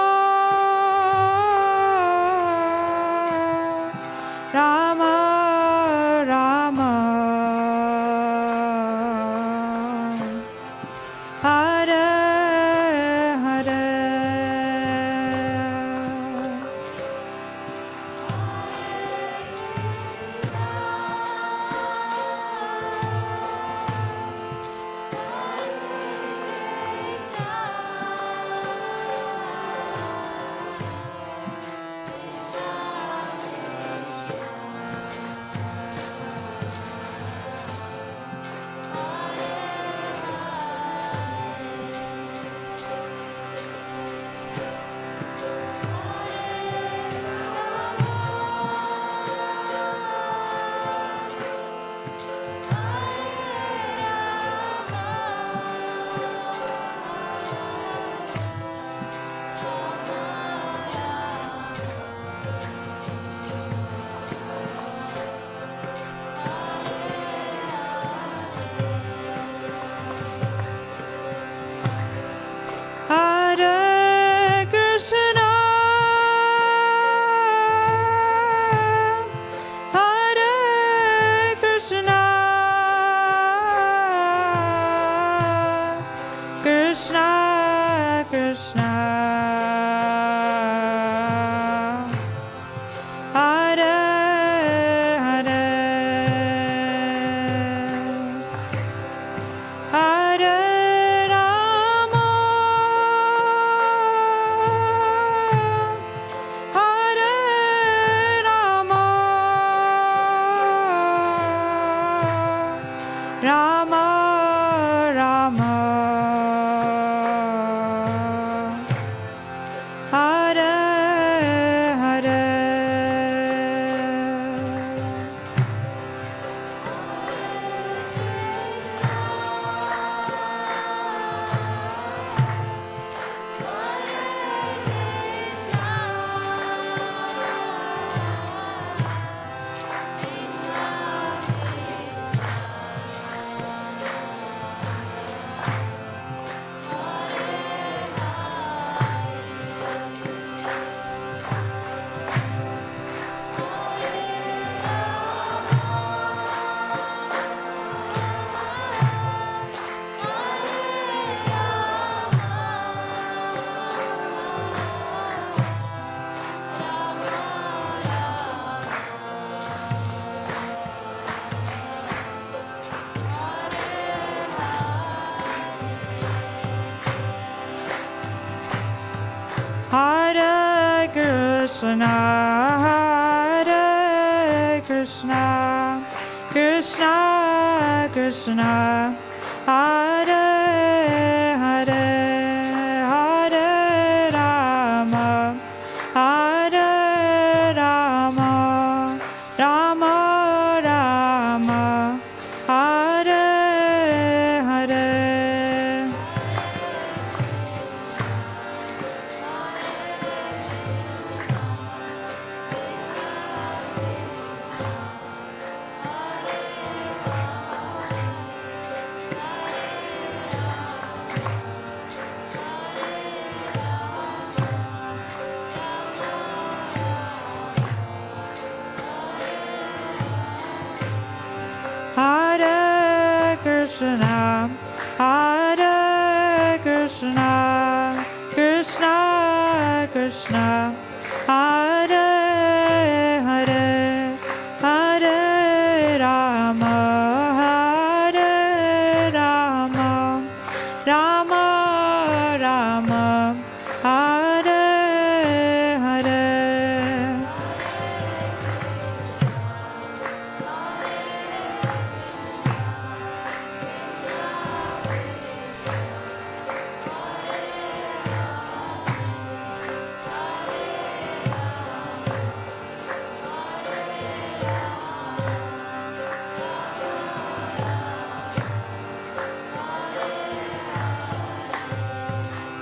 Rama Rama Krishna, Hare Krishna, Krishna Krishna, Hare Hare, Hare Rama, Hare Rama, Rama Rama, Hare Hare. Hare Krishna, Hare Krishna, Krishna Krishna, Hare Hare, Hare Rama, Hare Rama, Rama Rama, Hare Hare.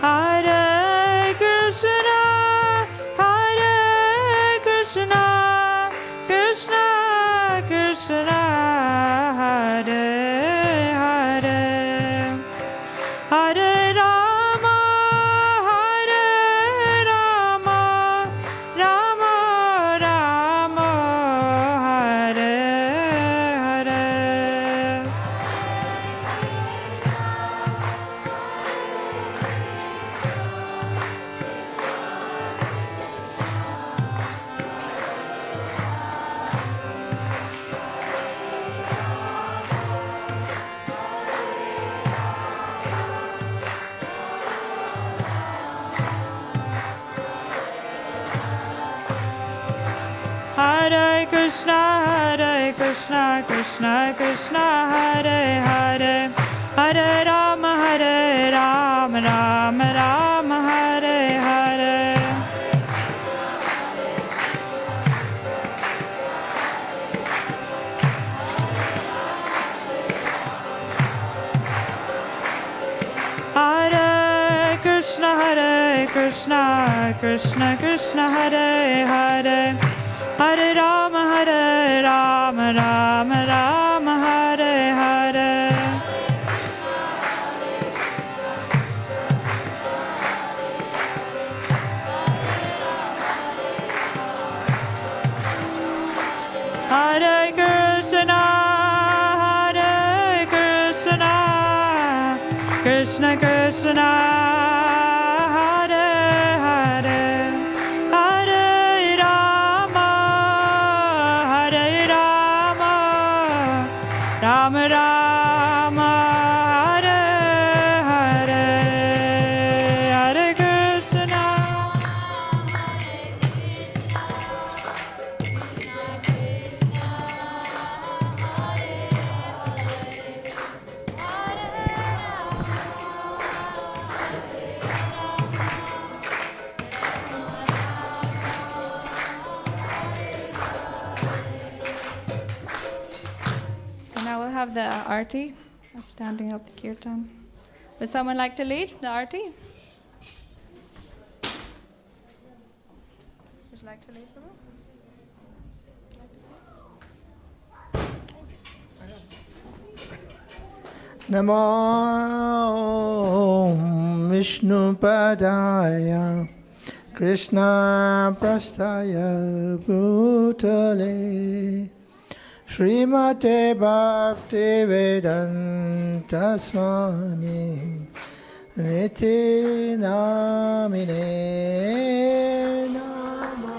Hare Krishna, Hare Krishna, Krishna Krishna, Hare Hare, Hare Rama, Hare Rama, Rama Rama, Hare Hare. Hare Krishna, Krishna Krishna, Hare Hare, Hare Rama, Rama Rama, Hare Hare. Hare Krishna, Krishna Krishna, Hare Hare, Hare Rama, Rama Rama, Hare Hare. Hare Krishna, Krishna Krishna, Hare Hare, Hare Rama, Rama Rama, Hare Hare, Hare Krishna. So now we'll have the Arati, standing up the Kirtan. Would someone like to lead the Arati? Would you like to lead, Prabhu?
Namo Vishnu Padaya Krishna Prasthaya Bhutale Srimate Bhaktivedanta Swami Niti Namine Namo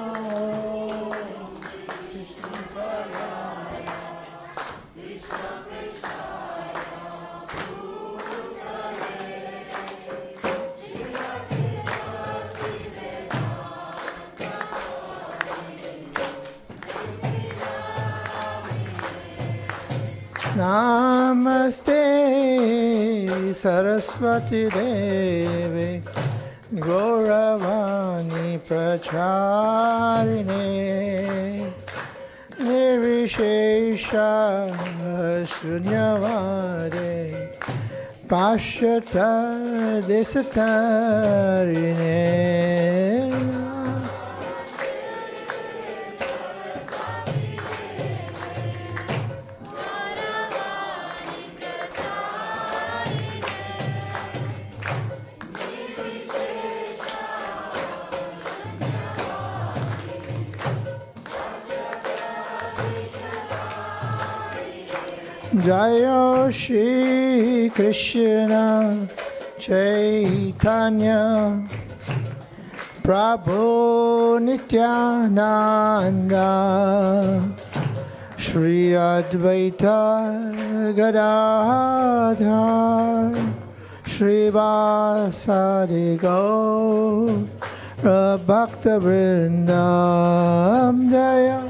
Vishnu Padaya Krishna Prasthaya Namaste Saraswati Devi Gauravani Pracharine Nirvishesha Shunyavade Pashyata Desatarine. Jaya Shri Krishna Chaitanya Prabhu Nityananda Shri Advaita Gadadhar Shri Vasadi Gaura Bhaktivedanta Jaya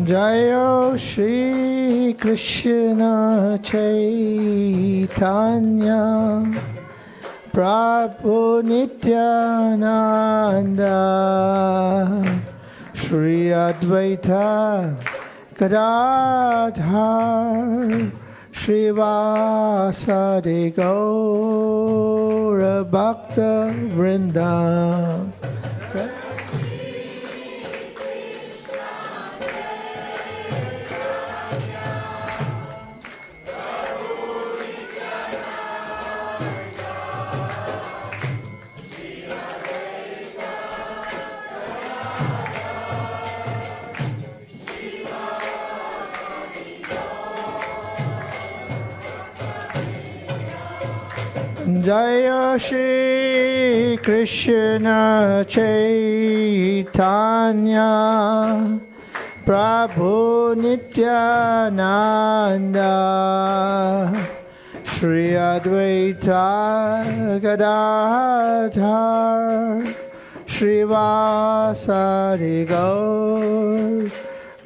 Jaya Shri Krishna Chaitanya Prabhu Nityananda Shri Advaita Gadadhar Shri Vasadi Gaura Bhaktivedanta. Jaya Shri Krishna Chaitanya Prabhu Nityananda Shri Advaita Gadadhar Shri Vasadi Gaur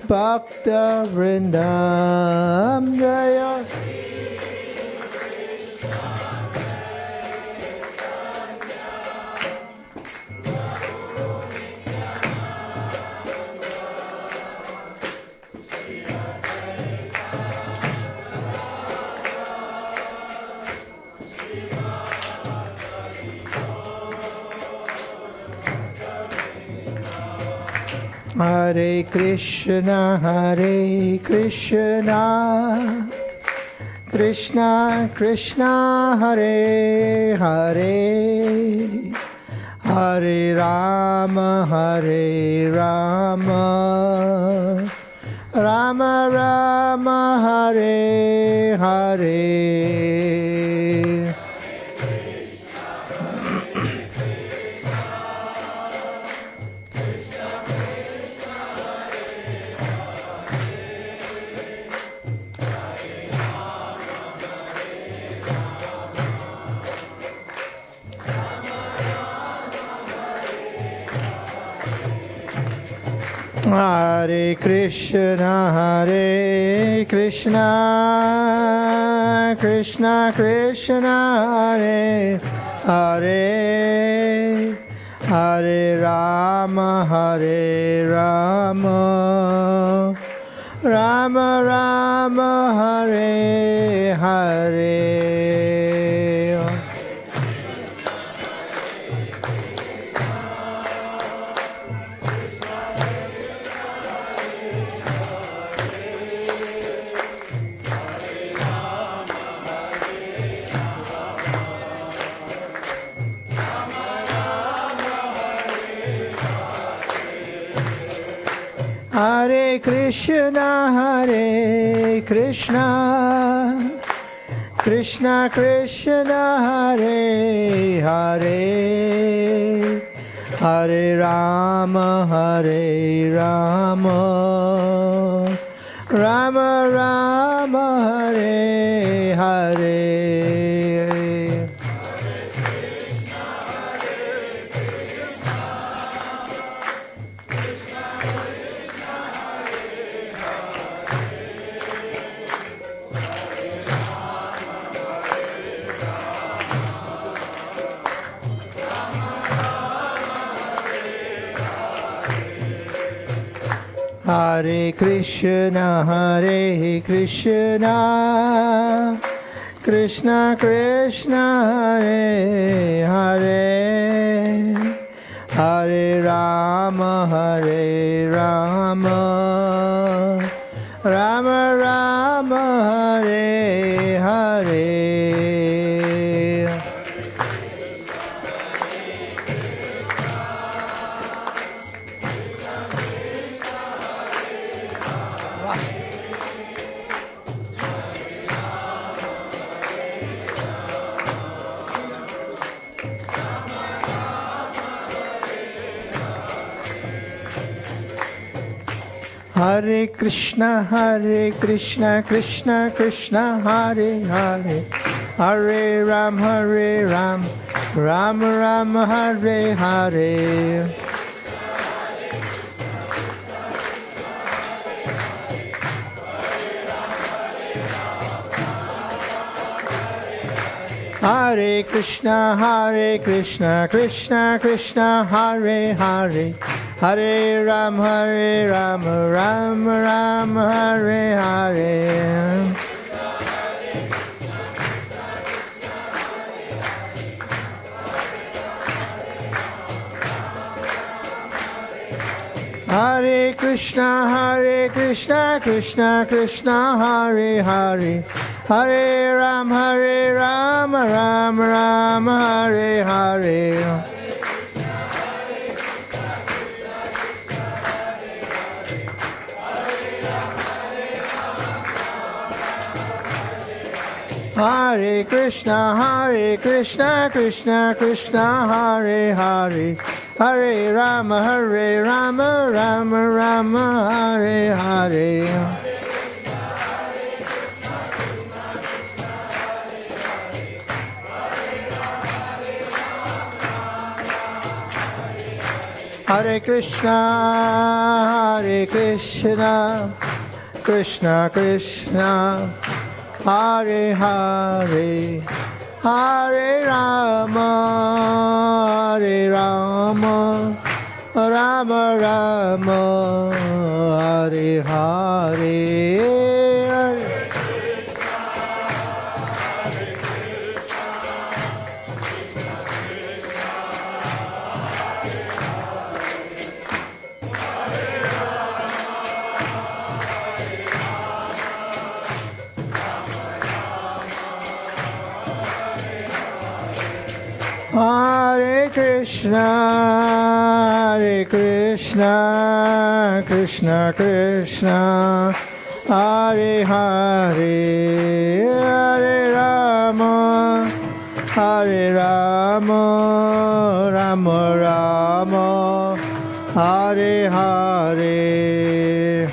Bhaktivedanta Jaya Hare Krishna, Krishna Krishna, Hare Hare, Hare Rama, Rama Rama, Hare Hare. Hare Krishna, Krishna Krishna, Hare Hare, Hare Rama, Rama Rama, Hare Hare. Hare Krishna, Krishna Krishna Hare Hare Hare Rama Rama Rama Hare Hare. Hare Krishna Krishna Krishna Hare Hare Hare Rama Rama Rama Hare Hare. Hare Krishna Krishna Krishna Hare Hare Hare Ram Ram Ram Hare Hare. Hare Krishna Krishna Krishna Hare Hare Hare Ram Ram Ram Hare Hare. Hare Krishna Krishna Krishna Hare Hare Hare Ram Ram Ram Hare Hare. Hare Krishna Krishna Krishna Hare Hare Hare Ram Ram Ram Hare Hare. Hare Krishna Krishna Krishna Hare Hare Hare Rama Rama Rama Hare Hare. Hare Krishna Krishna Krishna Hare Hare Hare Rama Rama Rama Hare Hare.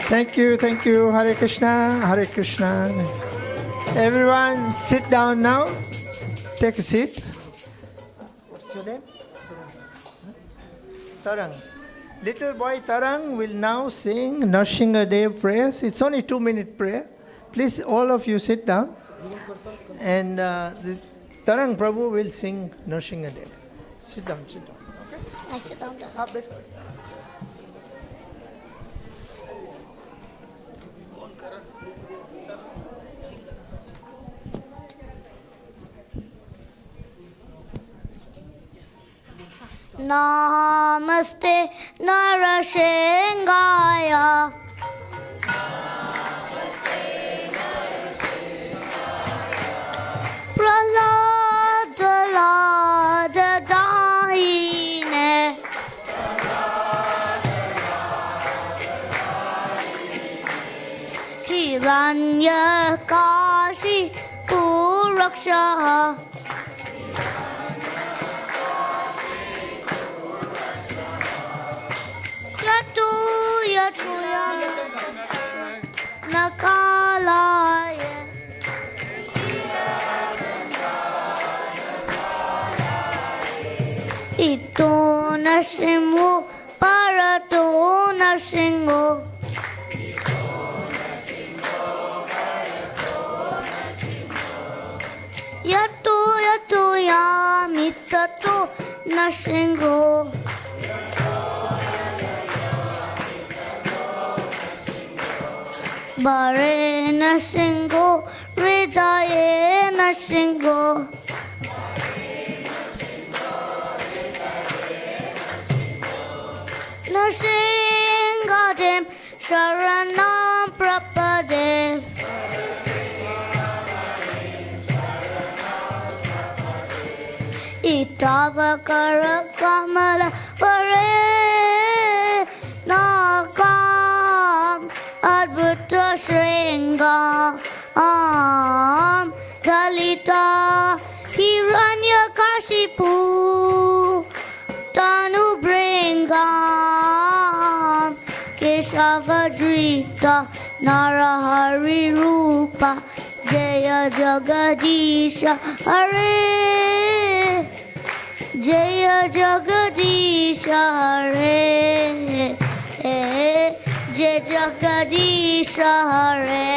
Thank you. Hare Krishna. Everyone sit down now. Take a seat. What's your name? Tarang. Little boy Tarang will now sing Nrisimha Dev prayers. It's only 2-minute prayer. Please, all of you sit down. And the Tarang Prabhu will sing Nrisimha Dev. Sit down. Okay?
I sit down. Namaste Narasingaya. Prahlada Dahine. Hiranyakashi Purakshaha. Yatuya Nakalaya. Ito Nrisimha Parato Nrisimha. Yatu Yamitato Nrisimha. Bare Nrisimha Hridaye Nrisimha. Nrisimhadev Sharanam Prapadev. Itavakara Kamala Vare Nakam Adbhuta Shringa Dalita Hiranyakashipu Tanu Bringam Keshavadrita Narahari Rupa Jaya Jagadisha Hare. Jaya Jagadisha Hare. Jaya Jagadisha Hare.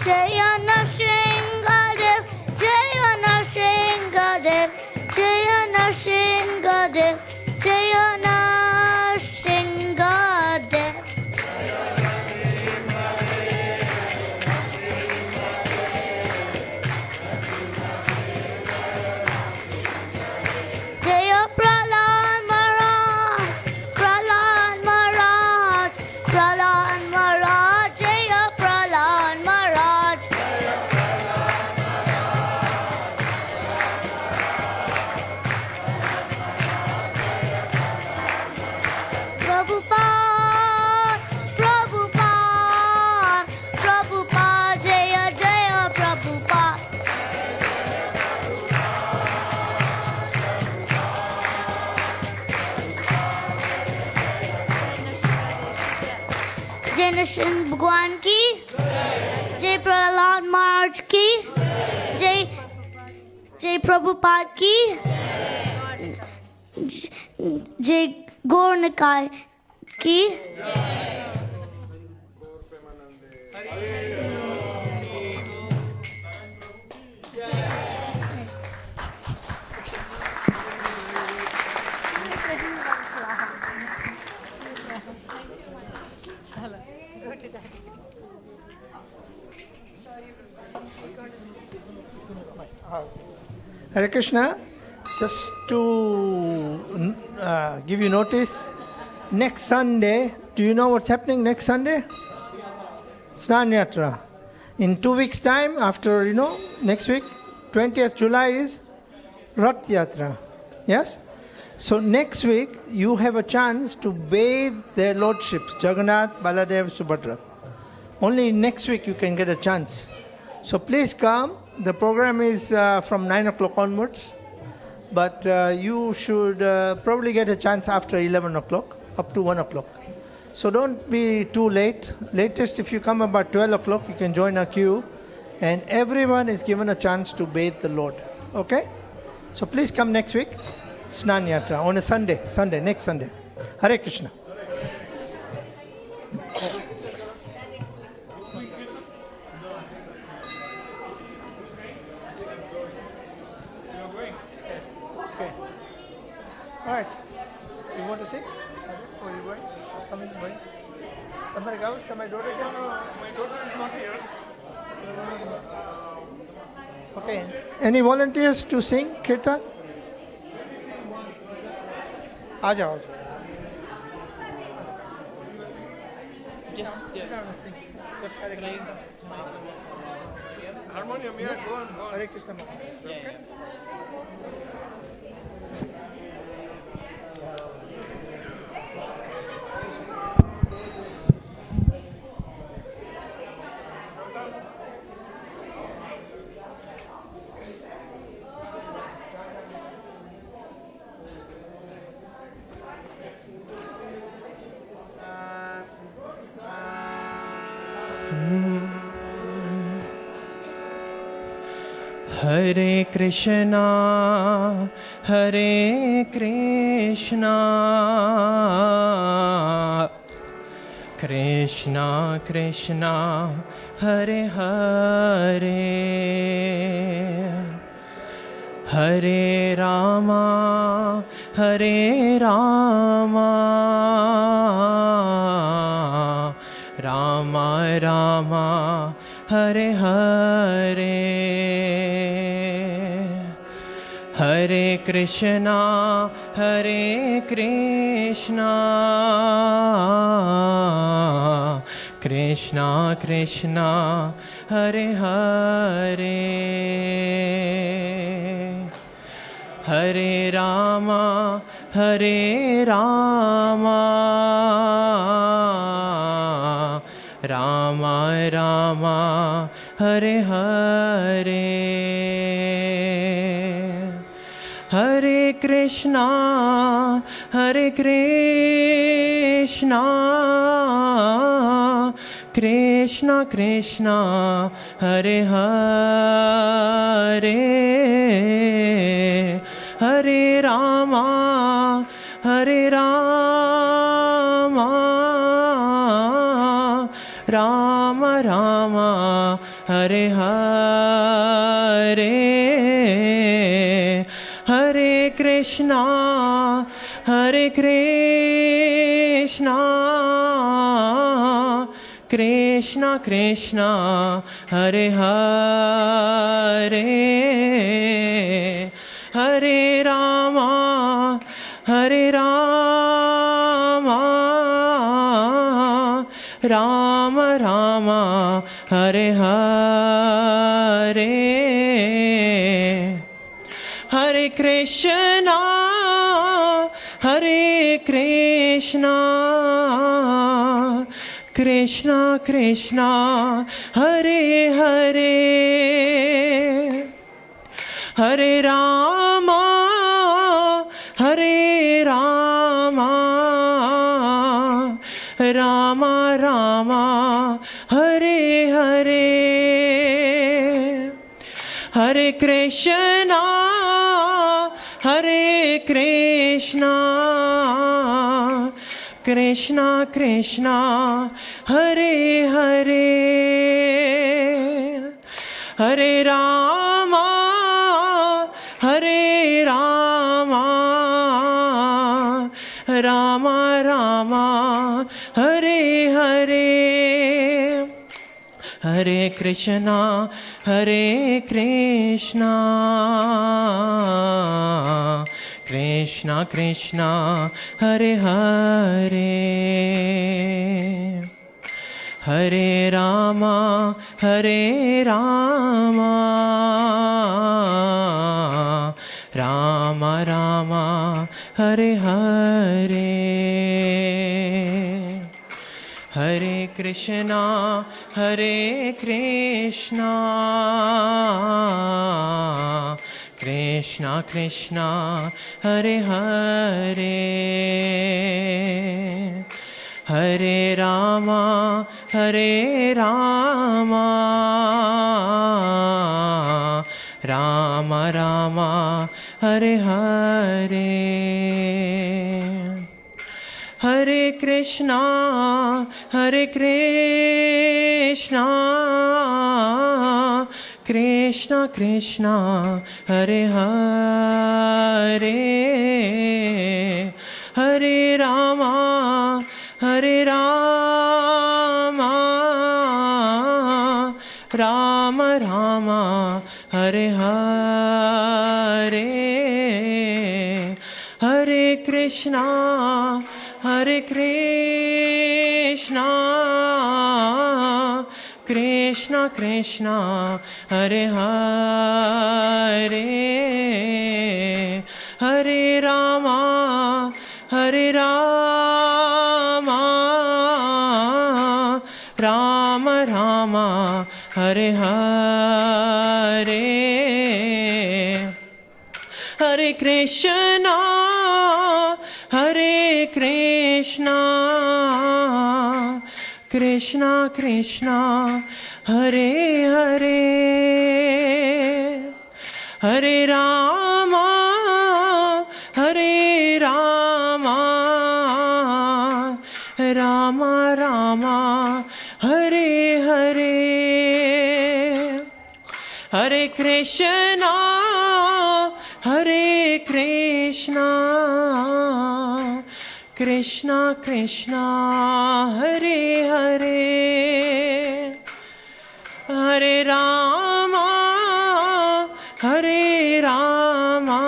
Jaya Nrisimhadev, Jaya Nrisimhadev, Jaya Nrisimhadev, Jaya Nrisimhadev. Jaya Prahlad Maharaj, Prahlad Maharaj, Prahlad Maharaj, Jaya Prahlad Maharaj. Prabhupada, Prabhupada, Prabhupada, Jaya Jaya Prabhupada. Jai Nrisimha Bhagwan ki, Jai Prahlad Maharaj ki, Jai Prabhupada ki, Jai Gaur Nikai ki.
Hare Krishna, just to give you notice, next Sunday, do you know what's happening next Sunday? Snan Yatra. In 2 weeks' time, after, next week, 20th July is Rath Yatra. Yes? So next week, you have a chance to bathe their lordships, Jagannath, Baladev, Subhadra. Only next week you can get a chance. So please come. The program is from 9 o'clock onwards. But you should probably get a chance after 11 o'clock, up to 1 o'clock. So don't be too late. Latest, if you come about 12 o'clock, you can join our queue. And everyone is given a chance to bathe the Lord. Okay? So please come next week. Snan Yatra on a Sunday, next Sunday. Hare Krishna. Okay. All right. You want to sing? Or you going? Coming, going? My daughter is not here. Okay. Any volunteers to sing Kirtan? Aajao. Just sit down and sing. Just Hare Krishna. Harmonium, yeah, go on. Hare Krishna. Okay.
Hare Krishna, Hare Krishna, Krishna Krishna, Hare Hare, Hare Rama, Hare Rama, Rama Rama, Hare Hare, Hare Krishna, Hare Krishna, Krishna Krishna, Hare Hare, Hare Rama, Hare Rama, Rama Rama, Hare Hare, Hare Krishna, Hare Krishna, Krishna Krishna, Hare Hare, Hare Rama, Hare Rama, Rama Rama, Hare Hare, Hare Krishna, Hare Krishna, Krishna Krishna, Hare Hare, Hare Rama, Hare Rama, Rama Rama, Hare Hare, Hare Krishna, Hare Krishna, Krishna Krishna, Hare Hare, Hare Rama, Hare Rama, Rama Rama, Hare Hare, Hare Krishna, Hare Krishna, Krishna Krishna, Hare Hare, Hare Rama, Hare Rama, Rama Rama, Hare Hare, Hare Krishna, Hare Krishna, Krishna Krishna, Hare Hare, Hare Rama, Hare Rama, Rama Rama, Hare Hare, Hare Krishna, Hare Krishna, Krishna Krishna, Hare Hare, Hare Rama, Hare Rama, Rama Rama, Hare Hare. Hare Krishna, Hare Krishna, Krishna Krishna, Hare Hare. Hare Rama, Hare Rama, Rama Rama, Hare Hare. Hare Krishna, Hare Krishna, Krishna Krishna, Hare Hare. Hare Rama, Hare Rama, Rama Rama, Hare Hare. Hare Krishna, Hare Krishna, Krishna Krishna, Hare Hare. Hare Rama, Hare Rama, Rama Rama, Hare Hare. Hare Krishna, Hare Krishna, Krishna Krishna, Hare Hare. Hare Rama, Hare Rama,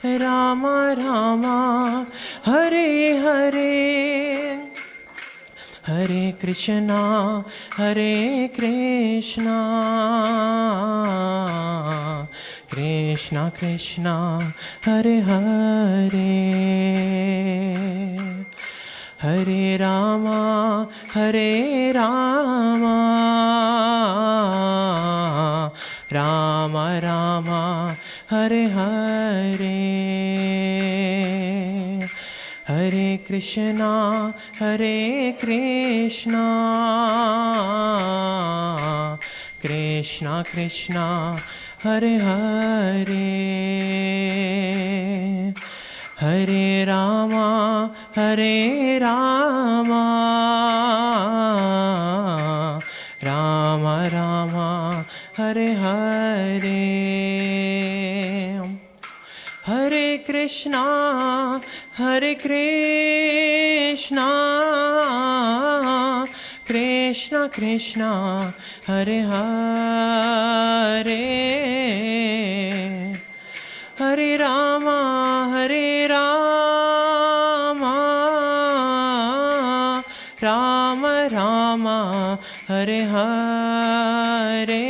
Rama Rama, Hare Hare. Hare Krishna, Hare Krishna, Krishna Krishna, Hare Hare. Hare Rama, Hare Rama, Rama Rama, Hare Hare. Hare Krishna, Hare Krishna, Krishna Krishna, Hare Hare. Hare Rama, Hare Rama, Rama Rama, Hare Hare. Hare Krishna, Hare Krishna, Krishna Krishna, Hare Hare. Hare Rama, Hare Rama, Rama Rama, Hare Hare.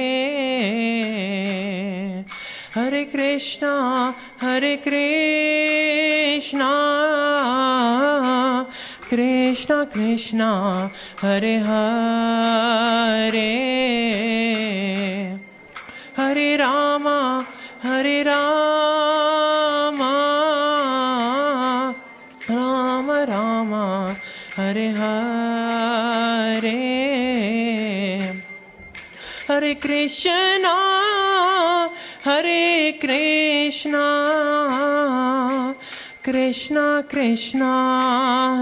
Hare Krishna, Hare Krishna, Krishna Krishna, Hare Hare. Hare Rama, Hare Rama, Rama Rama, Hare Hare. Hare Krishna, Hare Krishna, Krishna Krishna,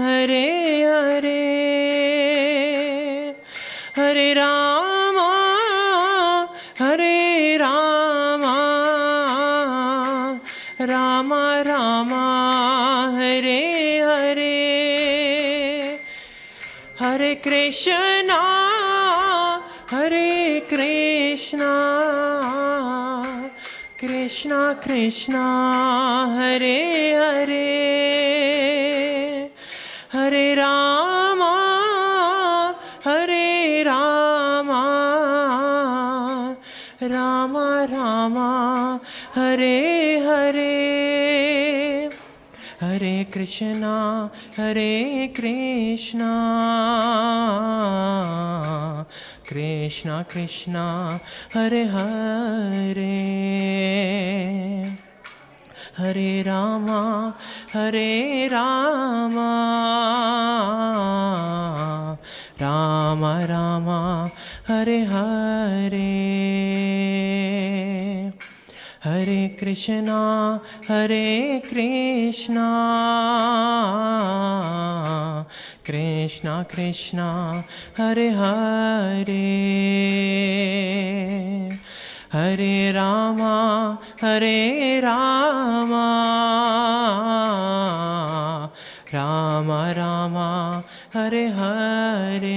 Hare Hare. Hare Rama, Hare Rama, Rama Rama, Hare Hare. Hare Krishna, Hare Krishna, Krishna Krishna, Hare Hare. Hare Rama, Hare Rama, Rama Rama, Hare Hare. Hare Krishna, Hare Krishna, Krishna Krishna, Hare Hare. Hare Rama, Hare Rama, Rama Rama, Hare Hare. Hare Krishna, Hare Krishna, Krishna Krishna, Hare Hare. Hare Rama, Hare Rama, Rama Rama, Hare Hare.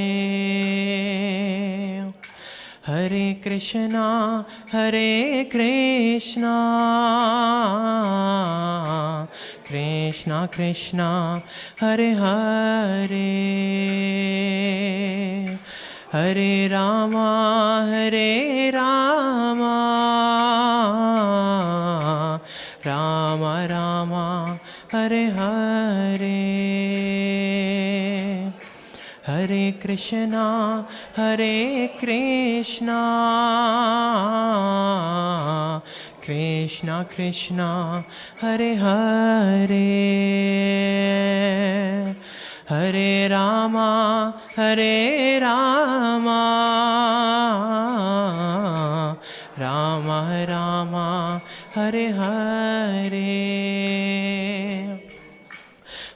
Hare Krishna, Hare Krishna, Krishna Krishna, Hare Hare. Hare Rama, Hare Rama, Rama Rama, Hare Hare. Hare Krishna, Hare Krishna, Krishna Krishna, Hare Hare. Hare Rama, Hare Rama, Rama Rama, Hare Hare.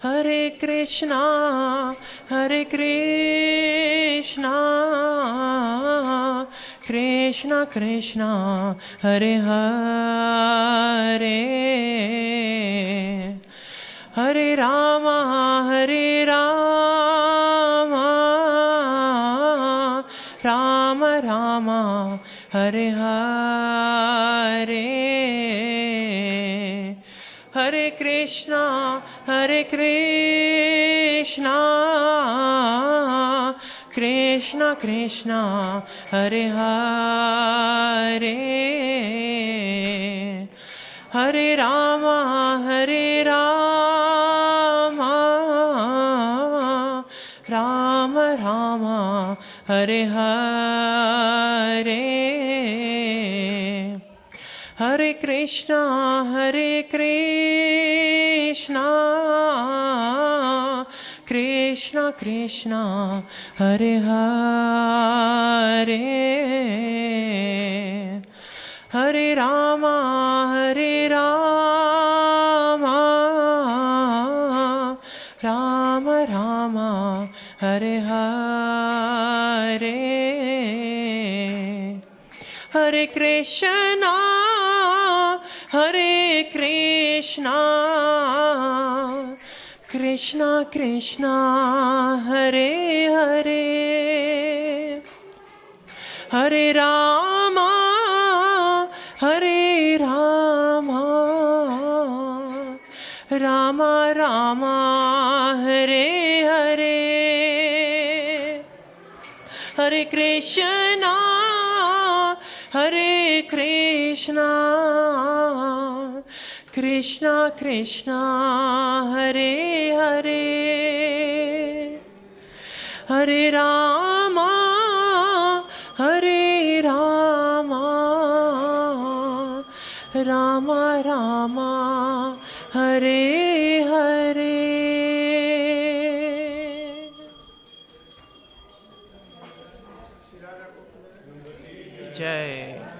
Hare Krishna, Hare Krishna, Krishna Krishna, Hare Hare. Hare Rama, Hare Rama, Rama Rama, Hare Hare. Hare Krishna, Hare Krishna, Krishna Krishna, Hare Hare. Hare Rama, Hare Rama, Rama Rama, Hare Hare. Hare Krishna, Hare Krishna, Krishna Krishna, Hare Hare. Hare Rama, Hare Rama, Rama Rama, Hare Hare. Hare Krishna, Hare Krishna, Krishna Krishna, Hare Hare. Hare Rama, Hare Rama, Rama Rama, Hare Hare. Hare Krishna, Hare Krishna, Krishna Krishna, Hare Hare. Hare Rama, Hare Rama, Rama Rama, Hare Hare. Jai.